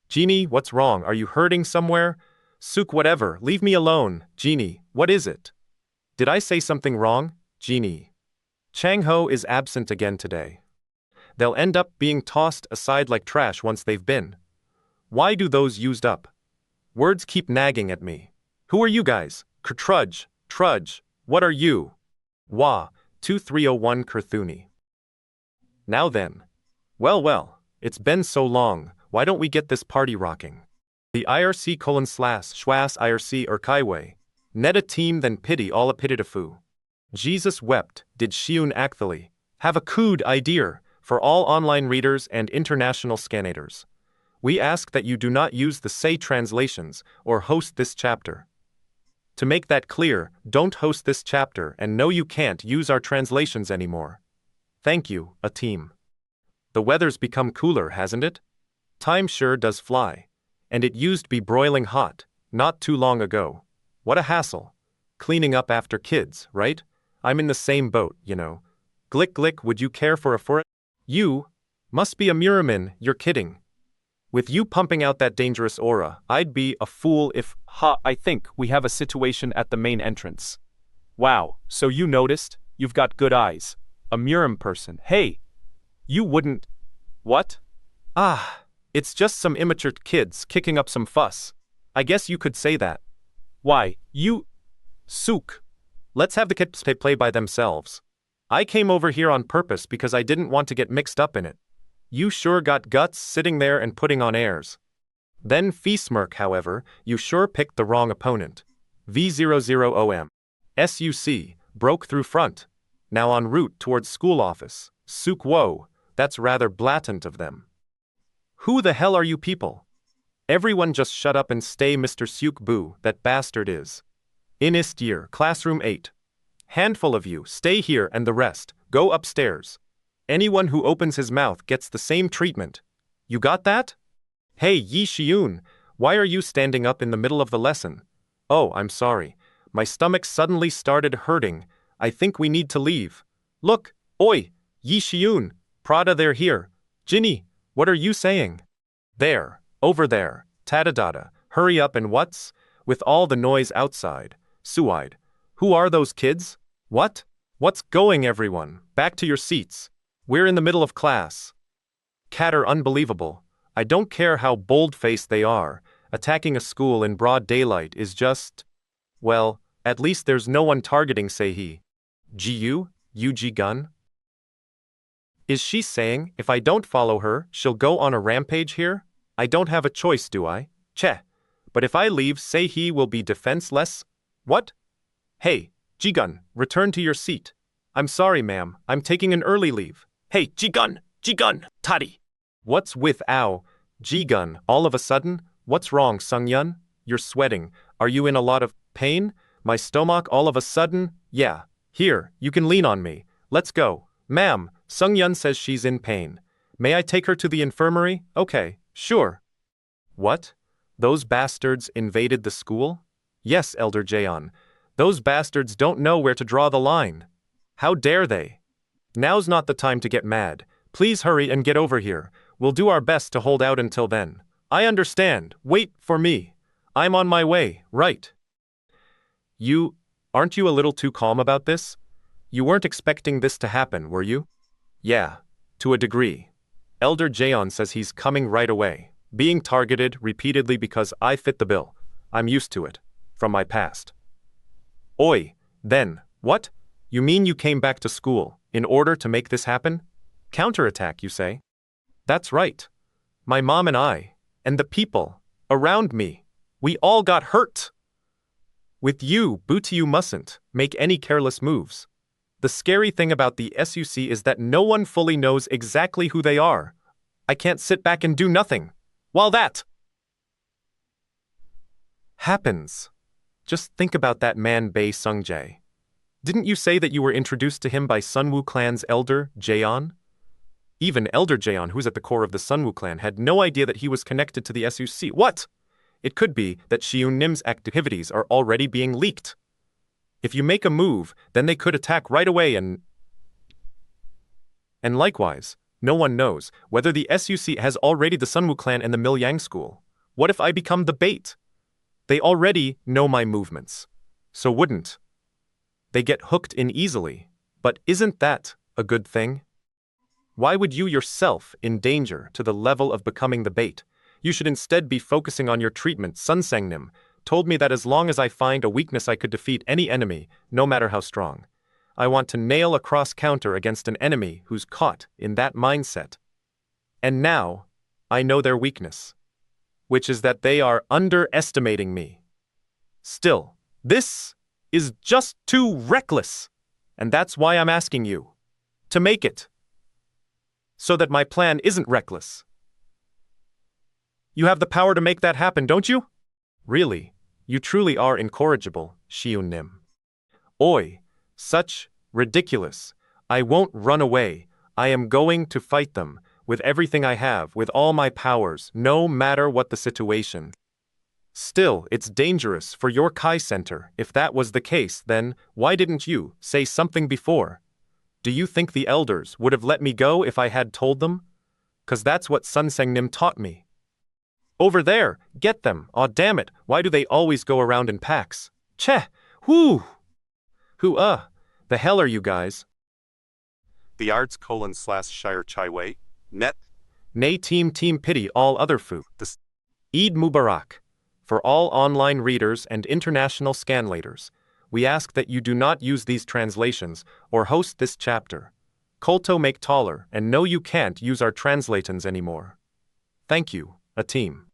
Genie, what's wrong? Are you hurting somewhere? Sook, whatever, leave me alone. Genie, what is it? Did I say something wrong? Genie. Chang-ho is absent again today. They'll end up being tossed aside like trash once they've been. Why do those used up? Words keep nagging at me. Who are you guys? Trudge. What are you? Wah, 2301 Kurthuni. Now then. Well, it's been so long, why don't we get this party rocking? The IRC : Schwas IRC or Kaiwei. Net a team then pity all a pititafu. Jesus wept, did Shi-Woon actually have a good idea for all online readers and international scannators. We ask that you do not use the say translations or host this chapter. To make that clear, don't host this chapter and no, you can't use our translations anymore. Thank you, a team. The weather's become cooler, hasn't it? Time sure does fly. And it used to be broiling hot, not too long ago. What a hassle. Cleaning up after kids, right? I'm in the same boat, you know. Glick, would you care for it? You must be a Murim, you're kidding. With you pumping out that dangerous aura, I'd be a fool if… I think we have a situation at the main entrance. Wow, so you noticed? You've got good eyes. A Murim person. Hey! You wouldn't… What? It's just some immature kids kicking up some fuss. I guess you could say that. Why, you… Sook. Let's have the kids play by themselves. I came over here on purpose because I didn't want to get mixed up in it. You sure got guts sitting there and putting on airs. Then Feesmirk, however, you sure picked the wrong opponent. V00OM. SUC, broke through front. Now en route towards school office. Sook, whoa, that's rather blatant of them. Who the hell are you people? Everyone just shut up and stay, Mr. Sook Boo, that bastard is. Inist year, classroom 8. Handful of you, stay here and the rest, go upstairs. Anyone who opens his mouth gets the same treatment. You got that? Hey, Yi Shi-Woon, why are you standing up in the middle of the lesson? Oh, I'm sorry. My stomach suddenly started hurting. I think we need to leave. Look, oi, Yi Shi-Woon, Prada, they're here. Ginny, what are you saying? There, over there, Tadadada, hurry up and what's? With all the noise outside. Suide. Who are those kids? What? What's going, everyone? Back to your seats. We're in the middle of class. Catter, unbelievable. I don't care how bold-faced they are. Attacking a school in broad daylight is just… Well, at least there's no one targeting Sei-hee. Ji-yu? Yu-ji-gun? Is she saying, if I don't follow her, she'll go on a rampage here? I don't have a choice, do I? Cheh. But if I leave, say he will be defenseless? What? Hey, Ji-gun, return to your seat. I'm sorry, ma'am. I'm taking an early leave. Hey, Ji-gun, Tari. What's with ow? Ji-gun, all of a sudden? What's wrong, Sung-yun? You're sweating. Are you in a lot of pain? My stomach all of a sudden? Yeah. Here, you can lean on me. Let's go. Ma'am, Sung-yun says she's in pain. May I take her to the infirmary? Okay, sure. What? Those bastards invaded the school? Yes, Elder Jaeon. Those bastards don't know where to draw the line. How dare they? Now's not the time to get mad. Please hurry and get over here. We'll do our best to hold out until then. I understand. Wait for me. I'm on my way, right? Aren't you a little too calm about this? You weren't expecting this to happen, were you? Yeah, to a degree. Elder Jaeon says he's coming right away, being targeted repeatedly because I fit the bill. I'm used to it, from my past. Oi, then, what? You mean you came back to school in order to make this happen? Counterattack, you say? That's right. My mom and I, and the people around me, we all got hurt. With you, Booty, you mustn't make any careless moves. The scary thing about the SUC is that no one fully knows exactly who they are. I can't sit back and do nothing while that happens. Just think about that man Bae Sung-jae. Didn't you say that you were introduced to him by Sunwoo clan's Elder Jaeon? Even Elder Jaeon, who's at the core of the Sunwoo clan, had no idea that he was connected to the SUC. What? It could be that Shi-Woon Nim's activities are already being leaked. If you make a move, then they could attack right away and likewise, no one knows whether the SUC has already the Sunwoo clan and the Milyang school. What if I become the bait? They already know my movements. So wouldn't they get hooked in easily? But isn't that a good thing? Why would you yourself endanger to the level of becoming the bait? You should instead be focusing on your treatment. Sun Sang-nim told me that as long as I find a weakness I could defeat any enemy, no matter how strong. I want to nail a cross-counter against an enemy who's caught in that mindset. And now, I know their weakness, which is that they are underestimating me. Still, this is just too reckless, and that's why I'm asking you to make it so that my plan isn't reckless. You have the power to make that happen, don't you? Really, you truly are incorrigible, Shi-Woon Nim. Oi, such ridiculous. I won't run away. I am going to fight them with everything I have, with all my powers, no matter what the situation. Still, it's dangerous for your Kai Center. If that was the case, then why didn't you say something before? Do you think the elders would have let me go if I had told them? 'Cause that's what Sun Sang-nim taught me. Over there, get them. Aw, damn it, why do they always go around in packs? Cheh, whoo! The hell are you guys? The arts : Shire Chai Wei, net. Nay, team pity all other foo. Eid Mubarak. For all online readers and international scanlators, we ask that you do not use these translations or host this chapter. Kolto make taller, and no, you can't use our translatons anymore. Thank you, a team.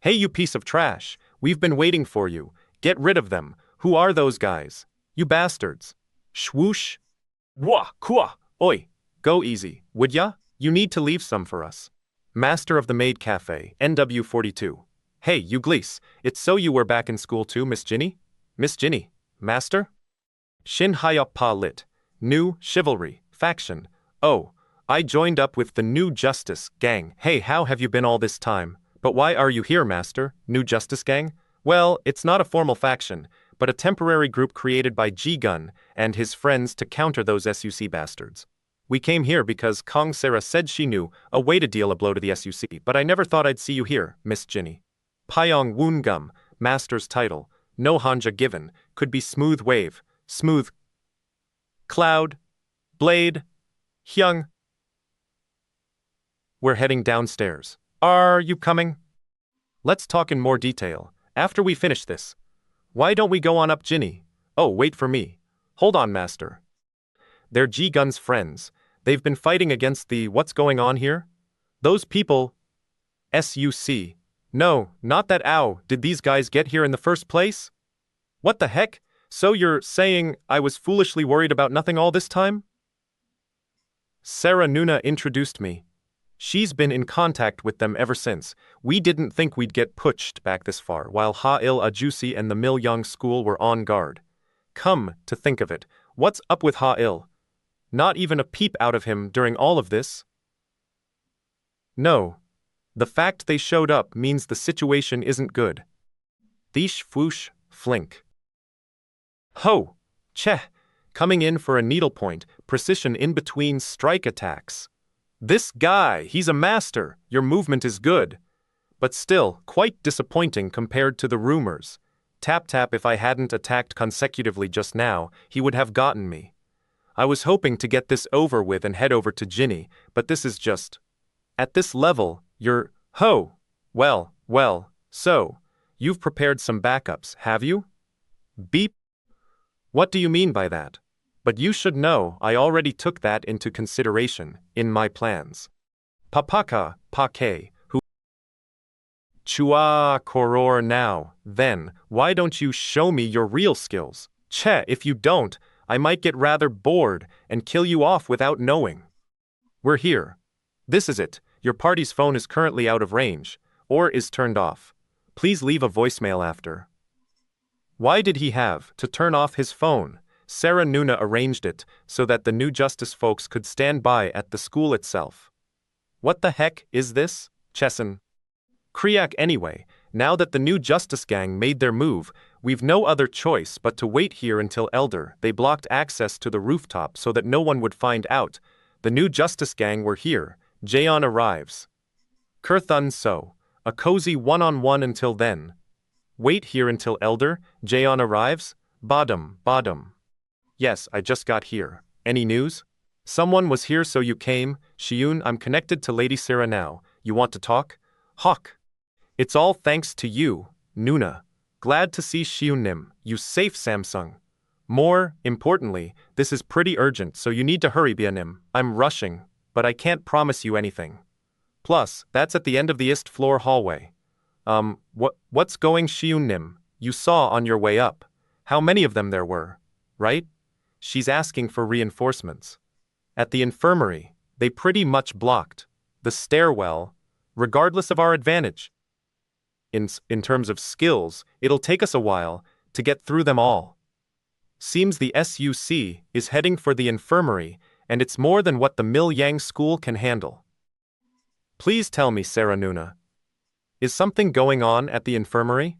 Hey, you piece of trash, we've been waiting for you. Get rid of them. Who are those guys? You bastards. Swoosh. Wah, kwa. Oi, go easy, would ya? You need to leave some for us. Master of the Maid Cafe, NW42. Hey, you Glees, it's so you were back in school too, Miss Ginny? Miss Ginny, Master? Shin Hyup Pa Lit, New Chivalry, Faction. Oh, I joined up with the New Justice Gang. Hey, how have you been all this time? But why are you here, Master? New Justice Gang? Well, it's not a formal faction, but a temporary group created by Ji-gun and his friends to counter those SUC bastards. We came here because Kong Sarah said she knew a way to deal a blow to the SUC, but I never thought I'd see you here, Miss Ginny. Pyong Woon Gum, Master's title, no hanja given, could be smooth wave, smooth cloud, blade, hyung. We're heading downstairs. Are you coming? Let's talk in more detail after we finish this. Why don't we go on up, Ginny? Oh, wait for me. Hold on, Master. They're Ji-gun's friends. They've been fighting against the what's going on here? Those people, SUC, No, not that ow, did these guys get here in the first place? What the heck? So you're saying I was foolishly worried about nothing all this time? Sarah Nuna introduced me. She's been in contact with them ever since. We didn't think we'd get pushed back this far, while Ha-Il Ajusi and the Mil-Young school were on guard. Come to think of it, what's up with Ha-Il? Not even a peep out of him during all of this? No. The fact they showed up means the situation isn't good. Thish foosh, flink. Ho! Cheh! Coming in for a needlepoint, precision in between strike attacks. This guy, he's a master, your movement is good. But still, quite disappointing compared to the rumors. Tap tap, if I hadn't attacked consecutively just now, he would have gotten me. I was hoping to get this over with and head over to Ginny, but this is just... At this level, you're... Ho! Well, so, you've prepared some backups, have you? Beep. What do you mean by that? But you should know I already took that into consideration, in my plans. Papaka, pake, who... Chua koror now, then, why don't you show me your real skills? Che, if you don't, I might get rather bored and kill you off without knowing. We're here. This is it. Your party's phone is currently out of range, or is turned off. Please leave a voicemail after. Why did he have to turn off his phone? Sarah Nuna arranged it so that the new justice folks could stand by at the school itself. What the heck is this, Chesson? Kriak anyway, now that the new justice gang made their move, we've no other choice but to wait here until Elder. They blocked access to the rooftop so that no one would find out. The new justice gang were here. Jaeon arrives. Kurthun so. A cozy one-on-one until then. Wait here until Elder, Jaeon arrives? Bottom. Yes, I just got here. Any news? Someone was here so you came. Shi-Woon, I'm connected to Lady Sarah now. You want to talk? Hawk. It's all thanks to you, Nuna. Glad to see Shi-Woon-nim. You safe, Samsung. More importantly, this is pretty urgent, so you need to hurry, Bianim. I'm rushing, but I can't promise you anything. Plus, that's at the end of the East floor hallway. What's going Shi-Woon-nim? You saw on your way up. How many of them there were, right? She's asking for reinforcements. At the infirmary, they pretty much blocked the stairwell, regardless of our advantage. In terms of skills, it'll take us a while to get through them all. Seems the SUC is heading for the infirmary, and it's more than what the Mil-Yang school can handle. Please tell me, Sarah Nuna. Is something going on at the infirmary?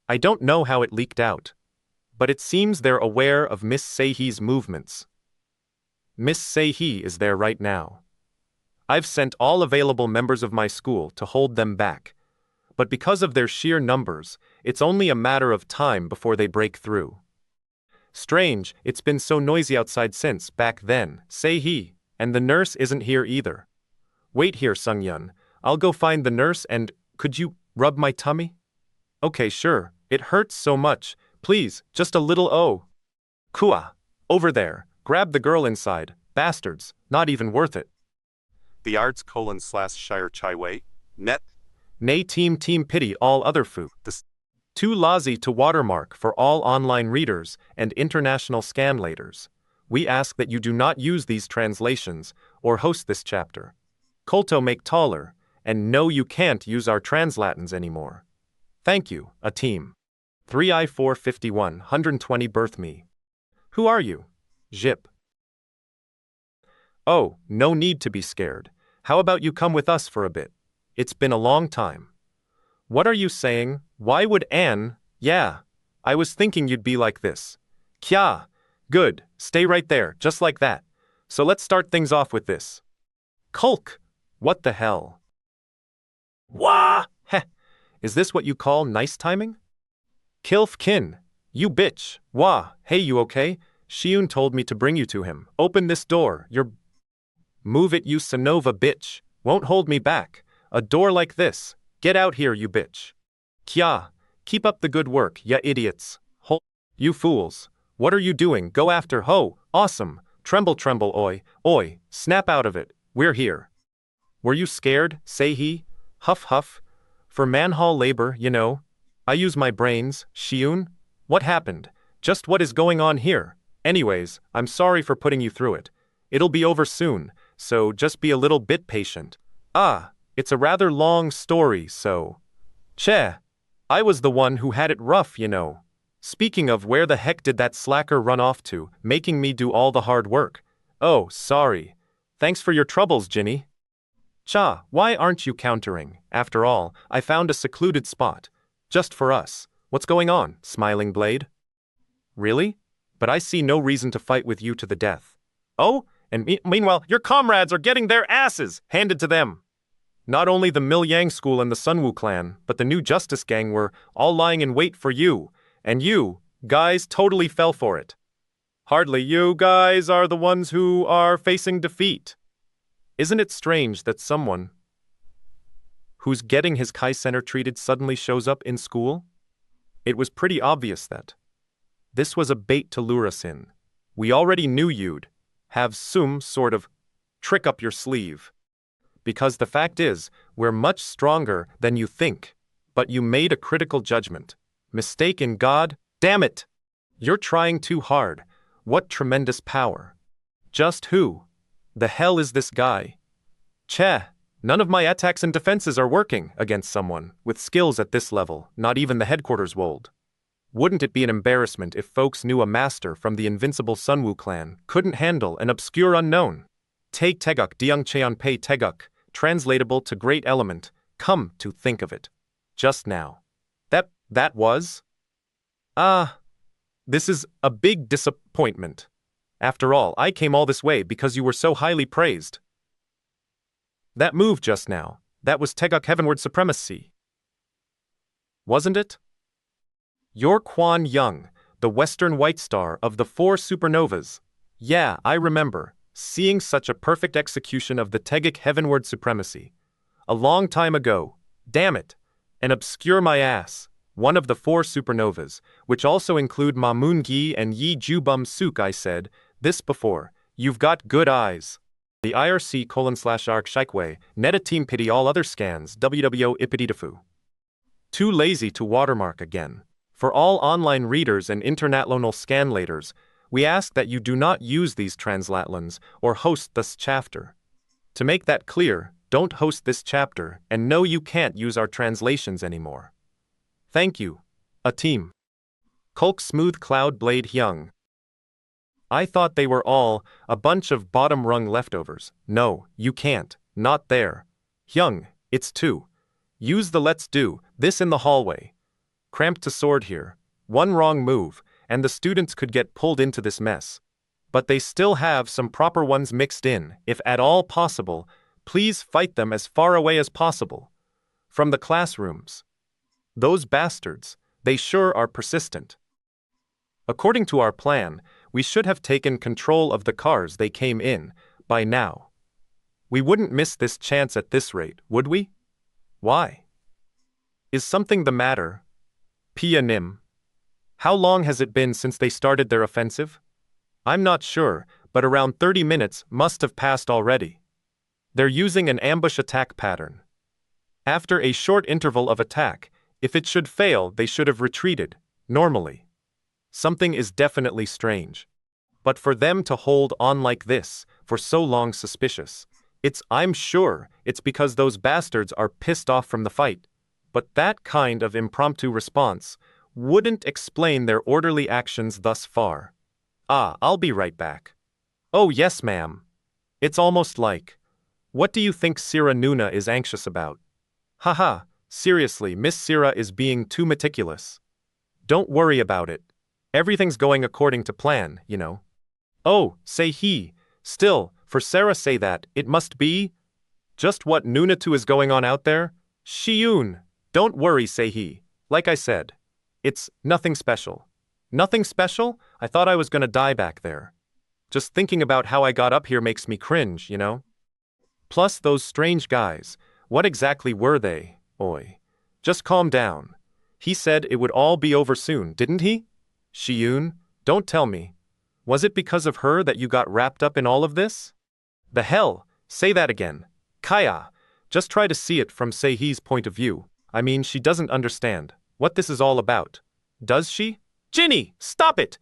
I don't know how it leaked out, but it seems they're aware of Miss Seihi's movements. Miss Seihi is there right now. I've sent all available members of my school to hold them back, but because of their sheer numbers, it's only a matter of time before they break through. Strange, it's been so noisy outside since back then, Seihi, and the nurse isn't here either. Wait here, Sung-Yun. I'll go find the nurse and, could you rub my tummy? Okay, sure. It hurts so much. Please, just a little Kua. Over there. Grab the girl inside. Bastards. Not even worth it. The arts : Shire Chai Wei. Net. Nay team pity all other foo. Too lazy to watermark for all online readers and international scanlators. We ask that you do not use these translations or host this chapter. Colto make taller, and no, you can't use our translatins anymore. Thank you, a team. 3i451 120 birth me. Who are you? Zip. Oh, no need to be scared. How about you come with us for a bit? It's been a long time. What are you saying? Why would Anne? Yeah, I was thinking you'd be like this. Kya. Good, stay right there, just like that. So let's start things off with this. Kulk. What the hell? Wah! Heh. Is this what you call nice timing? Kilf kin. You bitch. Wah. Hey, you okay? Shi-Woon told me to bring you to him. Open this door. You're... Move it, you Sonova bitch. Won't hold me back. A door like this. Get out here, you bitch. Kya. Keep up the good work, ya idiots. You fools. What are you doing? Go after Ho. Awesome. Tremble, oi. Snap out of it. We're here. Were you scared? Seihi? Huff. For manhwa labor, you know. I use my brains, Shi-Woon. What happened? Just what is going on here? Anyways, I'm sorry for putting you through it. It'll be over soon, so just be a little bit patient. Ah, it's a rather long story, so. Cheh. I was the one who had it rough, you know. Speaking of, where the heck did that slacker run off to, making me do all the hard work? Oh, sorry. Thanks for your troubles, Ginny. Cha, why aren't you countering? After all, I found a secluded spot. Just for us. What's going on, Smiling Blade? Really? But I see no reason to fight with you to the death. Oh, and meanwhile, your comrades are getting their asses handed to them. Not only the Milyang school and the Sunwoo clan, but the new Justice gang were all lying in wait for you, and you, guys, totally fell for it. Hardly you guys are the ones who are facing defeat. Isn't it strange that someone who's getting his Kai Center treated suddenly shows up in school? It was pretty obvious that this was a bait to lure us in. We already knew you'd have some sort of trick up your sleeve. Because the fact is, we're much stronger than you think. But you made a critical judgment. Mistake in God? Damn it! You're trying too hard. What tremendous power. Just who the hell is this guy? Cheh, none of my attacks and defenses are working against someone with skills at this level, not even the headquarters wold. Wouldn't it be an embarrassment if folks knew a master from the invincible Sunwoo clan couldn't handle an obscure unknown? Take Teguk Diang Cheon Pei Teguk, translatable to great element, come to think of it. Just now. That was? This is a big disappointment. After all, I came all this way because you were so highly praised. That move just now, that was Teguk Heavenward Supremacy. Wasn't it? You're Quan Young, the Western White Star of the 4 supernovas. Yeah, I remember seeing such a perfect execution of the Teguk Heavenward Supremacy. A long time ago. Damn it. And obscure my ass. One of the 4 supernovas, which also include Ma Moon-gi and Yi Ju-bum Suk. I said this before. You've got good eyes. The IRC:/arc Shikeway, Neta Team Pity all other scans, WWO Ipitidafu. Too lazy to watermark again. For all online readers and internatlonal scanlators, we ask that you do not use these translatlons or host this chapter. To make that clear, don't host this chapter, and no, you can't use our translations anymore. Thank you. A team. Kulk Smooth Cloud Blade Hyung. I thought they were all a bunch of bottom-rung leftovers. No, you can't. Not there. Hyung, it's 2. Use the let's do this in the hallway. Cramped to sword here. One wrong move, and the students could get pulled into this mess. But they still have some proper ones mixed in. If at all possible, please fight them as far away as possible from the classrooms. Those bastards, they sure are persistent. According to our plan, we should have taken control of the cars they came in by now. We wouldn't miss this chance at this rate, would we? Why? Is something the matter? Pia Nim. How long has it been since they started their offensive? I'm not sure, but around 30 minutes must have passed already. They're using an ambush attack pattern. After a short interval of attack, if it should fail, they should have retreated, normally. Something is definitely strange. But for them to hold on like this, for so long, suspicious. I'm sure, it's because those bastards are pissed off from the fight. But that kind of impromptu response wouldn't explain their orderly actions thus far. I'll be right back. Oh yes, ma'am. It's almost like, what do you think Sira Nuna is anxious about? Haha, seriously, Miss Sira is being too meticulous. Don't worry about it. Everything's going according to plan, you know. Oh, say he. Still, for Sarah say that, it must be just what Nuna2 is going on out there? Shi-Woon. Don't worry, say he. Like I said, it's nothing special. Nothing special? I thought I was gonna die back there. Just thinking about how I got up here makes me cringe, you know? Plus those strange guys, what exactly were they? Oi. Just calm down. He said it would all be over soon, didn't he? Shi-Woon, don't tell me. Was it because of her that you got wrapped up in all of this? The hell? Say that again. Kaya. Just try to see it from Seihi's point of view. I mean, she doesn't understand what this is all about. Does she? Ginny, stop it!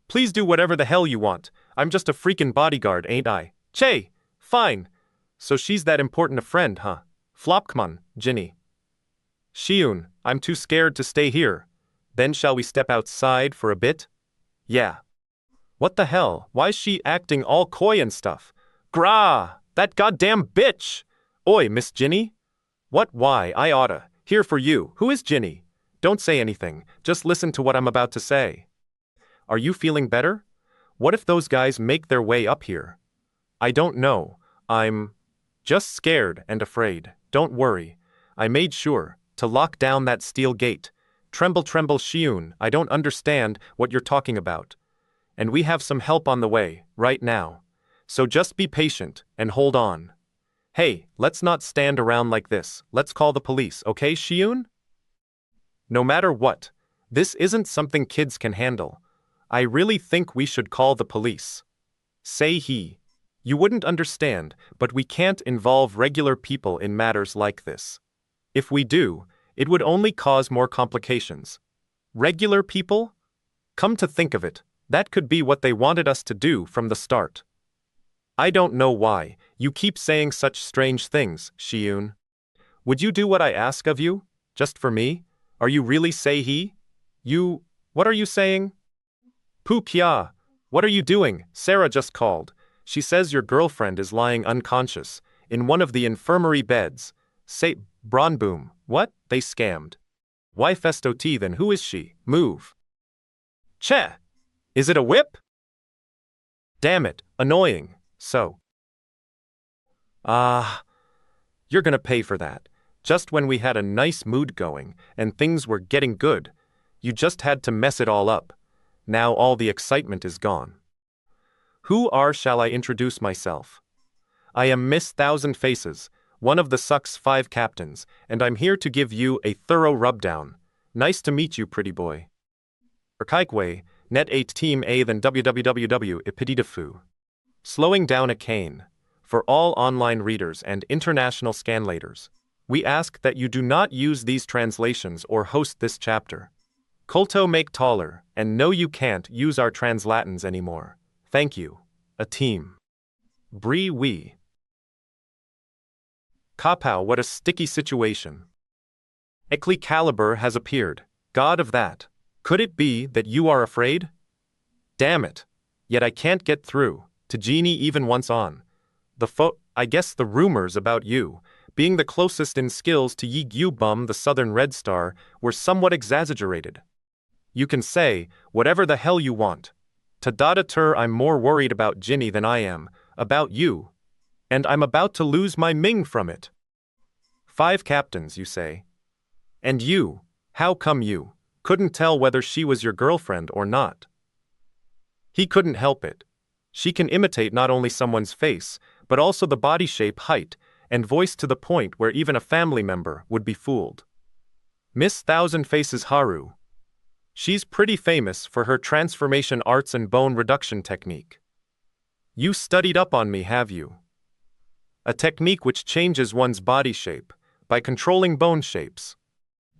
Please do whatever the hell you want. I'm just a freaking bodyguard, ain't I? Che, fine. So she's that important a friend, huh? Flopkman, Ginny. Shi-Woon, I'm too scared to stay here. Then shall we step outside for a bit? Yeah. What the hell? Why's she acting all coy and stuff? Grah! That goddamn bitch! Oi, Miss Ginny? What? Why, I oughta. Here for you. Who is Ginny? Don't say anything. Just listen to what I'm about to say. Are you feeling better? What if those guys make their way up here? I don't know. I'm just scared and afraid. Don't worry. I made sure to lock down that steel gate. Tremble, tremble, Shi-Woon. I don't understand what you're talking about. And we have some help on the way, right now. So just be patient and hold on. Hey, let's not stand around like this. Let's call the police, okay, Shi-Woon? No matter what, this isn't something kids can handle. I really think we should call the police. Say he. You wouldn't understand, but we can't involve regular people in matters like this. If we do, it would only cause more complications. Regular people? Come to think of it, that could be what they wanted us to do from the start. I don't know why you keep saying such strange things, Shi-Woon. Would you do what I ask of you? Just for me? Are you really say he? What are you saying? Poo Kya, what are you doing? Sarah just called. She says your girlfriend is lying unconscious in one of the infirmary beds. Say, Bronboom, what? They scammed. Why festo T then? Who is she? Move. Che! Is it a whip? Damn it, annoying. So. You're gonna pay for that. Just when we had a nice mood going and things were getting good, you just had to mess it all up. Now all the excitement is gone. Shall I introduce myself? I am Miss Thousand Faces, one of the Sucks 5 captains, and I'm here to give you a thorough rubdown. Nice to meet you, pretty boy. Erkaikway, net 8 team A than www ipitidafu. Slowing down a cane. For all online readers and international scanlators, we ask that you do not use these translations or host this chapter. Colto make taller, and no you can't use our translatins anymore. Thank you. A team. Bree we. Kapow, what a sticky situation. Excalibur has appeared. God of that. Could it be that you are afraid? Damn it. Yet I can't get through to Genie even once on. I guess the rumors about you being the closest in skills to Yi Gyu Bum the Southern Red Star were somewhat exaggerated. You can say whatever the hell you want. To Dada Tur, I'm more worried about Ginny than I am about you. And I'm about to lose my Ming from it. 5 captains, you say. And you, how come you couldn't tell whether she was your girlfriend or not? He couldn't help it. She can imitate not only someone's face, but also the body shape, height, and voice to the point where even a family member would be fooled. Miss Thousand Faces Haru. She's pretty famous for her transformation arts and bone reduction technique. You studied up on me, have you? A technique which changes one's body shape by controlling bone shapes.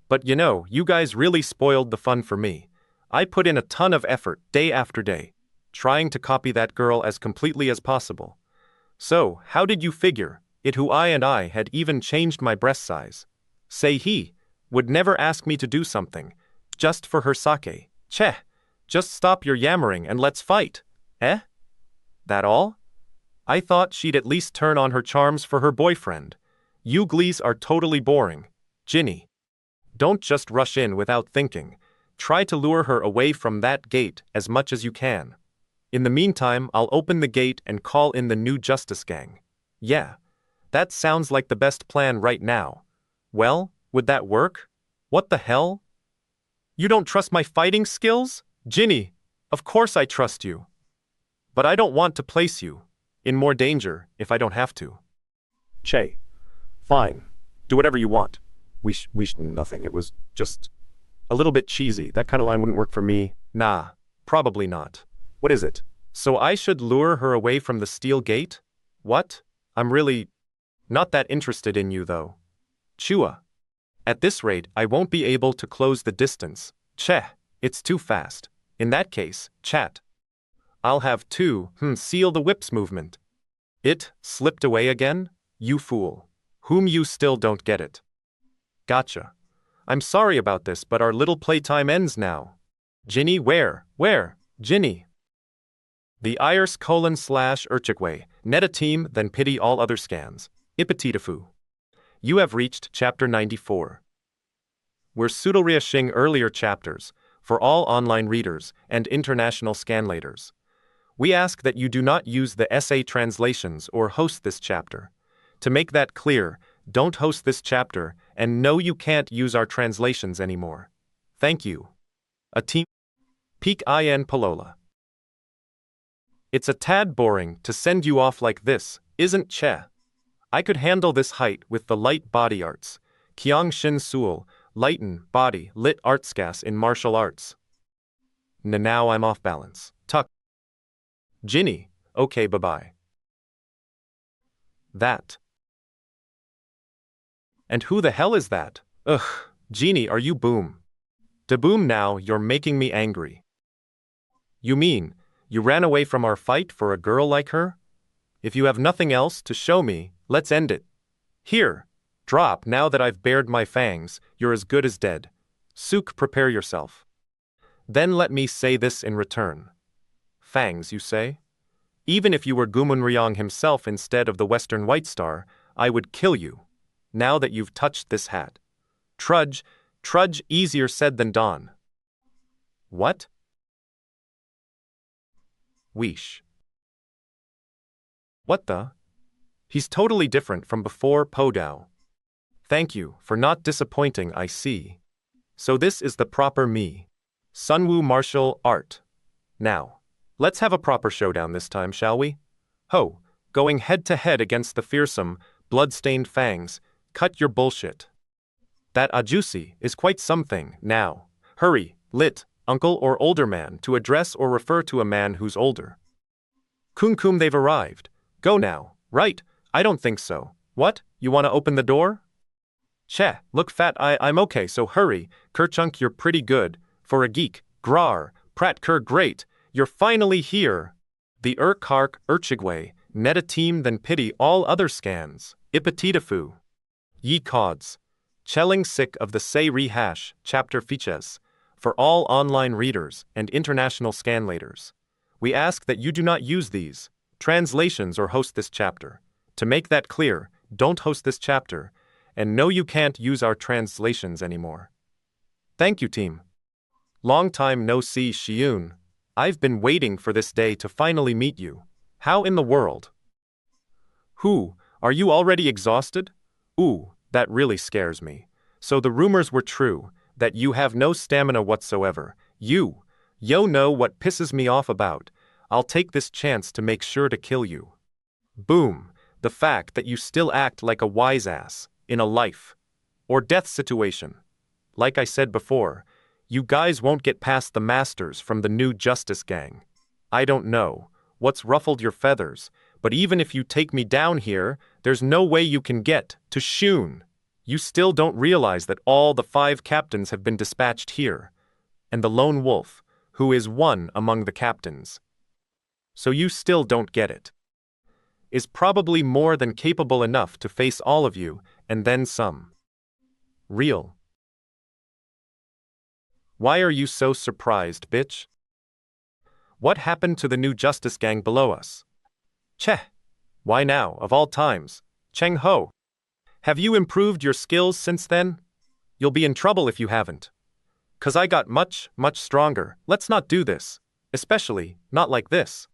But you know, you guys really spoiled the fun for me. I put in a ton of effort, day after day, trying to copy that girl as completely as possible. So, how did you figure it who I had even changed my breast size? Say he would never ask me to do something just for her sake. Cheh, just stop your yammering and let's fight. Eh? That all? I thought she'd at least turn on her charms for her boyfriend. You glies are totally boring. Ginny. Don't just rush in without thinking. Try to lure her away from that gate as much as you can. In the meantime, I'll open the gate and call in the new Justice Gang. Yeah, that sounds like the best plan right now. Well, would that work? What the hell? You don't trust my fighting skills? Ginny, of course I trust you. But I don't want to place you in more danger if I don't have to. Che. Fine. Do whatever you want. We nothing. It was just a little bit cheesy. That kind of line wouldn't work for me. Nah, probably not. What is it? So I should lure her away from the steel gate? What? I'm really not that interested in you though. Chua. At this rate, I won't be able to close the distance. Cheh, it's too fast. In that case, chat. I'll have to, seal the whips movement. It slipped away again? You fool. Whom you still don't get it. Gotcha. I'm sorry about this, but our little playtime ends now. Ginny, where? Ginny. The Irs /Urchikwe, net a team, then pity all other scans. Ipatitafu. You have reached chapter 94. We're pseudo-reashing earlier chapters, for all online readers and international scanlators. We ask that you do not use the essay translations or host this chapter. To make that clear, don't host this chapter, and no, you can't use our translations anymore. Thank you. A team. Peak in Palola. It's a tad boring to send you off like this, isn't che? I could handle this height with the light body arts. Kyong Shin Sul, lighten, body, lit artscas in martial arts. Now I'm off balance. Tuck. Ginny, okay, bye-bye. That. And who the hell is that? Ugh, Genie, are you boom? De boom now, you're making me angry. You mean, you ran away from our fight for a girl like her? If you have nothing else to show me, let's end it. Here, drop now that I've bared my fangs, you're as good as dead. Sook, prepare yourself. Then let me say this in return. Fangs, you say? Even if you were Gumunryong himself instead of the Western White Star, I would kill you. Now that you've touched this hat. Trudge, easier said than done. What? Weesh. What the? He's totally different from before Podao. Thank you for not disappointing, I see. So this is the proper me. Sunwoo martial art. Now, let's have a proper showdown this time, shall we? Ho, going head to head against the fearsome, blood-stained fangs, cut your bullshit. That Ajusi is quite something, now. Hurry, lit, uncle or older man to address or refer to a man who's older. Kum, they've arrived. Go now, right? I don't think so. What, you want to open the door? Che, look fat, I'm okay, so hurry. Kerchunk, you're pretty good. For a geek, Grar, Prat Ker, great. You're finally here. The Kark Urchigwe, net a team then pity all other scans. Ipatitafu. Ye cods. Chelling sick of the say rehash, chapter features. For all online readers and international scanlators. We ask that you do not use these translations or host this chapter. To make that clear, don't host this chapter, and no, you can't use our translations anymore. Thank you, team. Long time no see, Shi-Woon. I've been waiting for this day to finally meet you. How in the world? Who, are you already exhausted? Ooh, that really scares me. So the rumors were true, that you have no stamina whatsoever. Yo know what pisses me off about. I'll take this chance to make sure to kill you. Boom, the fact that you still act like a wise ass, in a life or death situation. Like I said before, you guys won't get past the masters from the new Justice Gang. I don't know what's ruffled your feathers, but even if you take me down here, there's no way you can get to Shi-Woon. You still don't realize that all the 5 captains have been dispatched here, and the lone wolf, who is one among the captains. So you still don't get it. Is probably more than capable enough to face all of you, and then some. Real. Why are you so surprised, bitch? What happened to the new Justice Gang below us? Cheh. Why now, of all times? Cheng Ho. Have you improved your skills since then? You'll be in trouble if you haven't. 'Cause I got much stronger. Let's not do this. Especially, not like this.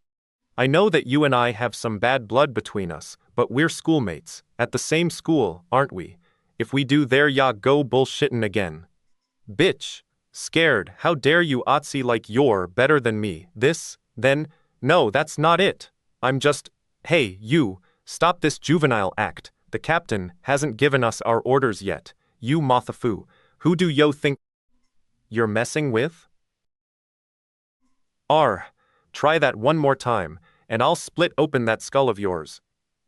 I know that you and I have some bad blood between us, but we're schoolmates, at the same school, aren't we? If we do there ya go bullshittin' again. Bitch. Scared, how dare you Otzi like you're better than me, this, then, no that's not it. I'm just, hey, you, stop this juvenile act, the captain hasn't given us our orders yet, you Mothafu, who do yo think you're messing with? Try that one more time, and I'll split open that skull of yours.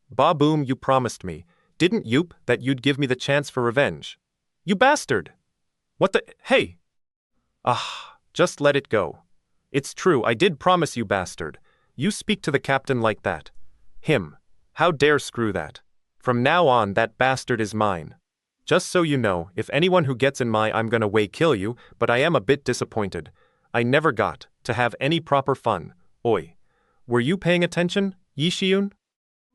Ba boom, you promised me, didn't yoop, that you'd give me the chance for revenge? You bastard! What the— Hey! Ah, just let it go. It's true, I did promise you, bastard. You speak to the captain like that. Him. How dare screw that. From now on, that bastard is mine. Just so you know, if anyone who gets in my I'm gonna way kill you, but I am a bit disappointed. I never got to have any proper fun. Oi. Were you paying attention, Shi-Woon?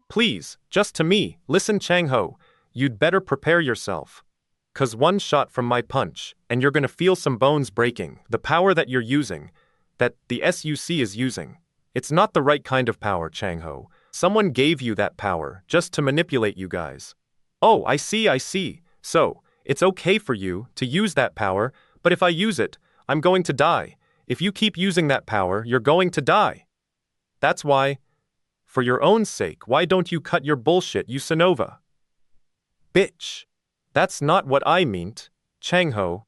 Please, just to me, listen Chang-ho, you'd better prepare yourself. 'Cause one shot from my punch, and you're gonna feel some bones breaking. The power that you're using, that the SUC is using. It's not the right kind of power, Chang-ho. Someone gave you that power, just to manipulate you guys. Oh, I see. So, it's okay for you to use that power, but if I use it, I'm going to die. If you keep using that power, you're going to die. That's why, for your own sake, why don't you cut your bullshit, you Sonova? Bitch. That's not what I meant, Chang-ho.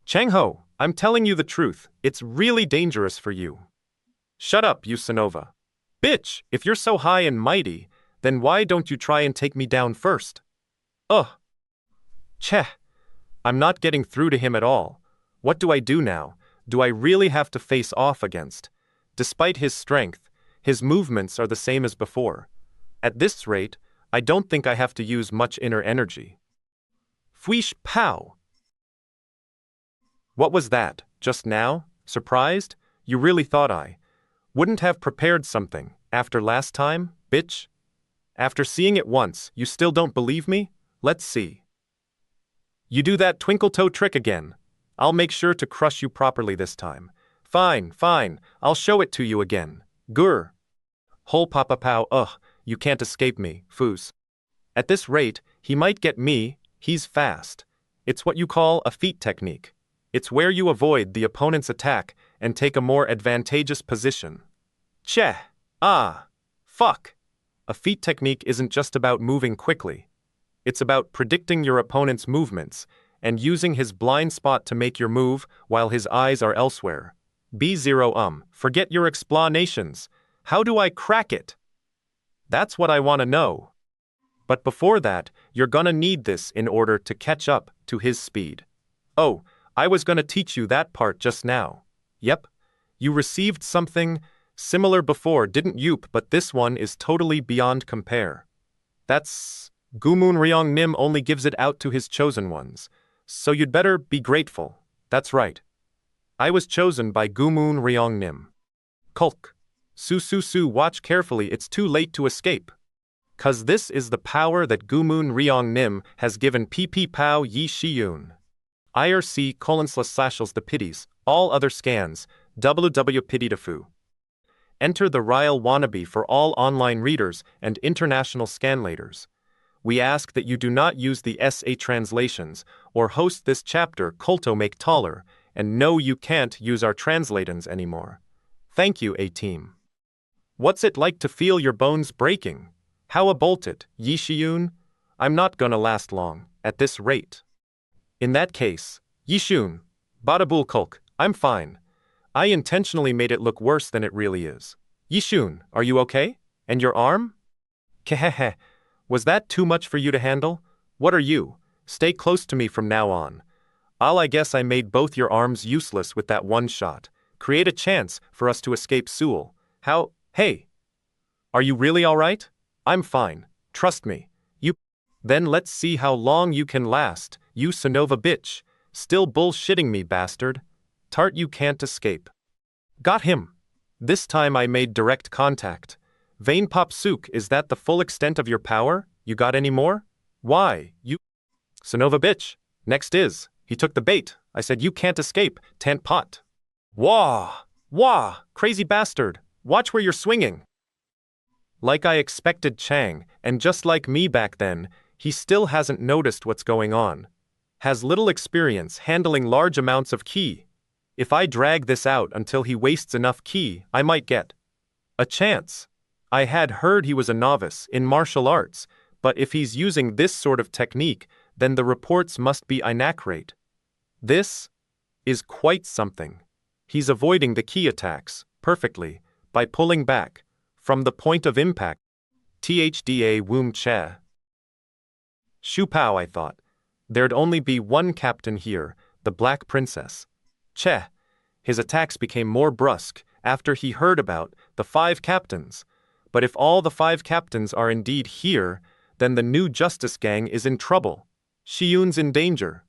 Chang-ho, I'm telling you the truth, it's really dangerous for you. Shut up, you Sonova. Bitch, if you're so high and mighty, then why don't you try and take me down first? Ugh. Cheh. I'm not getting through to him at all. What do I do now? Do I really have to face off against? Despite his strength, his movements are the same as before. At this rate, I don't think I have to use much inner energy. Fweesh pow! What was that, just now? Surprised? You really thought I wouldn't have prepared something, after last time, bitch? After seeing it once, you still don't believe me? Let's see. You do that twinkle toe trick again. I'll make sure to crush you properly this time. Fine, I'll show it to you again. Grr. Hole papa pow, ugh, you can't escape me, foos. At this rate, he might get me, he's fast. It's what you call a feet technique. It's where you avoid the opponent's attack and take a more advantageous position. Cheh. Ah. Fuck. A feet technique isn't just about moving quickly. It's about predicting your opponent's movements and using his blind spot to make your move while his eyes are elsewhere. B0 forget your explanations. How do I crack it? That's what I want to know. But before that, you're gonna need this in order to catch up to his speed. Oh, I was gonna teach you that part just now. Yep. You received something similar before, didn't you? But this one is totally beyond compare. That's Gumun Ryong Nim only gives it out to his chosen ones. So you'd better be grateful. That's right. I was chosen by Gumun Ryong Nim. Kulk. Su, watch carefully, it's too late to escape. 'Cause this is the power that Gumun Ryong Nim has given PP Pao Yi Shi-Woon. IRC:// the pities, all other scans, www pity to fu. Enter the Ryle wannabe for all online readers and international scanlators. We ask that you do not use the SA translations or host this chapter Kolto make taller, and no, you can't use our translatons anymore. Thank you, A-team. What's it like to feel your bones breaking? How about it, Shi-Woon? I'm not gonna last long, at this rate. In that case, Shi-Woon, Badabul Kulk, I'm fine. I intentionally made it look worse than it really is. Shi-Woon, are you okay? And your arm? Kehehe. Was that too much for you to handle? What are you? Stay close to me from now on. I guess I made both your arms useless with that one shot. Create a chance for us to escape Seoul. How? Hey! Are you really alright? I'm fine. Trust me. Then let's see how long you can last, you Sonova bitch. Still bullshitting me, bastard. Tart, you can't escape. Got him. This time I made direct contact. Vain Pop Sook, is that the full extent of your power? You got any more? Why, you Sonova bitch. Next is, he took the bait. I said you can't escape, tant pot. Wah! Crazy bastard. Watch where you're swinging. Like I expected, Chang, and just like me back then, he still hasn't noticed what's going on. Has little experience handling large amounts of ki. If I drag this out until he wastes enough ki, I might get a chance. I had heard he was a novice in martial arts, but if he's using this sort of technique, then the reports must be inaccurate. This is quite something. He's avoiding the ki attacks perfectly by pulling back from the point of impact. THDA womb che. Shu Pao, I thought. There'd only be one captain here, the Black Princess. Cheh. His attacks became more brusque after he heard about the 5 captains. But if all the 5 captains are indeed here, then the new Justice Gang is in trouble. Shi-Woon's in danger.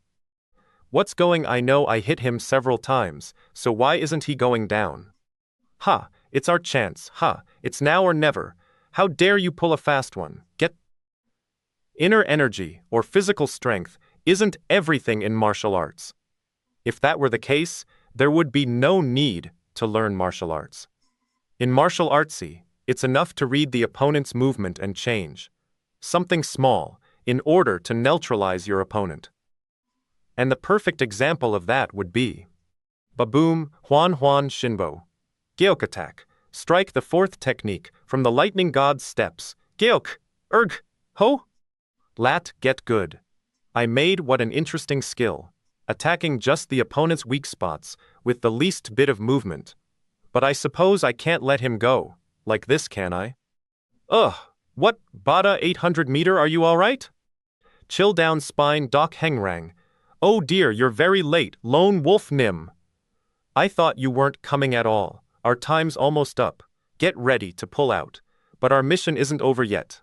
What's going? I know I hit him several times, so why isn't he going down? Ha, it's our chance, ha, it's now or never. How dare you pull a fast one, get. Inner energy, or physical strength, isn't everything in martial arts. If that were the case, there would be no need to learn martial arts. In martial artsy, it's enough to read the opponent's movement and change something small in order to neutralize your opponent. And the perfect example of that would be Baboom, Huan Huan Shinbo. Geok attack. Strike, the 4th technique from the lightning god's steps. Geok, erg, ho. Lat, get good. I made what an interesting skill, attacking just the opponent's weak spots with the least bit of movement. But I suppose I can't let him go like this, can I? Ugh, what, Bada 800 meter, are you alright? Chill down, spine, Doc Hengrang. Oh dear, you're very late, Lone Wolf Nim. I thought you weren't coming at all. Our time's almost up. Get ready to pull out. But our mission isn't over yet.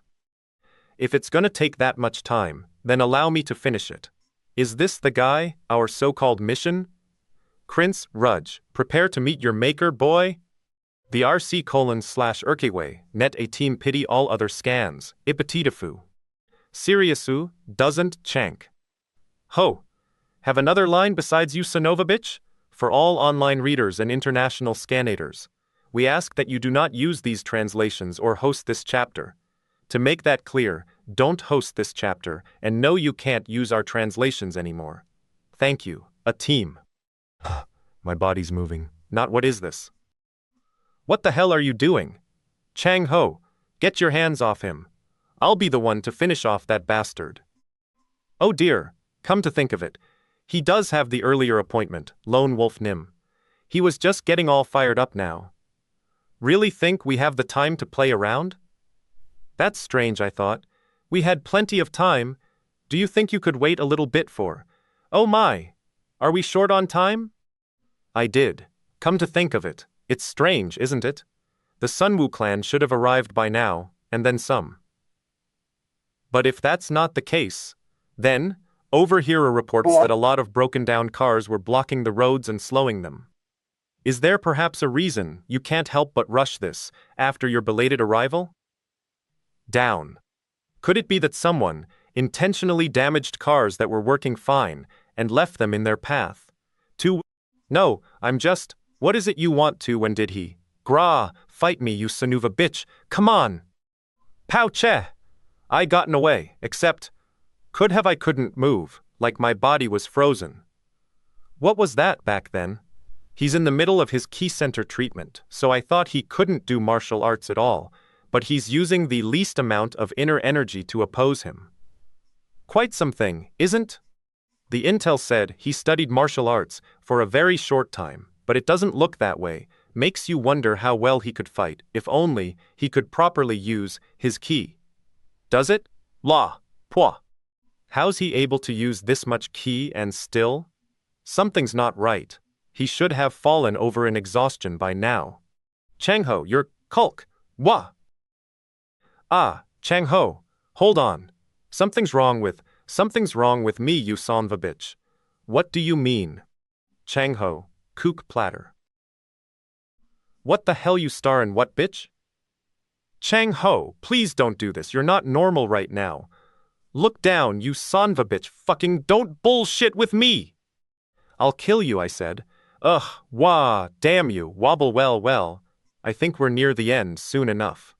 If it's gonna take that much time, then allow me to finish it. Is this the guy, our so-called mission? Prince Rudge, prepare to meet your maker, boy. The RC:/Urkiway, net a team pity all other scans, Ipatitafu. Siriusu, doesn't chank. Ho! Have another line besides you, Sonova bitch? For all online readers and international scanators, we ask that you do not use these translations or host this chapter. To make that clear, don't host this chapter, and no, you can't use our translations anymore. Thank you, a team. My body's moving. Not what is this? What the hell are you doing? Chang Ho, get your hands off him. I'll be the one to finish off that bastard. Oh dear, come to think of it, he does have the earlier appointment, Lone Wolf Nim. He was just getting all fired up now. Really think we have the time to play around? That's strange, I thought. We had plenty of time. Do you think you could wait a little bit for? Oh my! Are we short on time? I did. Come to think of it, it's strange, isn't it? The Sunwoo clan should have arrived by now, and then some. But if that's not the case, then, Overhearer reports that a lot of broken-down cars were blocking the roads and slowing them. Is there perhaps a reason you can't help but rush this after your belated arrival? Down. Could it be that someone intentionally damaged cars that were working fine and left them in their path? No, I'm just, what is it you want to? When did he? Gra, fight me, you Sanuva bitch, come on! Pow che! I gotten away, except, I couldn't move, like my body was frozen. What was that back then? He's in the middle of his key center treatment, so I thought he couldn't do martial arts at all, but he's using the least amount of inner energy to oppose him. Quite something, isn't? The intel said he studied martial arts for a very short time, but it doesn't look that way. Makes you wonder how well he could fight if only he could properly use his ki. Does it? La, poi. How's he able to use this much ki and still? Something's not right. He should have fallen over in exhaustion by now. Changho, you're Kulk. Wah! Ah, Changho, hold on. Something's wrong with me, you Sonva bitch. What do you mean? Changho, kook platter. What the hell, you starin' what, bitch? Changho, please don't do this, you're not normal right now. Look down, you Sonva bitch, fucking don't bullshit with me! I'll kill you, I said. Ugh, wah, damn you, wobble well, I think we're near the end soon enough.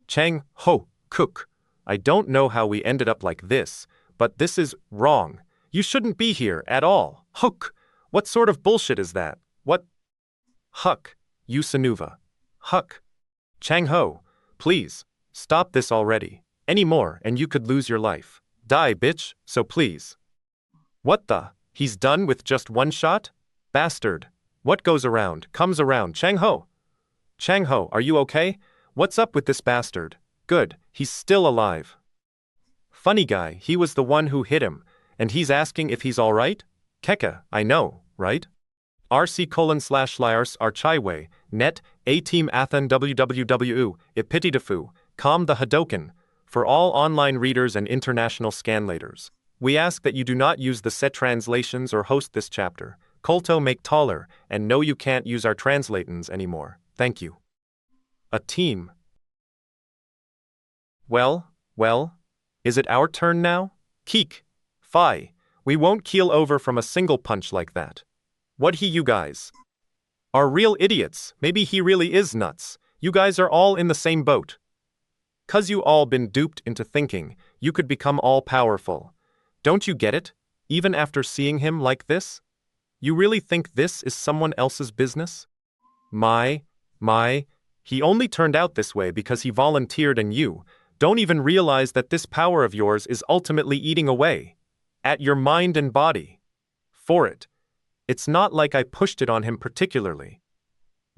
Chang Ho, cook. I don't know how we ended up like this, but this is wrong. You shouldn't be here at all. Hook! What sort of bullshit is that? What? Huck, you Sanuva. Huck. Chang Ho, please, stop this already. Any more and you could lose your life. Die, bitch, so please. What the? He's done with just one shot? Bastard. What goes around, comes around. Chang Ho. Chang Ho, are you okay? What's up with this bastard? Good, he's still alive. Funny guy, he was the one who hit him, And he's asking if he's alright? Keka, I know, right? RC://Lyars Archiway, net, A-Team Athan WWW, Ipitidafu, Com the Hadoken, for all online readers and international scanlators. We ask that you do not use the set translations or host this chapter. Kolto make taller, and no you can't use our translatins anymore. Thank you. A team. Well, is it our turn now? Keek. Fi. We won't keel over from a single punch like that. What he you guys? Are real idiots. Maybe he really is nuts. You guys are all in the same boat. 'Cause you all been duped into thinking you could become all-powerful. Don't you get it? Even after seeing him like this? You really think this is someone else's business? My, he only turned out this way because he volunteered and you don't even realize that this power of yours is ultimately eating away at your mind and body. For it. It's not like I pushed it on him particularly.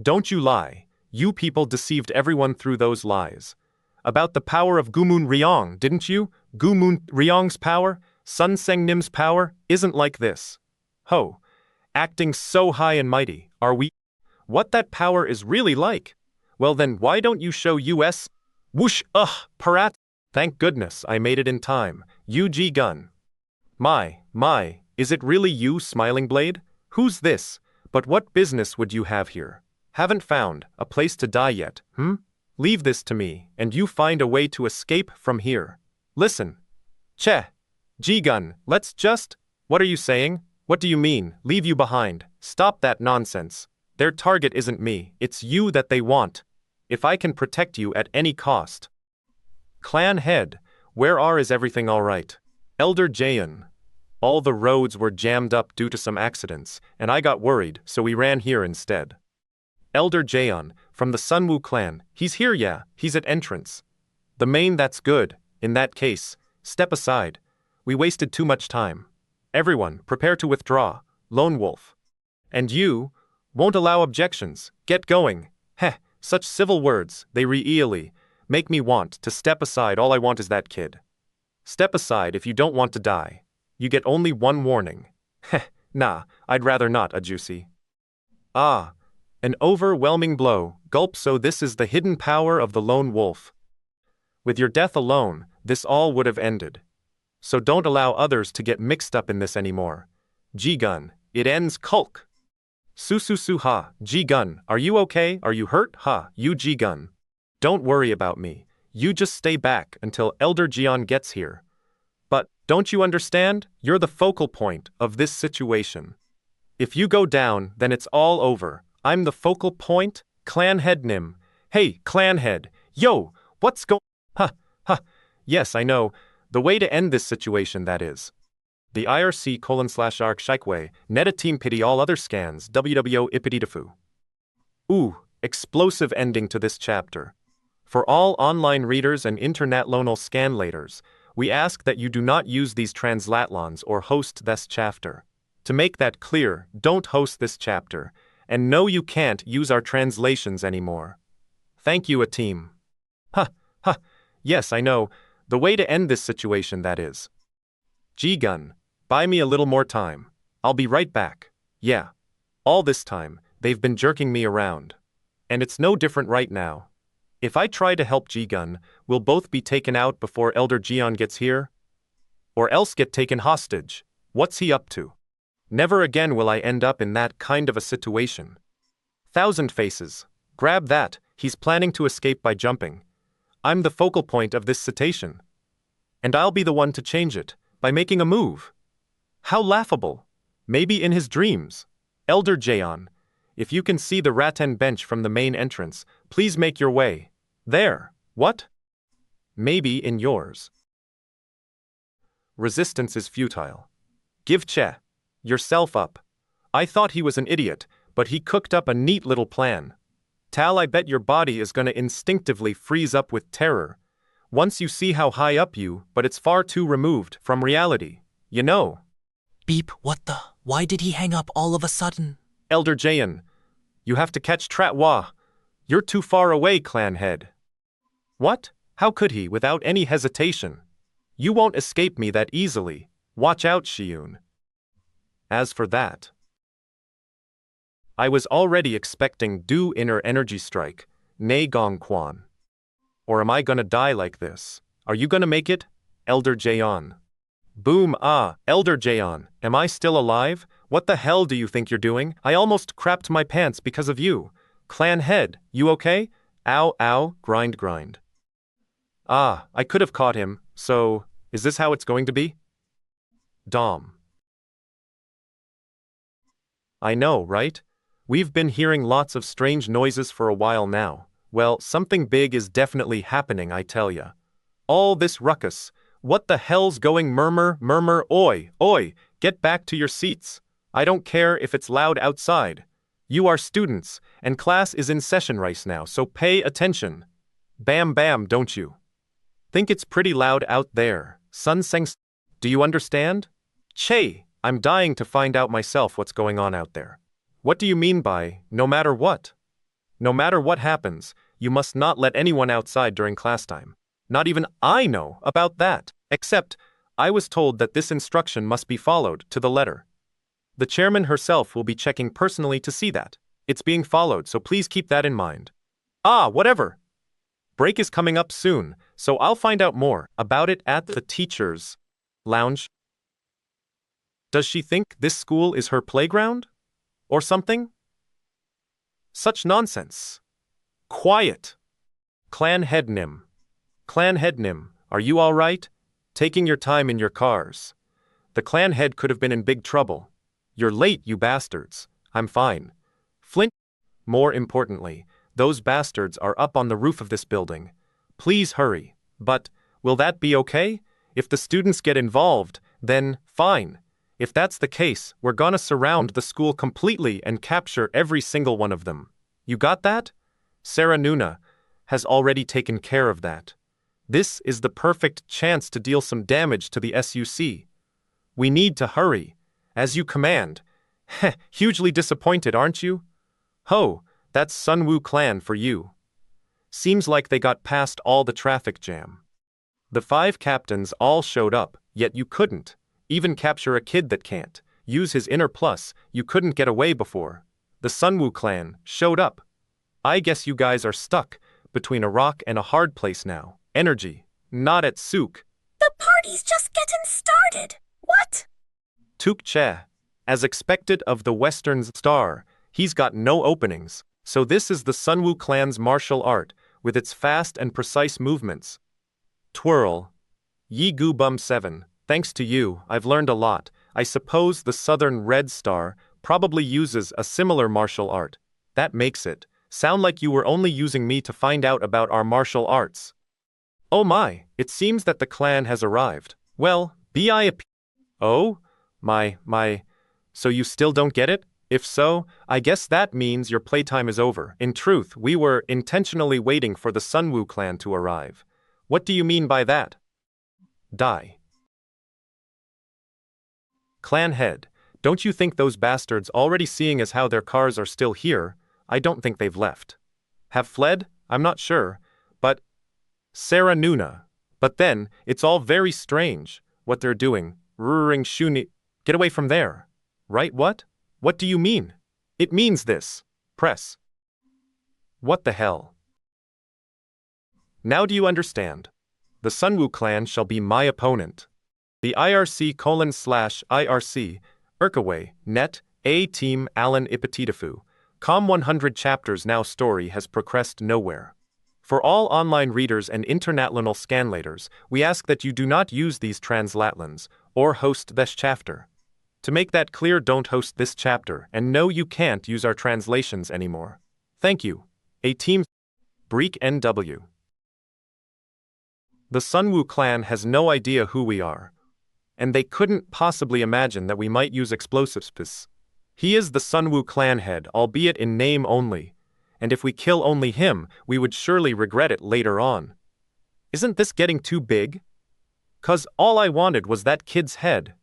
Don't you lie. You people deceived everyone through those lies. About the power of Gumun Ryong, didn't you? Gumun Ryong's power, Sun Seng Nim's power, isn't like this. Ho. Acting so high and mighty, are we? What that power is really like? Well then, why don't you show us? Whoosh, Parat. Thank goodness I made it in time. UG Gun. My, is it really you, Smiling Blade? Who's this? But what business would you have here? Haven't found a place to die yet, Leave this to me, and you find a way to escape from here. Listen. Che. G-Gun, let's just... What are you saying? What do you mean, leave you behind? Stop that nonsense. Their target isn't me, it's you that they want. If I can protect you at any cost. Clan Head, is everything alright? Elder Jaeon. All the roads were jammed up due to some accidents, and I got worried, so we ran here instead. Elder Jaeon, from the Sunwoo clan, he's here yeah, he's at entrance. The main that's good, in that case, step aside. We wasted too much time. Everyone, prepare to withdraw, Lone Wolf. And you, won't allow objections, get going. Heh, such civil words, they really make me want to step aside. All I want is that kid. Step aside if you don't want to die. You get only one warning. Heh, nah, I'd rather not, a juicy. Ah, an overwhelming blow, gulp. So this is the hidden power of the Lone Wolf. With your death alone, this all would have ended. So don't allow others to get mixed up in this anymore. G-Gun, it ends Kulk. Su ha, G-Gun, are you okay? Are you hurt? Ha, you G-Gun. Don't worry about me. You just stay back until Elder Jeon gets here. But, don't you understand? You're the focal point of this situation. If you go down, then it's all over. I'm the focal point? Clan Head Nim. Hey, Clan Head. Yo, what's Ha. Yes, I know. The way to end this situation, that is. The IRC://Arc Shikeway, Neta Team Pity all other scans, WWO Ipitidafu. Ooh, explosive ending to this chapter. For all online readers and internet lonal scanlators, we ask that you do not use these translatlons or host this chapter. To make that clear, don't host this chapter, and no you can't use our translations anymore. Thank you, a team. Yes, I know. The way to end this situation, that is. G-Gun, buy me a little more time. I'll be right back. Yeah. All this time, they've been jerking me around. And it's no different right now. If I try to help G-Gun, we'll both be taken out before Elder Jeon gets here? Or else get taken hostage. What's he up to? Never again will I end up in that kind of a situation. Thousand Faces. Grab that, he's planning to escape by jumping. I'm the focal point of this situation. And I'll be the one to change it, by making a move. How laughable. Maybe in his dreams. Elder Jeon, if you can see the rattan bench from the main entrance, please make your way. There. What? Maybe in yours. Resistance is futile. Give yourself up. I thought he was an idiot, but he cooked up a neat little plan. Tal, I bet your body is gonna instinctively freeze up with terror. Once you see how high up but it's far too removed from reality. You know. Beep, what the? Why did he hang up all of a sudden? Elder Jaeon, you have to catch Tratwa. You're too far away, Clan Head. What? How could he without any hesitation? You won't escape me that easily. Watch out, Shi-Woon. As for that, I was already expecting do inner energy strike, nay gong quan. Or am I gonna die like this? Are you gonna make it, Elder Jaeon? Boom, Elder Jaeon, am I still alive? What the hell do you think you're doing? I almost crapped my pants because of you. Clan head, you okay? Ow, ow, grind, grind. I could have caught him, so, is this how it's going to be? Dom. I know, right? We've been hearing lots of strange noises for a while now. Well, something big is definitely happening, I tell ya. All this ruckus. What the hell's going murmur, murmur, oi, oi, get back to your seats. I don't care if it's loud outside. You are students, and class is in session right now, so pay attention. Bam bam, don't you? Think it's pretty loud out there. Sun Seng. Do you understand? Che, I'm dying to find out myself what's going on out there. What do you mean by, no matter what? No matter what happens, you must not let anyone outside during class time. Not even I know about that, except I was told that this instruction must be followed to the letter. The chairman herself will be checking personally to see that it's being followed, so please keep that in mind. Whatever. Break is coming up soon, so I'll find out more about it at the teacher's lounge. Does she think this school is her playground? Or something? Such nonsense. Quiet. Clan head Nim. Clan head Nim, are you all right? Taking your time in your cars. The clan head could have been in big trouble. You're late, you bastards. I'm fine. Flint. More importantly, those bastards are up on the roof of this building. Please hurry. But, will that be okay? If the students get involved, then, fine. If that's the case, we're gonna surround the school completely and capture every single one of them. You got that? Sarah Nuna has already taken care of that. This is the perfect chance to deal some damage to the SUC. We need to hurry. As you command. Heh, hugely disappointed, aren't you? Ho, that's Sunwoo clan for you. Seems like they got past all the traffic jam. The 5 captains all showed up, yet you couldn't even capture a kid that can't use his inner plus. You couldn't get away before. The Sunwoo clan showed up. I guess you guys are stuck between a rock and a hard place now. Energy, not at Sook. The party's just getting started. What? Tuk Che. As expected of the Western star, he's got no openings. So this is the Sunwoo clan's martial art, with its fast and precise movements. Twirl. Yi Gu Bum 7. Thanks to you, I've learned a lot. I suppose the Southern Red Star probably uses a similar martial art. That makes it sound like you were only using me to find out about our martial arts. Oh my, it seems that the clan has arrived. Well, Oh? My, so you still don't get it? If so, I guess that means your playtime is over. In truth, we were intentionally waiting for the Sunwoo clan to arrive. What do you mean by that? Die. Clan head, don't you think those bastards already seeing as how their cars are still here? I don't think they've left. Have fled? I'm not sure. But Sarah Nuna. But then, it's all very strange, what they're doing. Ruring Shuni. Get away from there. Right, what? What do you mean? It means this. Press. What the hell? Now do you understand? The Sunwoo clan shall be my opponent. The IRC:/IRC, Urkaway, Net, A Team Alan Ipatitafu, Com 100 chapters now story has progressed nowhere. For all online readers and international scanlators, we ask that you do not use these translatlans, or host this chapter. To make that clear, don't host this chapter, and no, you can't use our translations anymore. Thank you. A Team Break NW. The Sunwoo clan has no idea who we are. And they couldn't possibly imagine that we might use explosives. He is the Sunwoo clan head, albeit in name only, and if we kill only him, we would surely regret it later on. Isn't this getting too big? 'Cause all I wanted was that kid's head.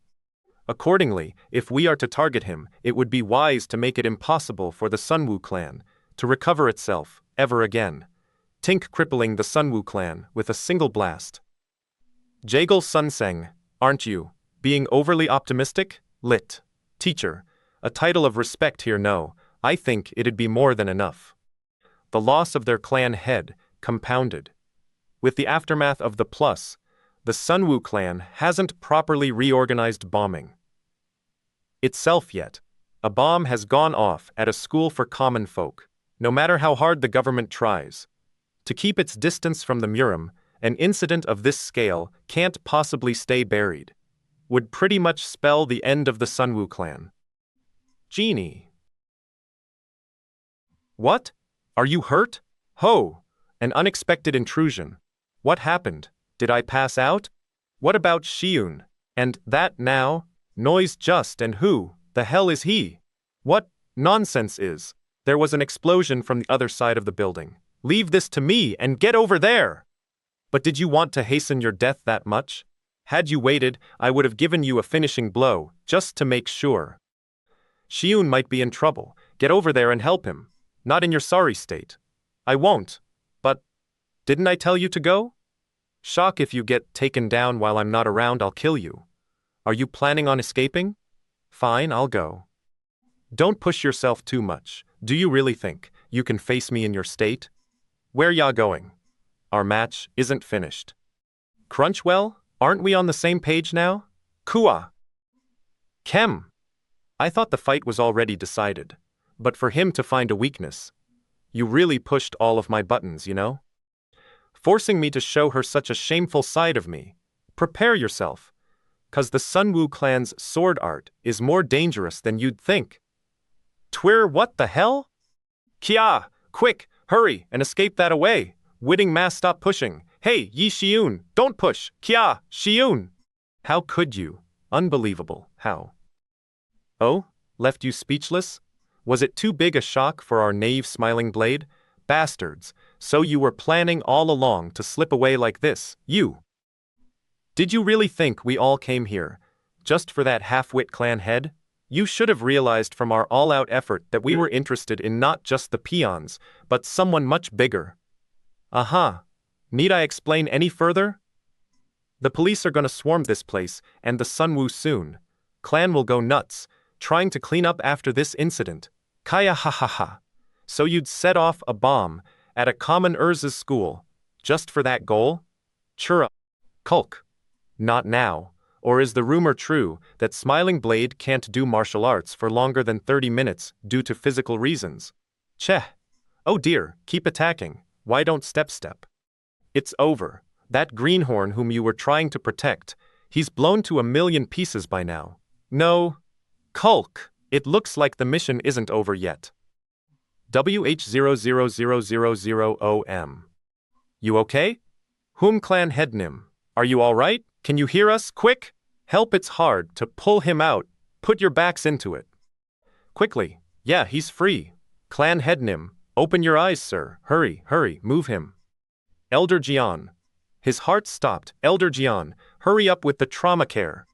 Accordingly, if we are to target him, it would be wise to make it impossible for the Sunwoo clan to recover itself ever again. Tink crippling the Sunwoo clan with a single blast. Jagal Sunseng. Aren't you? Being overly optimistic? Lit. Teacher. A title of respect here, no. I think it'd be more than enough. The loss of their clan head, compounded. With the aftermath of the plus, the Sunwoo clan hasn't properly reorganized bombing itself yet. A bomb has gone off at a school for common folk. No matter how hard the government tries to keep its distance from the Murim, an incident of this scale can't possibly stay buried. Would pretty much spell the end of the Sunwoo clan. Genie. What? Are you hurt? Ho! An unexpected intrusion. What happened? Did I pass out? What about Shi-Woon? And that now? Noise just, and who the hell is he? What nonsense is? There was an explosion from the other side of the building. Leave this to me and get over there! But did you want to hasten your death that much? Had you waited, I would have given you a finishing blow, just to make sure. Shi-Woon might be in trouble. Get over there and help him. Not in your sorry state. I won't. But didn't I tell you to go? Shock, if you get taken down while I'm not around, I'll kill you. Are you planning on escaping? Fine, I'll go. Don't push yourself too much. Do you really think you can face me in your state? Where ya going? Our match isn't finished. Crunchwell, aren't we on the same page now? Kua. Kem. I thought the fight was already decided. But for him to find a weakness, you really pushed all of my buttons, you know? Forcing me to show her such a shameful side of me. Prepare yourself. 'Cause the Sunwoo clan's sword art is more dangerous than you'd think. Twir, what the hell? Kia! Quick, hurry, and escape that away. Widding mass, stop pushing. Hey, Yi Shi-Woon, don't push. Kia, Shi-Woon. How could you? Unbelievable, how? Oh, left you speechless? Was it too big a shock for our naive smiling blade? Bastards, so you were planning all along to slip away like this, you. Did you really think we all came here, just for that half-wit clan head? You should have realized from our all-out effort that we were interested in not just the peons, but someone much bigger. Aha. Need I explain any further? The police are gonna swarm this place, and the Sunwoo soon. Clan will go nuts, trying to clean up after this incident. Kaya ha ha ha. So you'd set off a bomb at a common Erz's school, just for that goal? Chura. Kulk. Not now. Or is the rumor true that Smiling Blade can't do martial arts for longer than 30 minutes due to physical reasons? Cheh. Oh dear, keep attacking. Why don't step? It's over. That greenhorn whom you were trying to protect, he's blown to a million pieces by now. No. Kulk. It looks like the mission isn't over yet. WH000000OM. You okay? Whom clan head Nim? Are you alright? Can you hear us? Quick! Help, it's hard to pull him out. Put your backs into it. Quickly. Yeah, he's free. Clan head Nim. Open your eyes, sir. Hurry, hurry, move him. Elder Jian. His heart stopped. Elder Jian, hurry up with the trauma care.